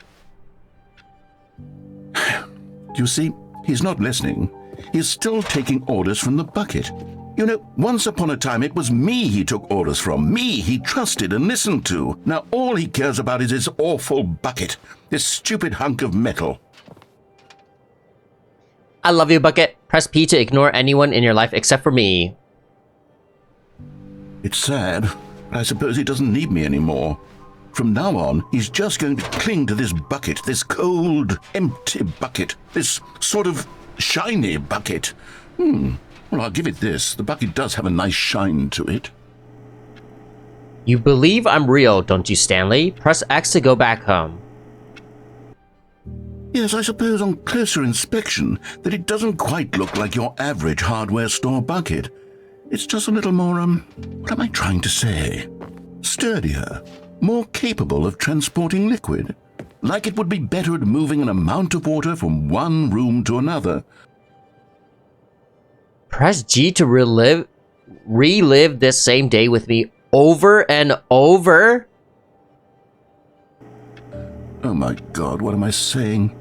You see, he's not listening. He's still taking orders from the bucket. You know, once upon a time it was me he took orders from, me he trusted and listened to. Now all he cares about is his awful bucket, this stupid hunk of metal. I love you, bucket. Press P to ignore anyone in your life except for me. It's sad, but I suppose he doesn't need me anymore. From now on, he's just going to cling to this bucket, this cold, empty bucket, this sort of shiny bucket. Well, I'll give it this. The bucket does have a nice shine to it. You believe I'm real, don't you, Stanley? Press X to go back home. Yes, I suppose on closer inspection that it doesn't quite look like your average hardware store bucket. It's just a little more, what am I trying to say? Sturdier, more capable of transporting liquid. Like it would be better at moving an amount of water from one room to another. Press G to relive this same day with me over and over. Oh my God, what am I saying?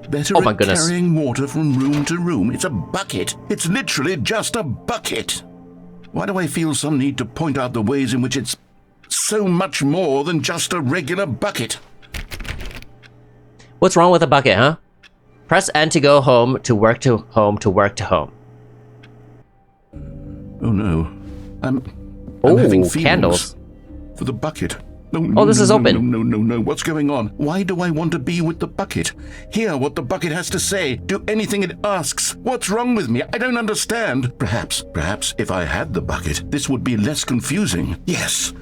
Better Oh my at goodness. carrying water from room to room. It's a bucket. It's literally just a bucket. Why do I feel some need to point out the ways in which it's so much more than just a regular bucket? What's wrong with a bucket, huh? Press N to go home, to work to home, to work to home. Oh no. I'm having feelings candles. for the bucket. Oh, this is open. No. What's going on? Why do I want to be with the bucket? Hear what the bucket has to say. Do anything it asks. What's wrong with me? I don't understand. Perhaps if I had the bucket, this would be less confusing. Yes,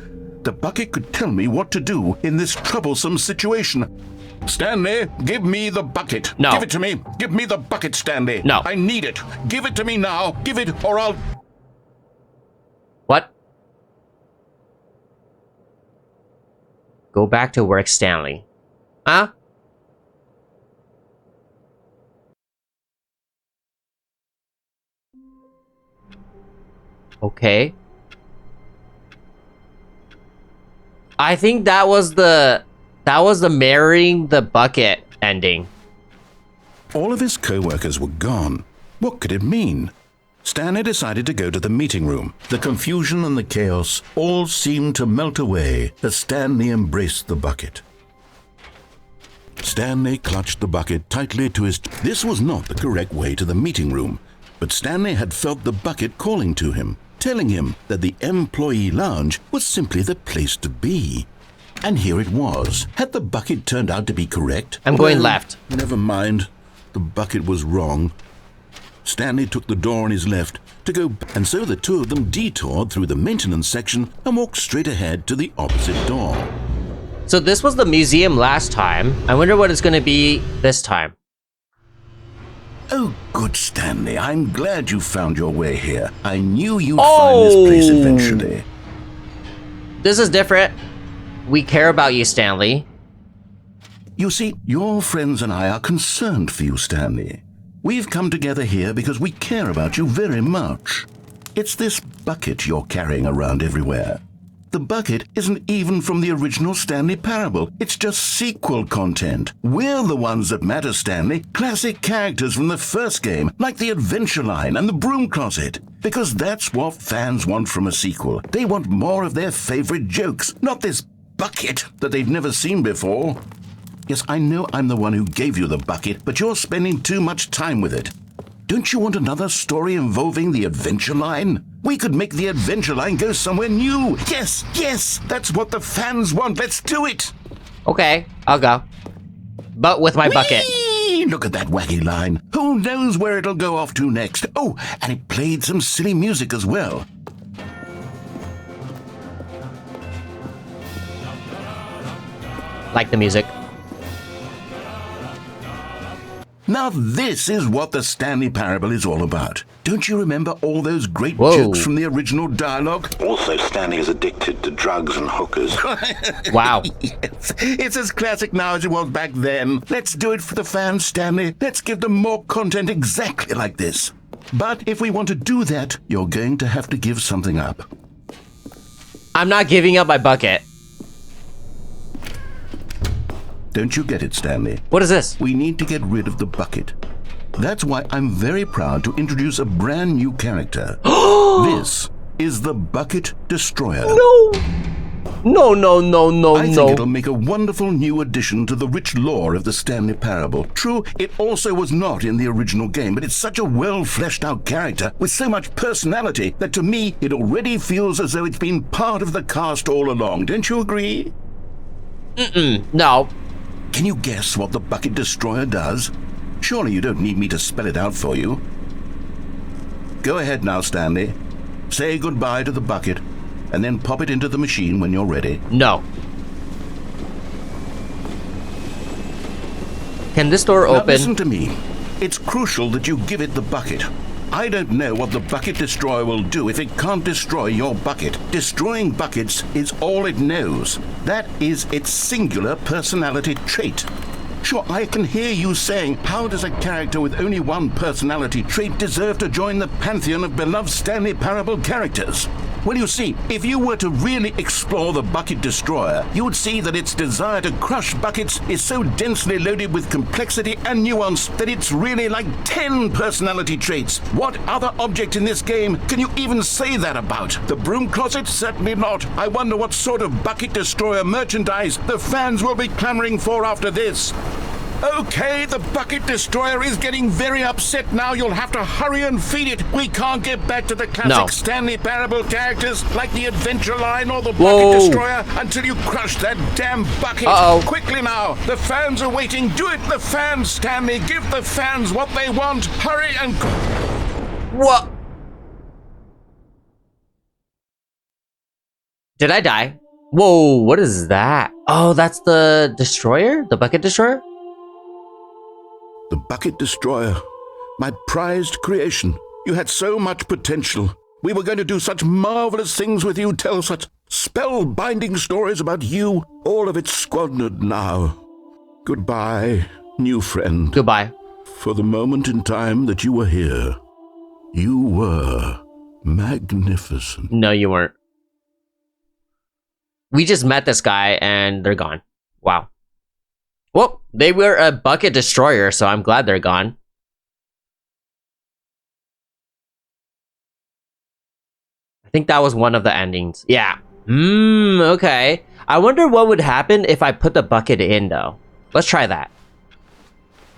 the bucket could tell me what to do in this troublesome situation. Stanley, give me the bucket. No. Give it to me. Give me the bucket, Stanley. No. I need it. Give it to me now. Give it or I'll... What? Go back to work, Stanley. Huh? Okay. I think that was the marrying the bucket ending. All of his co-workers were gone. What could it mean? Stanley decided to go to the meeting room. The confusion and the chaos all seemed to melt away as Stanley embraced the bucket. Stanley clutched the bucket tightly to his... This was not the correct way to the meeting room, but Stanley had felt the bucket calling to him, telling him that the employee lounge was simply the place to be. And here it was. Had the bucket turned out to be correct? I'm going left. Never mind. The bucket was wrong. Stanley took the door on his left to go, and so the two of them detoured through the maintenance section and walked straight ahead to the opposite door. So this was the museum last time. I wonder what it's going to be this time. Oh, good, Stanley. I'm glad you found your way here. I knew you'd find this place eventually. This is different. We care about you, Stanley. You see, your friends and I are concerned for you, Stanley. We've come together here because we care about you very much. It's this bucket you're carrying around everywhere. The bucket isn't even from the original Stanley Parable. It's just sequel content. We're the ones that matter, Stanley. Classic characters from the first game, like the Adventure Line and the Broom Closet. Because that's what fans want from a sequel. They want more of their favorite jokes, not this bucket that they've never seen before. Yes, I know I'm the one who gave you the bucket, but you're spending too much time with it. Don't you want another story involving the Adventure Line? We could make the Adventure Line go somewhere new. Yes, yes, that's what the fans want. Let's do it. Okay, I'll go. But with my bucket. Look at that wacky line. Who knows where it'll go off to next? Oh, and it played some silly music as well. Like the music. Now this is what the Stanley Parable is all about. Don't you remember all those great jokes from the original dialogue? Also, Stanley is addicted to drugs and hookers. Wow. Yes, it's as classic now as it was back then. Let's do it for the fans, Stanley. Let's give them more content exactly like this. But if we want to do that, you're going to have to give something up. I'm not giving up my bucket. Don't you get it, Stanley? What is this? We need to get rid of the bucket. That's why I'm very proud to introduce a brand new character. This is the Bucket Destroyer. No. I think it'll make a wonderful new addition to the rich lore of the Stanley Parable. True, it also was not in the original game, but it's such a well-fleshed-out character with so much personality that to me, it already feels as though it's been part of the cast all along. Don't you agree? No. Can you guess what the Bucket Destroyer does? Surely you don't need me to spell it out for you. Go ahead now, Stanley. Say goodbye to the bucket, and then pop it into the machine when you're ready. No. Can this door Now open? listen to me. It's crucial that you give it the bucket. I don't know what the Bucket Destroyer will do if it can't destroy your bucket. Destroying buckets is all it knows. That is its singular personality trait. Sure, I can hear you saying, how does a character with only one personality trait deserve to join the pantheon of beloved Stanley Parable characters? Well, you see, if you were to really explore the Bucket Destroyer, you would see that its desire to crush buckets is so densely loaded with complexity and nuance that it's really like 10 personality traits. What other object in this game can you even say that about? The Broom Closet? Certainly not. I wonder what sort of Bucket Destroyer merchandise the fans will be clamoring for after this. Okay, the Bucket Destroyer is getting very upset now. You'll have to hurry and feed it. We can't get back to the classic Stanley Parable characters like the Adventure Line or the Bucket Destroyer until you crush that damn bucket. Quickly now. The fans are waiting. Do it, the fans, Stanley. Give the fans what they want. Hurry and... What? Did I die? Whoa, what is that? Oh, that's the Destroyer? The Bucket Destroyer? The Bucket Destroyer, my prized creation. You had so much potential. We were going to do such marvelous things with you, tell such spellbinding stories about you. All of it squandered now. Goodbye, new friend. Goodbye. For the moment in time that you were here, you were magnificent. No, you weren't. We just met this guy and they're gone. Wow. Well, they were a bucket destroyer, so I'm glad they're gone. I think that was one of the endings. Yeah. Okay. I wonder what would happen if I put the bucket in, though. Let's try that.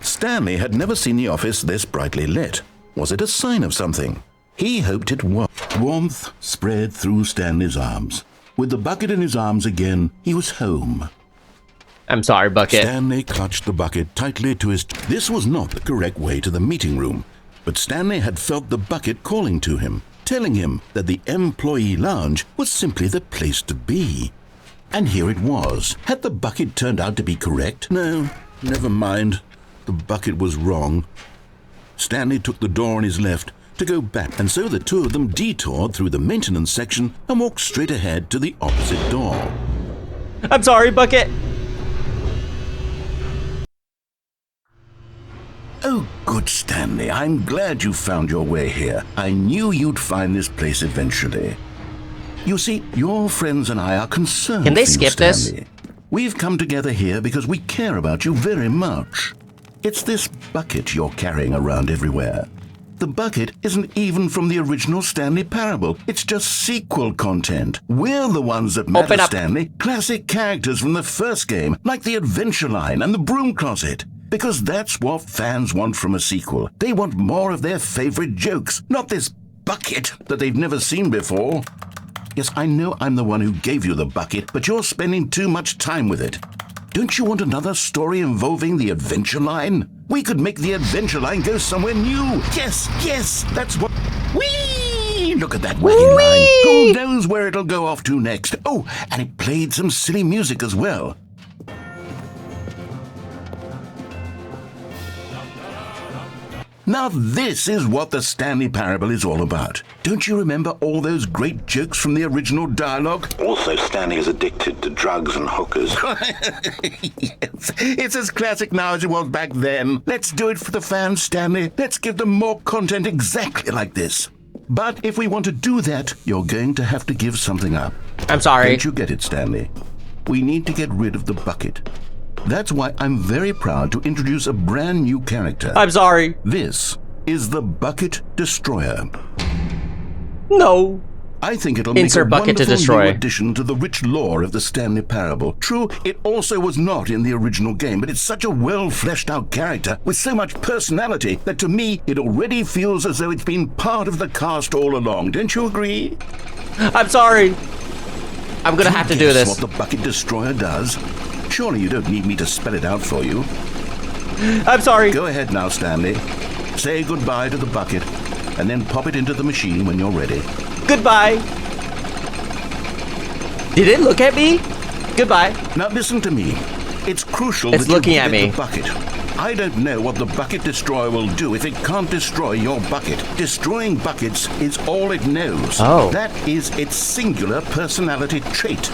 Stanley had never seen the office this brightly lit. Was it a sign of something? He hoped it was. Warmth spread through Stanley's arms. With the bucket in his arms again, he was home. I'm sorry, Bucket. Stanley clutched the bucket tightly to his... This was not the correct way to the meeting room, but Stanley had felt the bucket calling to him, telling him that the employee lounge was simply the place to be. And here it was. Had the bucket turned out to be correct? No, never mind. The bucket was wrong. Stanley took the door on his left to go back, and so the two of them detoured through the maintenance section and walked straight ahead to the opposite door. I'm sorry, Bucket. Oh, good, Stanley. I'm glad you found your way here. I knew you'd find this place eventually. You see, your friends and I are concerned. Can they for you, skip this? Stanley. We've come together here because we care about you very much. It's this bucket you're carrying around everywhere. The bucket isn't even from the original Stanley Parable. It's just sequel content. We're the ones that matter, Open up. Stanley. Classic characters from the first game, like the Adventure Line and the Broom Closet. Because that's what fans want from a sequel. They want more of their favorite jokes, not this bucket that they've never seen before. Yes, I know I'm the one who gave you the bucket, but you're spending too much time with it. Don't you want another story involving the Adventure Line? We could make the Adventure Line go somewhere new. Yes, that's what... Whee! Look at that wagging line. Who knows where it'll go off to next? Oh, and it played some silly music as well. Now this is what the Stanley Parable is all about. Don't you remember all those great jokes from the original dialogue? Also, Stanley is addicted to drugs and hookers. Yes, it's as classic now as it was back then. Let's do it for the fans, Stanley. Let's give them more content exactly like this. But if we want to do that, you're going to have to give something up. I'm sorry. Don't you get it, Stanley? We need to get rid of the bucket. That's why I'm very proud to introduce a brand new character. I'm sorry. This is the Bucket Destroyer. No. I think it'll Insert make a bucket to wonderful destroy. new addition to the rich lore of the Stanley Parable. True, it also was not in the original game, but it's such a well-fleshed-out character with so much personality that to me, it already feels as though it's been part of the cast all along. Don't you agree? I'm sorry. I'm gonna have to do this. What the Bucket Destroyer does? Surely you don't need me to spell it out for you. I'm sorry. Go ahead now, Stanley. Say goodbye to the bucket, and then pop it into the machine when you're ready. Goodbye. Did it look at me? Goodbye. Now listen to me. It's crucial It's that you looking get at me. the bucket. I don't know what the Bucket Destroyer will do if it can't destroy your bucket. Destroying buckets is all it knows. Oh. That is its singular personality trait.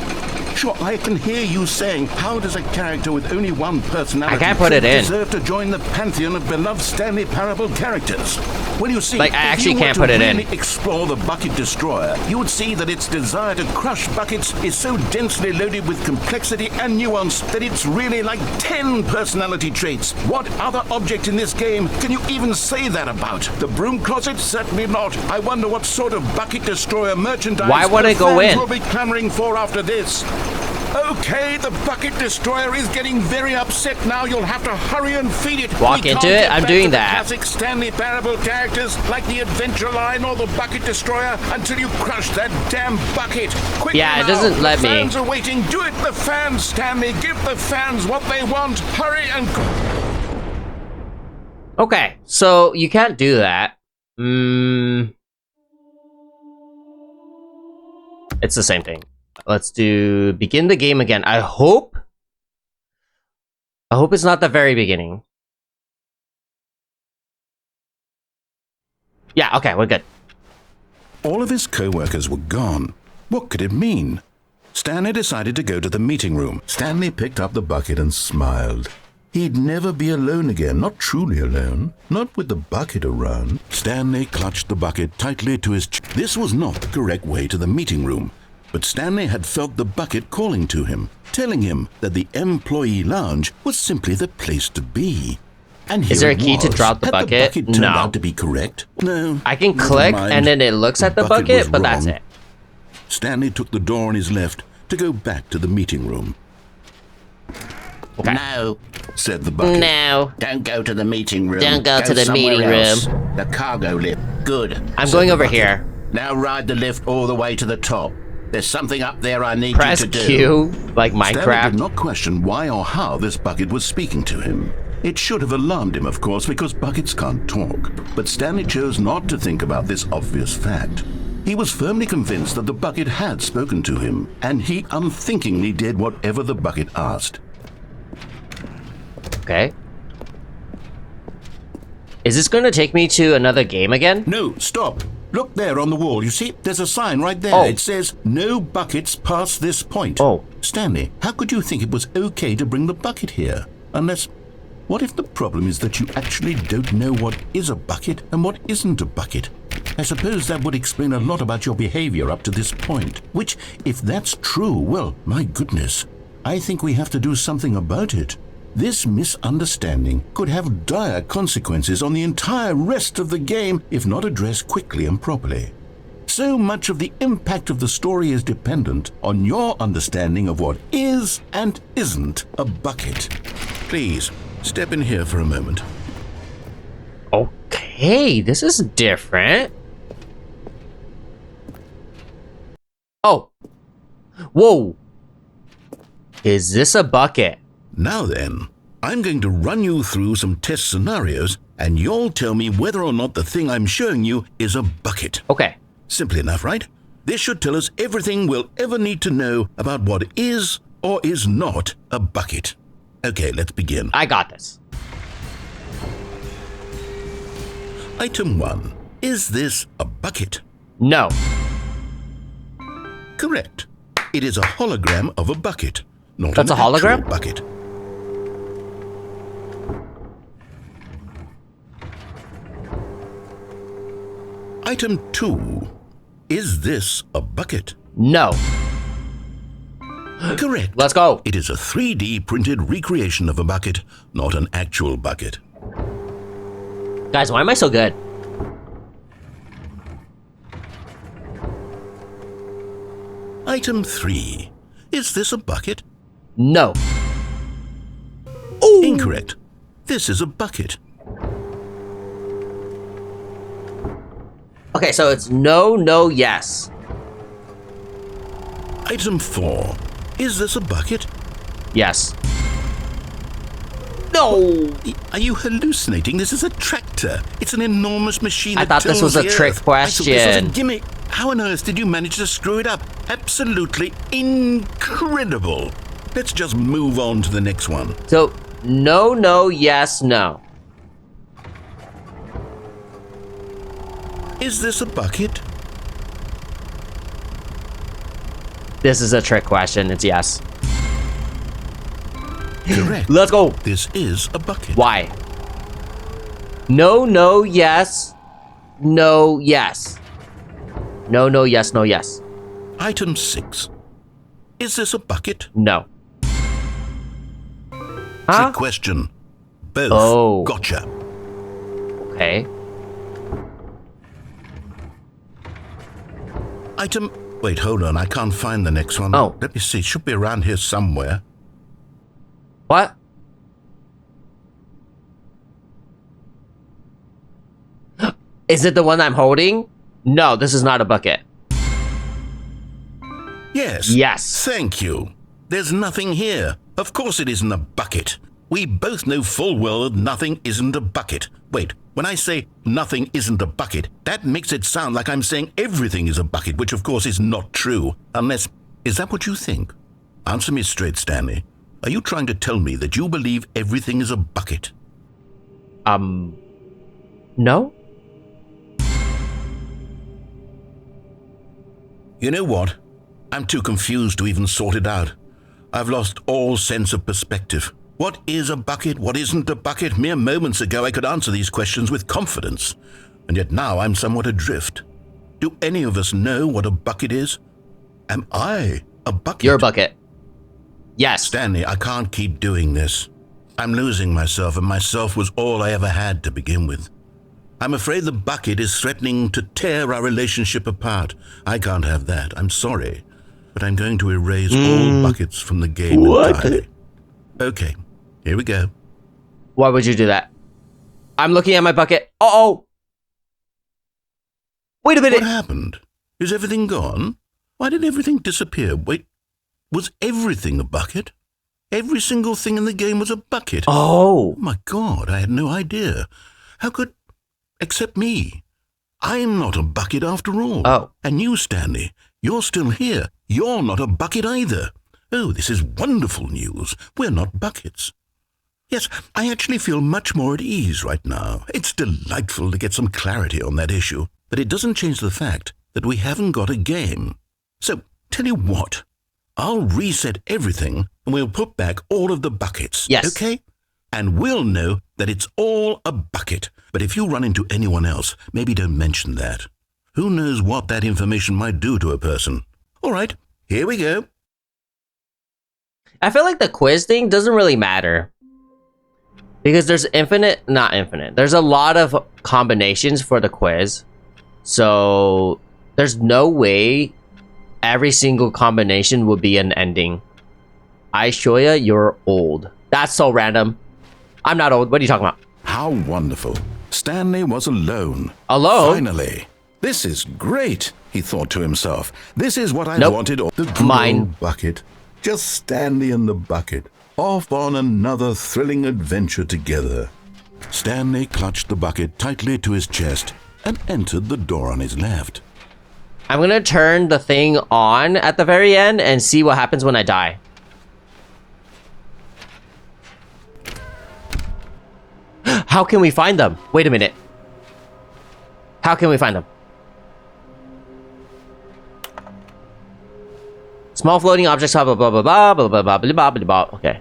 Sure, I can hear you saying, how does a character with only one personality I can't put it in. deserve to join the pantheon of beloved Stanley Parable characters? Well, you see, Like, I if actually you can't were put to it in. really explore the Bucket Destroyer, you would see that its desire to crush buckets is so densely loaded with complexity and nuance that it's really like 10 personality traits. What other object in this game can you even say that about? The Broom Closet? Certainly not. I wonder what sort of Bucket Destroyer merchandise Why would the it go fans in? will be clamoring for after this. Okay, the Bucket Destroyer is getting very upset now. You'll have to hurry and feed it. Walk We into can't it? get I'm back doing to the that. Classic Stanley Parable characters like the Adventure Line or the Bucket Destroyer until you crush that damn bucket. Quickly Yeah, it now. doesn't let the me. fans are waiting. Do it, the fans, Stanley. Give the fans what they want. Hurry and... Okay, so you can't do that. It's the same thing. Let's do begin the game again. I hope it's not the very beginning. Yeah, okay, we're good. All of his co-workers were gone. What could it mean? Stanley decided to go to the meeting room. Stanley picked up the bucket and smiled. He'd never be alone again, not truly alone, not with the bucket around. Stanley clutched the bucket tightly to his chest. This was not the correct way to the meeting room, but Stanley had felt the bucket calling to him, telling him that the employee lounge was simply the place to be. And is there a key to drop the bucket? The bucket turned no. out to be correct? No. I can click and then it looks at the bucket, but that's it. Stanley took the door on his left to go back to the meeting room. Okay. No, said the bucket. No. don't go to the meeting room. Don't go to the somewhere meeting else. room. The cargo lift. Good. I'm said going the over bucket. here. Now ride the lift all the way to the top. There's something up there I need Press you to do. Q, like Stanley Minecraft. did not question why or how this bucket was speaking to him. It should have alarmed him, of course, because buckets can't talk. But Stanley chose not to think about this obvious fact. He was firmly convinced that the bucket had spoken to him, and he unthinkingly did whatever the bucket asked. Okay. Is this going to take me to another game again? No, stop. Look there on the wall. You see, there's a sign right there. Oh. It says, no buckets past this point. Oh. Stanley, how could you think it was okay to bring the bucket here? Unless, what if the problem is that you actually don't know what is a bucket and what isn't a bucket? I suppose that would explain a lot about your behavior up to this point. Which, if that's true, well, my goodness, I think we have to do something about it. This misunderstanding could have dire consequences on the entire rest of the game if not addressed quickly and properly. So much of the impact of the story is dependent on your understanding of what is and isn't a bucket. Please, step in here for a moment. Okay, this is different. Oh. Whoa. Is this a bucket? Now then, I'm going to run you through some test scenarios, and you'll tell me whether or not the thing I'm showing you is a bucket. Okay. Simple enough, right? This should tell us everything we'll ever need to know about what is or is not a bucket. Okay, let's begin. I got this. Item 1. Is this a bucket? No. Correct. It is a hologram of a bucket, not That's an a hologram? actual bucket. Item 2. Is this a bucket? No. Correct. Let's go. It is a 3D printed recreation of a bucket, not an actual bucket. Guys, why am I so good? Item 3. Is this a bucket? No. Incorrect. This is a bucket. Okay, so it's no, no, yes. Item 4. Is this a bucket? Yes. No. Are you hallucinating? This is a tractor. It's an enormous machine. I thought this was a trick question. I thought this was a gimmick. How on earth did you manage to screw it up? Absolutely incredible. Let's just move on to the next one. So, no, no, yes, no. Is this a bucket? This is a trick question. It's yes. Correct. Let's go. This is a bucket. Why? No, no, yes. No, yes. No, no, yes, no, yes. Item 6. Is this a bucket? No. Trick question. Both. Oh. Gotcha. Okay. Item... Wait, hold on. I can't find the next one. Oh. Let me see. It should be around here somewhere. What? Is it the one I'm holding? No, this is not a bucket. Yes. Yes. Thank you. There's nothing here. Of course it isn't a bucket. We both know full well that nothing isn't a bucket. Wait, when I say nothing isn't a bucket, that makes it sound like I'm saying everything is a bucket, which of course is not true. Unless, is that what you think? Answer me straight, Stanley. Are you trying to tell me that you believe everything is a bucket? No? You know what? I'm too confused to even sort it out. I've lost all sense of perspective. What is a bucket? What isn't a bucket? Mere moments ago I could answer these questions with confidence, and yet now I'm somewhat adrift. Do any of us know what a bucket is? Am I a bucket? You're a bucket. Yes. Stanley, I can't keep doing this. I'm losing myself, and myself was all I ever had to begin with. I'm afraid the bucket is threatening to tear our relationship apart. I can't have that. I'm sorry, but I'm going to erase all buckets from the game entirely. Okay, here we go. Why would you do that? I'm looking at my bucket. Uh-oh. Wait a minute. What happened? Is everything gone? Why did everything disappear? Wait, was everything a bucket? Every single thing in the game was a bucket. Oh. My God, I had no idea. How could... Except me. I'm not a bucket after all. Oh. And you, Stanley, you're still here. You're not a bucket either. Oh, this is wonderful news. We're not buckets. Yes, I actually feel much more at ease right now. It's delightful to get some clarity on that issue. But it doesn't change the fact that we haven't got a game. So, tell you what. I'll reset everything and we'll put back all of the buckets. Yes. Okay? And we'll know that it's all a bucket. But if you run into anyone else, maybe don't mention that. Who knows what that information might do to a person. All right, here we go. I feel like the quiz thing doesn't really matter. Because there's not infinite. There's a lot of combinations for the quiz. So there's no way every single combination would be an ending. iShoya, you're old. That's so random. I'm not old. What are you talking about? How wonderful. Stanley was alone. Alone? Finally. This is great, he thought to himself. This is what I wanted. The good old bucket. Just Stanley and the bucket. Off on another thrilling adventure together. Stanley clutched the bucket tightly to his chest and entered the door on his left. I'm gonna turn the thing on at the very end and see what happens when I die. How can we find them? Wait a minute. How can we find them? Small floating objects, blah blah blah blah blah blah blah blah blah blah blah. Okay.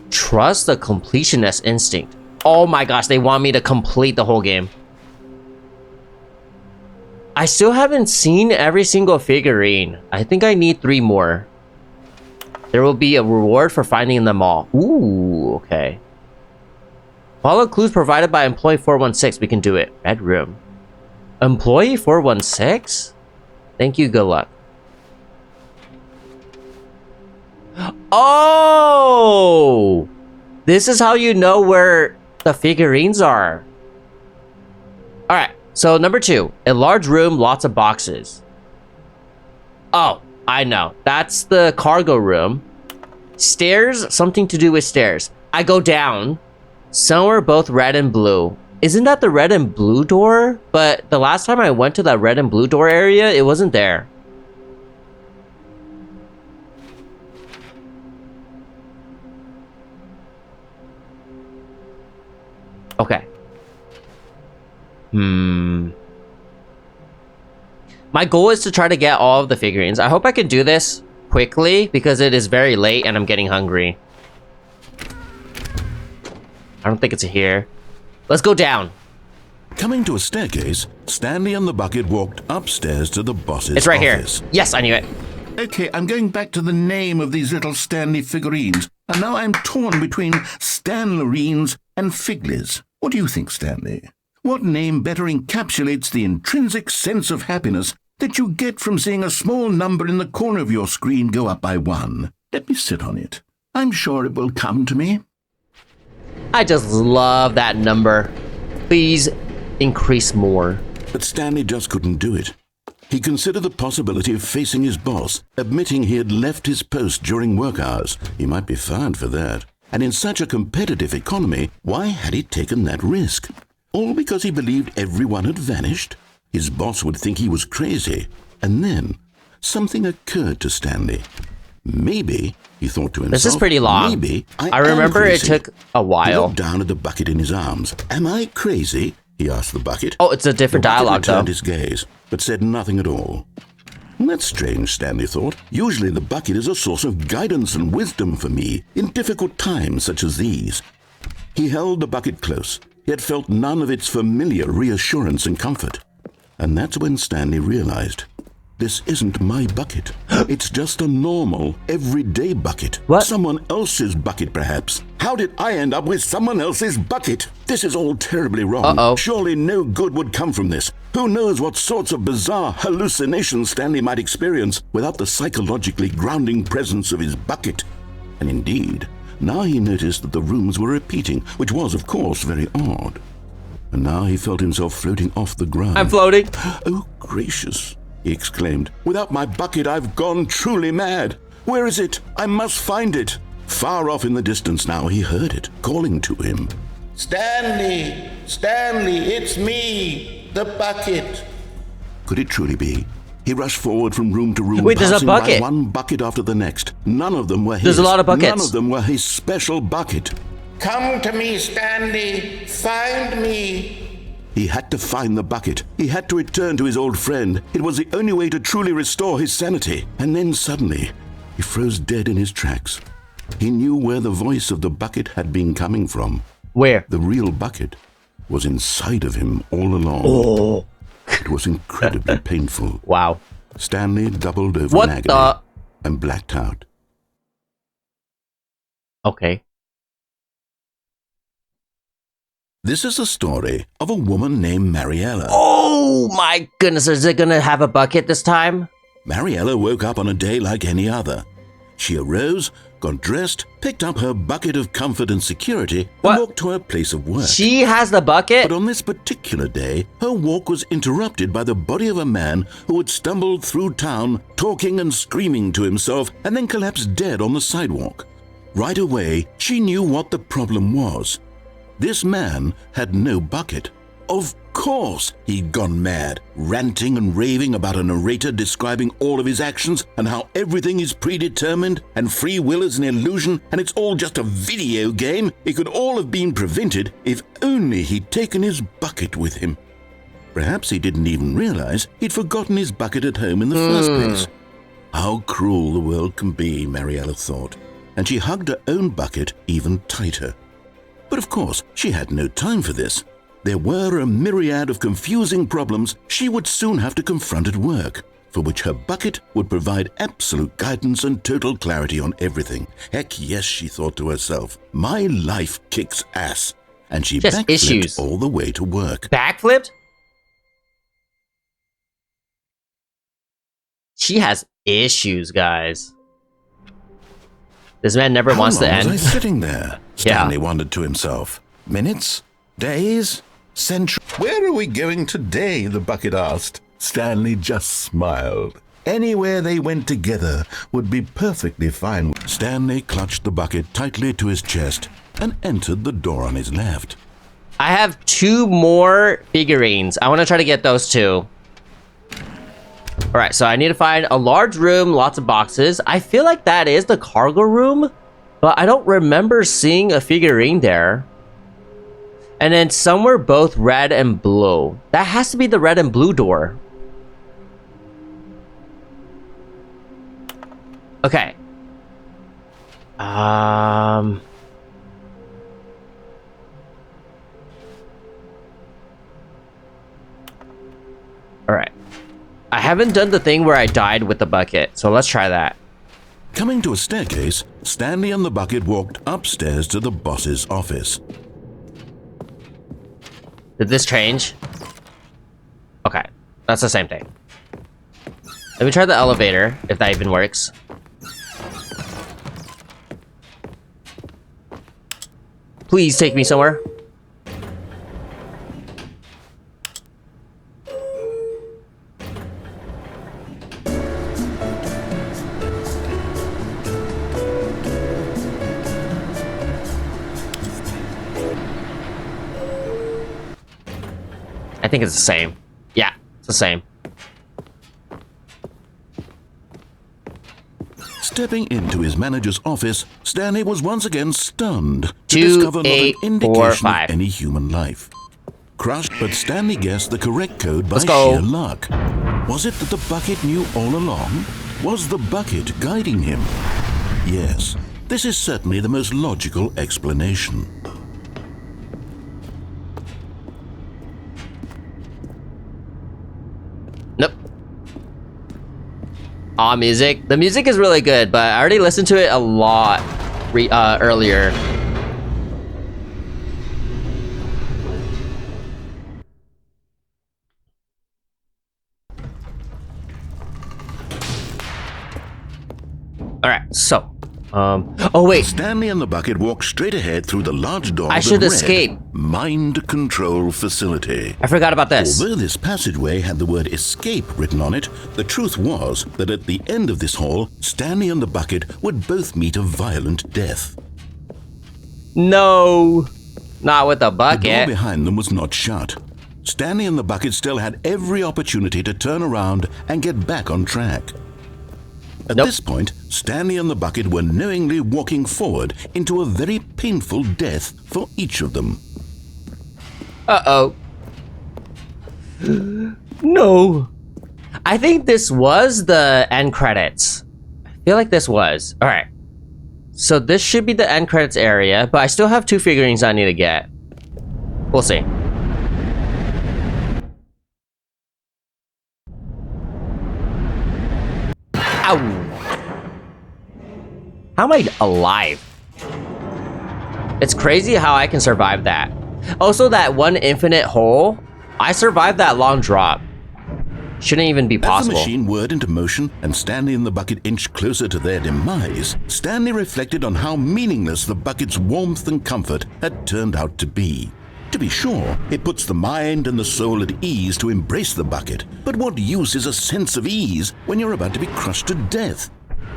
Trust the completionist instinct. Oh my gosh, they want me to complete the whole game. I still haven't seen every single figurine. I think I need 3 more. There will be a reward for finding them all. Ooh, okay. Follow clues provided by employee 416. We can do it. Red room. Employee 416? Thank you, good luck. Oh! This is how you know where the figurines are. Alright, so number 2. A large room, lots of boxes. Oh, I know. That's the cargo room. Stairs, something to do with stairs. I go down. Some are both red and blue. Isn't that the red and blue door? But the last time I went to that red and blue door area, it wasn't there. Okay. My goal is to try to get all of the figurines. I hope I can do this quickly because it is very late and I'm getting hungry. I don't think it's here. Let's go down. Coming to a staircase, Stanley and the bucket walked upstairs to the boss's It's right office. here. Yes, I knew it. Okay, I'm going back to the name of these little Stanley figurines. And now I'm torn between Stanlerines and Figlies. What do you think, Stanley? What name better encapsulates the intrinsic sense of happiness that you get from seeing a small number in the corner of your screen go up by 1? Let me sit on it. I'm sure it will come to me. I just love that number. Please increase more. But Stanley just couldn't do it. He considered the possibility of facing his boss, admitting he had left his post during work hours. He might be fined for that. And in such a competitive economy, why had he taken that risk? All because he believed everyone had vanished? His boss would think he was crazy. And then, something occurred to Stanley. Maybe, he thought to himself, this is pretty long. Maybe I remember it took a while. He looked down at the bucket in his arms. Am I crazy? He asked the bucket. Oh, it's a different dialogue, though. He turned his gaze, but said nothing at all. That's strange, Stanley thought. Usually the bucket is a source of guidance and wisdom for me in difficult times such as these. He held the bucket close, yet felt none of its familiar reassurance and comfort. And that's when Stanley realized, this isn't my bucket. It's just a normal, everyday bucket. What? Someone else's bucket, perhaps. How did I end up with someone else's bucket? This is all terribly wrong. Uh-oh. Surely no good would come from this. Who knows what sorts of bizarre hallucinations Stanley might experience without the psychologically grounding presence of his bucket. And indeed, now he noticed that the rooms were repeating, which was, of course, very odd. And now he felt himself floating off the ground. I'm floating. Oh, gracious, he exclaimed. Without my bucket, I've gone truly mad. Where is it? I must find it. Far off in the distance now, he heard it, calling to him. Stanley! Stanley, it's me! The bucket! Could it truly be? He rushed forward from room to room, Wait, there's a passing bucket. by one bucket after the next. None of them were his. There's a lot of buckets. None of them were his special bucket. Come to me, Stanley! Find me! He had to find the bucket. He had to return to his old friend. It was the only way to truly restore his sanity. And then suddenly, he froze dead in his tracks. He knew where the voice of the bucket had been coming from. Where? The real bucket was inside of him all along. Oh. It was incredibly painful. Wow. Stanley doubled over What in agony the? and blacked out. Okay. This is the story of a woman named Mariella. Oh my goodness, is it gonna have a bucket this time? Mariella woke up on a day like any other. She arose, got dressed, picked up her bucket of comfort and security, What? and walked to her place of work. She has the bucket? But on this particular day, her walk was interrupted by the body of a man who had stumbled through town, talking and screaming to himself, and then collapsed dead on the sidewalk. Right away, she knew what the problem was. This man had no bucket. Of course, he'd gone mad, ranting and raving about a narrator describing all of his actions and how everything is predetermined and free will is an illusion and it's all just a video game. It could all have been prevented if only he'd taken his bucket with him. Perhaps he didn't even realize he'd forgotten his bucket at home in the first place. How cruel the world can be, Mariella thought, and she hugged her own bucket even tighter. But of course, she had no time for this. There were a myriad of confusing problems she would soon have to confront at work, for which her bucket would provide absolute guidance and total clarity on everything. Heck yes, she thought to herself, my life kicks ass. And she Just backflipped issues. all the way to work. Backflipped? She has issues, guys. This man never wants to How long end. was I sitting there? Yeah. Stanley wondered to himself. Minutes? Days? Centuries? Where are we going today? The bucket asked. Stanley just smiled. Anywhere they went together would be perfectly fine. Stanley clutched the bucket tightly to his chest and entered the door on his left. I have 2 more figurines. I want to try to get those 2. Alright, so I need to find a large room, lots of boxes. I feel like that is the cargo room, but I don't remember seeing a figurine there. And then somewhere both red and blue. That has to be the red and blue door. Okay. Alright. I haven't done the thing where I died with the bucket, so let's try that. Coming to a staircase, Stanley and the bucket walked upstairs to the boss's office. Did this change? Okay, that's the same thing. Let me try the elevator, if that even works. Please take me somewhere. I think it's the same. Yeah, it's the same. Stepping into his manager's office, Stanley was once again stunned to 2, discover not 8, an 4, indication 5. of any human life. crushed, but Stanley guessed the correct code by go. sheer luck. Was it that the bucket knew all along? Was the bucket guiding him? Yes, this is certainly the most logical explanation. Nope. Aw, music. The music is really good, but I already listened to it a lot earlier. Alright, so. Oh wait. Stanley and the bucket walked straight ahead through the large door. I should escape. Mind Control Facility. I forgot about this. Although this passageway had the word escape written on it, the truth was that at the end of this hall, Stanley and the bucket would both meet a violent death. No, not with the bucket. The door behind them was not shut. Stanley and the bucket still had every opportunity to turn around and get back on track. At this point, Stanley and the bucket were knowingly walking forward into a very painful death for each of them. Uh-oh. No. I think this was the end credits. I feel like this was. Alright. So this should be the end credits area, but I still have 2 figurines I need to get. We'll see. Ow. How am I alive? It's crazy how I can survive that. Also, that one infinite hole, I survived that long drop. Shouldn't even be possible. As the machine whirred into motion and Stanley and the bucket inched closer to their demise, Stanley reflected on how meaningless the bucket's warmth and comfort had turned out to be. To be sure, it puts the mind and the soul at ease to embrace the bucket, but what use is a sense of ease when you're about to be crushed to death?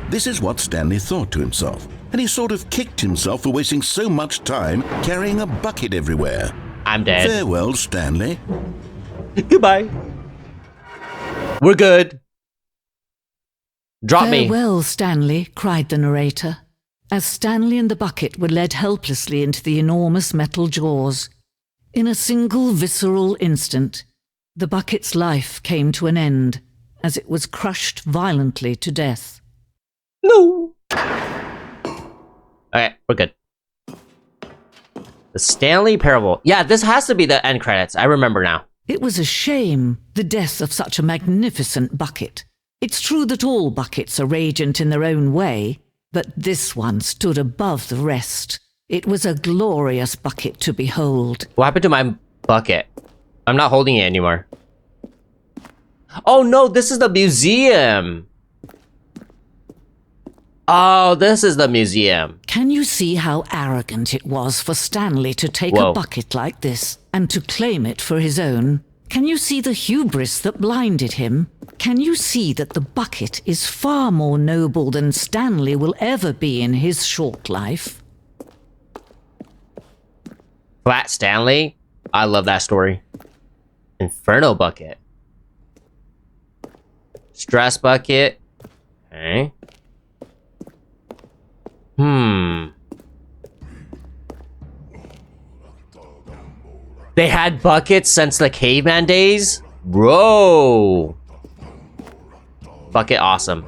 This is what Stanley thought to himself, and he sort of kicked himself for wasting so much time carrying a bucket everywhere. I'm dead. Farewell, Stanley. Goodbye. We're good. Drop me. Farewell, Stanley, cried the narrator, as Stanley and the bucket were led helplessly into the enormous metal jaws. In a single visceral instant, the bucket's life came to an end as it was crushed violently to death. No. Alright, we're good. The Stanley Parable. Yeah, this has to be the end credits. I remember now. It was a shame, the death of such a magnificent bucket. It's true that all buckets are radiant in their own way, but this one stood above the rest. It was a glorious bucket to behold. What happened to my bucket? I'm not holding it anymore. Oh no, this is the museum. Oh, this is the museum. Can you see how arrogant it was for Stanley to take a bucket like this and to claim it for his own? Can you see the hubris that blinded him? Can you see that the bucket is far more noble than Stanley will ever be in his short life? Flat Stanley? I love that story. Inferno bucket. Stress bucket. Okay. They had buckets since the caveman days? Bro. Bucket awesome.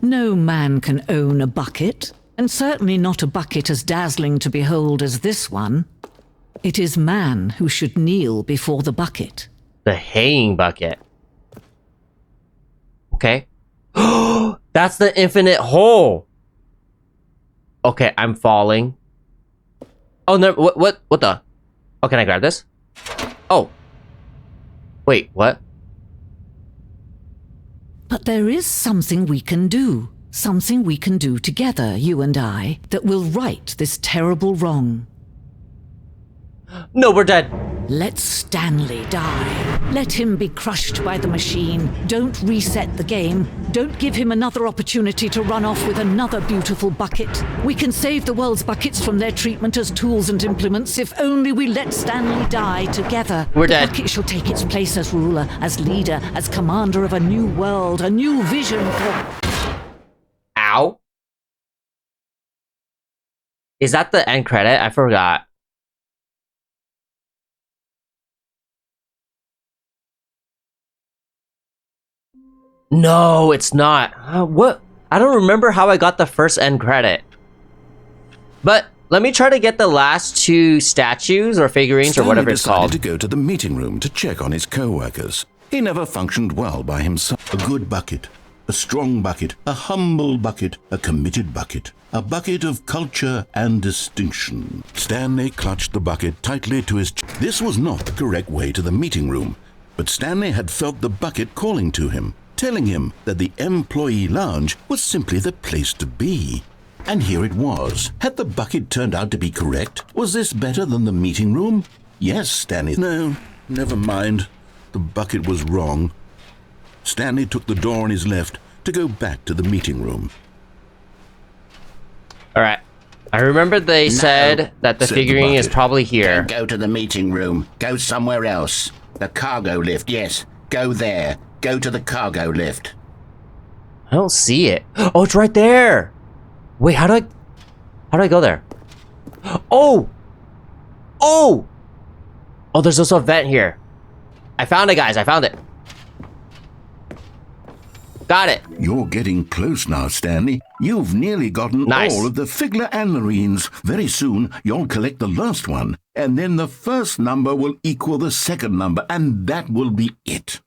No man can own a bucket, and certainly not a bucket as dazzling to behold as this one. It is man who should kneel before the bucket. The haying bucket. Okay. That's the infinite hole. Okay, I'm falling. Oh no! What the? Oh, can I grab this? Oh. Wait, what? But there is something we can do. Something we can do together, you and I, that will right this terrible wrong. No, we're dead. Let Stanley die. Let him be crushed by the machine. Don't reset the game. Don't give him another opportunity to run off with another beautiful bucket. We can save the world's buckets from their treatment as tools and implements if only we let Stanley die together. We're dead. The bucket shall take its place as ruler, as leader, as commander of a new world, a new vision for... Ow. Is that the end credit? I forgot. No, it's not. What? I don't remember how I got the first end credit. But let me try to get the last two statues or figurines Stanley or whatever it's decided called. to go to the meeting room to check on his co-workers. He never functioned well by himself. A good bucket, a strong bucket, a humble bucket, a committed bucket, a bucket of culture and distinction. Stanley clutched the bucket tightly to his chest. This was not the correct way to the meeting room, but Stanley had felt the bucket calling to him, telling him that the employee lounge was simply the place to be. And here it was. Had the bucket turned out to be correct? Was this better than the meeting room? Yes, Stanley. No, never mind. The bucket was wrong. Stanley took the door on his left to go back to the meeting room. Alright. I remember they said that the said the figurine is bucket. probably here. Don't go to the meeting room. Go somewhere else. The cargo lift, yes. Go there. Go to the cargo lift. I don't see it. Oh, it's right there. Wait, how do I go there? Oh! Oh! Oh, there's also a vent here. I found it, guys. I found it. Got it. You're getting close now, Stanley. You've nearly gotten Nice. all of the Figler Anmarines. Very soon, you'll collect the last one, and then the first number will equal the second number, and that will be it.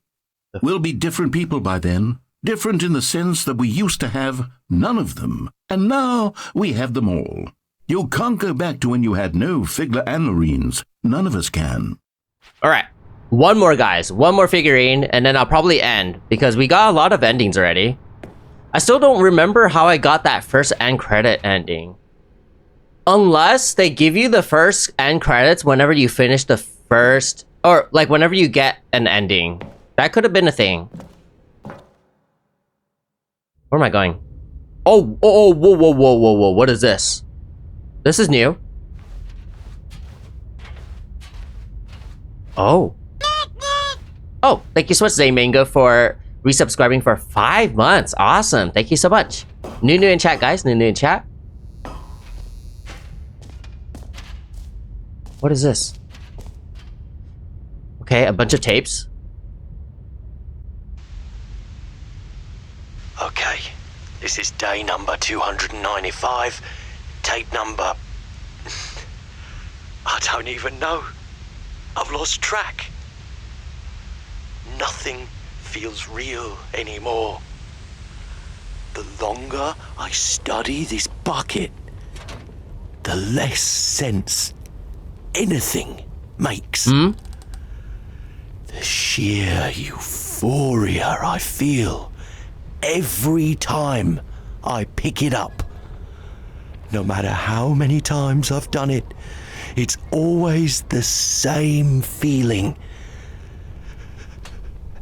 We'll be different people by then. Different in the sense that we used to have none of them, and now we have them all. You can't go back to when you had no Figler Anmarines. None of us can. Alright. One more, guys. One more figurine, and then I'll probably end, because we got a lot of endings already. I still don't remember how I got that first end credit ending. Unless they give you the first end credits whenever you finish the first... Or, like, whenever you get an ending. That could have been a thing. Where am I going? Oh, whoa, whoa, whoa, whoa, whoa. What is this? This is new. Oh. Oh, thank you so much, Zaymango, for resubscribing for 5 months. Awesome. Thank you so much. New in chat, guys. New in chat. What is this? Okay, a bunch of tapes. Okay, this is day number 295. Tape number... I don't even know. I've lost track. Nothing feels real anymore. The longer I study this bucket, the less sense anything makes. The sheer euphoria I feel every time I pick it up. No matter how many times I've done it, it's always the same feeling.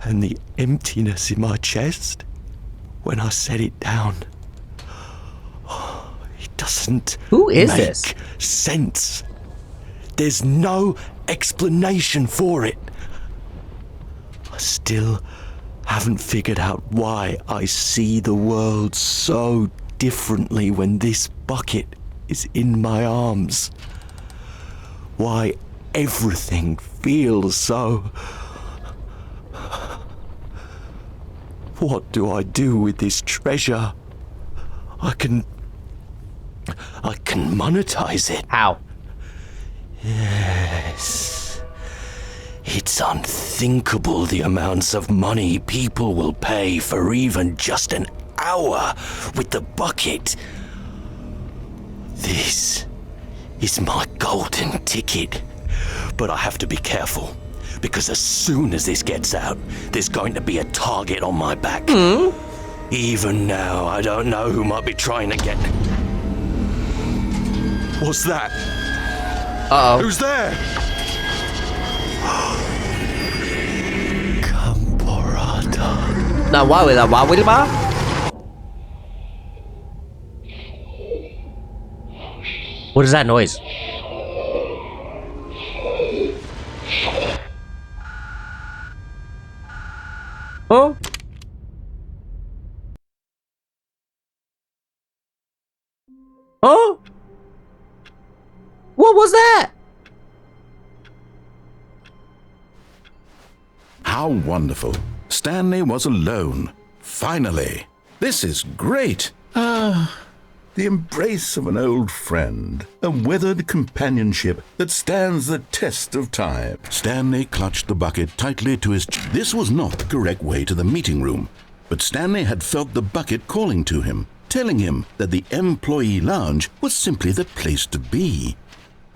And the emptiness in my chest when I set it down. It doesn't Who is make this? sense. There's no explanation for it. I still haven't figured out why I see the world so differently when this bucket is in my arms. Why everything feels so... What do I do with this treasure? I can monetize it. How? Yes. It's unthinkable the amounts of money people will pay for even just an hour with the bucket. This is my golden ticket. But I have to be careful, because as soon as this gets out, there's going to be a target on my back. Even now, I don't know who might be trying to get... What's that? Uh-oh. Who's there? Camporata. Now, why with that? Why with that? What is that noise? Huh? Huh? What was that? How wonderful. Stanley was alone. Finally. This is great. The embrace of an old friend, a weathered companionship that stands the test of time. Stanley clutched the bucket tightly to his chest. This was not the correct way to the meeting room, but Stanley had felt the bucket calling to him, telling him that the employee lounge was simply the place to be.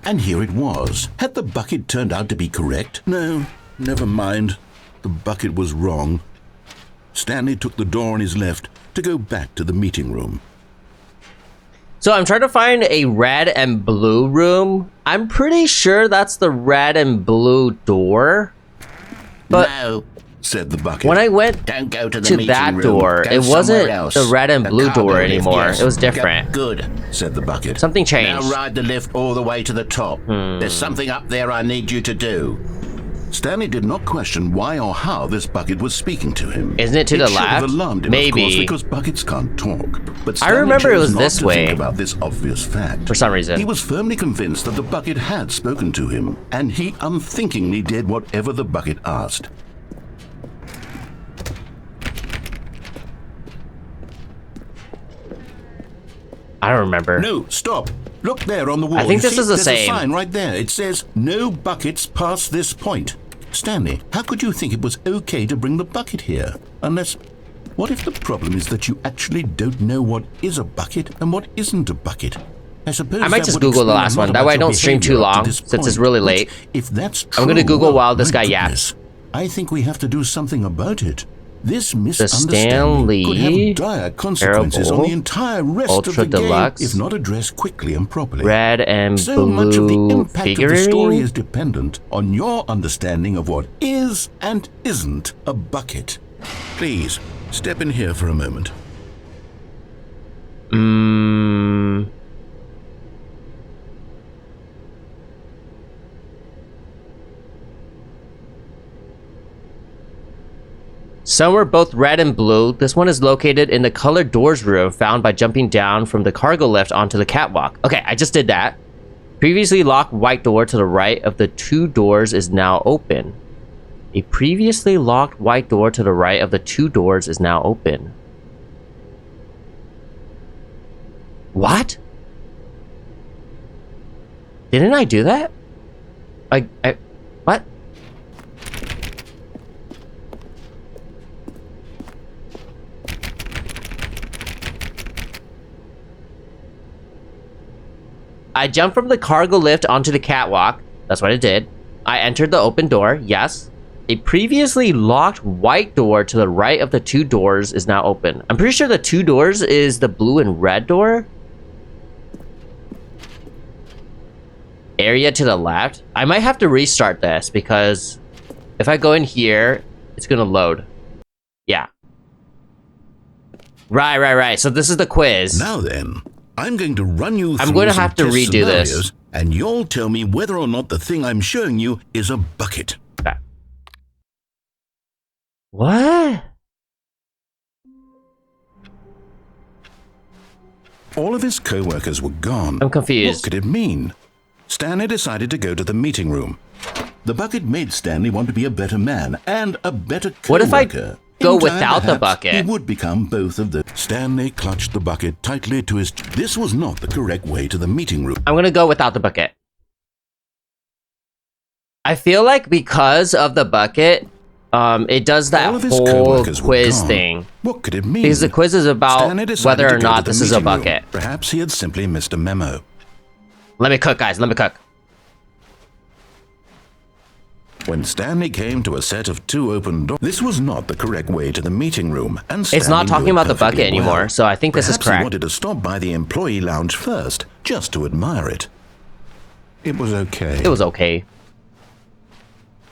And here it was. Had the bucket turned out to be correct? No, never mind. The bucket was wrong. Stanley took the door on his left to go back to the meeting room. So I'm trying to find a red and blue room. I'm pretty sure that's the red and blue door. But no, said the bucket. when I went Don't go to, that room. door, Go it wasn't else. the red and blue cargo door lift, anymore. yes. It was different. Good, said the bucket. Something changed. Now ride the lift all the way to the top. There's something up there I need you to do. Stanley did not question why or how this bucket was speaking to him. Isn't it to the should left? have alarmed him, Maybe. of course, because buckets can't talk. But I Stanley remember it chose was not this to way. think about this obvious fact. For some reason. He was firmly convinced that the bucket had spoken to him, and he unthinkingly did whatever the bucket asked. I don't remember. No, stop. Look there on the wall. I think You this see? is the There's same. a sign right there. It says, no buckets past this point. Stanley, how could you think it was okay to bring the bucket here? Unless, what if the problem is that you actually don't know what is a bucket and what isn't a bucket? I suppose I might that just would Google the explain a last lot one. That about way I your don't stream too behavior up to long, this since it's point. really But late. if that's true, I'm gonna Google well, while this my guy goodness, yaps. I think we have to do something about it. This Stanley misunderstanding could have dire consequences on the entire rest Ultra of the Deluxe, game if not addressed quickly and properly. Red and So much of the blue impact of the story figurine? is dependent on your understanding of what is and isn't a bucket. Please, step in here for a moment. Some were both red and blue. This one is located in the colored doors room found by jumping down from the cargo lift onto the catwalk. Okay, I just did that. Previously locked white door to the right of the two doors is now open. A previously locked white door to the right of the two doors is now open. What? Didn't I do that? What? I jumped from the cargo lift onto the catwalk. That's what I did. I entered the open door. Yes. A previously locked white door to the right of the two doors is now open. I'm pretty sure the two doors is the blue and red door. Area to the left. I might have to restart this because if I go in here, it's gonna load. Yeah. Right. So this is the quiz. Now then, I'm going to run you through I'm going to some have to test redo this. scenarios, and you'll tell me whether or not the thing I'm showing you is a bucket. What? All of his co-workers were gone. I'm confused. What could it mean? Stanley decided to go to the meeting room. The bucket made Stanley want to be a better man and a better co-worker. What if I go In time, without the perhaps, bucket? He would become both of them. Stanley clutched the bucket tightly to his... This was not the correct way to the meeting room. I'm gonna go without the bucket. I feel like because of the bucket, it does that All of his whole co-workers were quiz gone. thing. What could it mean? Because the quiz is about Stanley decided whether to or go not to the this is a meeting room. bucket. Perhaps he had simply missed a memo. Let me cook, guys. Let me cook. When Stanley came to a set of two open doors, this was not the correct way to the meeting room, and It's Stanley not talking knew it about the bucket perfectly anymore, well. so I think this is Perhaps he correct. wanted to stop by the employee lounge first, just to admire it. It was okay. It was okay.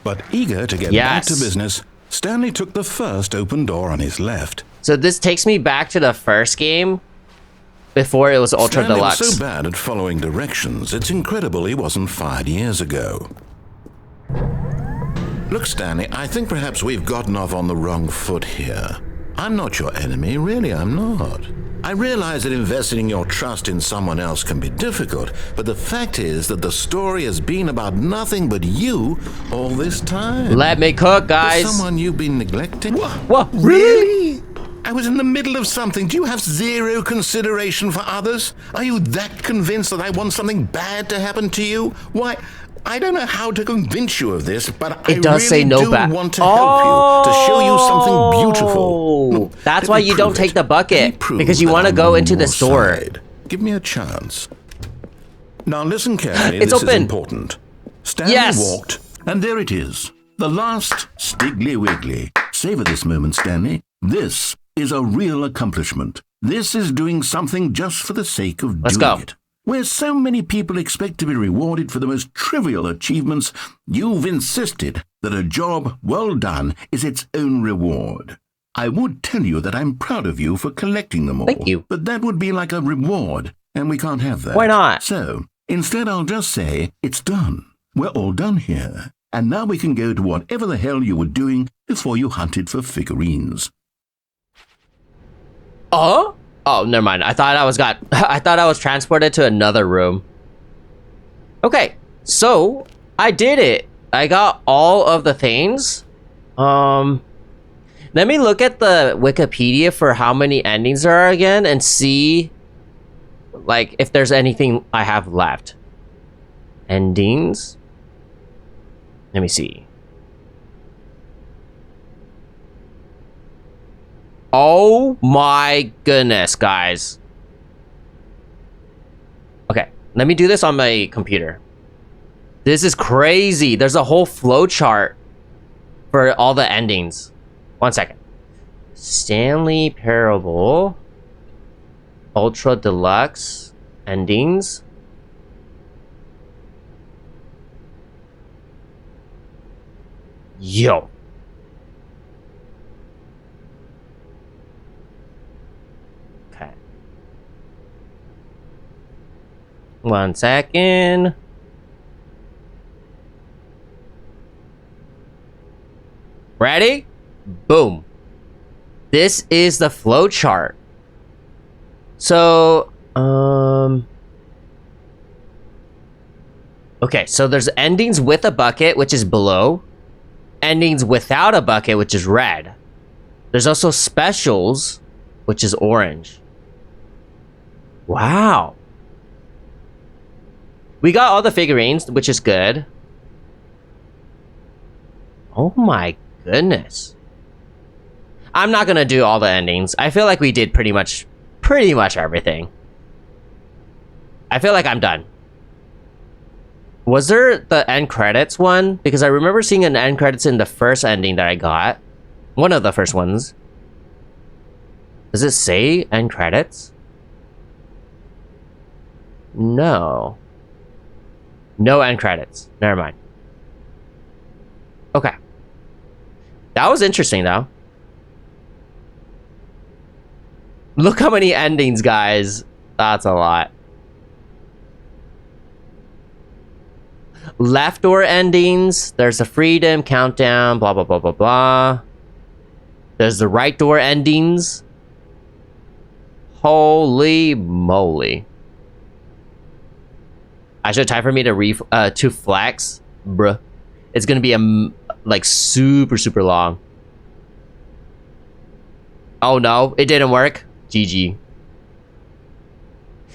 But eager to get back to business, Stanley took the first open door on his left. So this takes me back to the first game before it was Ultra Stanley Deluxe. was so bad at following directions, it's incredible he wasn't fired years ago. Look, Stanley, I think perhaps we've gotten off on the wrong foot here. I'm not your enemy, really, I'm not. I realize that investing your trust in someone else can be difficult, but the fact is that the story has been about nothing but you all this time. Let me cook, guys. There's someone you've been neglecting? What? Really? I was in the middle of something. Do you have zero consideration for others? Are you that convinced that I want something bad to happen to you? Why, I don't know how to convince you of this, but it does say no bad. Want to help you, to show you something beautiful. No, that's why you don't take the bucket, because you want to go into the store. Side. Give me a chance. Now listen carefully, it's this open. is important. Stanley walked, and there it is. The last Stiggly Wiggly. Savor this moment, Stanley. This is a real accomplishment. This is doing something just for the sake of doing it. Where so many people expect to be rewarded for the most trivial achievements, you've insisted that a job well done is its own reward. I would tell you that I'm proud of you for collecting them all. Thank you. But that would be like a reward, and we can't have that. Why not? So, instead I'll just say, it's done. We're all done here. And now we can go to whatever the hell you were doing before you hunted for figurines. Oh, never mind. I thought I was transported to another room. Okay, so I did it. I got all of the things. Let me look at the Wikipedia for how many endings there are again and see, like, if there's anything I have left. Endings. Let me see. Oh my goodness, guys. Okay, let me do this on my computer. This is crazy. There's a whole flow chart for all the endings. 1 second. Stanley Parable Ultra Deluxe endings. Yo. Okay. 1 second. Ready? Boom. This is the flow chart. So, okay, so there's endings with a bucket, which is below. Endings without a bucket, which is red. There's also specials, which is orange. Wow. We got all the figurines, which is good. Oh my goodness. I'm not gonna do all the endings. I feel like we did pretty much everything. I feel like I'm done. Was there the end credits one? Because I remember seeing an end credits in the first ending that I got. One of the first ones. Does it say end credits? No. No end credits. Never mind. Okay. That was interesting though. Look how many endings, guys. That's a lot. Left door endings. There's the freedom, countdown, blah, blah, blah, blah, blah. There's the right door endings. Holy moly. Actually, time for me to flex. Bruh. It's gonna be like super, super long. Oh no, it didn't work. GG.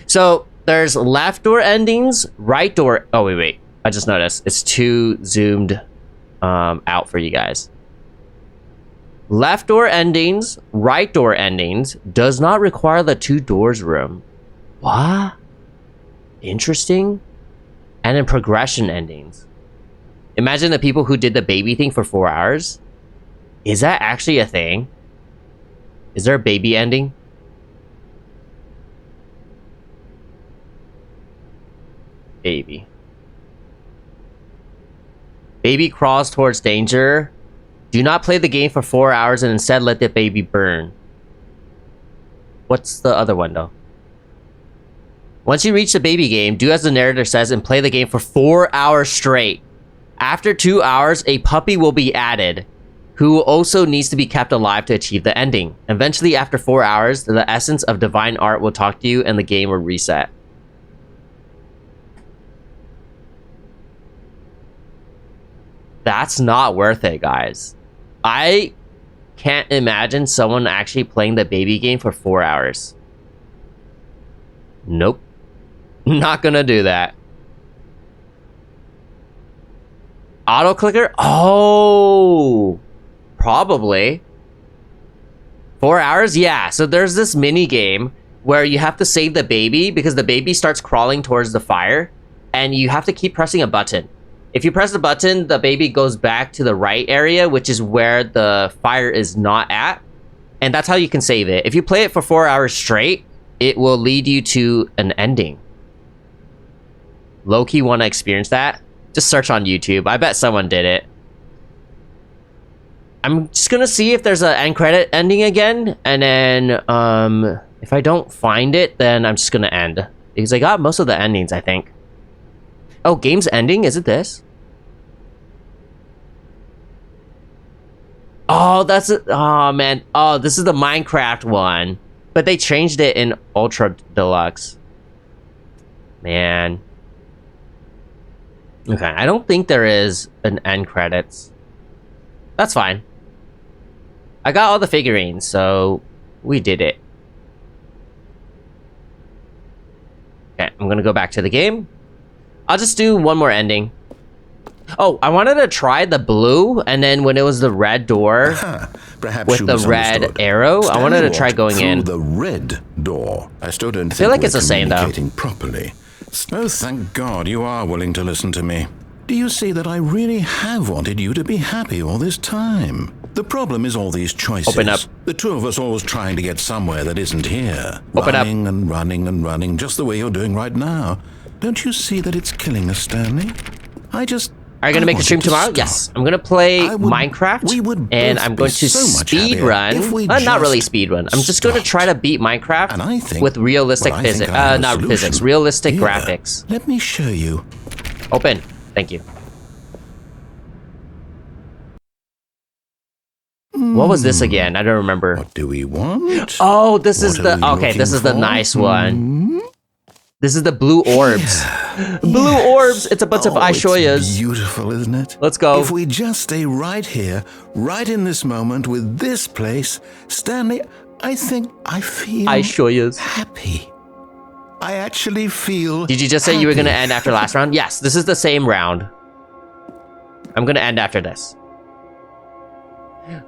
So there's left door endings, right door. Oh, wait. I just noticed it's too zoomed out for you guys. Left door endings, right door endings does not require the 2 doors room. What? Interesting. And then progression endings. Imagine the people who did the baby thing for 4 hours. Is that actually a thing? Is there a baby ending? Baby. Baby crawls towards danger. Do not play the game for 4 hours and instead let the baby burn. What's the other one though? Once you reach the baby game, do as the narrator says and play the game for 4 hours straight. After 2 hours, a puppy will be added, who also needs to be kept alive to achieve the ending. Eventually, after 4 hours, the essence of divine art will talk to you and the game will reset. That's not worth it, guys. I can't imagine someone actually playing the baby game for 4 hours. Nope. Not gonna do that. Auto clicker? Oh, probably. 4 hours? Yeah. So there's this mini game where you have to save the baby because the baby starts crawling towards the fire and you have to keep pressing a button. If you press the button, the baby goes back to the right area, which is where the fire is not at. And that's how you can save it. If you play it for 4 hours straight, it will lead you to an ending. Low-key want to experience that? Just search on YouTube. I bet someone did it. I'm just gonna see if there's an end credit ending again. And then, if I don't find it, then I'm just gonna end. Because I got most of the endings, I think. Oh, game's ending? Is it this? Oh, that's it. Oh, man. Oh, this is the Minecraft one. But they changed it in Ultra Deluxe. Man. Okay, I don't think there is an end credits. That's fine. I got all the figurines, so we did it. Okay, I'm gonna go back to the game. I'll just do one more ending. Oh, I wanted to try the blue, and then when it was the red door with the red arrow, I wanted to try going in. The red door. I still don't feel like it's the same though. Properly. Oh, thank God you are willing to listen to me. Do you see that I really have wanted you to be happy all this time? The problem is all these choices. Open up. The two of us always trying to get somewhere that isn't here. Open up. Running and running and running, just the way you're doing right now. Don't you see that it's killing us, Stanley? Are you gonna make a stream tomorrow? Stop. Yes. I'm gonna play Minecraft, and I'm going to speed run. Not really speed run. I'm just going to try to beat Minecraft with realistic physics. Not physics. Realistic graphics. Let me show you. Open. Thank you. What was this again? I don't remember. What do we want? Oh, this is the okay. This is the nice one. This is the blue orbs. Blue orbs. It's a bunch of iShoyas. It's beautiful, isn't it? Let's go. If we just stay right here, right in this moment with this place, Stanley, I think I feel iShoyas. Happy. I actually feel. Did you just say you were going to end after last round? Yes, this is the same round. I'm going to end after this.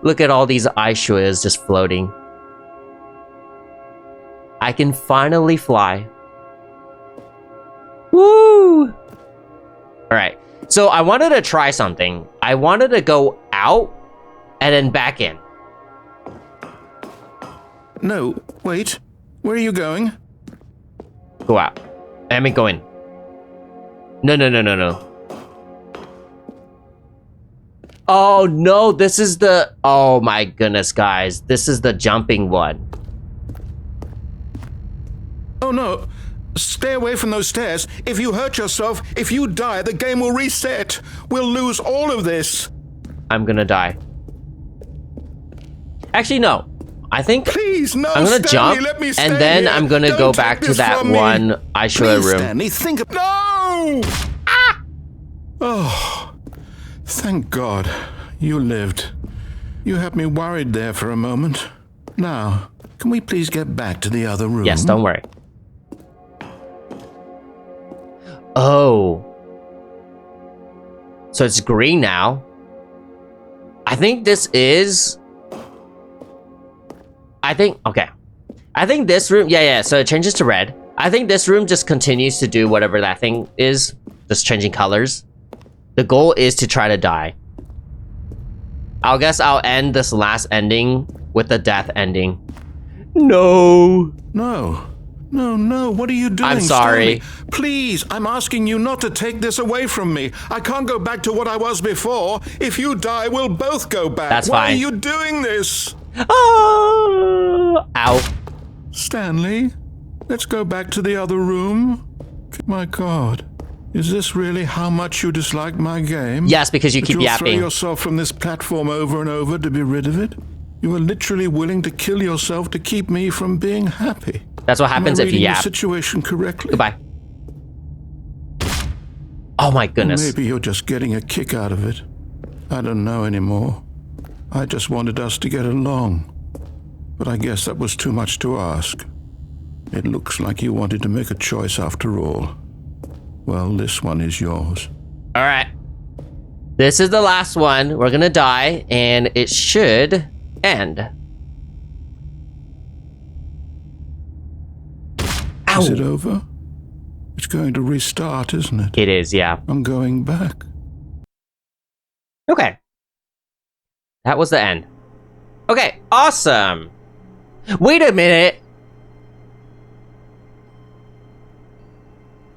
Look at all these iShoyas just floating. I can finally fly. Woo! Alright, so I wanted to try something. I wanted to go out and then back in. No, wait. Where are you going? Go out. I mean, go in. No. Oh, no, this is the... Oh, my goodness, guys. This is the jumping one. Oh, no. Stay away from those stairs. If you hurt yourself, if you die, the game will reset. We'll lose all of this. I'm gonna die. Actually, no. I think Please, no, I'm gonna Stanley, jump, let me and then here. I'm gonna Don't go take back to this that from me. one iShoya room. Stanley, think of... No! Ah! Oh, thank God you lived. You had me worried there for a moment. Now, can we please get back to the other room? Yes, don't worry. Oh. So it's green now. I think this is... okay. I think this room... Yeah, so it changes to red. I think this room just continues to do whatever that thing is. Just changing colors. The goal is to try to die. I guess I'll end this last ending with the death ending. No. No, what are you doing? I'm sorry. Stanley? Please, I'm asking you not to take this away from me. I can't go back to what I was before. If you die, we'll both go back. That's Why fine. are you doing this? Oh! Ow. Stanley, let's go back to the other room. My God, Is this really how much you dislike my game? Yes, because you keep yapping. Throw yourself from this platform over and over to be rid of it? You are literally willing to kill yourself to keep me from being happy. That's what happens if you yap. The situation correctly. Goodbye. Oh my goodness. Maybe you're just getting a kick out of it. I don't know anymore. I just wanted us to get along. But I guess that was too much to ask. It looks like you wanted to make a choice after all. Well, this one is yours. All right. This is the last one. We're gonna die, and it should end. Ow. Is it over? It's going to restart, isn't it? It is, yeah. I'm going back. Okay. That was the end. Okay, awesome. Wait a minute.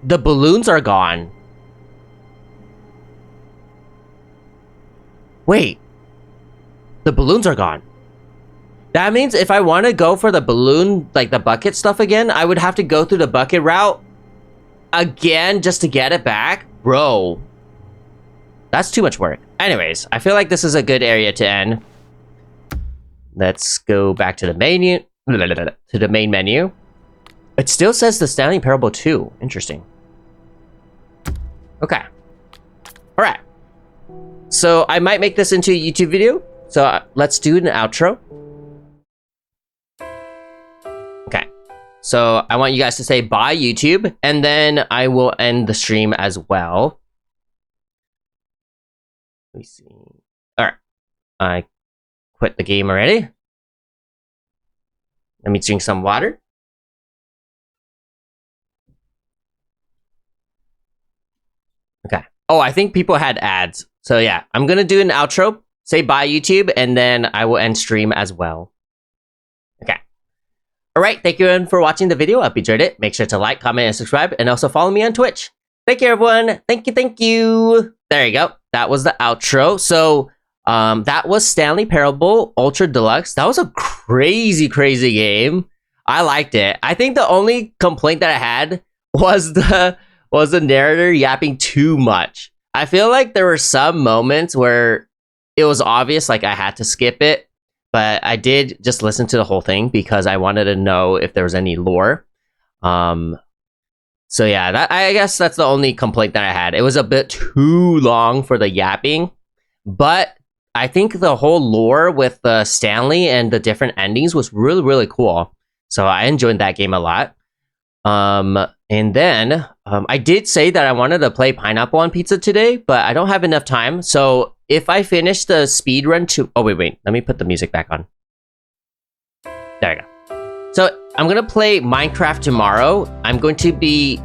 The balloons are gone. Wait. The balloons are gone. That means if I want to go for the balloon, like the bucket stuff again, I would have to go through the bucket route again just to get it back? Bro. That's too much work. Anyways, I feel like this is a good area to end. Let's go back to the menu. To the main menu. It still says the Stanley Parable 2. Interesting. Okay. Alright. So I might make this into a YouTube video. So let's do an outro. Okay. So I want you guys to say bye YouTube. And then I will end the stream as well. Let me see. Alright. I quit the game already. Let me drink some water. Okay. Oh, I think people had ads. So yeah, I'm gonna do an outro. Say bye YouTube, and then I will end stream as well. Okay. Alright, thank you everyone for watching the video. I hope you enjoyed it. Make sure to like, comment, and subscribe, and also follow me on Twitch. Thank you everyone. Thank you. There you go. That was the outro. So that was Stanley Parable Ultra Deluxe. That was a crazy game. I liked it. I think the only complaint that I had was the narrator yapping too much. I feel like there were some moments where it was obvious like I had to skip it, but I did just listen to the whole thing because I wanted to know if there was any lore. So yeah, I guess that's the only complaint that I had. It was a bit too long for the yapping, but I think the whole lore with Stanley and the different endings was really cool. So I enjoyed that game a lot. And then I did say that I wanted to play Pineapple on Pizza today, but I don't have enough time. So if I finish the speed run to... Oh, wait. Let me put the music back on. There we go. So I'm going to play Minecraft tomorrow. I'm going to be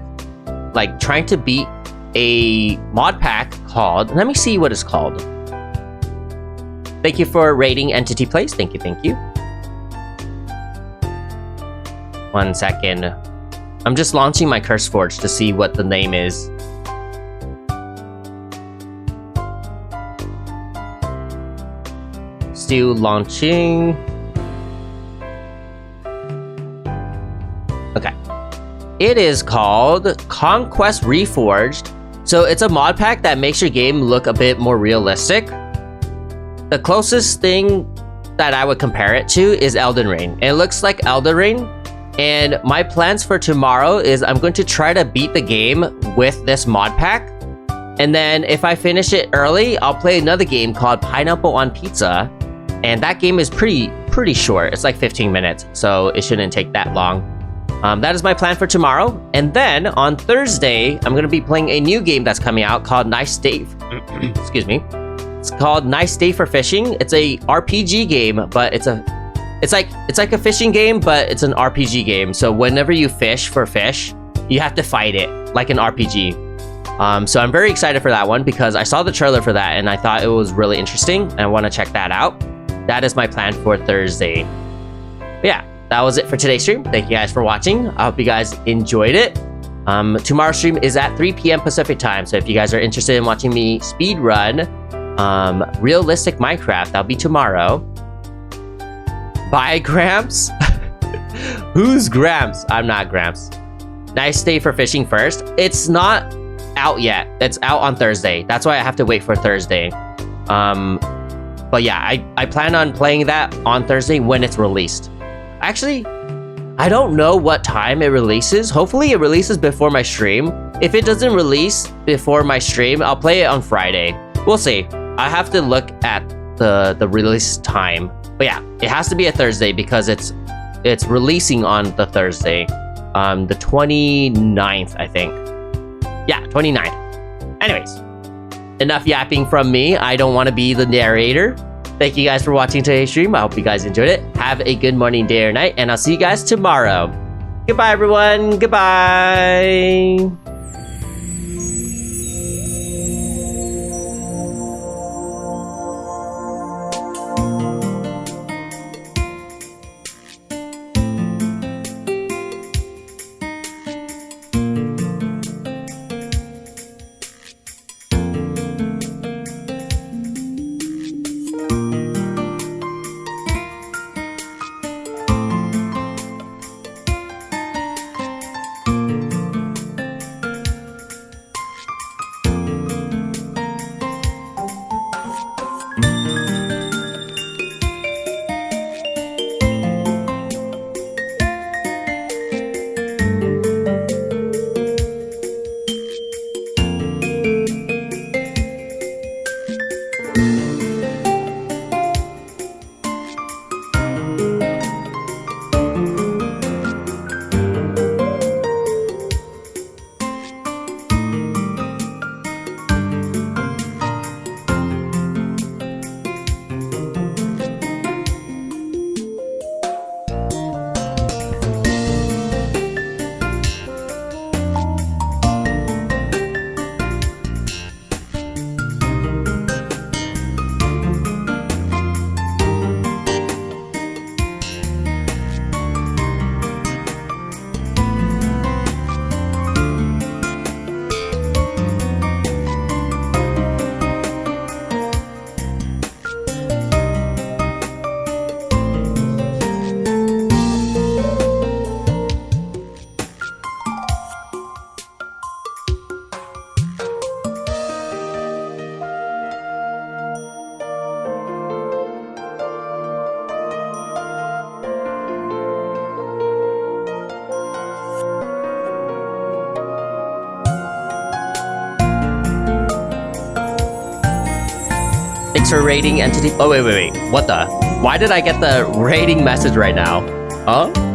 like trying to beat a mod pack called... Let me see what it's called. Thank you for rating Entity Place. Thank you. 1 second. I'm just launching my CurseForge to see what the name is. Still launching. Okay. It is called Conquest Reforged. So it's a mod pack that makes your game look a bit more realistic. The closest thing that I would compare it to is Elden Ring. It looks like Elden Ring. And my plans for tomorrow is I'm going to try to beat the game with this mod pack. And then if I finish it early, I'll play another game called Pineapple on Pizza. And that game is pretty short. It's like 15 minutes, so it shouldn't take that long. That is my plan for tomorrow. And then on Thursday, I'm going to be playing a new game that's coming out called Nice Day... Excuse me. It's called Nice Day for Fishing. It's a RPG game, but it's like a fishing game, but it's an RPG game. So whenever you fish for fish, you have to fight it like an RPG. So I'm very excited for that one because I saw the trailer for that and I thought it was really interesting and I want to check that out. That is my plan for Thursday. But yeah, that was it for today's stream. Thank you guys for watching. I hope you guys enjoyed it. Tomorrow's stream is at 3 p.m. Pacific time. So if you guys are interested in watching me speed run realistic Minecraft, that'll be tomorrow. Bye, Gramps. Who's Gramps? I'm not Gramps. Nice day for fishing first. It's not out yet. It's out on Thursday. That's why I have to wait for Thursday. But yeah, I plan on playing that on Thursday when it's released. Actually, I don't know what time it releases. Hopefully it releases before my stream. If it doesn't release before my stream, I'll play it on Friday. We'll see. I have to look at the release time. But yeah, it has to be a Thursday because it's releasing on the Thursday. The 29th, I think. Yeah, 29th. Anyways, enough yapping from me. I don't want to be the narrator. Thank you guys for watching today's stream. I hope you guys enjoyed it. Have a good morning, day, or night, and I'll see you guys tomorrow. Goodbye, everyone. Goodbye. Extra rating entity. Oh, wait. What the? Why did I get the rating message right now? Huh?